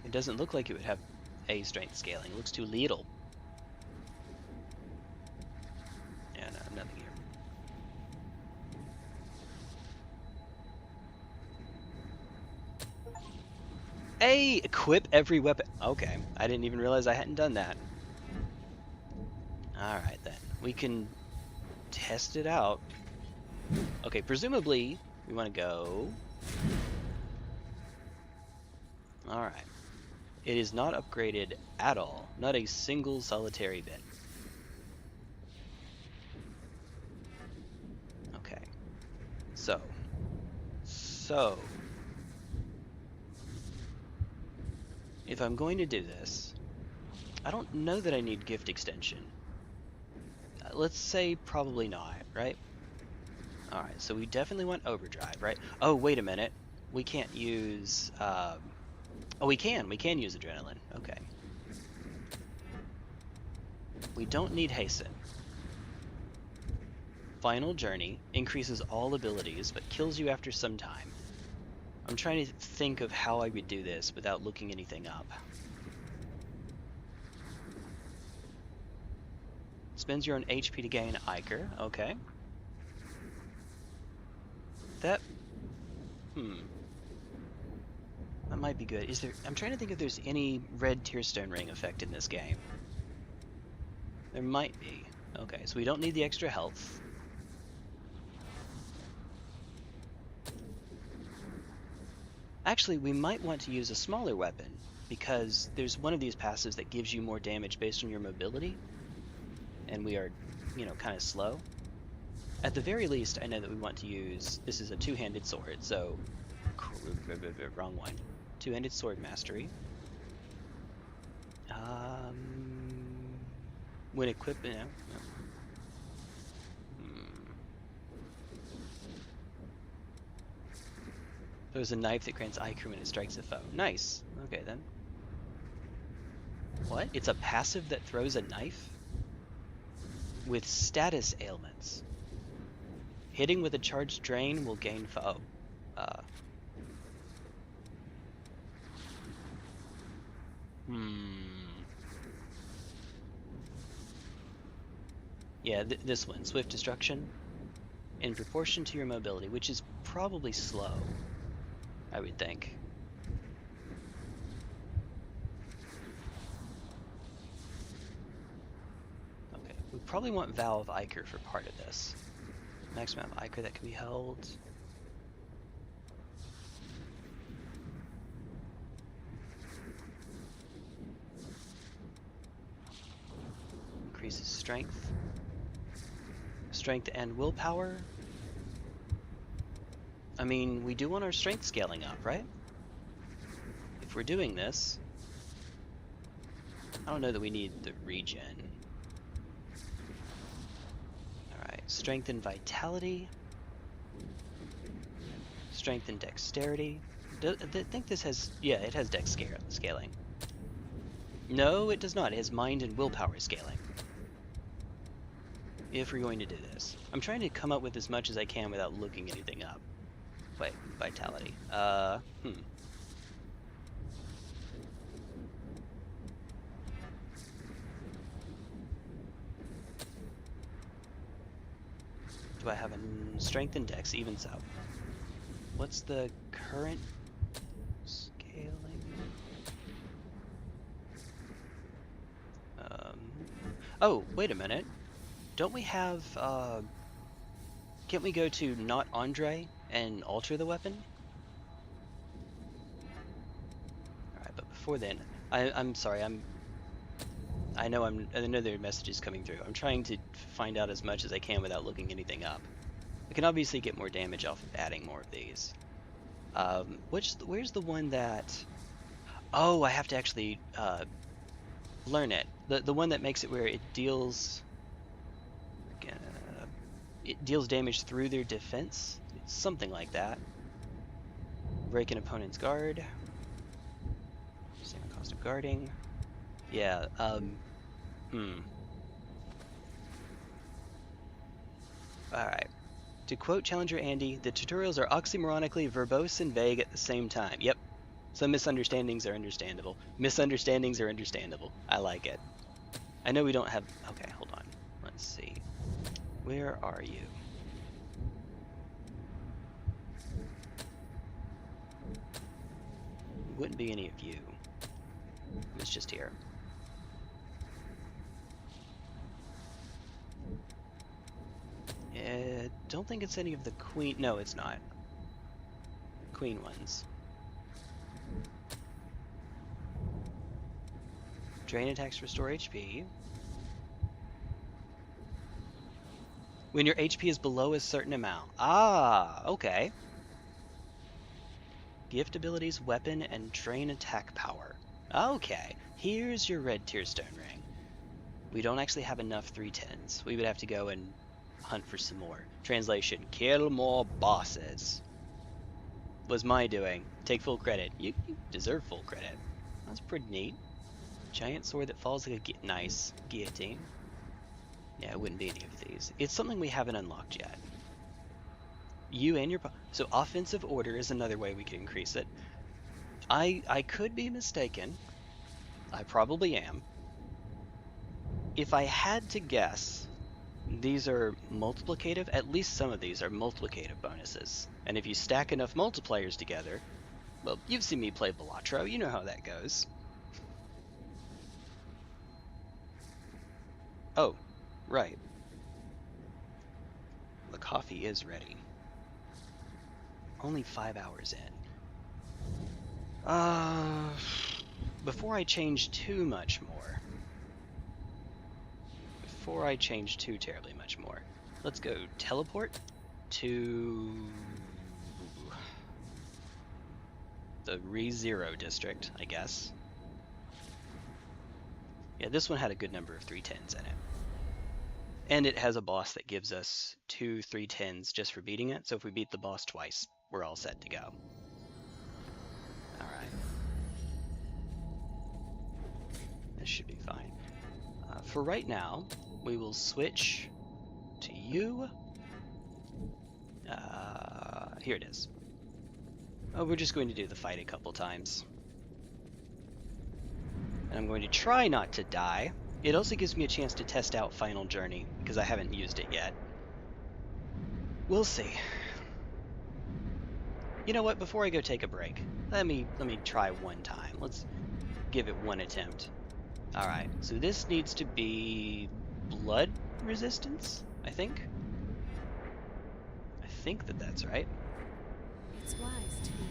A: It doesn't look like it would have A strength scaling. It looks too little. Yeah, no, nothing here. A, equip every weapon. Okay, I didn't even realize I hadn't done that. Alright then, we can test it out. Okay, presumably we want to go. Alright. It is not upgraded at all. Not a single solitary bit. Okay. So. If I'm going to do this, I don't know that I need gift extension. Let's say probably not, right? Alright, so we definitely want overdrive, right? Oh, wait a minute. We can't use... oh, we can use adrenaline. Okay. We don't need hasten. Final journey increases all abilities, but kills you after some time. I'm trying to think of how I would do this without looking anything up. Spends your own HP to gain Iker. Okay. That... That might be good. Is there... I'm trying to think if there's any red tearstone ring effect in this game. There might be. Okay, so we don't need the extra health. Actually, we might want to use a smaller weapon, because there's one of these passives that gives you more damage based on your mobility, and we are, you know, kind of slow. At the very least, I know that we want to use... This is a two-handed sword, so... Wrong one. Two-handed sword mastery. When equipped... No. There's a knife that grants Iker when it strikes a foe. Nice. Okay, then. What? It's a passive that throws a knife? With status ailments. Hitting with a charged drain will gain foe. Yeah, this one. Swift destruction. In proportion to your mobility, which is probably slow, I would think. Okay, we probably want Vow of Iker for part of this. Maximum amount of Iker that can be held. Increases strength. Strength and willpower. I mean, we do want our strength scaling up, right? If we're doing this, I don't know that we need the regen. Alright, strength and vitality. Strength and dexterity. I think this has, yeah, it has dex scaling. No, it does not. It has mind and willpower scaling. If we're going to do this. I'm trying to come up with as much as I can without looking anything up. Wait, vitality. Do I have a strength and dex? Even so. What's the current scaling? Oh, wait a minute. Don't we have, can't we go to not Andre and alter the weapon? Alright, but before then, I'm sorry, I know there are messages coming through. I'm trying to find out as much as I can without looking anything up. I can obviously get more damage off of adding more of these. Where's the one that... Oh, I have to actually learn it. The one that makes it where it deals damage through their defense. something like that. Break an opponent's guard. Same cost of guarding. Yeah, Alright. To quote Challenger Andy, the tutorials are oxymoronically verbose and vague at the same time. Yep. Some misunderstandings are understandable. Misunderstandings are understandable. I like it. I know we don't have... Okay, hold on. Let's see. Where are you? Wouldn't be any of you. It's just here. Don't think it's any of the queen. No, it's not. Queen ones. Drain attacks restore HP. When your HP is below a certain amount. Ah, okay. Gift abilities, weapon, and drain attack power. Okay, here's your red tearstone ring. We don't actually have enough 310s. We would have to go and hunt for some more. Translation, kill more bosses. Was my doing. Take full credit. You deserve full credit. That's pretty neat. Giant sword that falls like a nice guillotine. Yeah, it wouldn't be any of these. It's something we haven't unlocked yet. You and your... So offensive order is another way we can increase it. I could be mistaken. I probably am. If I had to guess, these are multiplicative. At least some of these are multiplicative bonuses. And if you stack enough multipliers together... Well, you've seen me play Velatro. You know how that goes. Oh, right. The coffee is ready. Only 5 hours in. Before I change too much more. Before I change too terribly much more. Let's go teleport to the ReZero district, I guess. Yeah, this one had a good number of 310s in it. And it has a boss that gives us 2 310s just for beating it, so if we beat the boss twice, we're all set to go. Alright. This should be fine. For right now, we will switch to you. Here it is. Oh, we're just going to do the fight a couple times. And I'm going to try not to die. It also gives me a chance to test out Final Journey, because I haven't used it yet. We'll see. You know what, before I go take a break, let me try one time. Let's give it one attempt. Alright, so this needs to be blood resistance, I think? I think that's right.
B: It's wise to be prepared.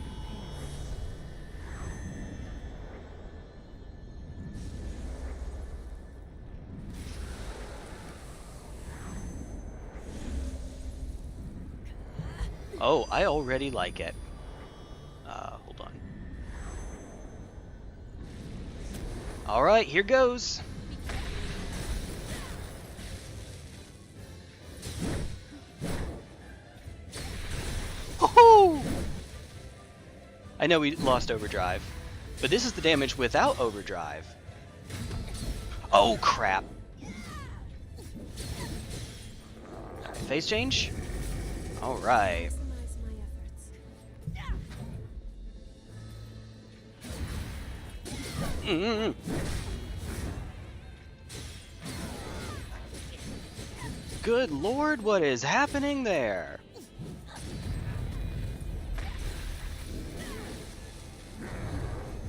A: Oh, I already like it. Hold on. Alright, here goes. Oh! I know we lost overdrive, but this is the damage without overdrive. Oh, crap. Alright, phase change. Alright. Good lord, what is happening there?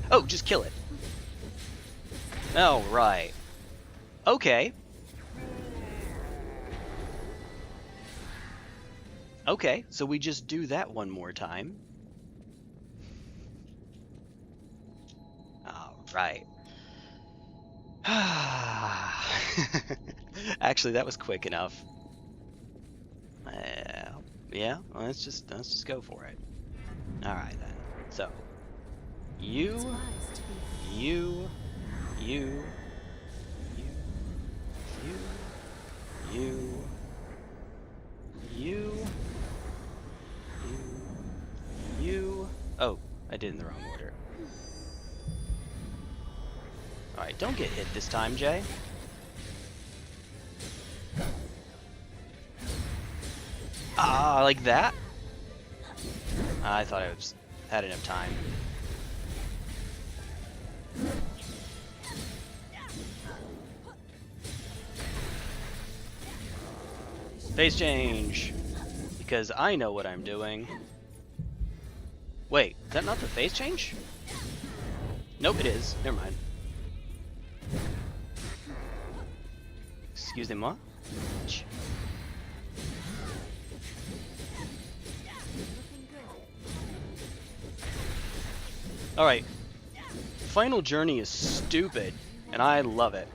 A: Oh, just kill it. Oh, right. Okay. Okay, so we just do that one more time. Right. Actually, that was quick enough. Yeah, well, let's just go for it. All right then. So, you. I did in the wrong order. Alright, don't get hit this time, Jay. Ah, like that? I thought I had enough time. Phase change! Because I know what I'm doing. Wait, is that not the phase change? Nope, it is. Never mind. Excusez-moi. Alright. Final journey is stupid, and I love it.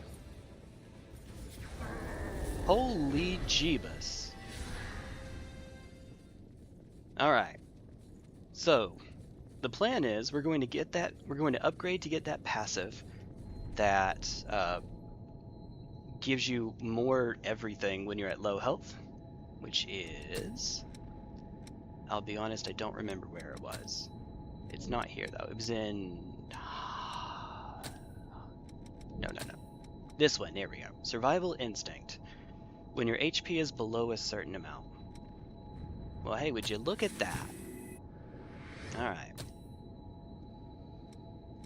A: Holy jeebus. Alright. So, the plan is we're going to upgrade to get that passive that gives you more everything when you're at low health, which is, I'll be honest, I don't remember where it was. It's not here though. It was in, no. This one, there we go. Survival Instinct. When your HP is below a certain amount. Well, hey, would you look at that? Alright.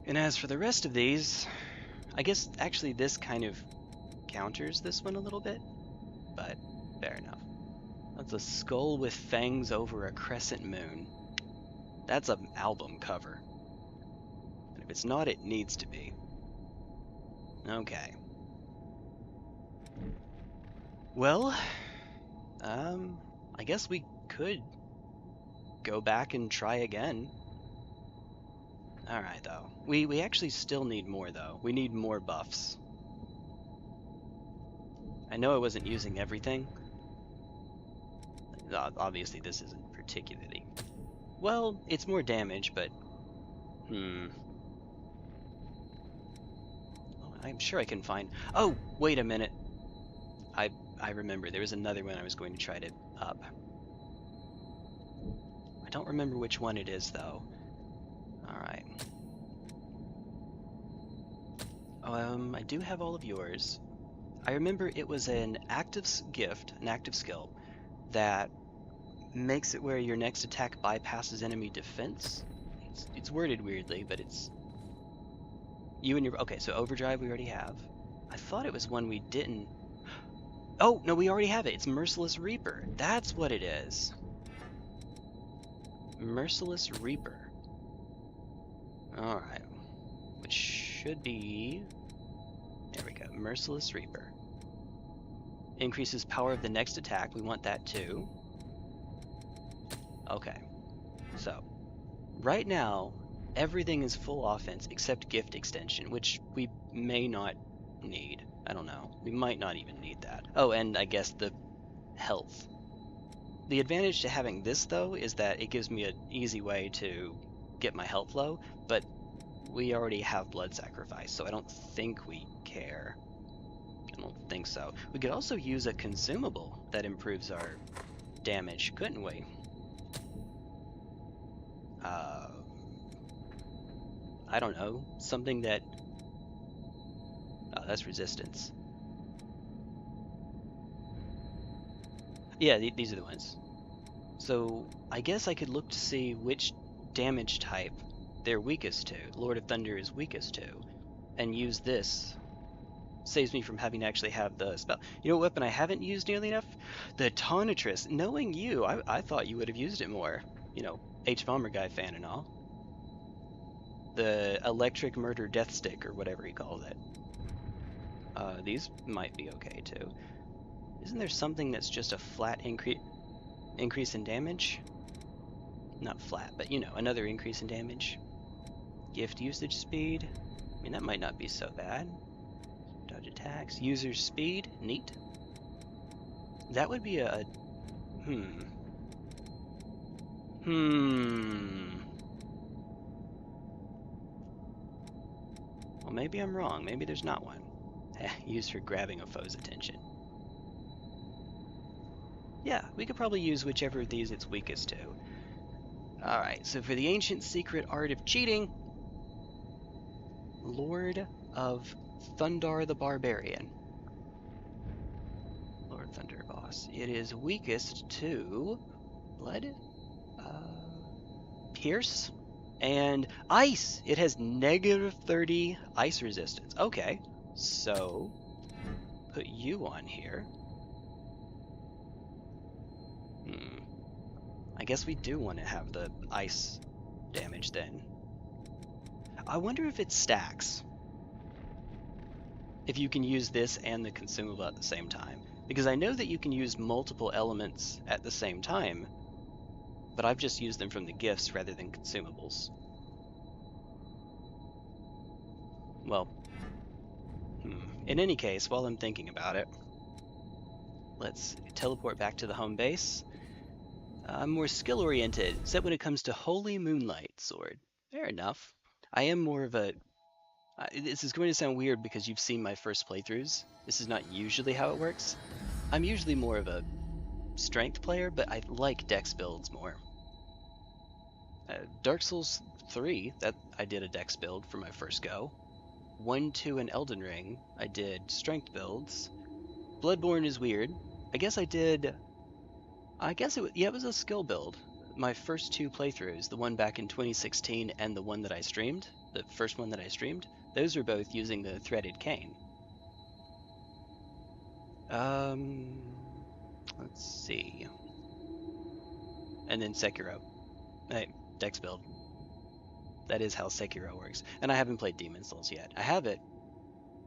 A: And as for the rest of these, I guess actually this kind of counters this one a little bit, but fair enough. That's a skull with fangs over a crescent moon. That's an album cover. And if it's not, it needs to be. Okay. Well, I guess we could go back and try again. Alright, though. We actually still need more, though. We need more buffs. I know I wasn't using everything. Obviously, this isn't particularly... Well, it's more damage, but... Oh, I'm sure I can find... Oh, wait a minute. I remember. There was another one I was going to try to up. I don't remember which one it is, though. Alright. I do have all of yours. I remember it was an active gift, an active skill, that makes it where your next attack bypasses enemy defense. It's worded weirdly, but it's... You and your... Okay, so Overdrive we already have. I thought it was one we didn't... Oh, no, we already have it. It's Merciless Reaper. That's what it is. Merciless Reaper. Alright. Which should be... There we go. Merciless Reaper. Increases power of the next attack. We want that too. Okay. So, right now, everything is full offense except Gift Extension, which we may not need. I don't know. We might not even need that. Oh, and I guess the health. The advantage to having this, though, is that it gives me an easy way to get my health low, but we already have Blood Sacrifice, so I don't think we care. I don't think so. We could also use a consumable that improves our damage, couldn't we? I don't know. Something that... Oh, that's resistance. Yeah, these are the ones. So, I guess I could look to see which damage type they're weakest to. Lord of Thunder is weakest to. And use this. Saves me from having to actually have the spell. You know what weapon I haven't used nearly enough? The Tonitrus. Knowing you, I thought you would have used it more. You know, H-Bomber Guy fan and all. The Electric Murder Death Stick, or whatever he called it. These might be okay, too. Isn't there something that's just a flat increase in damage? Not flat, but you know, another increase in damage. Gift usage speed. I mean, that might not be so bad. Dodge attacks. User speed. Neat. That would be a... Well, maybe I'm wrong. Maybe there's not one. Used for grabbing a foe's attention. Yeah, we could probably use whichever of these it's weakest to. Alright, so for the ancient secret art of cheating, Lord of Thundar the Barbarian. Lord Thunder Boss. It is weakest to Blood, Pierce, and Ice. It has negative 30 ice resistance. Okay, so put you on here. I guess we do want to have the ice damage then. I wonder if it stacks. If you can use this and the consumable at the same time. Because I know that you can use multiple elements at the same time, but I've just used them from the gifts rather than consumables. Well, in any case, while I'm thinking about it, let's teleport back to the home base. I'm more skill-oriented, except when it comes to Holy Moonlight Sword. Fair enough. I am more of a... this is going to sound weird because you've seen my first playthroughs. This is not usually how it works. I'm usually more of a strength player, but I like dex builds more. Dark Souls 3, that I did a dex build for my first go. 1, 2, and Elden Ring, I did strength builds. Bloodborne is weird. I guess it was a skill build. My first 2 playthroughs, the one back in 2016 and the one that I streamed, the first one that I streamed, those were both using the threaded cane. Let's see. And then Sekiro. Hey, dex build. That is how Sekiro works. And I haven't played Demon Souls yet. I have it.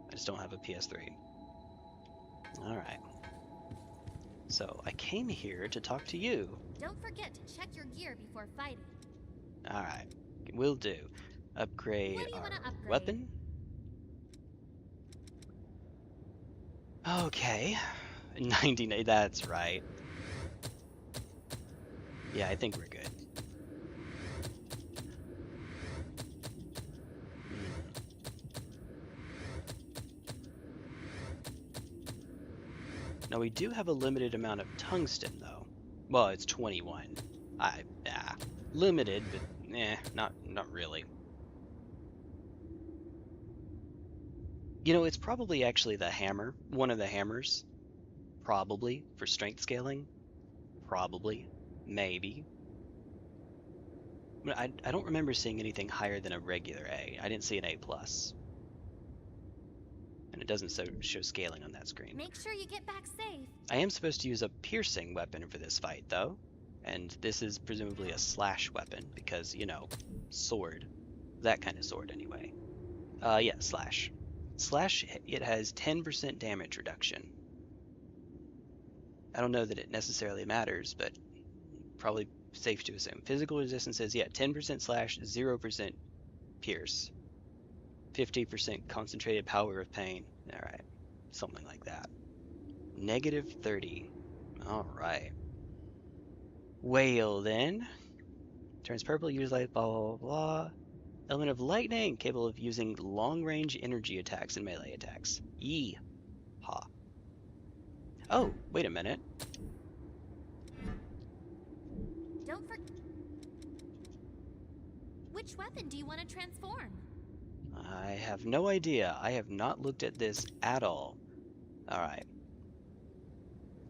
A: I just don't have a PS3. Alright. So, I came here to talk to you.
I: Don't forget to check your gear before fighting.
A: Alright. Will do. Upgrade
I: What do you
A: our
I: wanna upgrade?
A: weapon. Okay. 99, that's right. Yeah, I think we're good. Now we do have a limited amount of tungsten though. Well, it's 21. Limited, but not really. You know, it's probably actually the hammer, one of the hammers. Probably, for strength scaling. Probably. Maybe. But I don't remember seeing anything higher than a regular A. I didn't see an A+. And it doesn't show scaling on that screen.
I: Make sure you get back safe.
A: I am supposed to use a piercing weapon for this fight, though. And this is presumably a slash weapon, because, you know, sword. That kind of sword, anyway. Yeah, slash. Slash, it has 10% damage reduction. I don't know that it necessarily matters, but probably safe to assume. Physical resistance says, yeah, 10% slash, 0% pierce. 50% concentrated power of pain. Alright, something like that. Negative 30. Alright. Whale, then. Turns purple, use light, blah, blah, blah. Element of lightning, capable of using long-range energy attacks and melee attacks. Yee-ha. Oh, wait a minute.
I: Don't forget. Which weapon do you want to transform?
A: I have no idea. I have not looked at this at all. Alright.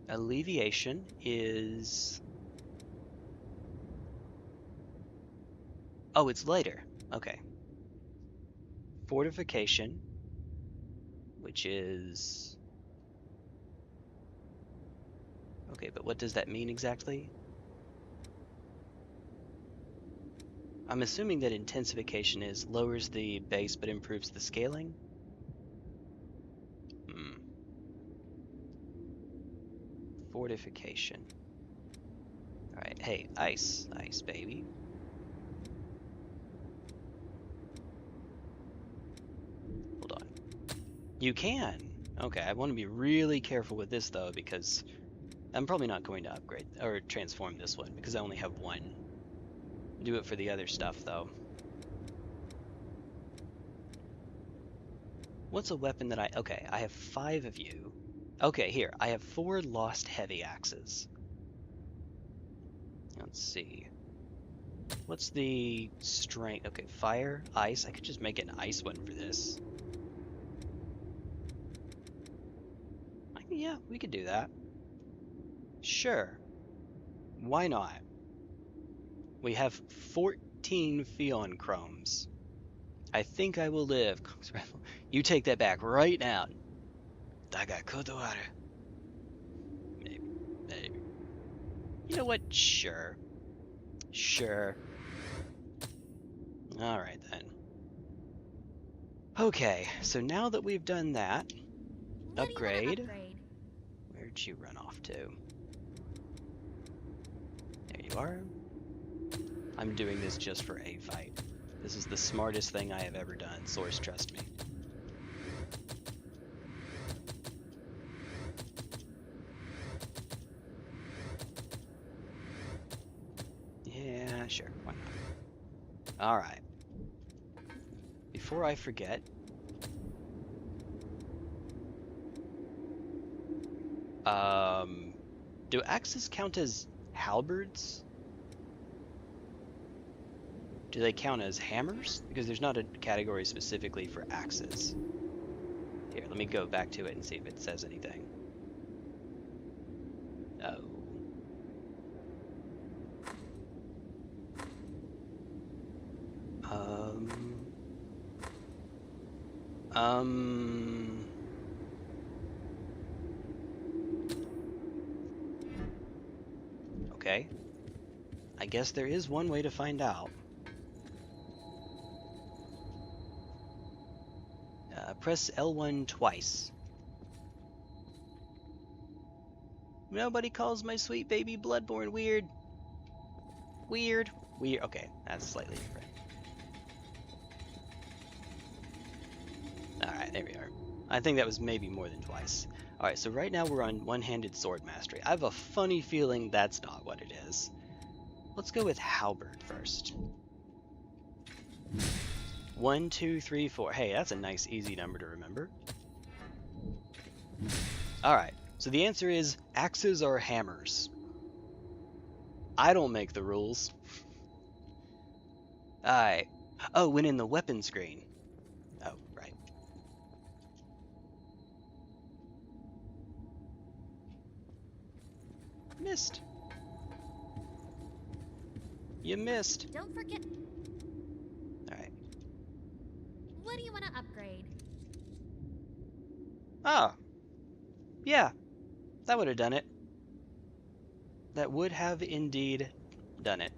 A: Alleviation is... Oh, it's lighter. Okay. Fortification, which is... Okay, but what does that mean exactly? I'm assuming that intensification is lowers the base but improves the scaling. Fortification. Alright, hey, ice. Ice, baby. Hold on. You can! Okay, I want to be really careful with this though, because I'm probably not going to upgrade or transform this one because I only have one. Do it for the other stuff though. What's a weapon that okay, I have 5 of you. Okay, here, I have 4 lost heavy axes. Let's see. What's the strength? Okay, fire, ice. I could just make an ice one for this. Yeah, we could do that. Sure. Why not? We have 14 Pheon Chromes. I think I will live. You take that back right now. Maybe. Maybe. You know what? Sure. Sure. Alright then. Okay, so now that we've done that, upgrade. Where'd you run off to? There you are. I'm doing this just for a fight. This is the smartest thing I have ever done. Source, trust me. Yeah, sure. Why not? Alright. Before I forget, do axes count as halberds? Do they count as hammers? Because there's not a category specifically for axes. Here, let me go back to it and see if it says anything. Oh. Okay. I guess there is one way to find out. Press L1 twice. Nobody calls my sweet baby Bloodborne weird. Weird. Weird. Okay, that's slightly different. Alright, there we are. I think that was maybe more than twice. Alright, so right now we're on one-handed sword mastery. I have a funny feeling that's not what it is. Let's go with halberd first. 1, 2, 3, 4. Hey, that's a nice, easy number to remember. Alright, so the answer is axes or hammers. I don't make the rules. Alright. Oh, when in the weapon screen. Oh, right. Missed. You missed.
I: Don't forget.
A: Alright.
I: What do you want to upgrade?
A: Ah. Yeah. That would have done it. That would have indeed done it.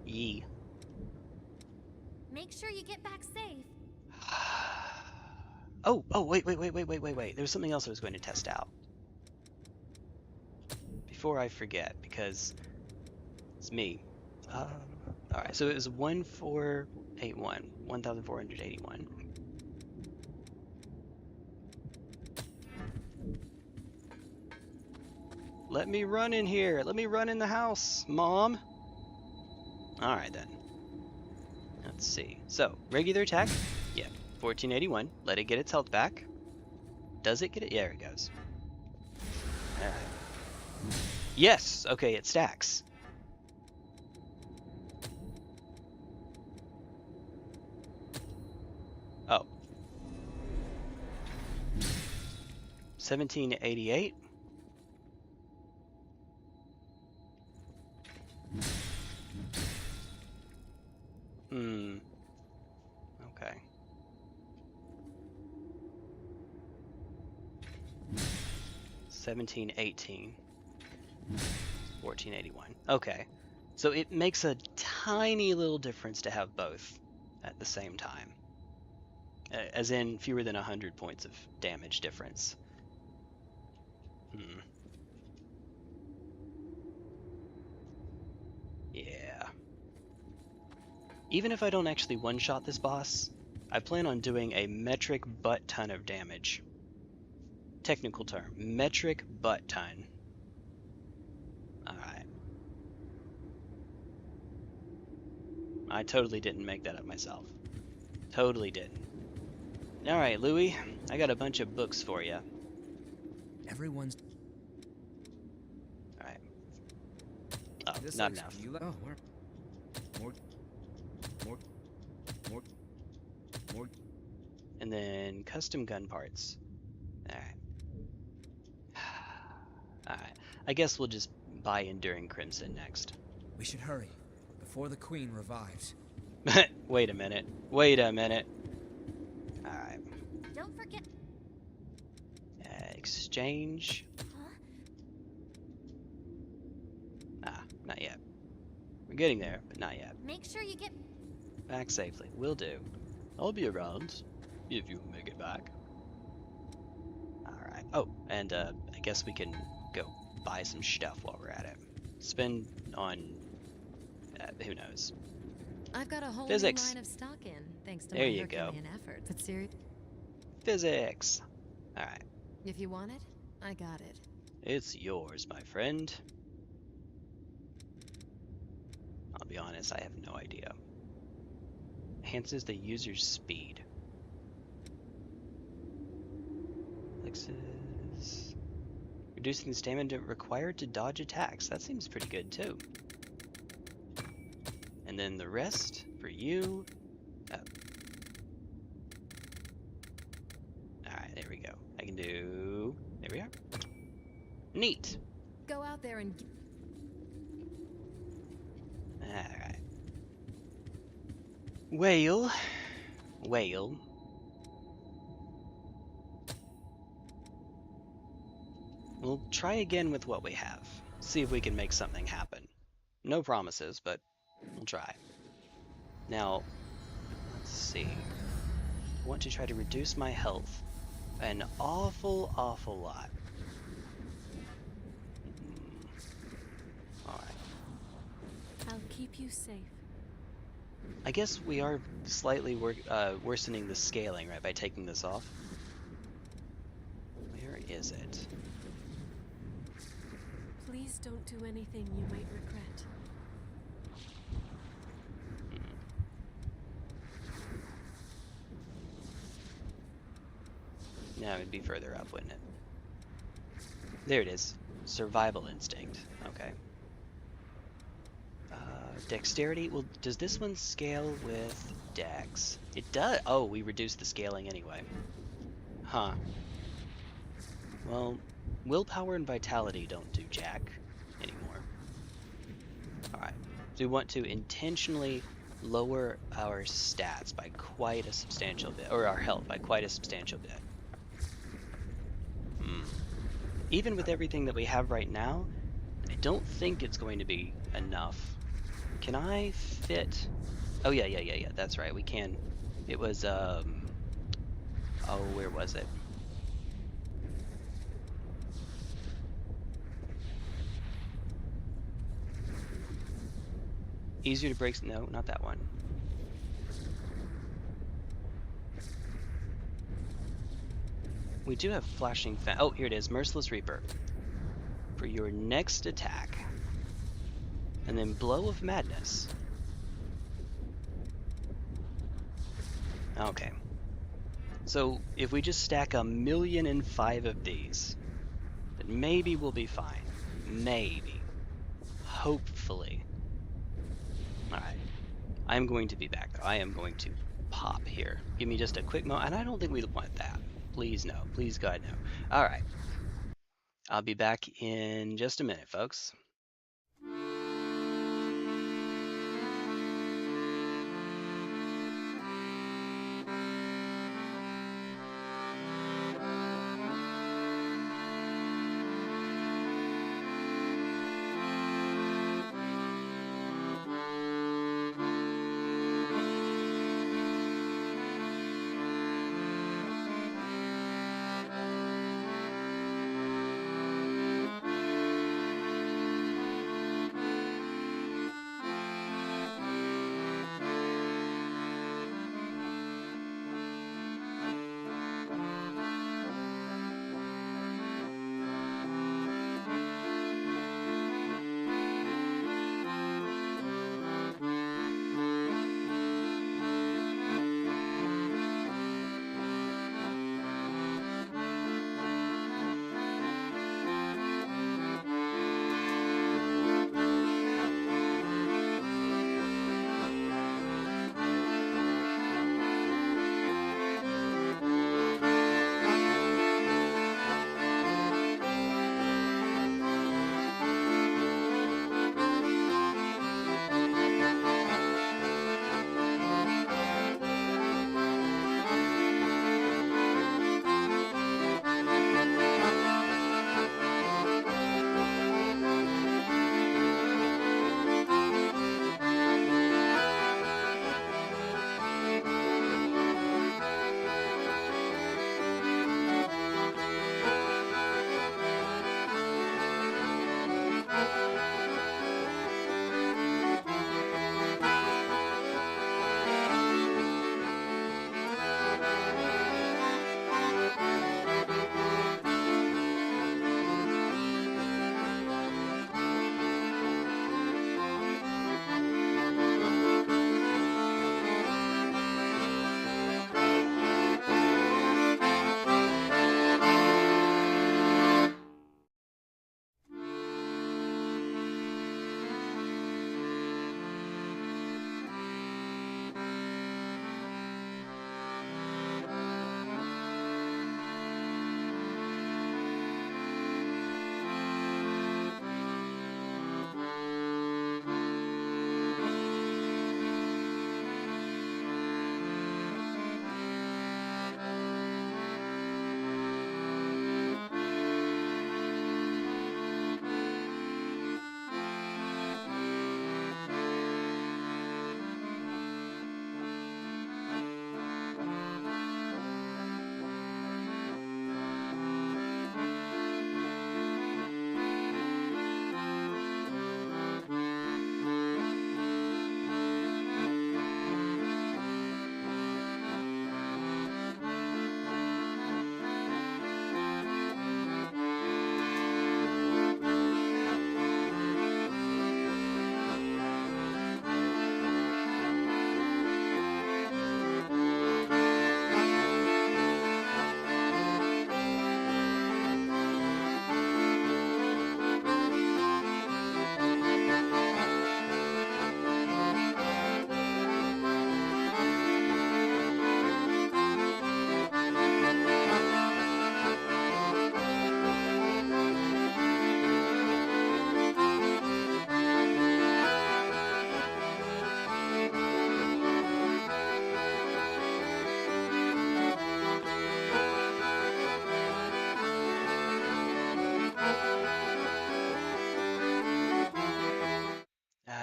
A: Yee.
I: Make sure you get back safe.
A: Oh, wait. There's something else I was going to test out. Before I forget, because it's me. Alright, so it was 1481. 1481. Let me run in here. Let me run in the house, Mom. Alright then. Let's see. So, regular attack. Yeah, 1481. Let it get its health back. Does it get it? Yeah, there it goes. Alright. Yes! Okay, it stacks. Oh. 1788. Okay. 1718. 1481. Okay. So it makes a tiny little difference to have both at the same time. As in fewer than 100 points of damage difference. Yeah. Even if I don't actually one-shot this boss, I plan on doing a metric butt ton of damage. Technical term. Metric butt ton. Alright. I totally didn't make that up myself. Totally didn't. Alright, Louis. I got a bunch of books for you.
F: Everyone's...
A: Alright. Oh,
F: This
A: not
F: looks
A: enough.
F: Oh,
A: and then custom gun parts. Alright. Alright. I guess we'll just buy Enduring Crimson next.
F: We should hurry, before the Queen revives.
A: Wait a minute. Wait a minute. Alright.
I: Don't forget.
A: Exchange.
I: Huh?
A: Ah, not yet. We're getting there, but not yet.
I: Make sure you get.
A: Back safely. Will do. I'll be around, if you make it back. Alright. Oh, and I guess we can go buy some stuff while we're at it. Spend on... who knows.
E: I've got a whole
A: Physics.
E: new line of stock in, thanks to
A: There
E: my
A: you go.
E: Herculean efforts. But serious,
A: Physics! Alright.
E: if you want it, I got it.
A: It's yours, my friend. I'll be honest, I have no idea. Enhances the user's speed. Flexes. Reducing the stamina required to dodge attacks. That seems pretty good too. And then the rest for you. Alright, there we go. I can do... There we are. Neat.
E: Go out there and...
A: Alright. Whale. We'll try again with what we have. See if we can make something happen. No promises, but we'll try. Now, let's see. I want to try to reduce my health an awful lot. Alright.
B: I'll keep you safe.
A: I guess we are slightly worsening the scaling, right, by taking this off. Where is it?
B: Please don't do anything you might regret.
A: No, it'd be further up, wouldn't it? There it is. Survival instinct. Okay. Dexterity. Well, does this one scale with Dex? It does. Oh, we reduced the scaling anyway. Huh. Well, willpower and vitality don't do jack anymore. Alright. So we want to intentionally lower our stats by quite a substantial bit, or our health by quite a substantial bit. Even with everything that we have right now, I don't think it's going to be enough. Can I fit? Oh yeah, that's right, we can. It was, oh, where was it? Easier to break, no, not that one. We do have flashing oh, here it is, Merciless Reaper. For your next attack. And then Blow of Madness. Okay. So, if we just stack 1,000,005 of these, then maybe we'll be fine. Maybe. Hopefully. Alright. I'm going to be back, though. I am going to pop here. Give me just a quick moment, and I don't think we want that. Please no. Please God no. Alright. I'll be back in just a minute, folks.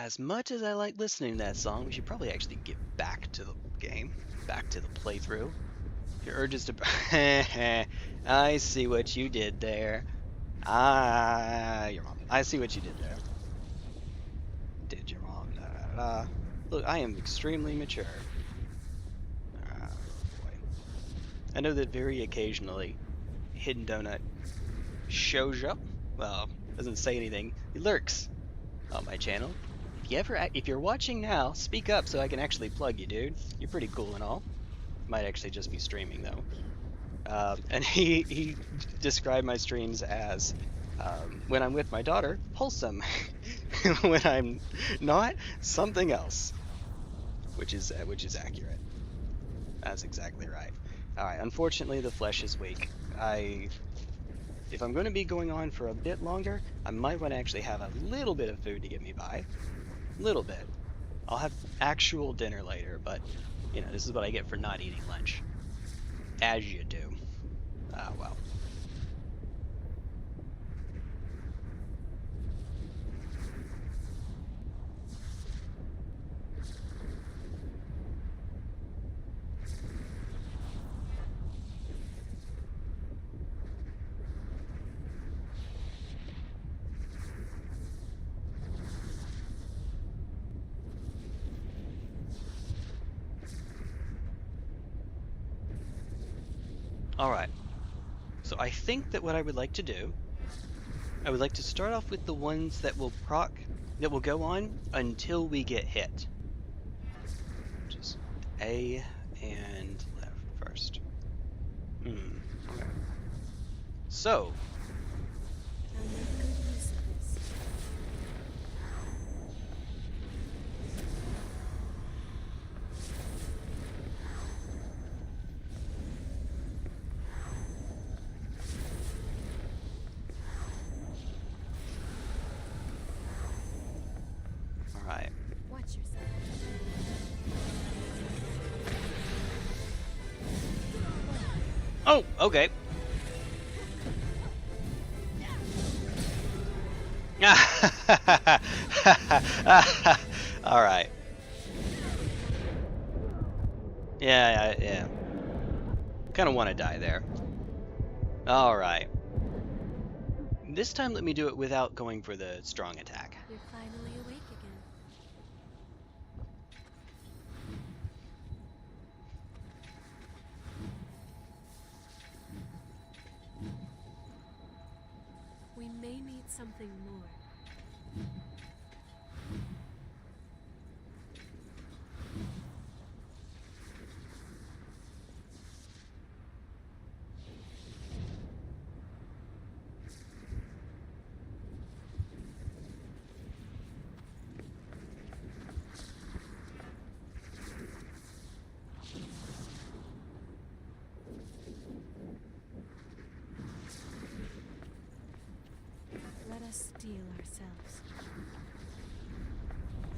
A: as much as I like listening to that song, we should probably actually get back to the game, back to the playthrough. Your urges to... I see what you did there. Your mom. I see what you did there. Did your mom? Da, da, da, da. Look, I am extremely mature. Boy. I know that very occasionally, Hidden Donut shows up. Well, doesn't say anything. He lurks on my channel. If you're watching now, speak up so I can actually plug you, dude. You're pretty cool and all. Might actually just be streaming though. And he described my streams as when I'm with my daughter, wholesome. When I'm not, something else. Which is accurate. That's exactly right. All right. Unfortunately, the flesh is weak. If I'm going to be going on for a bit longer, I might want to actually have a little bit of food to get me by. Little bit. I'll have actual dinner later, but you know, this is what I get for not eating lunch. As you do. Well. Alright, so I think that what I would like to do, I would like to start off with the ones that will go on until we get hit. Just A and left first. Okay. So, alright.
B: Watch yourself.
A: Oh, okay. Alright. Yeah. Kinda wanna die there. Alright. This time let me do it without going for the strong attack.
B: You're finally awake again. We may need something more. Let us steel ourselves.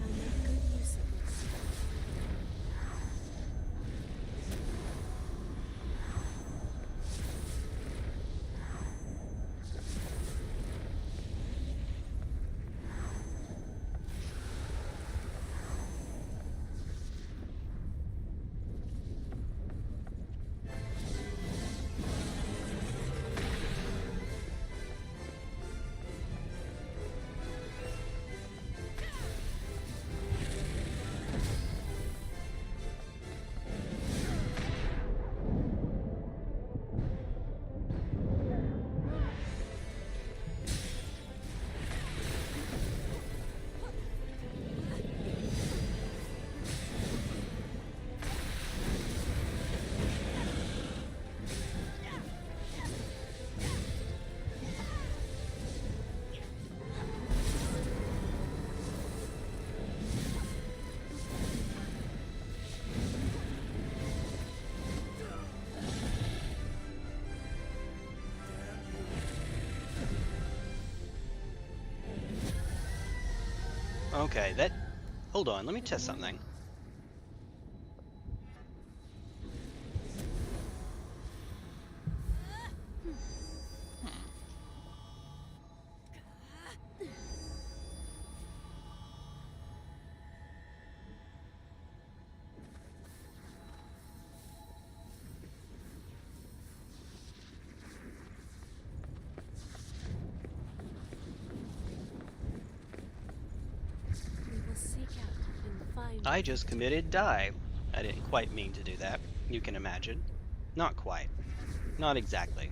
B: I'll make good use of this.
A: Okay, hold on, let me test something. I just committed die. I didn't quite mean to do that. You can imagine. Not quite. Not exactly.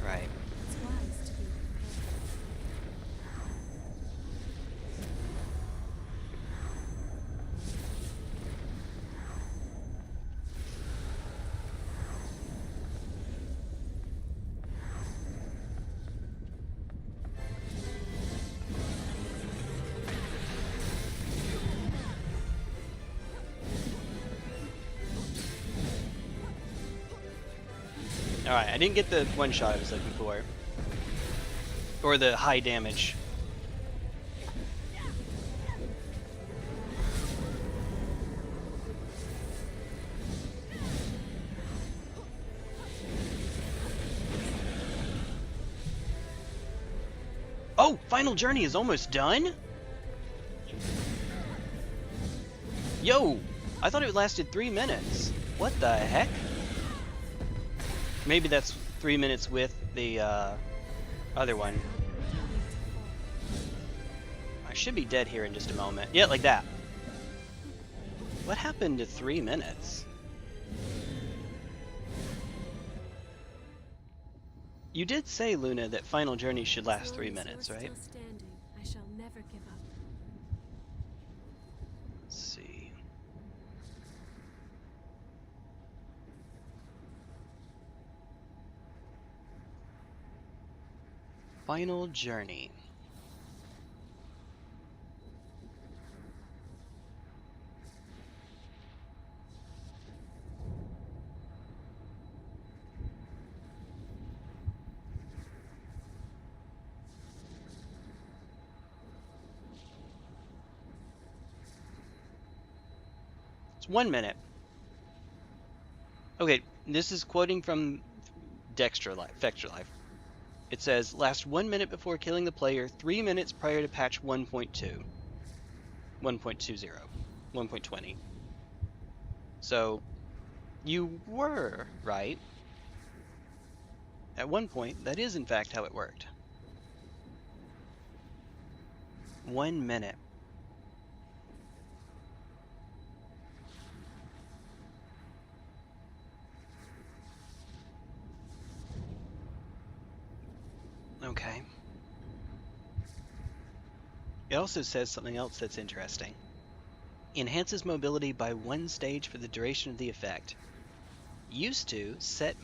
A: Right.
B: It's wise to be prepared.
A: Alright, I didn't get the one shot I was looking for. Or the high damage. Oh! Final Journey is almost done? Yo! I thought it lasted 3 minutes. What the heck? Maybe that's 3 minutes with the other one. I should be dead here in just a moment. Yeah, like that. What happened to 3 minutes? You did say, Luna, that Final Journey should last 3 minutes, right?
B: Still standing, I shall never give up.
A: Let's see. Final Journey. It's 1 minute. Okay, this is quoting from Dextra Life. It says, last 1 minute before killing the player, 3 minutes prior to patch 1.2. 1.20. 1.20. So, you were right. At one point, that is in fact how it worked. 1 minute. Okay. It also says something else that's interesting. Enhances mobility by 1 stage for the duration of the effect. Used to set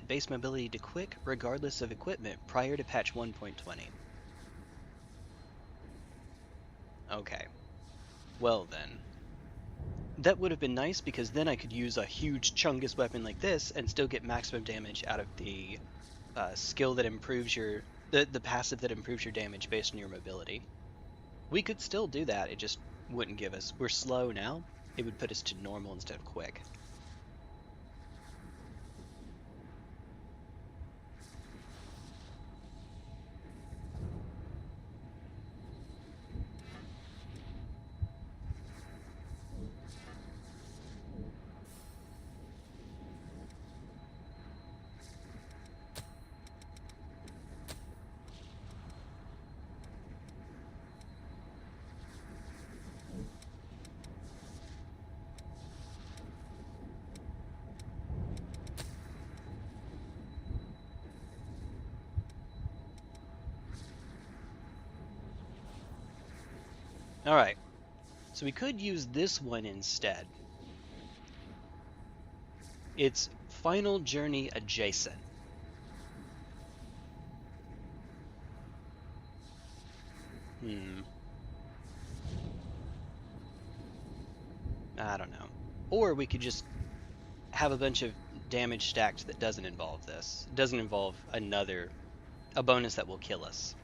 A: base mobility to quick regardless of equipment prior to patch 1.20. Okay. Well then. That would have been nice because then I could use a huge chungus weapon like this and still get maximum damage out of the skill that improves your the passive that improves your damage based on your mobility. We could still do that, it just wouldn't give us. We're slow now, it would put us to normal instead of quick. Alright, so we could use this one instead. It's Final Journey adjacent. I don't know. Or we could just have a bunch of damage stacked that doesn't involve this. It doesn't involve a bonus that will kill us.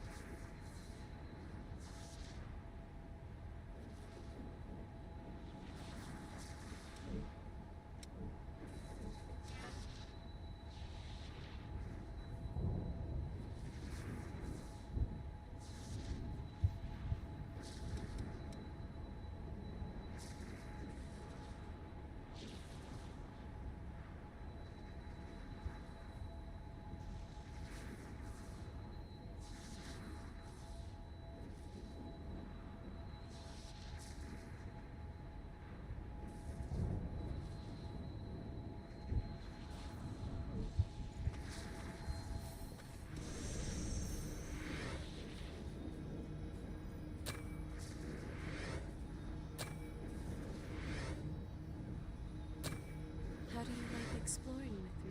B: exploring with me.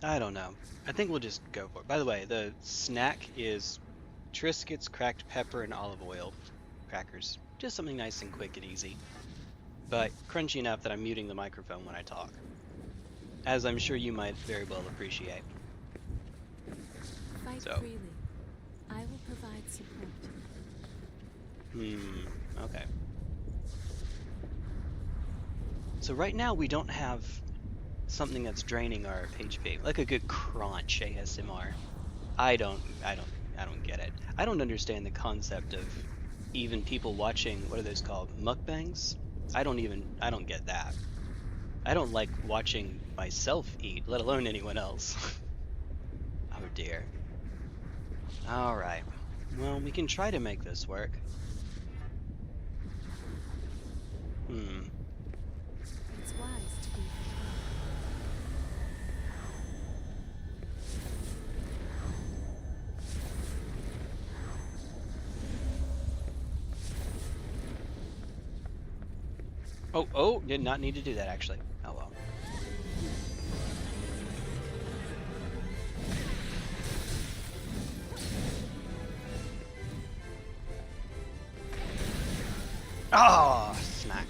A: I don't know. I think we'll just go for it. By the way, the snack is Triscuits, cracked pepper, and olive oil crackers. Just something nice and quick and easy. But crunchy enough that I'm muting the microphone when I talk. As I'm sure you might very well appreciate.
B: Fight freely. I will provide support.
A: Okay. So right now we don't have something that's draining our HP, like a good crunch ASMR. I don't get it. I don't understand the concept of even people watching, what are those called, mukbangs? I don't get that. I don't like watching myself eat, let alone anyone else. Oh dear. Alright. Well, we can try to make this work.
B: It's wise to be
A: Oh, did not need to do that actually. Oh well. Ah, snack.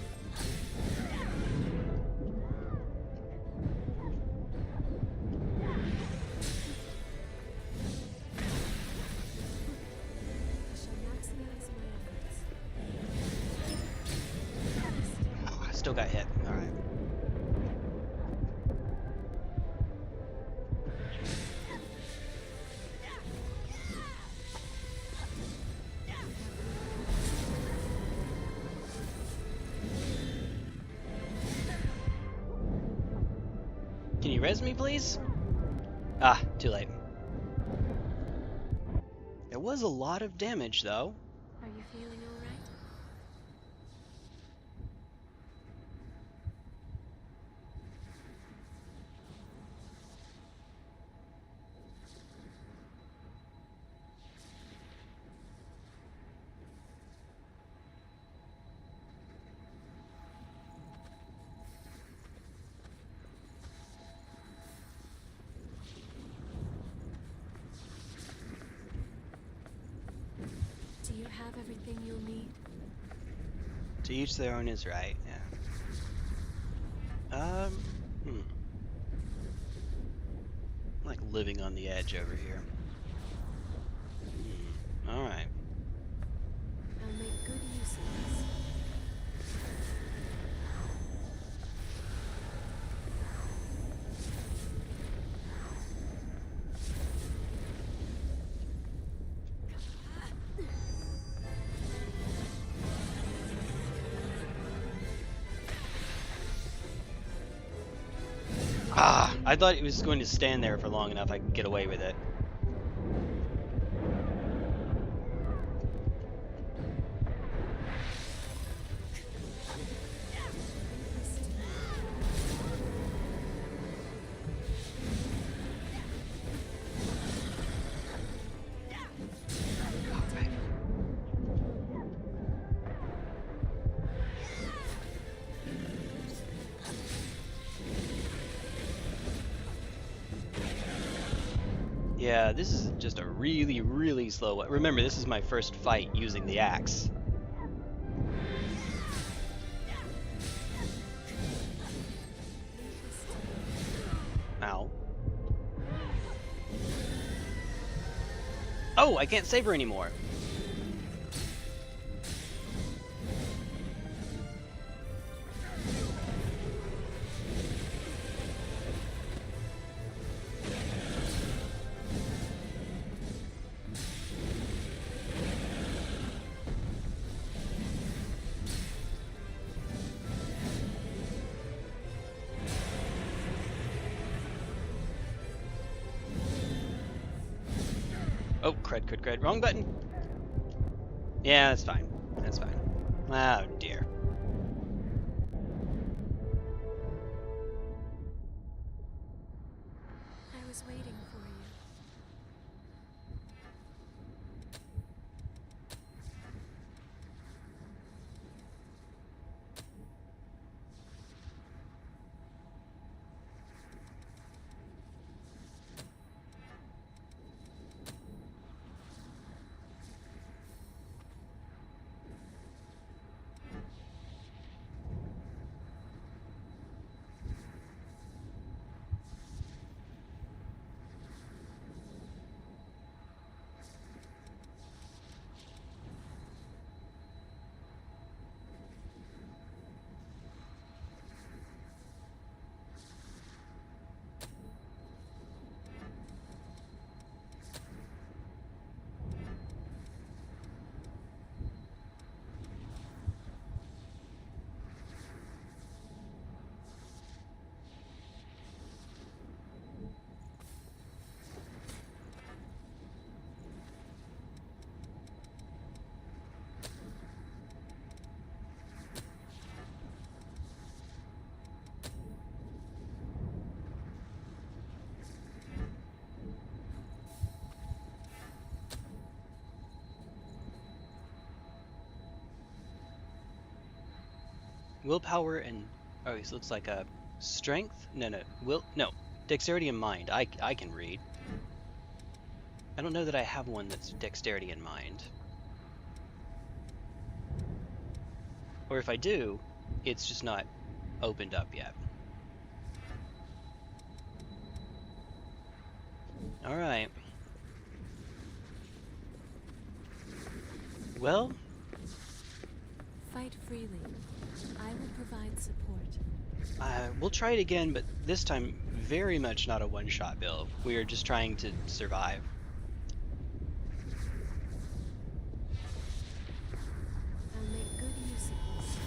A: Oh, I still got hit. All right. Can you res me, please? Ah, too late. It was a lot of damage, though.
B: Are you feeling all right? Do you have everything you'll need?
A: To each their own is right, yeah. Like living on the edge over here. Alright.
B: I'll make good use of this.
A: Ah, I thought it was going to stand there for long enough I could get away with it. Yeah, this is just a really, really slow one. Remember, this is my first fight using the axe. Ow. Oh, I can't save her anymore. Oh, cred. Wrong button. Yeah, that's fine. That's fine. Oh, dear.
B: I was waiting for you.
A: Willpower and oh, this looks like a strength. No, dexterity and mind. I can read. I don't know that I have one that's dexterity and mind. Or if I do, it's just not opened up yet. All right. Well,
B: Fight freely. I will provide support.
A: we'll try it again, but this time very much not a one-shot build. We are just trying to survive.
B: I'll make good use of this.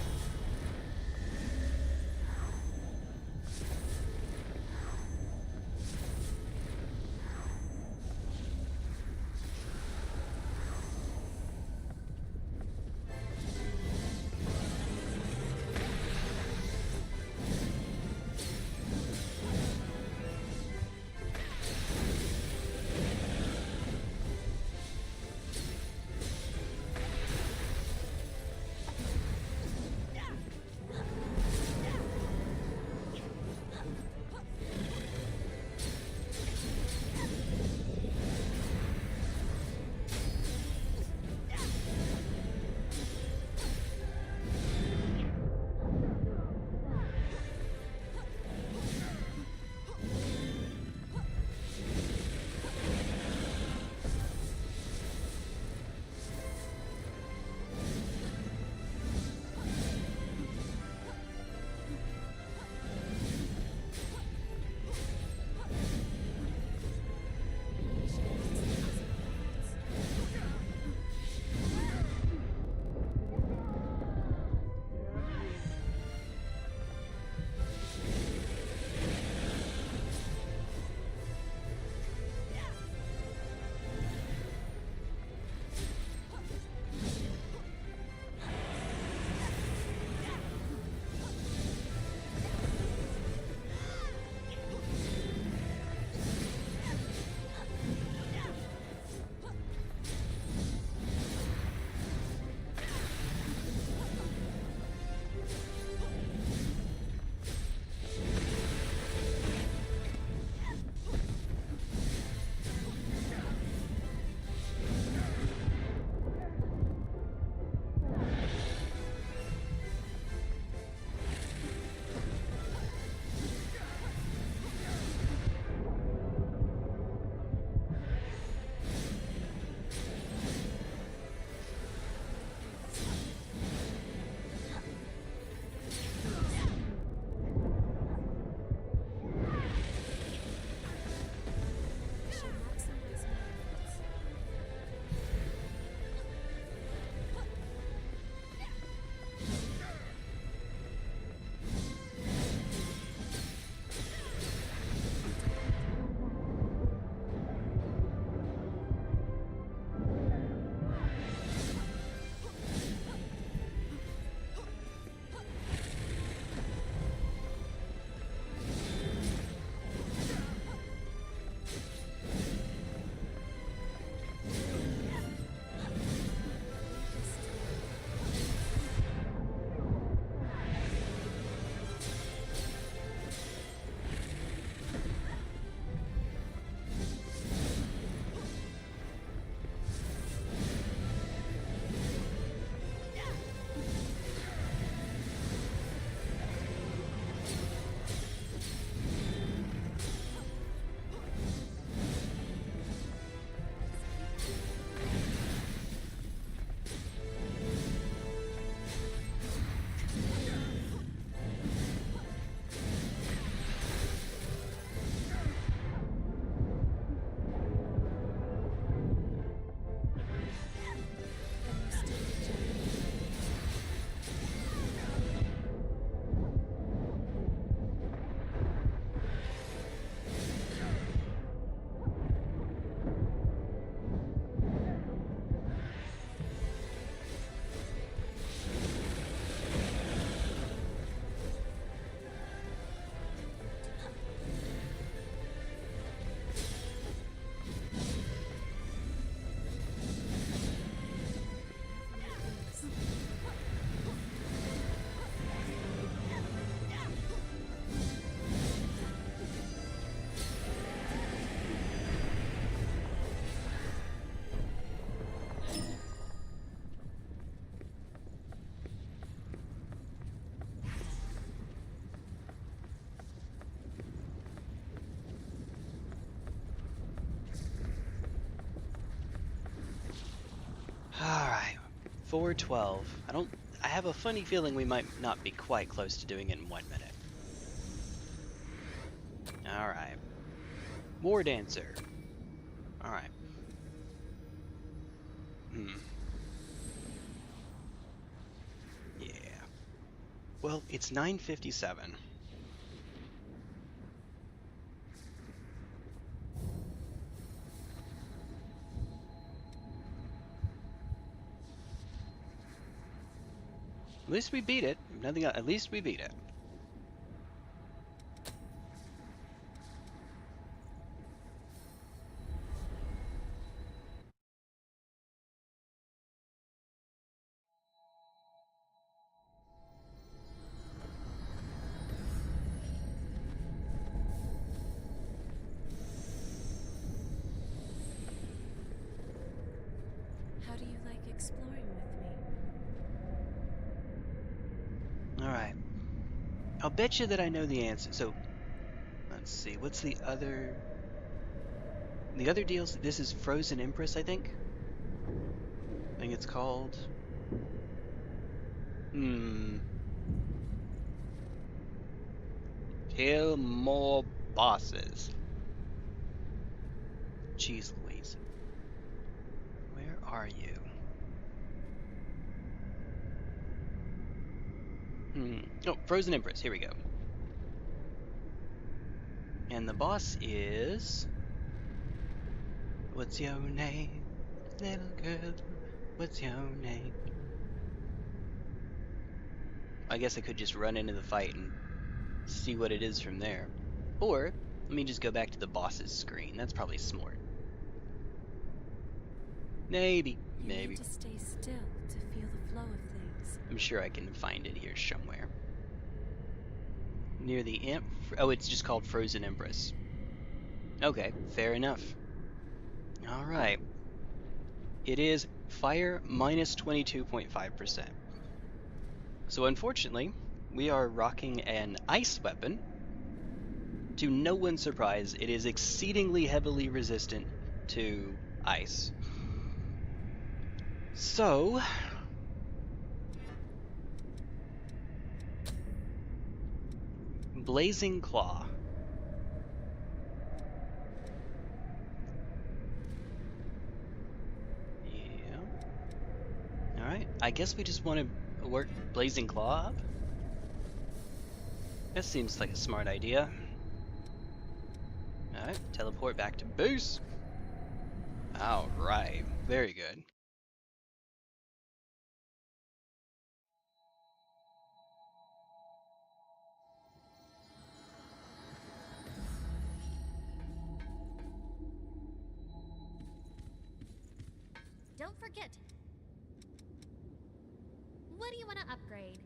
A: 412. I have a funny feeling we might not be quite close to doing it in 1 minute. Alright. War Dancer. Alright. Yeah. Well, it's 9:57. At least we beat it. Nothing else. At least we beat it.
B: How do you like exploring with me?
A: Alright. I'll bet you that I know the answer. So, let's see. What's the other... The other deals... This is Frozen Empress, I think? I think it's called... Kill more bosses. Jeez Louise. Where are you? Oh, Frozen Empress. Here we go. And the boss is... What's your name, little girl? What's your name? I guess I could just run into the fight and see what it is from there. Or, let me just go back to the boss's screen. That's probably smart. Maybe.
B: You need to stay still to feel the flow of things.
A: I'm sure I can find it here somewhere. Near the imp... Oh, it's just called Frozen Empress. Okay, fair enough. Alright. It is fire minus 22.5%. So unfortunately, we are rocking an ice weapon. To no one's surprise, it is exceedingly heavily resistant to ice. So... Blazing Claw. Yeah. Alright, I guess we just want to work Blazing Claw up. That seems like a smart idea. Alright, teleport back to base. Alright, very good.
I: Don't forget. What do you want to upgrade?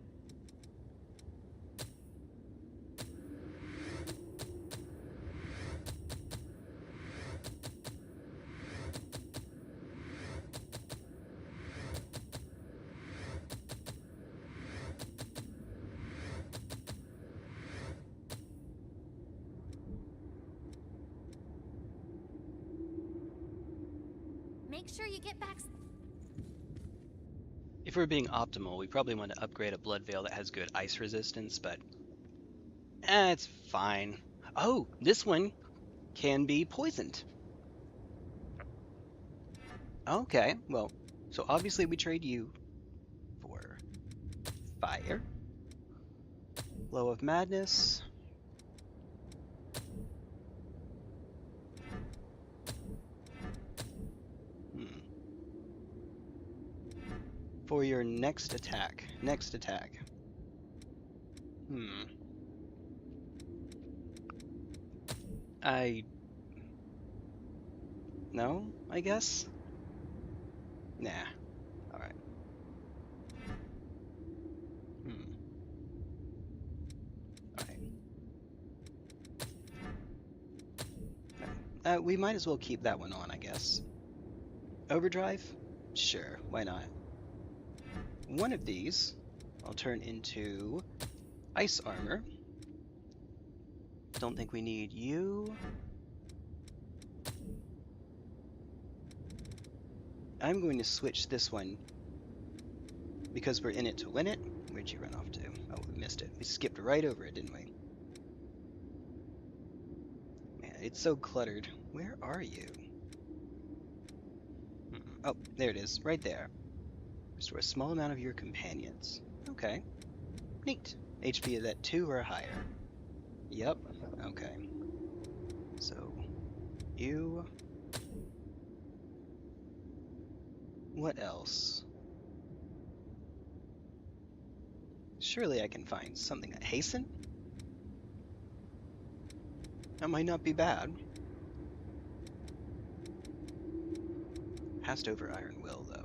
I: Make sure you get back.
A: If we're being optimal, we probably want to upgrade a Blood Veil that has good ice resistance, but it's fine. Oh, this one can be poisoned. Okay, well, so obviously we trade you for fire. Flow of Madness. For your next attack. No, I guess? Nah. Alright. Alright. We might as well keep that one on, I guess. Overdrive? Sure, why not? One of these I'll turn into ice armor. Don't think we need you. I'm going to switch this one because we're in it to win it. Where'd you run off to? Oh, we missed it. We skipped right over it, didn't we? Man, it's so cluttered. Where are you? Oh, there it is, right there. Restore a small amount of your companions. Okay. Neat. HP is at 2 or higher. Yep. Okay. So, you... What else? Surely I can find something that hasten? That might not be bad. Passed over Iron Will, though.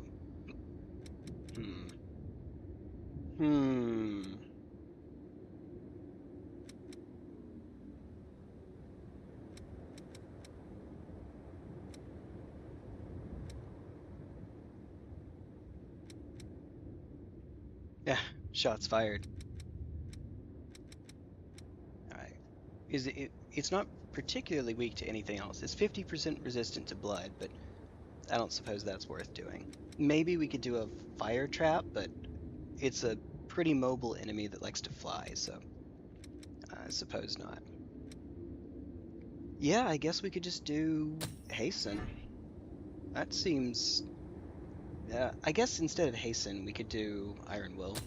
A: Yeah, shots fired. Alright. It's not particularly weak to anything else. It's 50% resistant to blood, but I don't suppose that's worth doing. Maybe we could do a fire trap, but it's a pretty mobile enemy that likes to fly, so I suppose not. Yeah, I guess we could just do hasten. That seems... I guess instead of hasten, we could do Iron Will.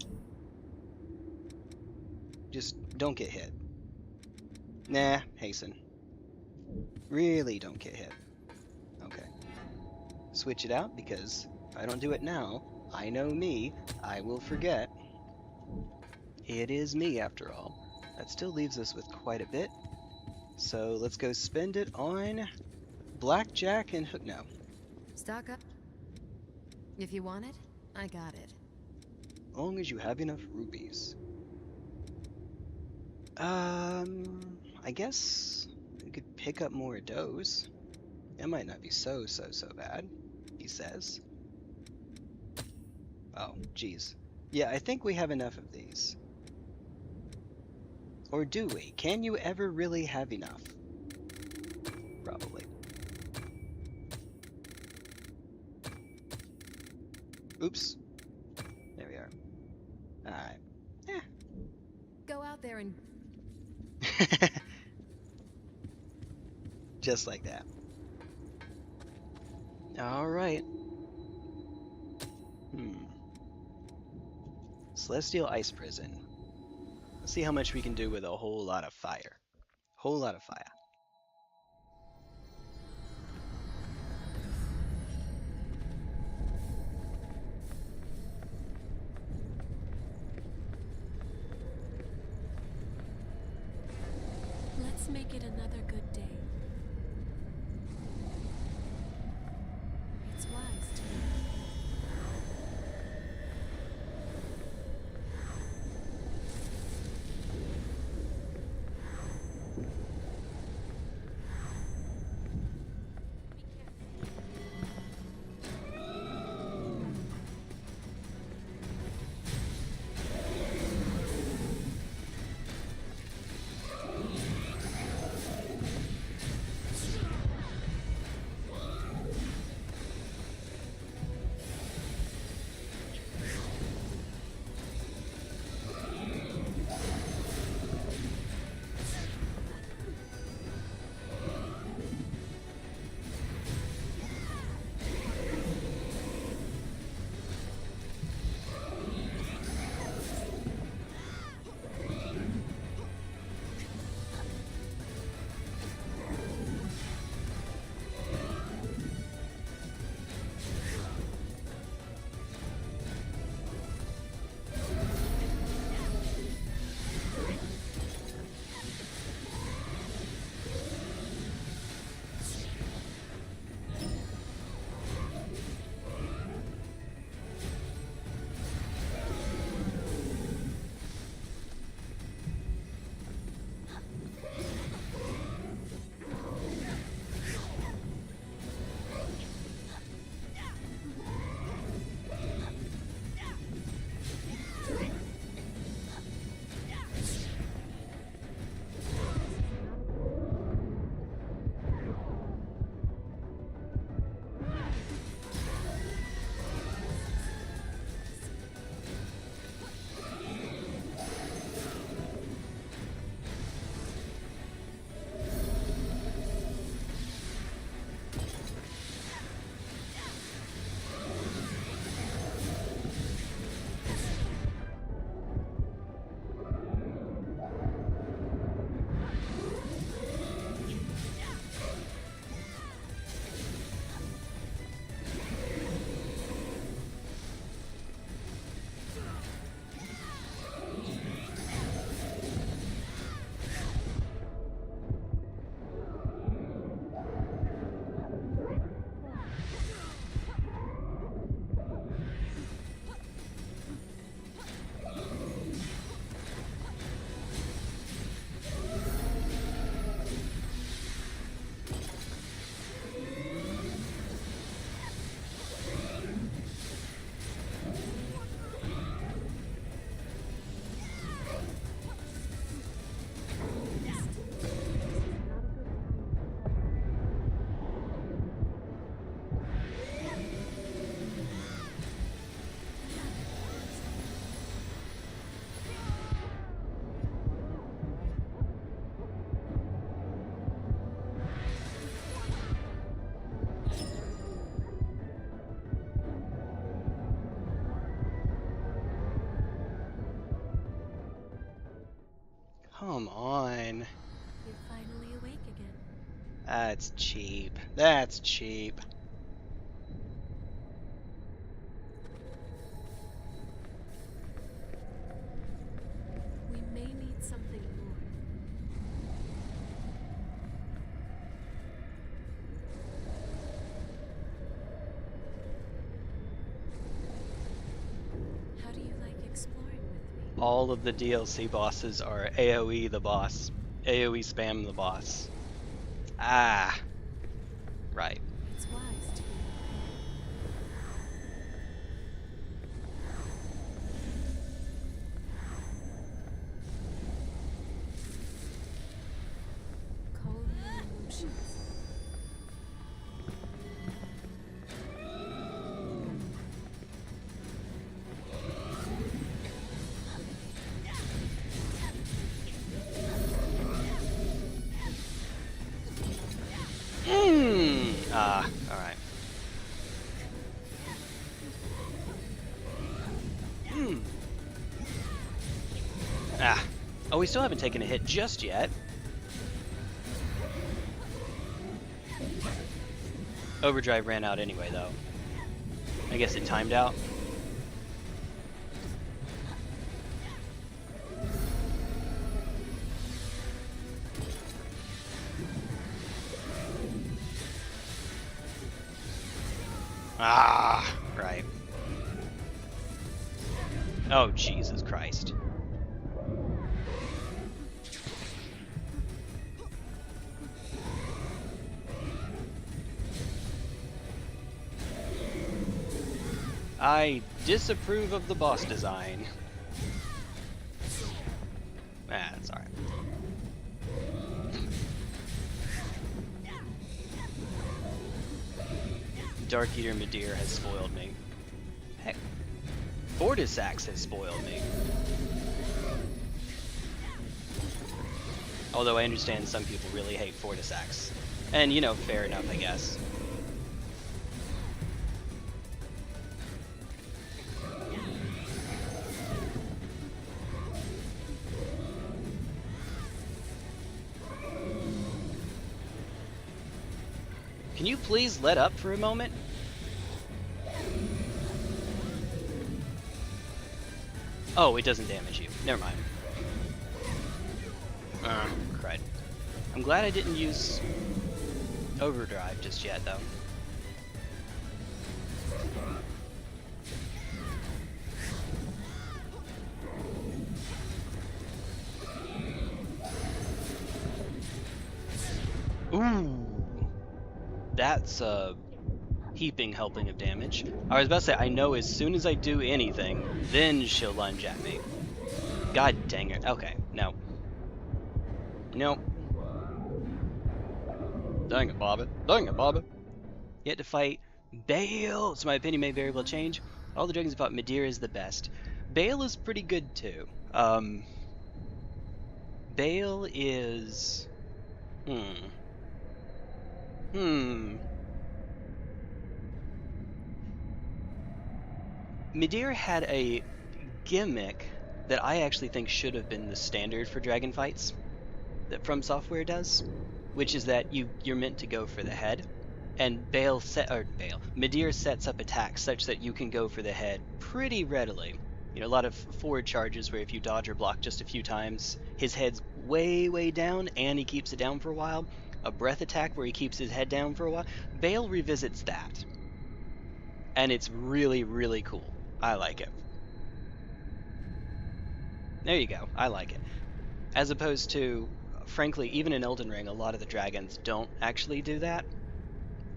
A: Just don't get hit. Nah, hasten. Really don't get hit. Okay. Switch it out, because if I don't do it now, I know me, I will forget. It is me, after all. That still leaves us with quite a bit. So let's go spend it on blackjack and hook. No.
L: Stock up. If you want it, I got it.
A: As long as you have enough rubies. I guess we could pick up more of those. That might not be so bad, he says. Oh, geez. Yeah, I think we have enough of these. Or do we? Can you ever really have enough? Probably. Oops. There we are. Alright. Yeah.
L: Go out there and...
A: Just like that. Alright. Celestial Ice Prison. Let's see how much we can do with a whole lot of fire. Whole lot of fire.
B: Let's make it another good day. It's wise to
A: Come on.
B: You're finally awake again.
A: That's cheap. That's cheap.
B: We may need something more. How do you like exploring with me?
A: All of the DLC bosses are AoE the boss. AoE spam the boss. Ah. Right.
B: It's wise to be prepared. Calm your emotions.
A: Alright. Oh, we still haven't taken a hit just yet. Overdrive ran out anyway, though. I guess it timed out. Ah, right. Oh, Jesus Christ. I disapprove of the boss design. That's alright. Dark Eater Midir has spoiled me. Heck, Fortisax has spoiled me. Although I understand some people really hate Fortisax. And, you know, fair enough, I guess. Can you please let up for a moment? Oh, it doesn't damage you. Never mind. Crud. I'm glad I didn't use Overdrive just yet, though. Ooh. That's a heaping helping of damage. I was about to say, I know as soon as I do anything, then she'll lunge at me. God dang it. Okay, no. Nope. Dang it, Bobby. Dang it, Bobby. You had to fight Bale, so my opinion may very well change. All the dragons have fought, Midir is the best. Bale is pretty good too. Bale is... Midir had a gimmick that I actually think should have been the standard for dragon fights that From Software does, which is that you're meant to go for the head, and Midir sets up attacks such that you can go for the head pretty readily. You know, a lot of forward charges where if you dodge or block just a few times, his head's way down and he keeps it down for a while. A breath attack where he keeps his head down for a while. Bale revisits that. And it's really cool. I like it. There you go. I like it. As opposed to, frankly, even in Elden Ring, a lot of the dragons don't actually do that.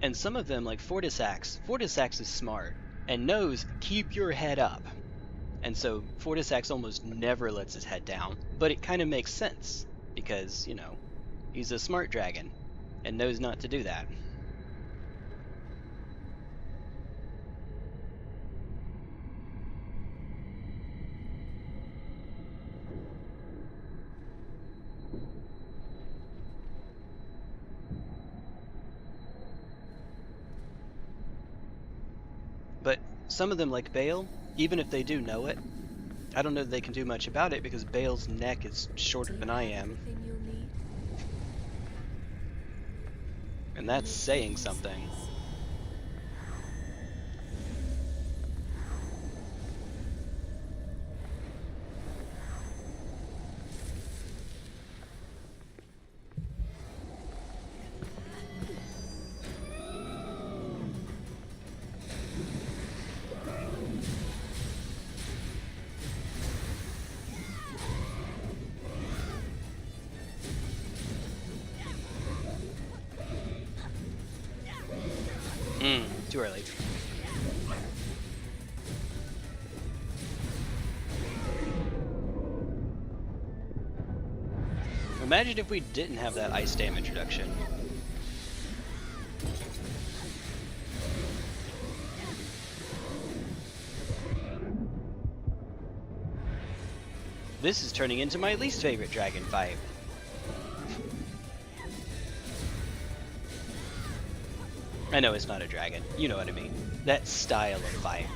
A: And some of them, like Fortisax is smart and knows keep your head up. And so Fortisax almost never lets his head down. But it kind of makes sense because, you know, he's a smart dragon and knows not to do that. But some of them, like Bale, even if they do know it, I don't know that they can do much about it because Bale's neck is shorter than I am.
B: Everything you'll need.
A: And that's
B: Make
A: saying
B: use
A: something.
B: of this.
A: Too early. Imagine if we didn't have that ice damage reduction. This is turning into my least favorite dragon fight. I know it's not a dragon. You know what I mean. That style of fight.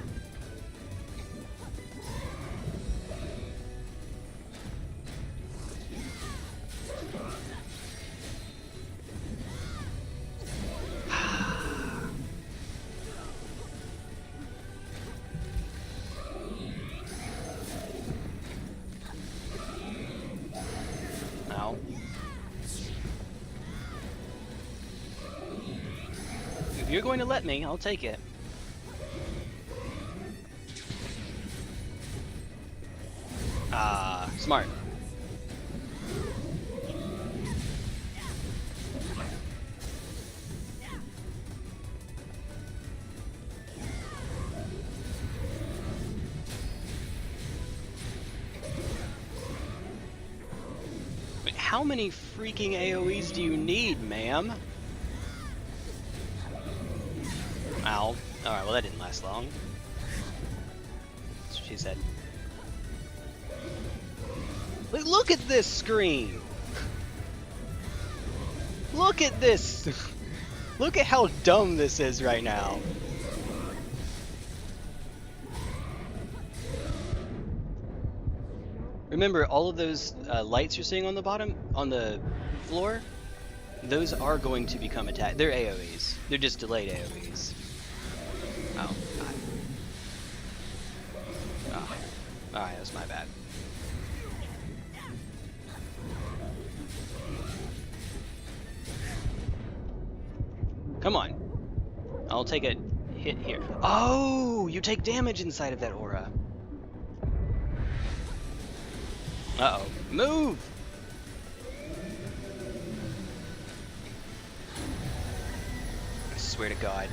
A: Ow. If you're going to let me, I'll take it. Ah, smart. Wait, how many freaking AoEs do you need, ma'am? Ow. Alright, well that didn't last long. That's what she said. Look at this screen! Look at this! Look at how dumb this is right now. Remember, all of those lights you're seeing on the bottom, on the floor, those are going to become attack. They're AoEs. They're just delayed AoEs. Oh, God. Oh. Alright, that's my bad. Come on. I'll take a hit here. Oh, you take damage inside of that aura. Uh-oh. Move! I swear to God.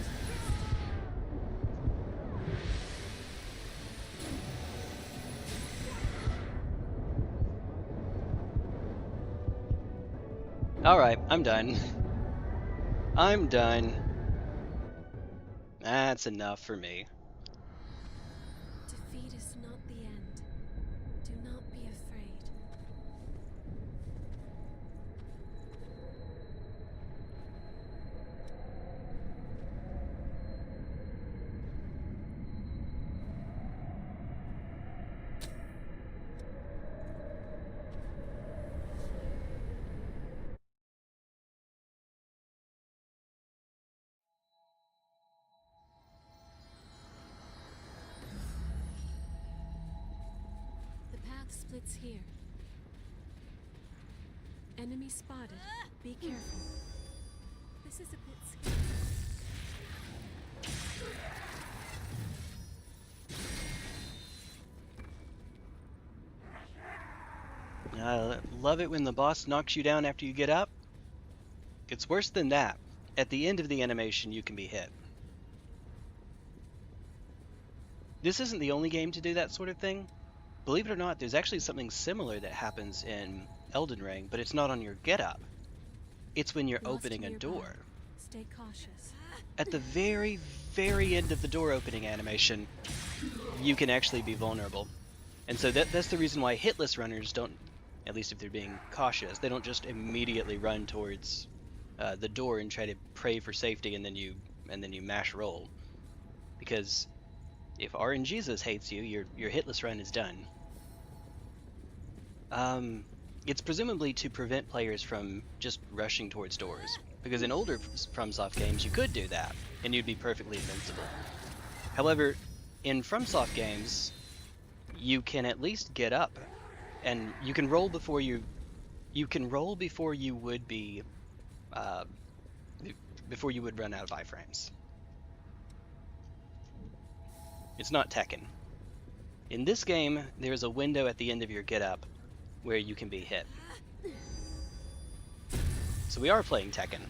A: Alright, I'm done. I'm done. That's enough for me.
B: Defeat is not the end. Do not be afraid. The path splits here. Enemy spotted. Be careful. This is a bit scary.
A: I love it when the boss knocks you down after you get up. It's worse than that. At the end of the animation, you can be hit. This isn't the only game to do that sort of thing. Believe it or not, there's actually something similar that happens in Elden Ring, but it's not on your get up. It's when you're
B: Lost
A: opening a
B: nearby.
A: door.
B: Stay cautious.
A: At the very, very end of the door opening animation, you can actually be vulnerable. And so that's the reason why hitless runners don't, at least if they're being cautious, they don't just immediately run towards the door and try to pray for safety and then you mash roll. Because if RNGesus hates you, your hitless run is done. It's presumably to prevent players from just rushing towards doors, because in older FromSoft games you could do that, and you'd be perfectly invincible. However, in FromSoft games, you can at least get up, and you can roll before you would be, before you would run out of iframes. It's not Tekken. In this game, there's a window at the end of your get up where you can be hit. So we are playing Tekken,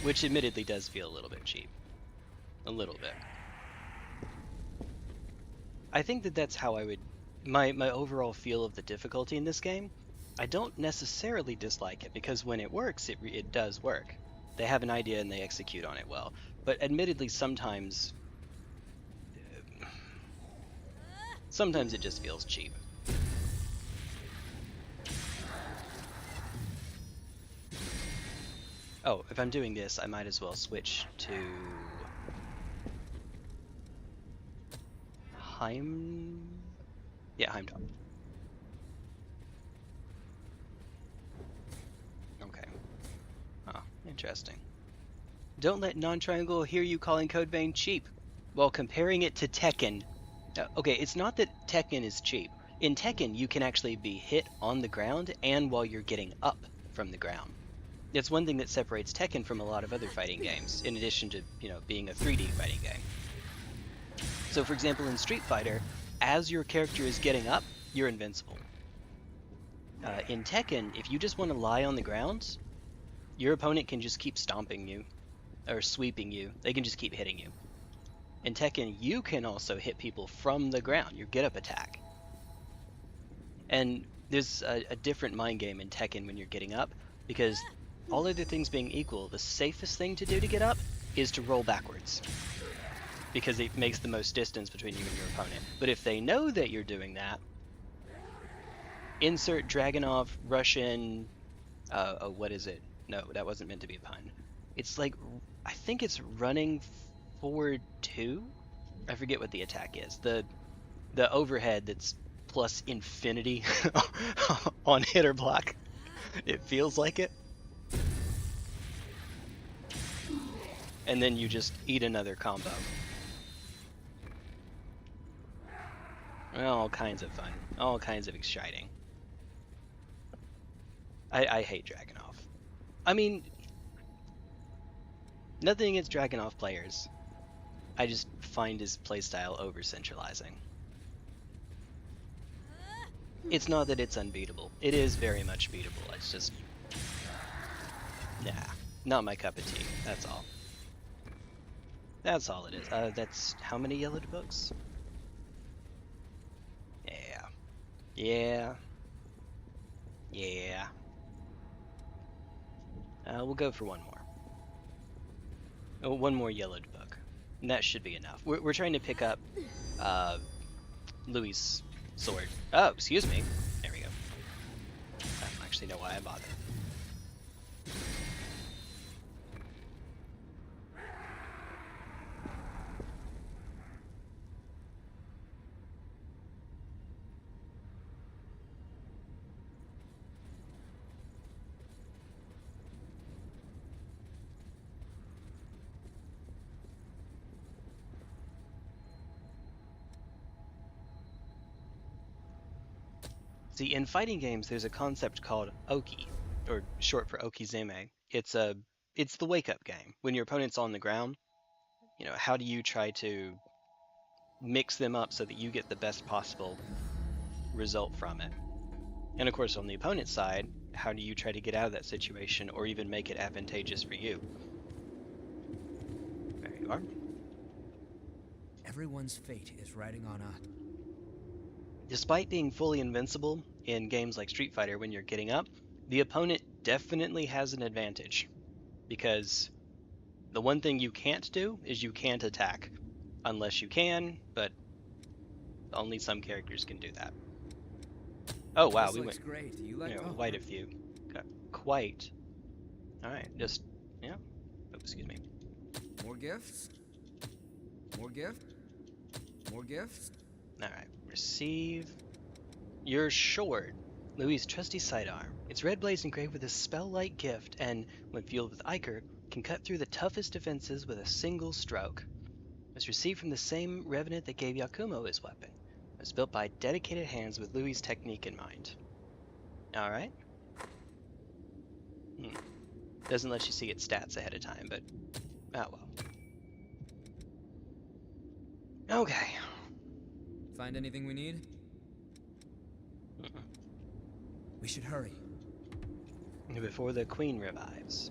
A: which admittedly does feel a little bit cheap. A little bit. I think that that's how I would... My overall feel of the difficulty in this game, I don't necessarily dislike it, because when it works, it does work. They have an idea and they execute on it well. But admittedly, sometimes it just feels cheap. Oh, if I'm doing this, I might as well switch to Heimdall. Okay. Oh, interesting. Don't let non-triangle hear you calling codevein cheap while comparing it to Tekken. Okay, it's not that Tekken is cheap. In Tekken, you can actually be hit on the ground and while you're getting up from the ground. It's one thing that separates Tekken from a lot of other fighting games, in addition to, being a 3D fighting game. So for example, in Street Fighter, as your character is getting up, you're invincible. In Tekken, if you just want to lie on the ground, your opponent can just keep stomping you, or sweeping you. They can just keep hitting you. In Tekken, you can also hit people from the ground, your get-up attack. And there's a different mind game in Tekken when you're getting up, because all other things being equal, the safest thing to do to get up is to roll backwards, because it makes the most distance between you and your opponent. But if they know that you're doing that, insert Dragunov Russian, what is it? No, that wasn't meant to be a pun. It's like, I think it's running forward 2? I forget what the attack is. The overhead that's plus infinity on hit or block. It feels like it. And then you just eat another combo. All kinds of fun. All kinds of exciting. I hate Dragunov. I mean, nothing against Dragunov players. I just find his playstyle over-centralizing. It's not that it's unbeatable. It is very much beatable. It's just... nah. Not my cup of tea. That's all. That's all it is. That's how many yellowed books? Yeah. Yeah. Yeah. We'll go for one more. Oh, one more yellowed book. And that should be enough. We're trying to pick up Louis' sword. Oh, excuse me. There we go. I don't actually know why I bothered. See, in fighting games, there's a concept called Oki, or short for Okizeme. It's the wake-up game. When your opponent's on the ground, how do you try to mix them up so that you get the best possible result from it? And of course, on the opponent's side, how do you try to get out of that situation or even make it advantageous for you? There you are.
F: Everyone's fate is riding on us.
A: Despite being fully invincible in games like Street Fighter when you're getting up, the opponent definitely has an advantage, because the one thing you can't do is you can't attack, unless you can, but only some characters can do that. Oh wow, we went
F: great. You like
A: quite a few. Quite. Alright, just, yeah. Oh, excuse me.
F: More gifts? More gifts? More gifts?
A: Alright, receive. Your sword, Louis' trusty sidearm. Its red blade's engraved with a spell-like gift, and, when fueled with ichor, can cut through the toughest defenses with a single stroke. It was received from the same revenant that gave Yakumo his weapon. It was built by dedicated hands with Louis' technique in mind. Alright. Doesn't let you see its stats ahead of time, but oh well. Okay.
F: Find anything we need? We should hurry.
A: Before the queen revives.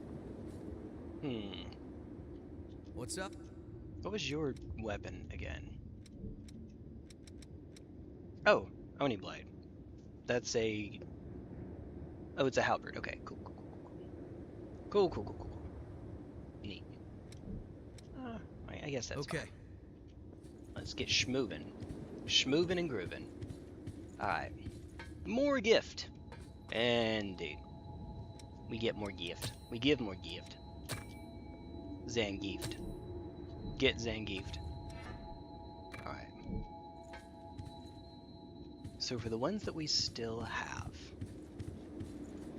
F: What's up?
A: What was your weapon again? Oh, Oni Blade. That's a... Oh, it's a halberd. Okay, cool. Cool. Neat. I guess that's
F: okay.
A: Fine. Let's get schmoovin'. Schmoovin' and groovin'. Alright. More gift. Indeed. We get more gift. We give more gift. Zangief. Get Zangief. Alright. So for the ones that we still have,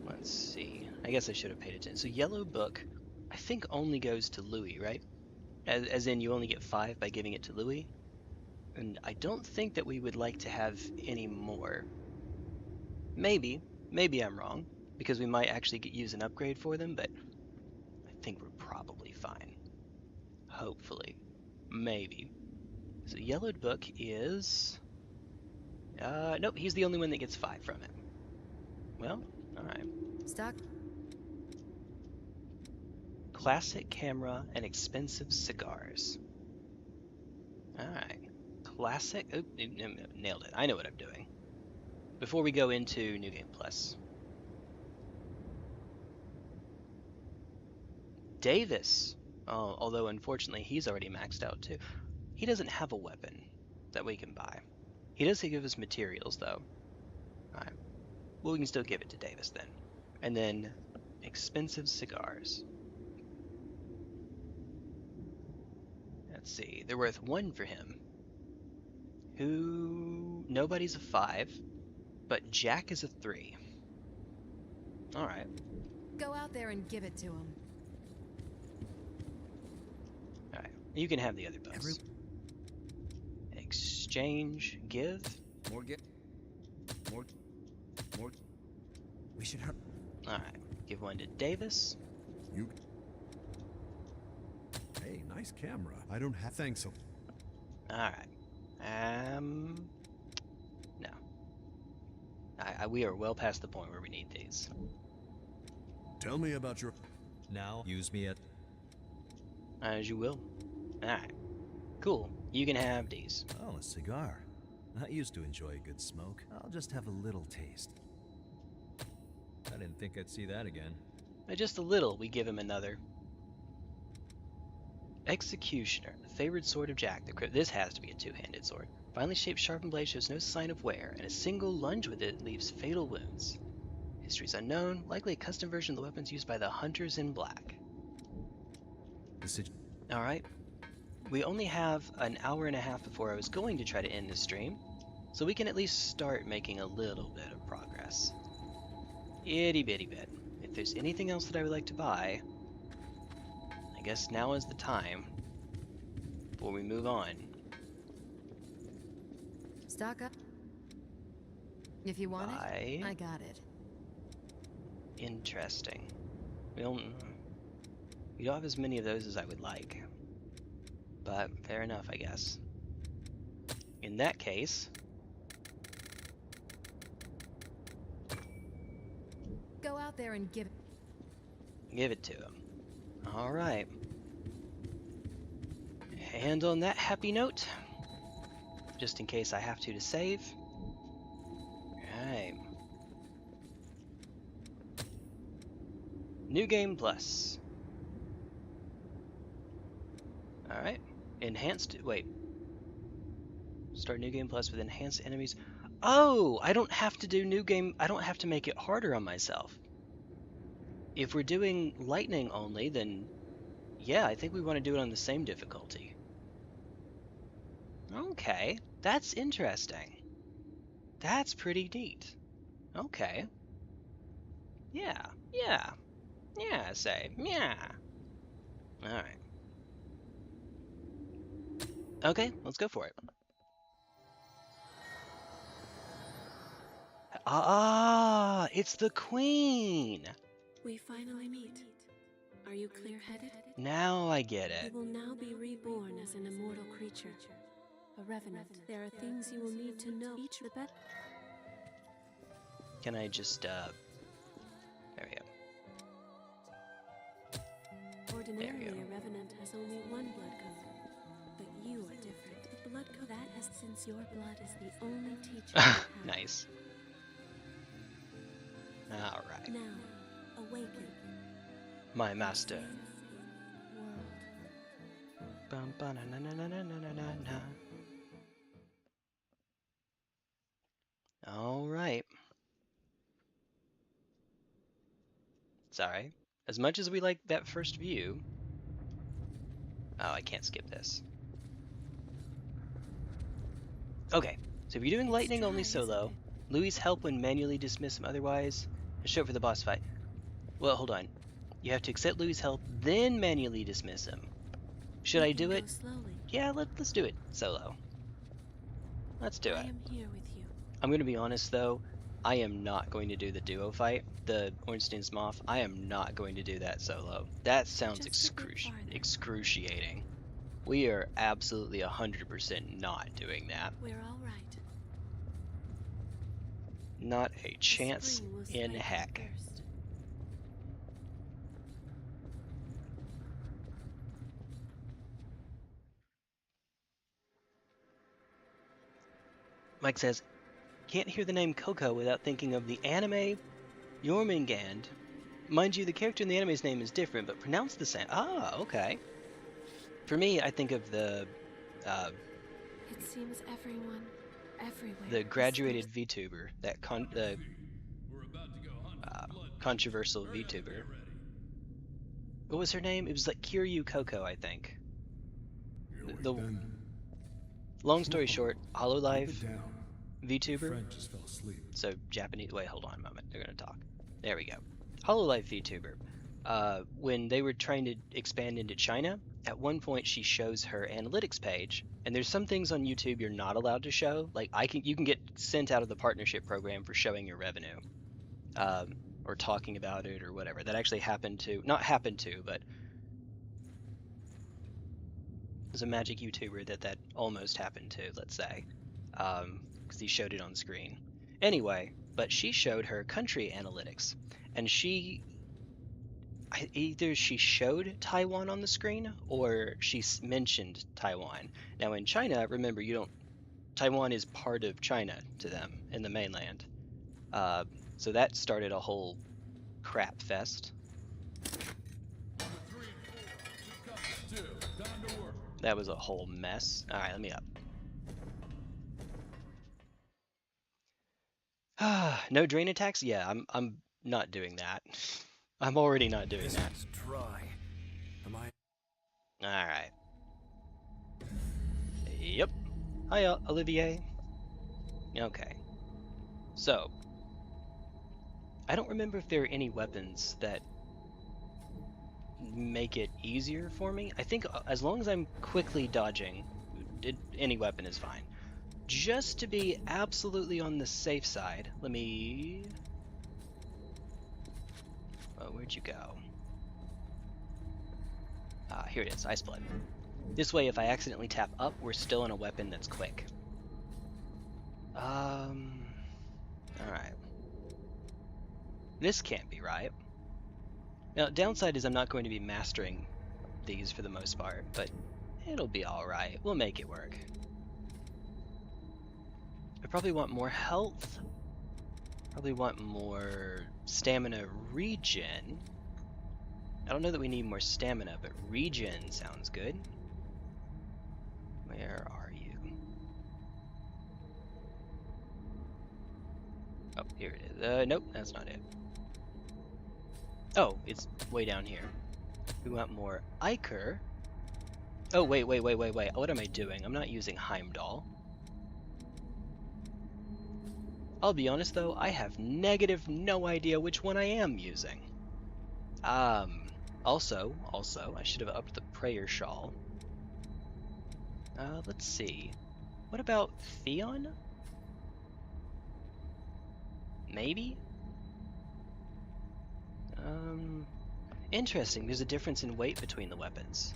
A: let's see. I guess I should have paid attention. So Yellow Book, I think only goes to Louis, right? As in you only get 5 by giving it to Louis. And I don't think that we would like to have any more. Maybe I'm wrong, because we might actually use an upgrade for them, but I think we're probably fine. Hopefully. Maybe. So Yellowed Book is... nope, he's the only one that gets 5 from it. Well, alright.
L: Stock?
A: Classic camera and expensive cigars. Alright. Classic... Oh, nailed it. I know what I'm doing. Before we go into New Game Plus. Davis. Oh, although unfortunately he's already maxed out too. He doesn't have a weapon that we can buy. He does give us materials though. Alright. Well, we can still give it to Davis then. And then expensive cigars. Let's see. They're worth 1 for him. Who... Nobody's a 5. But Jack is a 3. Alright.
L: Go out there and give it to him.
A: Alright. You can have the other books. Exchange. Give.
F: More get. More. We should hurry.
A: Alright. Give 1 to Davis.
C: You... Hey, nice camera. I don't have... Thanks.
A: Alright. No. We are well past the point where we need these.
C: Tell me about your...
J: Now, use me at...
A: As you will. Alright. Cool. You can have these.
J: Oh, a cigar. I used to enjoy a good smoke. I'll just have a little taste. I didn't think I'd see that again.
A: Just a little. We give him another. Executioner. The favored sword of Jack the Crip. This has to be a two-handed sword. Finely shaped sharpened blade shows no sign of wear, and a single lunge with it leaves fatal wounds. History's unknown, likely a custom version of the weapons used by the Hunters in Black. Alright. We only have an hour and a half before I was going to try to end this stream, so we can at least start making a little bit of progress. Itty bitty bit. If there's anything else that I would like to buy, I guess now is the time before we move on.
L: Stock up. If you want it, I got it.
A: Interesting. We don't have as many of those as I would like. But fair enough, I guess. In that case...
L: Go out there and give
A: it to him. Alright. And on that happy note, just in case I have to save. Alright. New Game Plus. Alright. Enhanced... Wait. Start New Game Plus with enhanced enemies. Oh! I don't have to do New Game... I don't have to make it harder on myself. If we're doing Lightning only, then... Yeah, I think we want to do it on the same difficulty. Okay, that's interesting. That's pretty neat. Okay. Yeah, yeah, yeah, say, yeah. Alright. Okay, let's go for it. Ah, it's the queen!
B: We finally meet. Are you clear-headed?
A: Now I get it.
B: You will now be reborn as an immortal creature. A revenant. There are things you will need to know. Each the better.
A: Can I just, there we go.
B: Ordinarily, a revenant has only one blood code, but you are different. The blood code that has, since your blood is the only teacher you have.
A: Nice. Alright.
B: Now, awaken.
A: My master.
B: World.
A: Bum, ba, na, na, na, na, na, na, na, na. Alright. Sorry. As much as we like that first view... Oh, I can't skip this. Okay, so if you're doing lightning only solo, Louis' help when manually dismiss him otherwise, and show up for the boss fight. Well, hold on. You have to accept Louis' help, then manually dismiss him. Should I do it?
B: Slowly.
A: Yeah, let's do it solo. Let's do it.
B: I am here with you.
A: I'm going to be honest though, I am not going to do the duo fight, the Ornstein's Moth. I am not going to do that solo. That sounds excruciating. We are absolutely 100% not doing that.
B: We're all right.
A: Not a chance in heck.
B: First.
A: Mike says, can't hear the name Coco without thinking of the anime Jormungand. Mind you, the character in the anime's name is different, but pronounced the same. Ah, okay. For me, I think of the,
B: It seems everyone, everywhere.
A: the graduated VTuber, that controversial VTuber. What was her name? It was like Kiryu Coco, I think. The long story short, Hololive VTuber. So Japanese. Wait, hold on a moment. They're gonna talk. There we go. Hololive VTuber. When they were trying to expand into China, at one point she shows her analytics page, and there's some things on YouTube you're not allowed to show. Like you can get sent out of the partnership program for showing your revenue, or talking about it or whatever. That actually not happened to, but there's a magic YouTuber that almost happened to, let's say, because he showed it on screen. Anyway, but she showed her country analytics, and either she showed Taiwan on the screen or she mentioned Taiwan. Now in China, remember, Taiwan is part of China to them in the mainland. So that started a whole crap fest. That was a whole mess. Alright, let me up. No drain attacks? Yeah, I'm not doing that. I'm already not doing that. Alright. Yep. Hi, Olivier. Okay. So, I don't remember if there are any weapons that make it easier for me. I think as long as I'm quickly dodging, any weapon is fine. Just to be absolutely on the safe side, let me... Oh, where'd you go? Ah, here it is, Ice Blood. This way, if I accidentally tap up, we're still in a weapon that's quick. Alright. This can't be right. Now, downside is I'm not going to be mastering these for the most part, but it'll be alright. We'll make it work. I probably want more health. Probably want more stamina regen. I don't know that we need more stamina, but regen sounds good. Where are you? Oh, here it is. Nope, that's not it. Oh, it's way down here. We want more ichor. Oh, wait. What am I doing? I'm not using Heimdall. I'll be honest though, I have no idea which one I am using. Also, I should have upped the prayer shawl. Let's see. What about Theon? Maybe? Interesting, there's a difference in weight between the weapons.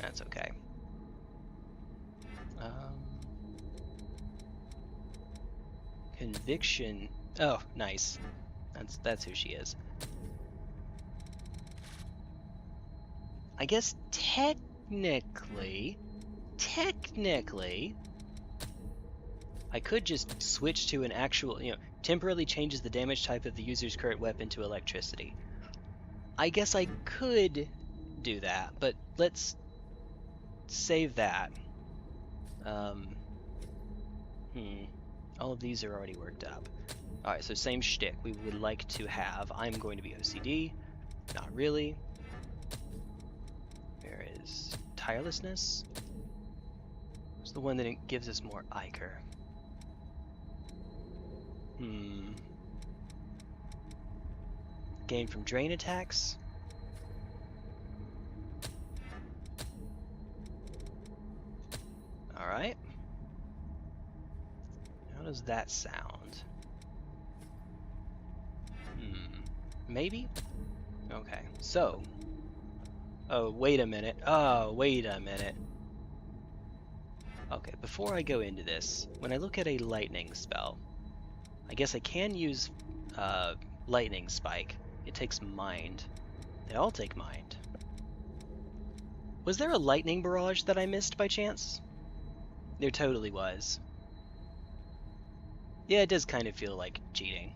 A: That's okay. Conviction. Oh, nice. That's who she is. I guess technically, I could just switch to an actual, temporarily changes the damage type of the user's current weapon to electricity. I guess I could do that, but let's save that. All of these are already worked up. Alright, so same shtick. We would like to have, I'm going to be OCD. Not really. Where is tirelessness? It's the one that gives us more Ichor. Gain from drain attacks. Alright. How does that sound? Maybe? Okay, so. Oh, wait a minute. Okay, before I go into this, when I look at a lightning spell, I guess I can use lightning spike. It takes mind. They all take mind. Was there a lightning barrage that I missed by chance? There totally was. Yeah, it does kind of feel like cheating.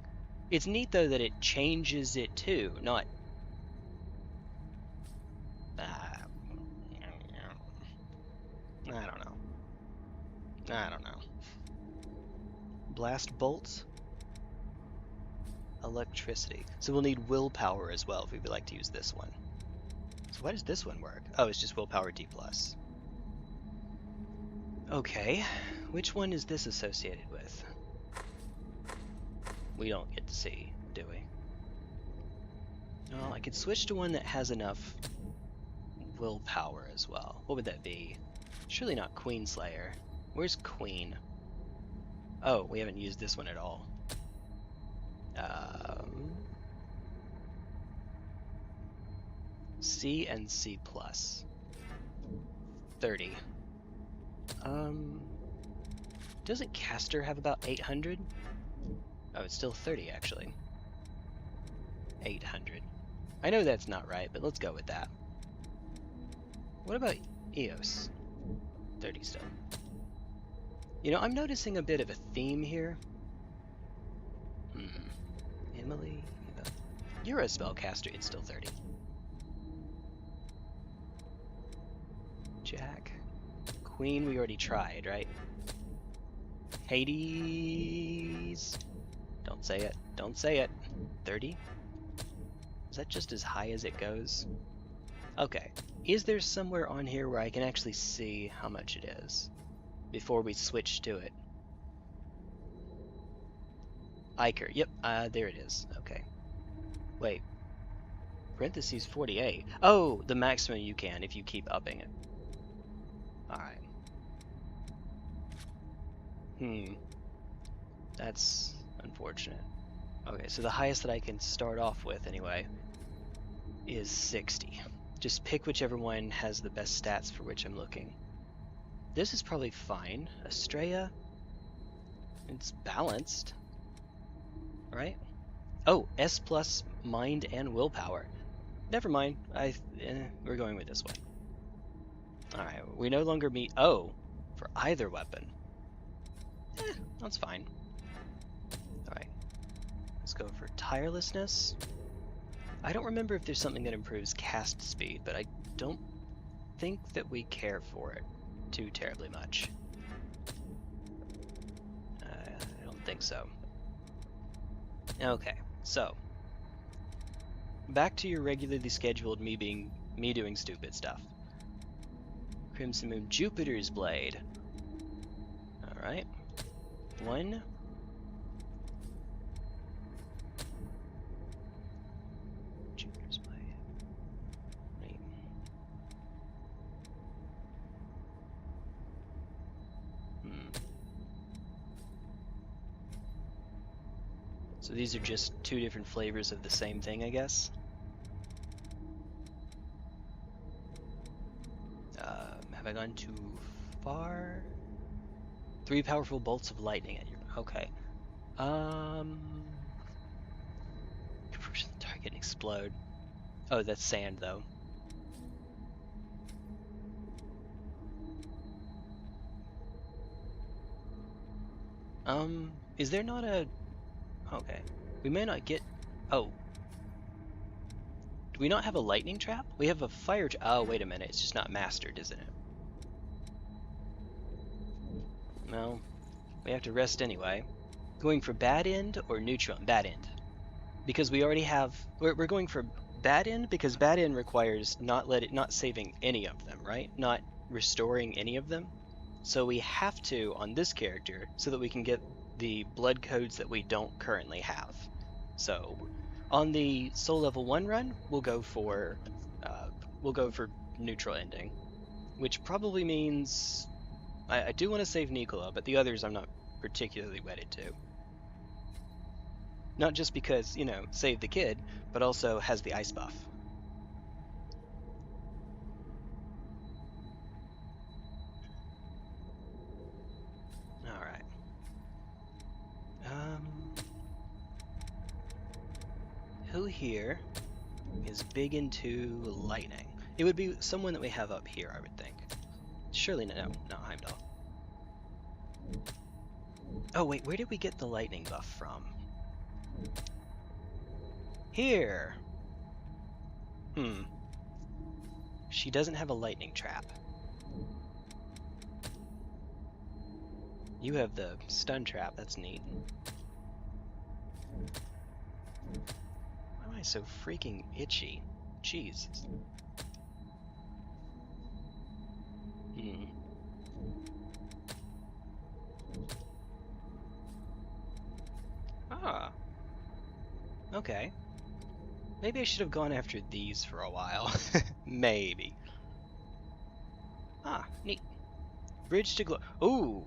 A: It's neat though that it changes it too, not... I don't know. Blast bolts? Electricity. So we'll need willpower as well if we would like to use this one. So why does this one work? Oh, it's just willpower D+. Okay, which one is this associated with? We don't get to see, do we? Well, I could switch to one that has enough willpower as well. What would that be? Surely not Queenslayer. Where's Queen? Oh, we haven't used this one at all. C and C+. 30. Doesn't Caster have about 800? Oh, it's still 30 actually. 800. I know that's not right, but let's go with that. What about Eos? 30 still. I'm noticing a bit of a theme here. Emily, you're a spellcaster, it's still 30. Jack. Queen, we already tried, right? Hades. Don't say it. Don't say it. 30? Is that just as high as it goes? Okay. Is there somewhere on here where I can actually see how much it is before we switch to it? Ichor. Yep. There it is. Okay. Wait. Parentheses 48. Oh, the maximum you can if you keep upping it. Alright. That's unfortunate. Okay, so the highest that I can start off with, anyway, is 60. Just pick whichever one has the best stats for which I'm looking. This is probably fine. Estrella, it's balanced, right? Oh, S plus mind and willpower. Never mind. We're going with this one. All right, we no longer meet. Oh, for either weapon. That's fine. All right, let's go for tirelessness. I don't remember if there's something that improves cast speed, but I don't think that we care for it too terribly much. I don't think so. Okay, so back to your regularly scheduled me doing stupid stuff. Crimson Moon, Jupiter's Blade. Alright. 1. Jupiter's Blade. Wait. So these are just 2 different flavors of the same thing, I guess. Have I gone too far? 3 powerful bolts of lightning at your... Okay. Conversion the target and explode. Oh, that's sand, though. Is there not a... Okay. We may not get... Oh. Do we not have a lightning trap? We have a fire... Oh, wait a minute. It's just not mastered, isn't it? No. We have to rest anyway. Going for bad end or neutral? Bad end. Because we already have... We're going for bad end because bad end requires not saving any of them, right? Not restoring any of them. So we have to on this character so that we can get the blood codes that we don't currently have. So on the soul level 1 run, we'll go for neutral ending, which probably means I do want to save Nicola, but the others I'm not particularly wedded to. Not just because, you know, save the kid, but also has the ice buff. Alright. Who here is big into lightning? It would be someone that we have up here, I would think. Surely no, not Heimdall. Oh wait, where did we get the lightning buff from? Here! She doesn't have a lightning trap. You have the stun trap, that's neat. Why am I so freaking itchy? Jeez. Ah. Okay. Maybe I should have gone after these for a while. Maybe. Ah, neat. Bridge to glow. Ooh!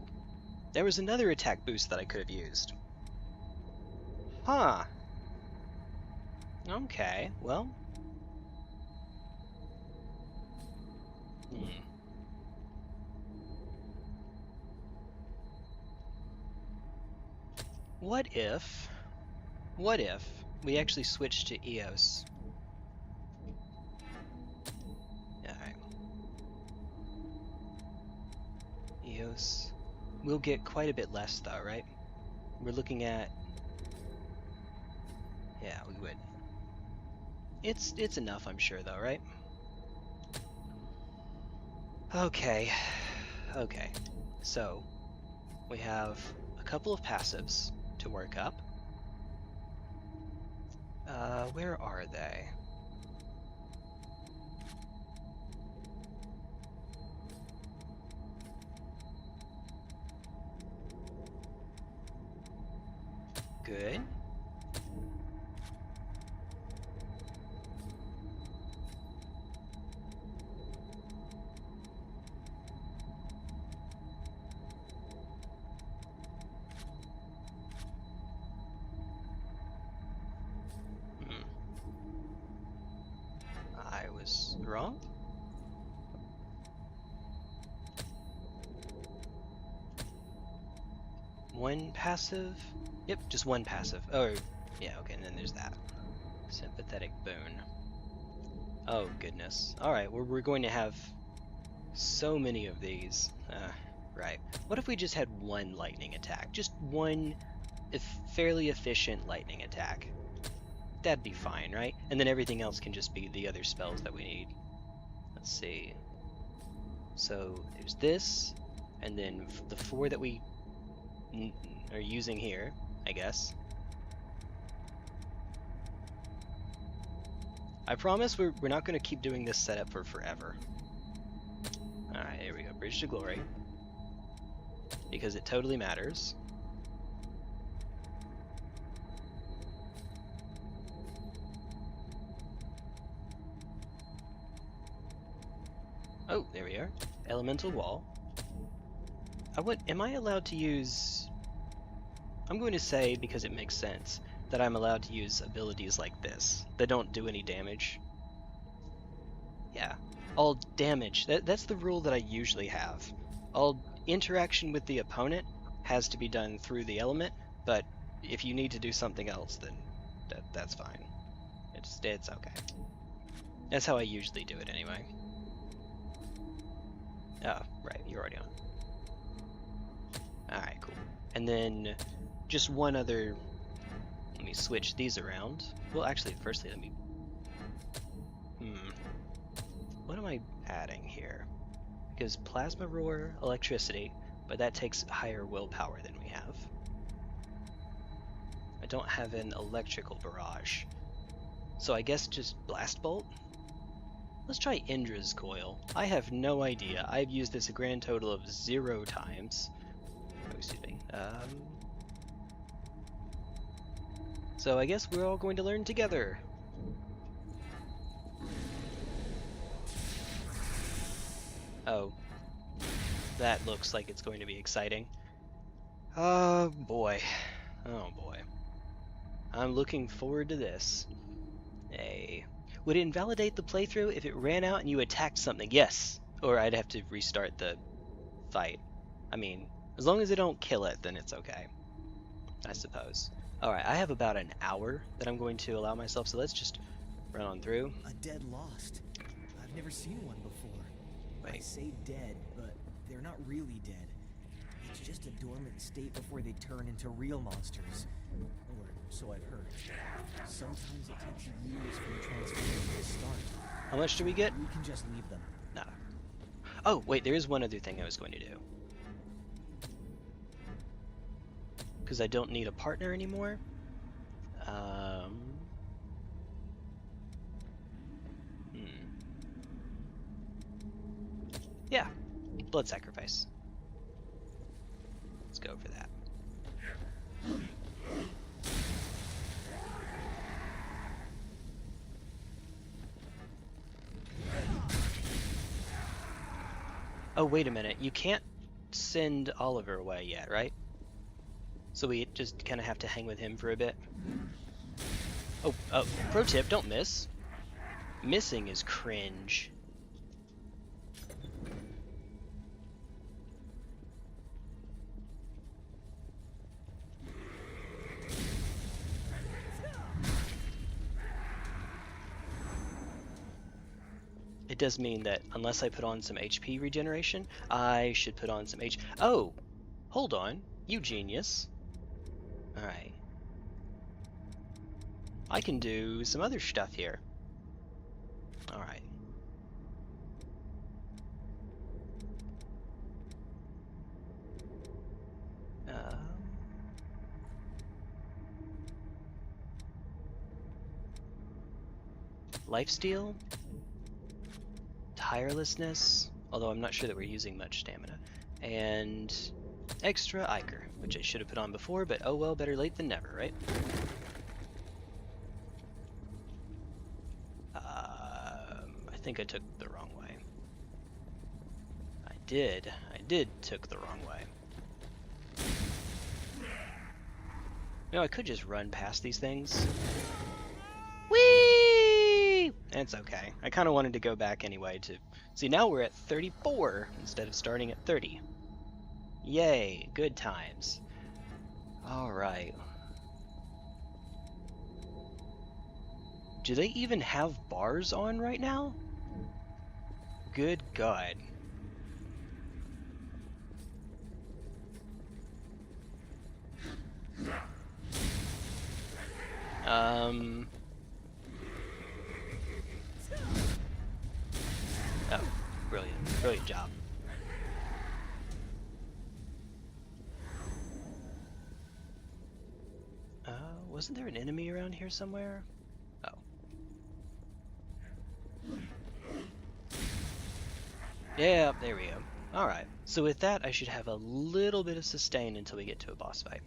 A: There was another attack boost that I could have used. Huh. Okay, well. What if we actually switch to EOS? Alright. EOS. We'll get quite a bit less though, right? We're looking at... Yeah, we would. It's enough, I'm sure though, right? Okay. Okay. So, we have a couple of passives to work up. Where are they? Good. I was wrong? One passive? Yep, just one passive. Oh, yeah, okay, and then there's that. Sympathetic boon. Oh, goodness. Alright, we're going to have so many of these. Right. What if we just had one lightning attack? Just one fairly efficient lightning attack. That'd be fine, right? And then everything else can just be the other spells that we need. Let's see. So, there's this, and then the 4 that we are using here, I guess. I promise we're not going to keep doing this setup for forever. Alright, here we go. Bridge to Glory. Because it totally matters. Oh, there we are. Elemental Wall. Am I allowed to use... I'm going to say, because it makes sense, that I'm allowed to use abilities like this, that don't do any damage. Yeah. All damage. That's the rule that I usually have. All interaction with the opponent has to be done through the element, but if you need to do something else, then that's fine. It's okay. That's how I usually do it anyway. Oh, right, you're already on. Alright, cool. And then just one other... Let me switch these around. Well, actually, firstly, let me... What am I adding here? Because Plasma Roar, Electricity, but that takes higher willpower than we have. I don't have an Electrical Barrage. So I guess just Blast Bolt? Let's try Indra's Coil. I have no idea. I've used this a grand total of 0 times. Oh, excuse me. So I guess we're all going to learn together. Oh. That looks like it's going to be exciting. Oh boy. Oh boy. I'm looking forward to this. Hey. Would it invalidate the playthrough if it ran out and you attacked something? Yes. Or I'd have to restart the fight. I mean, as long as they don't kill it, then it's okay. I suppose. Alright, I have about an hour that I'm going to allow myself, so let's just run on through.
M: A dead lost. I've never seen one before.
A: Wait.
M: I say dead, but they're not really dead. It's just a dormant state before they turn into real monsters. Or so I've heard. Sometimes it takes years for the transformation to start.
A: How much do we get?
M: We can just leave them.
A: No. Oh, wait, there is one other thing I was going to do. Because I don't need a partner anymore. Yeah, blood sacrifice. Let's go for that. Oh, wait a minute. You can't send Oliver away yet, right? So we just kind of have to hang with him for a bit. Oh, pro tip, don't miss. Missing is cringe. It does mean that unless I put on some HP regeneration, I should put on some Oh! Hold on, you genius. Alright. I can do some other stuff here. Alright. Lifesteal? Tirelessness, although I'm not sure that we're using much stamina. And extra Ichor, which I should have put on before, but oh well, better late than never, right? I think I took the wrong way. I did took the wrong way. You know, I could just run past these things. Whee! It's okay. I kind of wanted to go back anyway to... See, now we're at 34 instead of starting at 30. Yay, good times. Alright. Do they even have bars on right now? Good God. Oh, brilliant. Brilliant job. Wasn't there an enemy around here somewhere? Oh. Yeah, there we go. Alright, so with that, I should have a little bit of sustain until we get to a boss fight.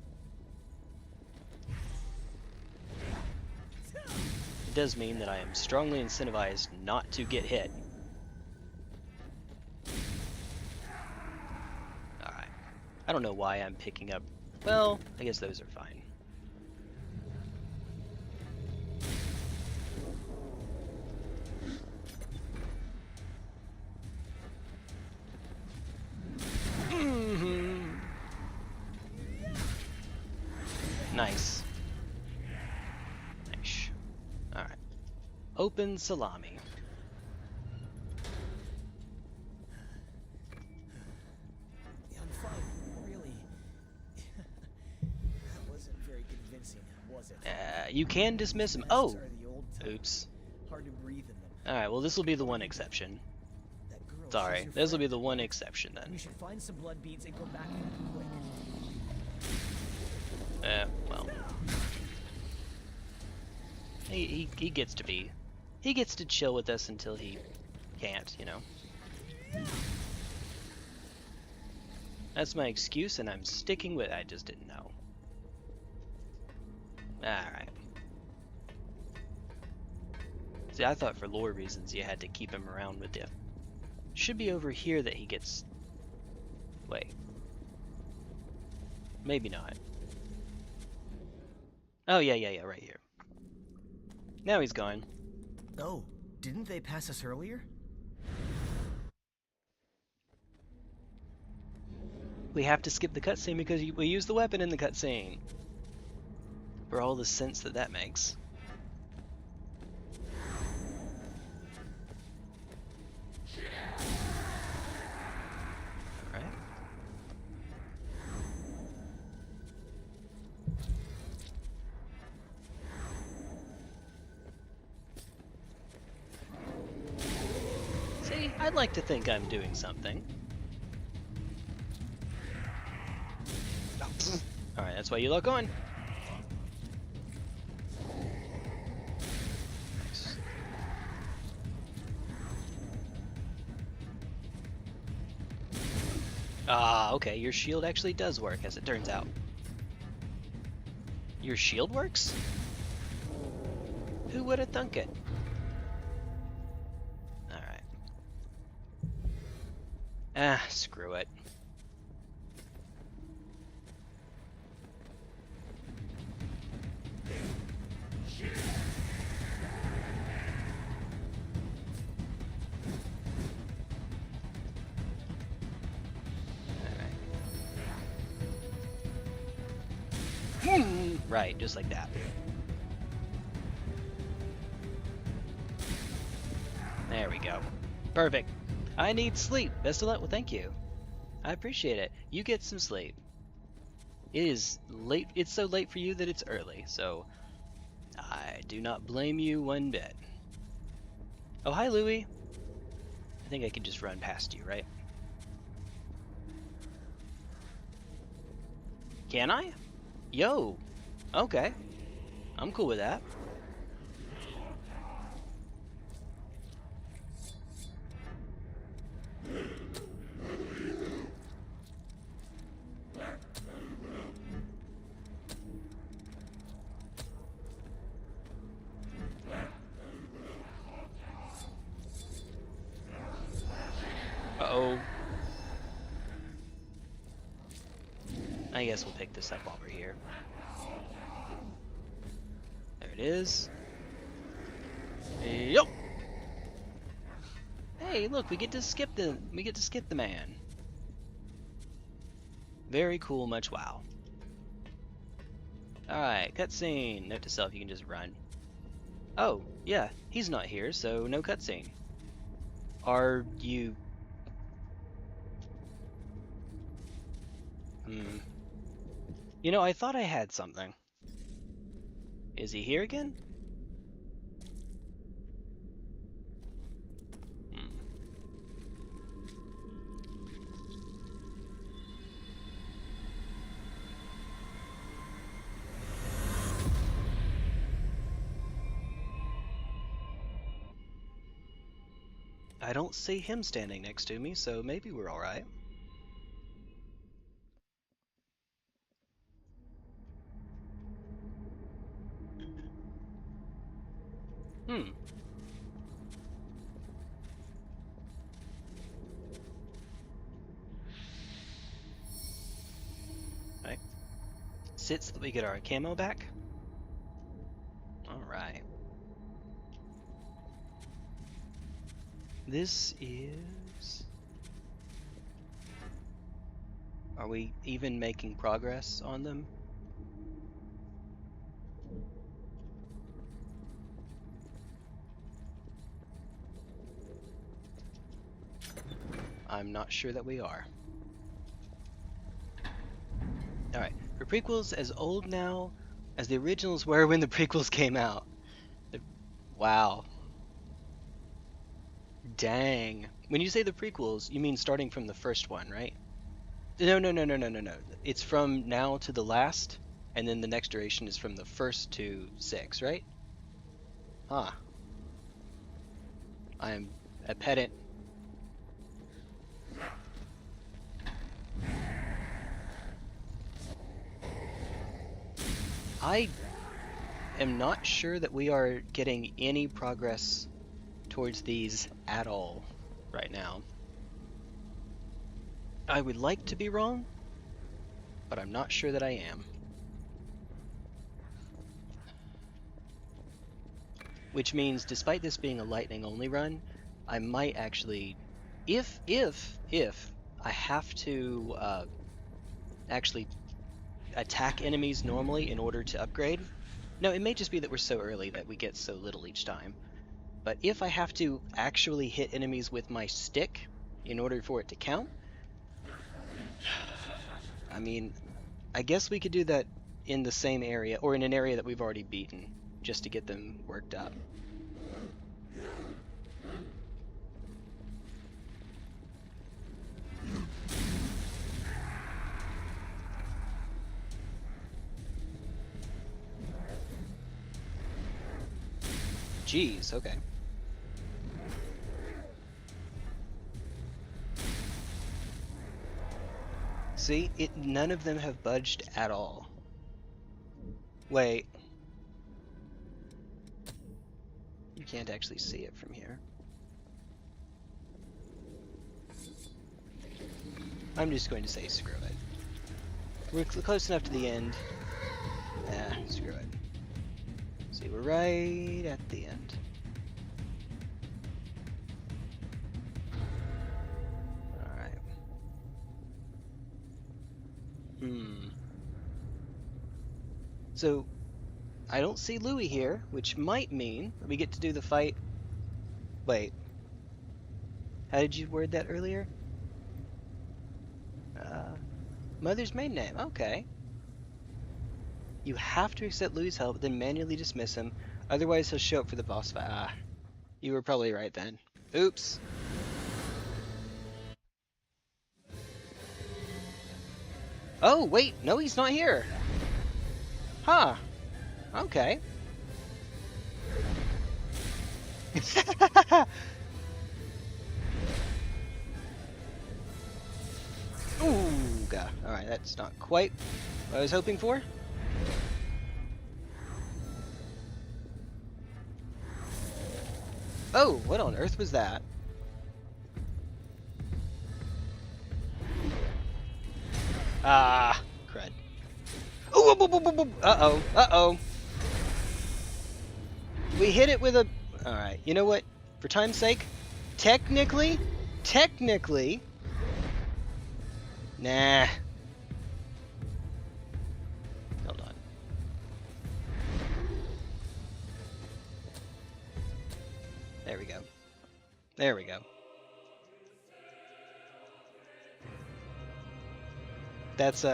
A: It does mean that I am strongly incentivized not to get hit. Alright. I don't know why I'm picking up... Well, I guess those are fine. Nice. Nice. Alright. Open salami.
M: I'm fine, really. That wasn't very convincing, was it?
A: You can dismiss him. Oh!
M: Are the old type.
A: Oops.
M: Hard to breathe in them.
A: Alright, well this will be the one exception.
M: That girl,
A: Sorry,
M: she's your
A: this will be
M: friend.
A: the one exception then.
M: We should find some blood beads and go back quick.
A: Well. He gets to be. He gets to chill with us until he can't, you know. That's my excuse and I'm sticking with it. I just didn't know. Alright. See, I thought for lore reasons you had to keep him around with you. Should be over here that he gets... Wait. Maybe not. Oh, yeah, right here. Now he's gone.
M: Oh, didn't they pass us earlier?
A: We have to skip the cutscene because we use the weapon in the cutscene. For all the sense that that makes. Alright. See, I'd like to think I'm doing something. Alright, that's why you lock on. Nice. Ah, okay, your shield actually does work, as it turns out. Your shield works? Who would have thunk it? Alright. Ah, screw it. Right, just like that. There we go. Perfect. I need sleep. Best of luck. Well, thank you. I appreciate it. You get some sleep. It is late. It's so late for you that it's early, so I do not blame you one bit. Oh, hi, Louie. I think I can just run past you, right? Can I? Yo! Okay. I'm cool with that. Uh-oh. I guess we'll pick this up while we're here. There it is. Yup. Hey, look, we get to skip the man. Very cool, much wow. Alright, cutscene. Note to self, you can just run. Oh, yeah, he's not here, so no cutscene. Are you... You know, I thought I had something. Is he here again? I don't see him standing next to me, so maybe we're alright. Hmm. Right. Sit so that we get our camo back. Alright. This is... Are we even making progress on them? I'm not sure that we are. Alright, for prequels as old now as the originals were when the prequels came out. Wow. Dang. When you say the prequels, you mean starting from the first one, right? No. It's from now to the last, and then the next duration is from the first to 6, right? Huh. I am a pedant. I am not sure that we are getting any progress towards these at all right now. I would like to be wrong, but I'm not sure that I am. Which means, despite this being a lightning only run, I might actually, if I have to actually attack enemies normally in order to upgrade. No, it may just be that we're so early that we get so little each time. But if I have to actually hit enemies with my stick in order for it to count, I mean, I guess we could do that in the same area, or in an area that we've already beaten, just to get them worked up. Jeez, okay. See, none of them have budged at all. Wait. You can't actually see it from here. I'm just going to say screw it. We're close enough to the end. Screw it. See, we're right at the end. Alright. So, I don't see Louis here, which might mean we get to do the fight. Wait. How did you word that earlier? Mother's maiden name, okay. You have to accept Louis' help, then manually dismiss him. Otherwise, he'll show up for the boss fight. Ah, you were probably right then. Oops. Oh, wait, no, he's not here. Huh. Okay. Ooga. Alright, that's not quite what I was hoping for. Oh, what on earth was that? Ah, crud. Ooh, uh-oh, uh-oh. We hit it with a... Alright, you know what? For time's sake, technically... Nah. Hold on. There we go. There we go. That's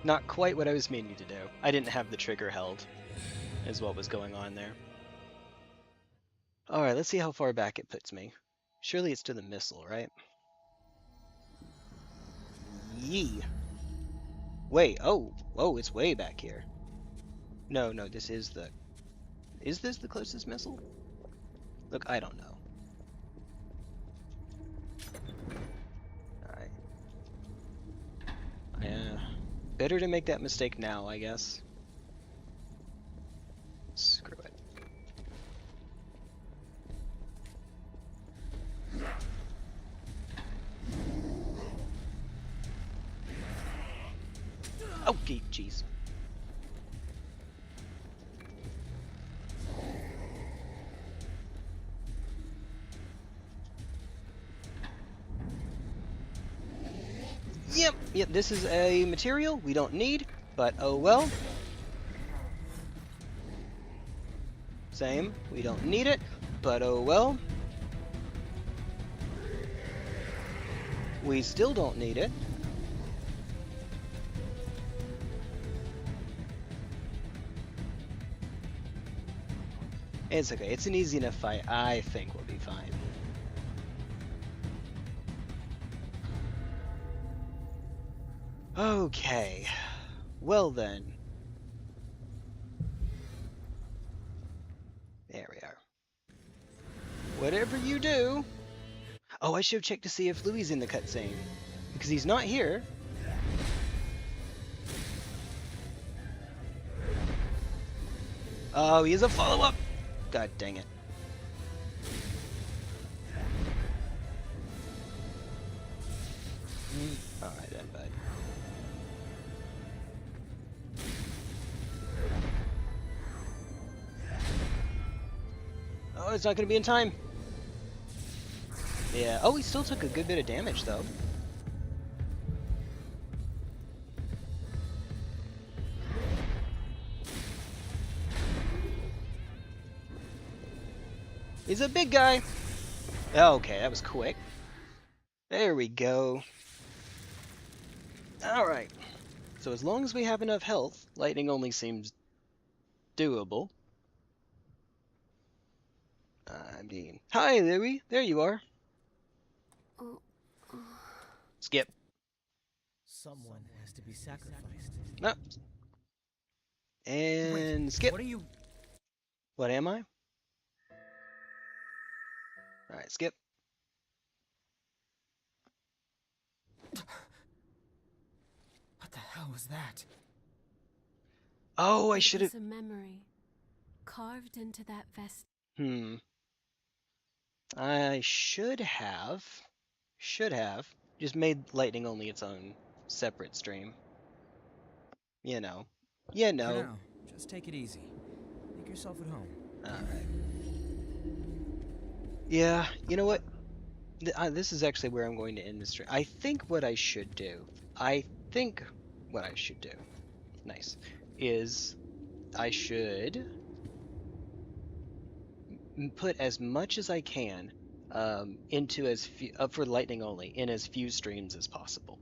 A: not quite what I was meaning to do. I didn't have the trigger held, is what was going on there. Alright, let's see how far back it puts me. Surely it's to the missile, right? Yee. Wait, oh, it's way back here. No, this is the... Is this the closest missile? Look, I don't know. Better to make that mistake now, I guess. Screw it. Okay, jeez. Yep, this is a material we don't need, but oh well. Same, we don't need it, but oh well. We still don't need it. It's okay, it's an easy enough fight. I think we'll be fine. Okay, well then. There we are. Whatever you do. Oh, I should have checked to see if Louis in the cutscene, because he's not here. Oh, he is a follow-up. God dang it. Alright then, bud. Oh, it's not gonna be in time. Yeah. Oh, he still took a good bit of damage, though. He's a big guy. Oh, okay, that was quick. There we go. Alright. So as long as we have enough health, lightning only seems doable. I mean... Hi, Louis. There you are. Skip.
M: Someone has to be sacrificed.
A: No. And
M: Wait,
A: skip.
M: What are you...
A: What am I? Alright, skip.
M: What the hell was that?
A: Oh, I should have...
B: It was a memory carved into that vest.
A: I should have just made lightning only its own separate stream. You know.
F: For now, just take it easy. Make yourself at home.
A: Alright. Yeah, you know what? This is actually where I'm going to end the stream. I think what I should do, nice, is I should put as much as I can into as few, for lightning only, in as few streams as possible.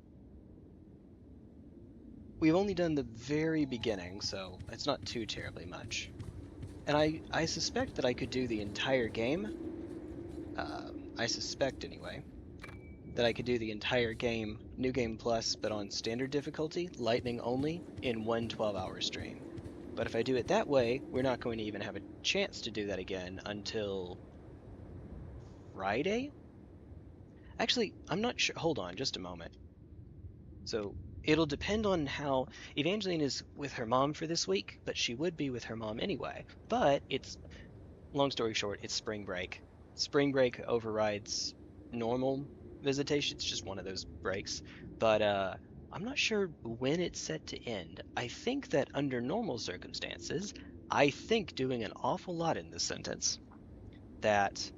A: We've only done the very beginning, so it's not too terribly much. And I suspect that I could do the entire game. I suspect, anyway, that I could do the entire game, New Game Plus, but on standard difficulty, lightning only, in one 12-hour stream. But if I do it that way, we're not going to even have a chance to do that again until Friday? Actually, I'm not sure. Hold on, just a moment. So, it'll depend on how... Evangeline is with her mom for this week, but she would be with her mom anyway. But it's... Long story short, it's spring break. Spring break overrides normal visitation. It's just one of those breaks. But, I'm not sure when it's set to end. I think that under normal circumstances, I think doing an awful lot in this sentence, that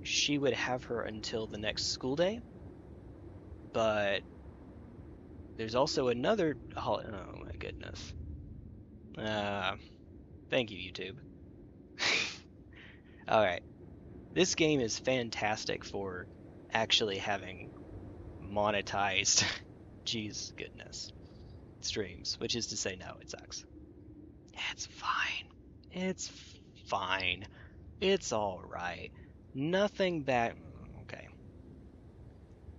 A: she would have her until the next school day. But there's also another holiday. Oh my goodness. Thank you, YouTube. Alright. This game is fantastic for actually having monetized, geez goodness, streams, which is to say no, it sucks. It's fine. It's fine. It's alright. Nothing bad. Okay.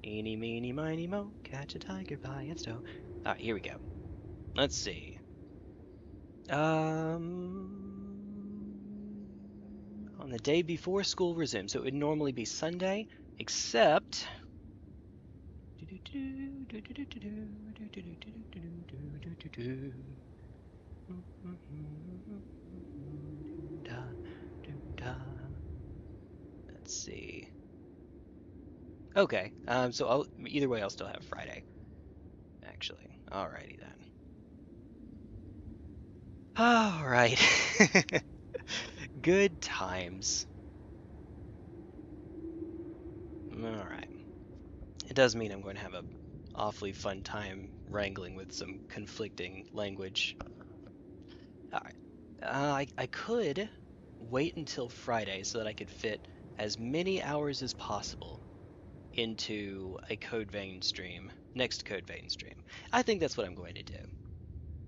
A: Eeny, meeny, miny, mo, catch a tiger by its toe. Alright, here we go. Let's see. On the day before school resumes, so it would normally be Sunday, except... Let's see. Okay, so either way, I'll still have Friday. Actually, alrighty then. Alright. Good times. Alright. It does mean I'm going to have an awfully fun time wrangling with some conflicting language. Alright. I could wait until Friday so that I could fit as many hours as possible into a codevein stream, next codevein stream. I think that's what I'm going to do.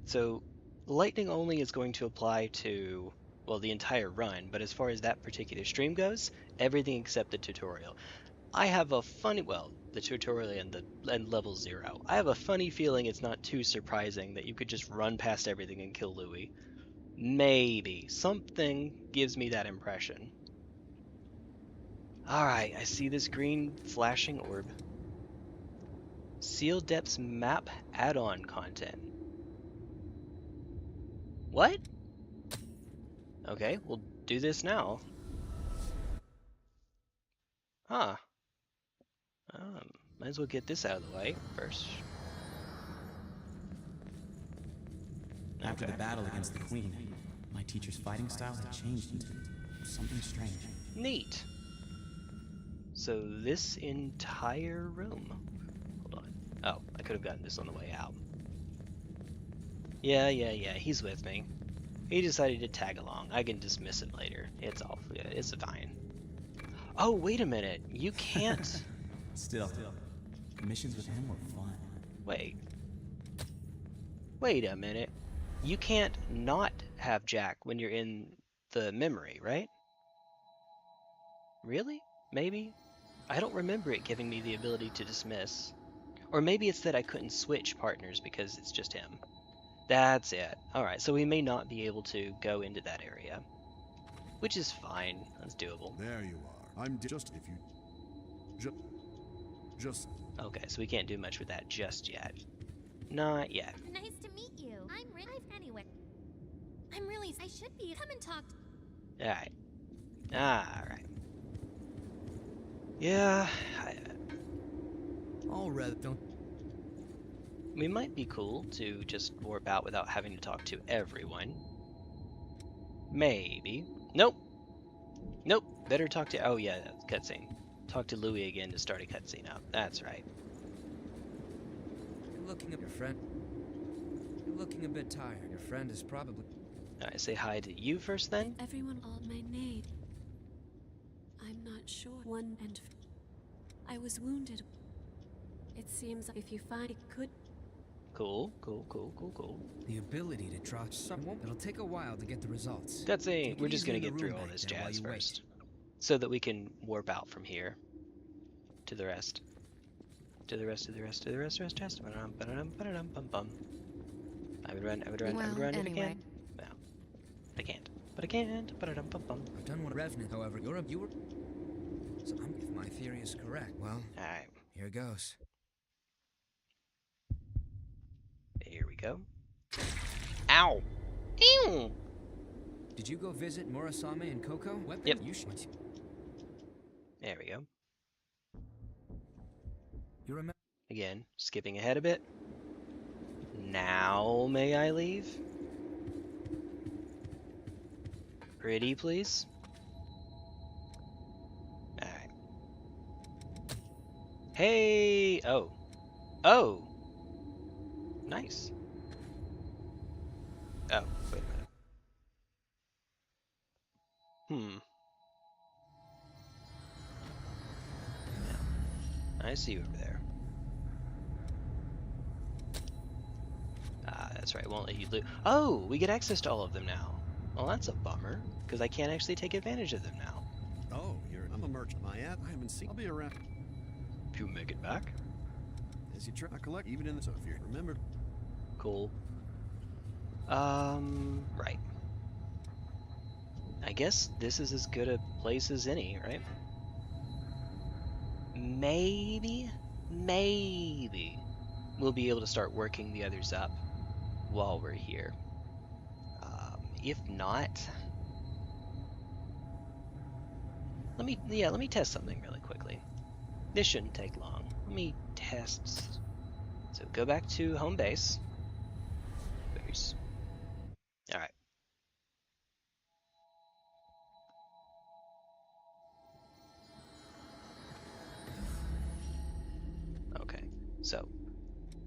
A: So lightning only is going to apply to, well, the entire run, but as far as that particular stream goes, everything except the tutorial. I have a funny, well, the tutorial and level 0. I have a funny feeling it's not too surprising that you could just run past everything and kill Louis. Maybe. Something gives me that impression. Alright, I see this green flashing orb. Seal Depths map add-on content. What? Okay, we'll do this now. Huh. Might as well get this out of the way first.
N: After the battle against the Queen, my teacher's fighting style had changed into something strange.
A: Neat. So this entire room. Hold on. Oh, I could have gotten this on the way out. Yeah, he's with me. He decided to tag along. I can dismiss it later. It's all good. It's fine. Oh, wait a minute. You can't...
N: Still, missions with him were fun.
A: Wait a minute. You can't not have Jack when you're in the memory, right? Really? Maybe? I don't remember it giving me the ability to dismiss. Or maybe it's that I couldn't switch partners because it's just him. That's it. Alright, so we may not be able to go into that area. Which is fine. That's doable.
C: There you are. I'm just if you just
A: Okay, so we can't do much with that just yet. Not yet.
I: Nice to meet you. I'm really anyway. I'm really. I should be. Come and talk.
A: Alright. Alright. Yeah.
F: All right, don't.
A: We might be cool to just warp out without having to talk to everyone. Maybe. Nope. Nope. Better talk to. Oh yeah, that's cutscene. Talk to Louis again to start a cutscene up. That's right.
F: You're looking at your friend. You're looking a bit tired. Your friend is probably.
A: I say hi to you first then.
B: Everyone all my name. I'm not sure. One and I was wounded. It seems if you find it could.
A: Cool.
F: The ability to draw someone. It'll take a while to get the results.
A: Cutscene. We're just gonna get through all this jazz first, so that we can warp out from here to the rest. To the rest. I would run if I can. No, I can't. But I can't.
F: I've done one Revenant, however. You were. So if my theory is correct, well,
A: Alright,
F: here goes.
A: here we go. Ow! Ew!
F: Did you go visit Murasame and Coco? Weapon?
A: Yep.
F: You should.
A: There we go.
F: You remember?
A: Again, skipping ahead a bit. Now may I leave? Pretty, please. Alright. Hey! Oh. Oh! Nice. Oh, wait a minute. I see you over there. Ah, that's right, won't let you loot. Oh, we get access to all of them now. Well, that's a bummer, because I can't actually take advantage of them now.
C: Oh, I'm a merchant. I haven't seen. I'll be around.
A: If you make it back.
C: As you try to collect, even in the so if you remember.
A: Cool. Right. I guess this is as good a place as any, right? Maybe maybe we'll be able to start working the others up while we're here. If not, let me test something really quickly. This shouldn't take long. Let me test. So go back to home base. All right. Okay. So,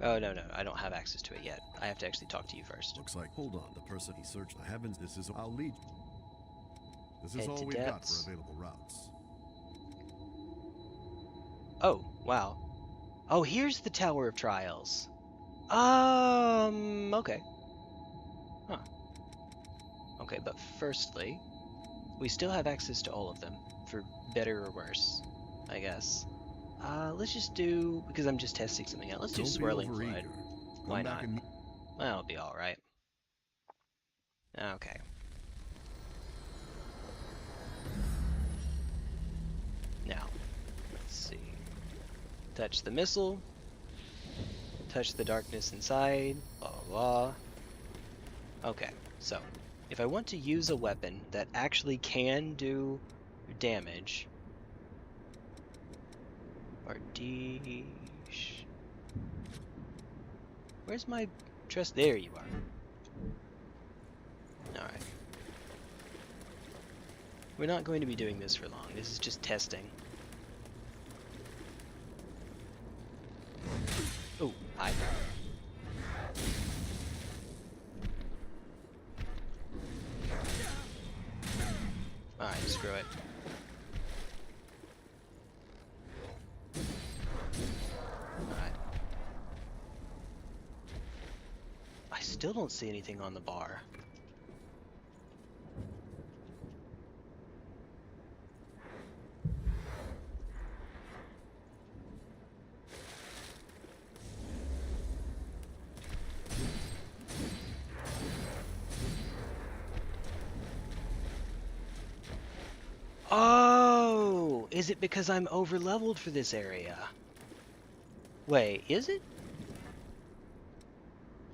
A: oh no, I don't have access to it yet. I have to actually talk to you first.
C: Looks like, hold on, the person he searched. I haven't. This is. I'll lead. This is
A: Head
C: all
A: to
C: we've got
A: depths.
C: for available routes.
A: Oh wow. Oh, here's the Tower of Trials. Okay. Huh. Okay, but firstly, we still have access to all of them, for better or worse, I guess. Let's just do, because I'm just testing something out, let's do Swirling Flood. Why not? Well, it'll be alright. Okay. Now, let's see. Touch the missile. Touch the darkness inside. Blah, blah, blah. Okay, so if I want to use a weapon that actually can do damage, or where's my trust? There you are. Alright. We're not going to be doing this for long. This is just testing. Oh, hi. Alright, screw it. Alright. I still don't see anything on the bar. Oh, is it because I'm over-leveled for this area? Wait, is it?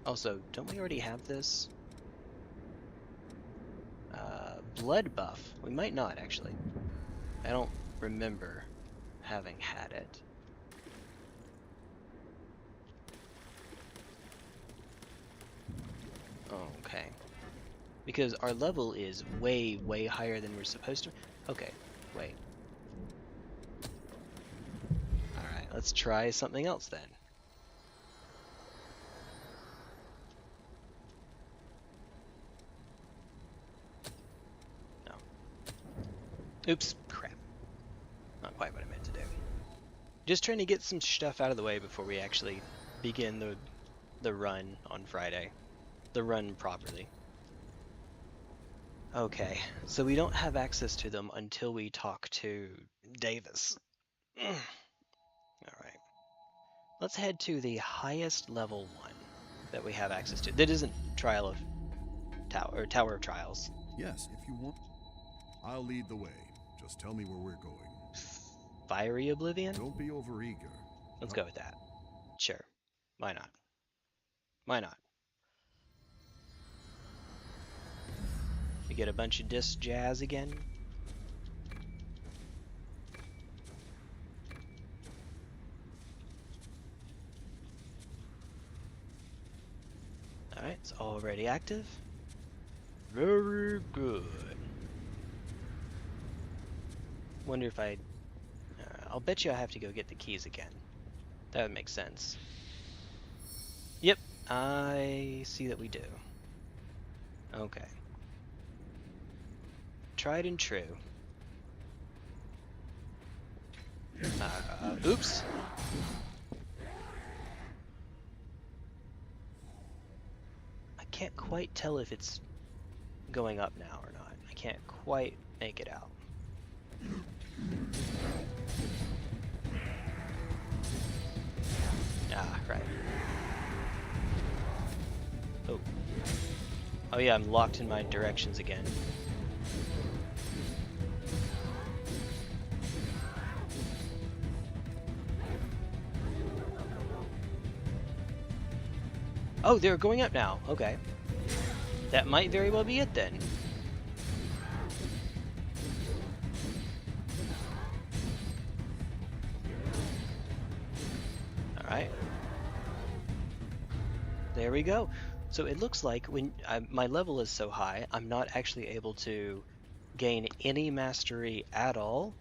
A: Also, don't we already have this? Blood buff. We might not, actually. I don't remember having had it. Okay. Because our level is way, way higher than we're supposed to. Okay, wait. Alright, let's try something else then. No. Oops, crap. Not quite what I meant to do. Just trying to get some stuff out of the way before we actually begin the run on Friday. The run properly. Okay, so we don't have access to them until we talk to Davis. Alright. Let's head to the highest level one that we have access to. That isn't Tower of Trials.
C: Yes, if you want. I'll lead the way. Just tell me where we're going.
A: Fiery Oblivion?
C: Don't be overeager.
A: Let's go with that. Sure. Why not? Why not? We get a bunch of disc jazz again. Alright, it's already active. Very good. Wonder if I'll bet you I have to go get the keys again. That would make sense. Yep, I see that we do. Okay. Tried and true. Oops. I can't quite tell if it's going up now or not. I can't quite make it out. Ah, right. Oh. Oh yeah, I'm locked in my directions again. Oh, they're going up now. Okay. That might very well be it then. Alright. There we go. So it looks like when my level is so high, I'm not actually able to gain any mastery at all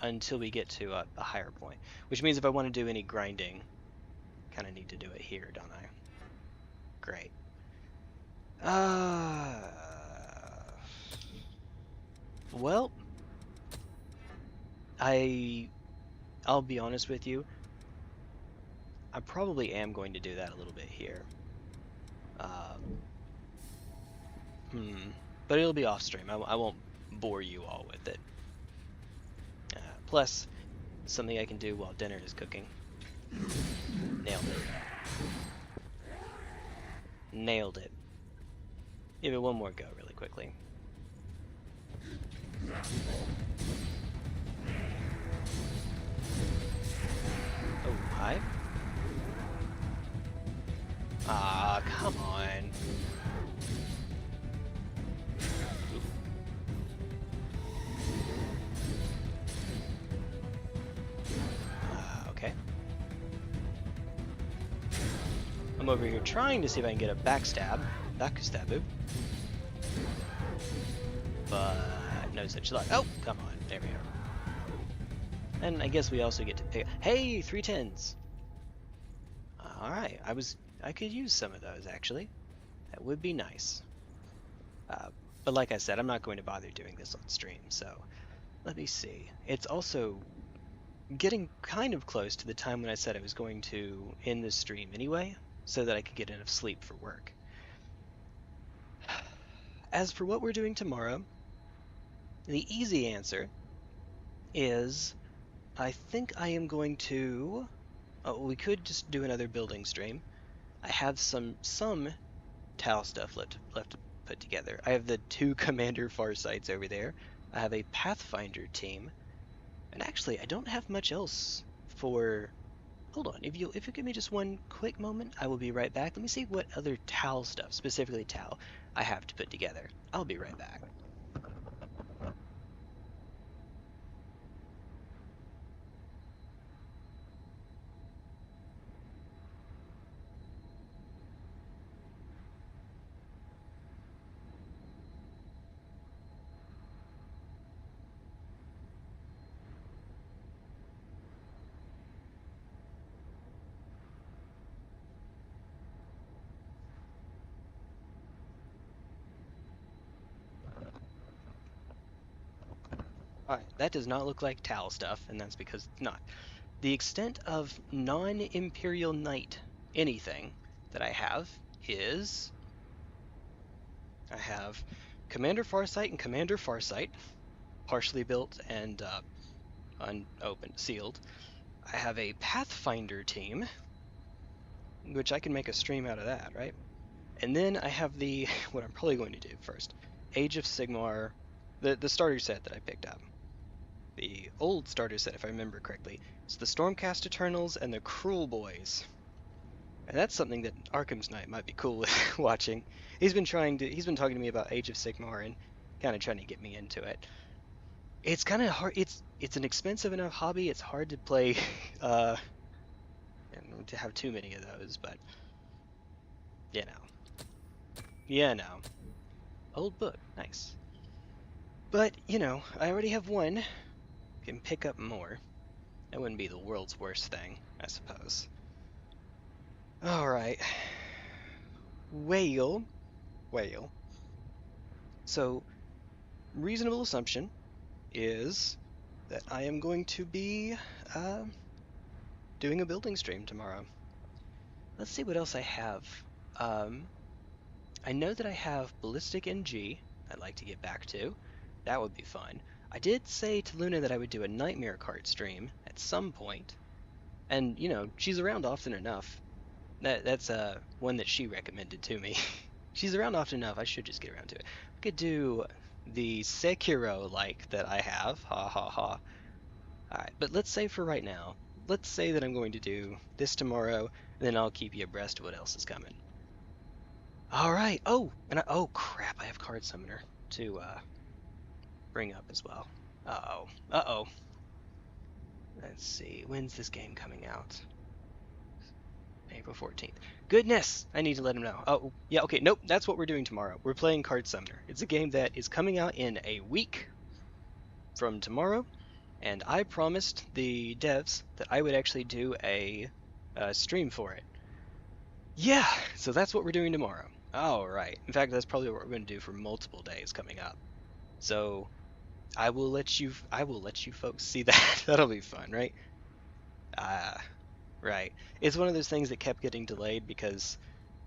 A: until we get to a higher point. Which means if I want to do any grinding, kind of need to do it here, don't I? Great. Well, I'll be honest with you. I probably am going to do that a little bit here. But it'll be off stream. I won't bore you all with it. Plus, something I can do while dinner is cooking. Nailed it. Nailed it. Give it one more go really quickly. Oh, hi. Ah, come on. Okay. I'm over here trying to see if I can get a backstabbu, but no such luck. Oh, come on. There we are. And I guess we also get to pick. Hey, 3 10s. All right, I could use some of those actually. That would be nice. But like I said, I'm not going to bother doing this on stream. So let me see. It's also getting kind of close to the time when I said I was going to end this stream anyway, so that I could get enough sleep for work. As for what we're doing tomorrow, the easy answer is I think I am going to... Oh, we could just do another building stream. I have some Tau stuff left to put together. I have the 2 Commander Farsights over there. I have a Pathfinder team. And actually, I don't have much else for... Hold on, if you give me just one quick moment, I will be right back. Let me see what other Tau stuff, specifically Tau, I have to put together. I'll be right back. Alright, that does not look like Tau stuff, and that's because it's not. The extent of non-Imperial Knight anything that I have is... I have Commander Farsight and Commander Farsight, partially built and unopened, sealed. I have a Pathfinder team, which I can make a stream out of that, right? And then I have the, what I'm probably going to do first, Age of Sigmar, the starter set that I picked up. The old starter set, if I remember correctly. It's the Stormcast Eternals and the Cruel Boys. And that's something that Arkham's Knight might be cool with watching. He's been talking to me about Age of Sigmar and kind of trying to get me into it. It's kind of hard. It's an expensive enough hobby. It's hard to play, and to have too many of those. But you know. Old book, nice. But I already have one. Can pick up more. That wouldn't be the world's worst thing, I suppose. Alright. Whale. So, reasonable assumption is that I am going to be doing a building stream tomorrow. Let's see what else I have. I know that I have Ballistic NG I'd like to get back to. That would be fun. I did say to Luna that I would do a Nightmare Cart stream at some point. And, she's around often enough. That's one that she recommended to me. She's around often enough, I should just get around to it. I could do the Sekiro-like that I have. Ha ha ha. Alright, but let's say for right now let's say that I'm going to do this tomorrow, and then I'll keep you abreast of what else is coming. All right. Oh, and oh crap, I have Card Summoner to bring up as well. Uh-oh. Uh-oh. Let's see. When's this game coming out? April 14th. Goodness! I need to let him know. Oh, yeah, okay. Nope, that's what we're doing tomorrow. We're playing Card Summoner. It's a game that is coming out in a week from tomorrow, and I promised the devs that I would actually do a stream for it. Yeah, so that's what we're doing tomorrow. All right. In fact, that's probably what we're going to do for multiple days coming up. So I will let you folks see that. That'll be fun, right? Right. It's one of those things that kept getting delayed because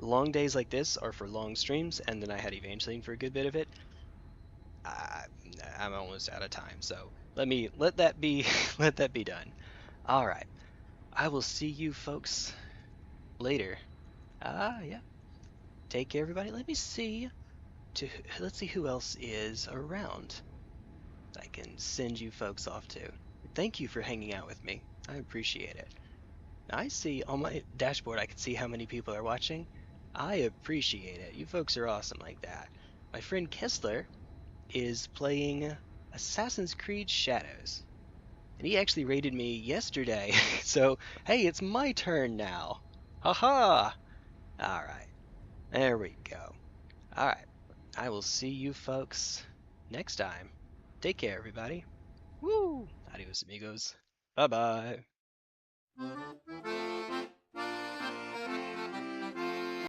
A: long days like this are for long streams, and then I had Evangeline for a good bit of it. I'm almost out of time, so let that be let that be done. All right. I will see you folks later. Yeah. Take care, everybody. Let's see who else is around I can send you folks off to. Thank you for hanging out with me. I appreciate it. I see on my dashboard, I can see how many people are watching. I appreciate it. You folks are awesome like that. My friend Kessler is playing Assassin's Creed Shadows. And he actually rated me yesterday. So, hey, it's my turn now. Haha! Alright. There we go. Alright. I will see you folks next time. Take care, everybody. Woo! Adios, amigos. Bye-bye.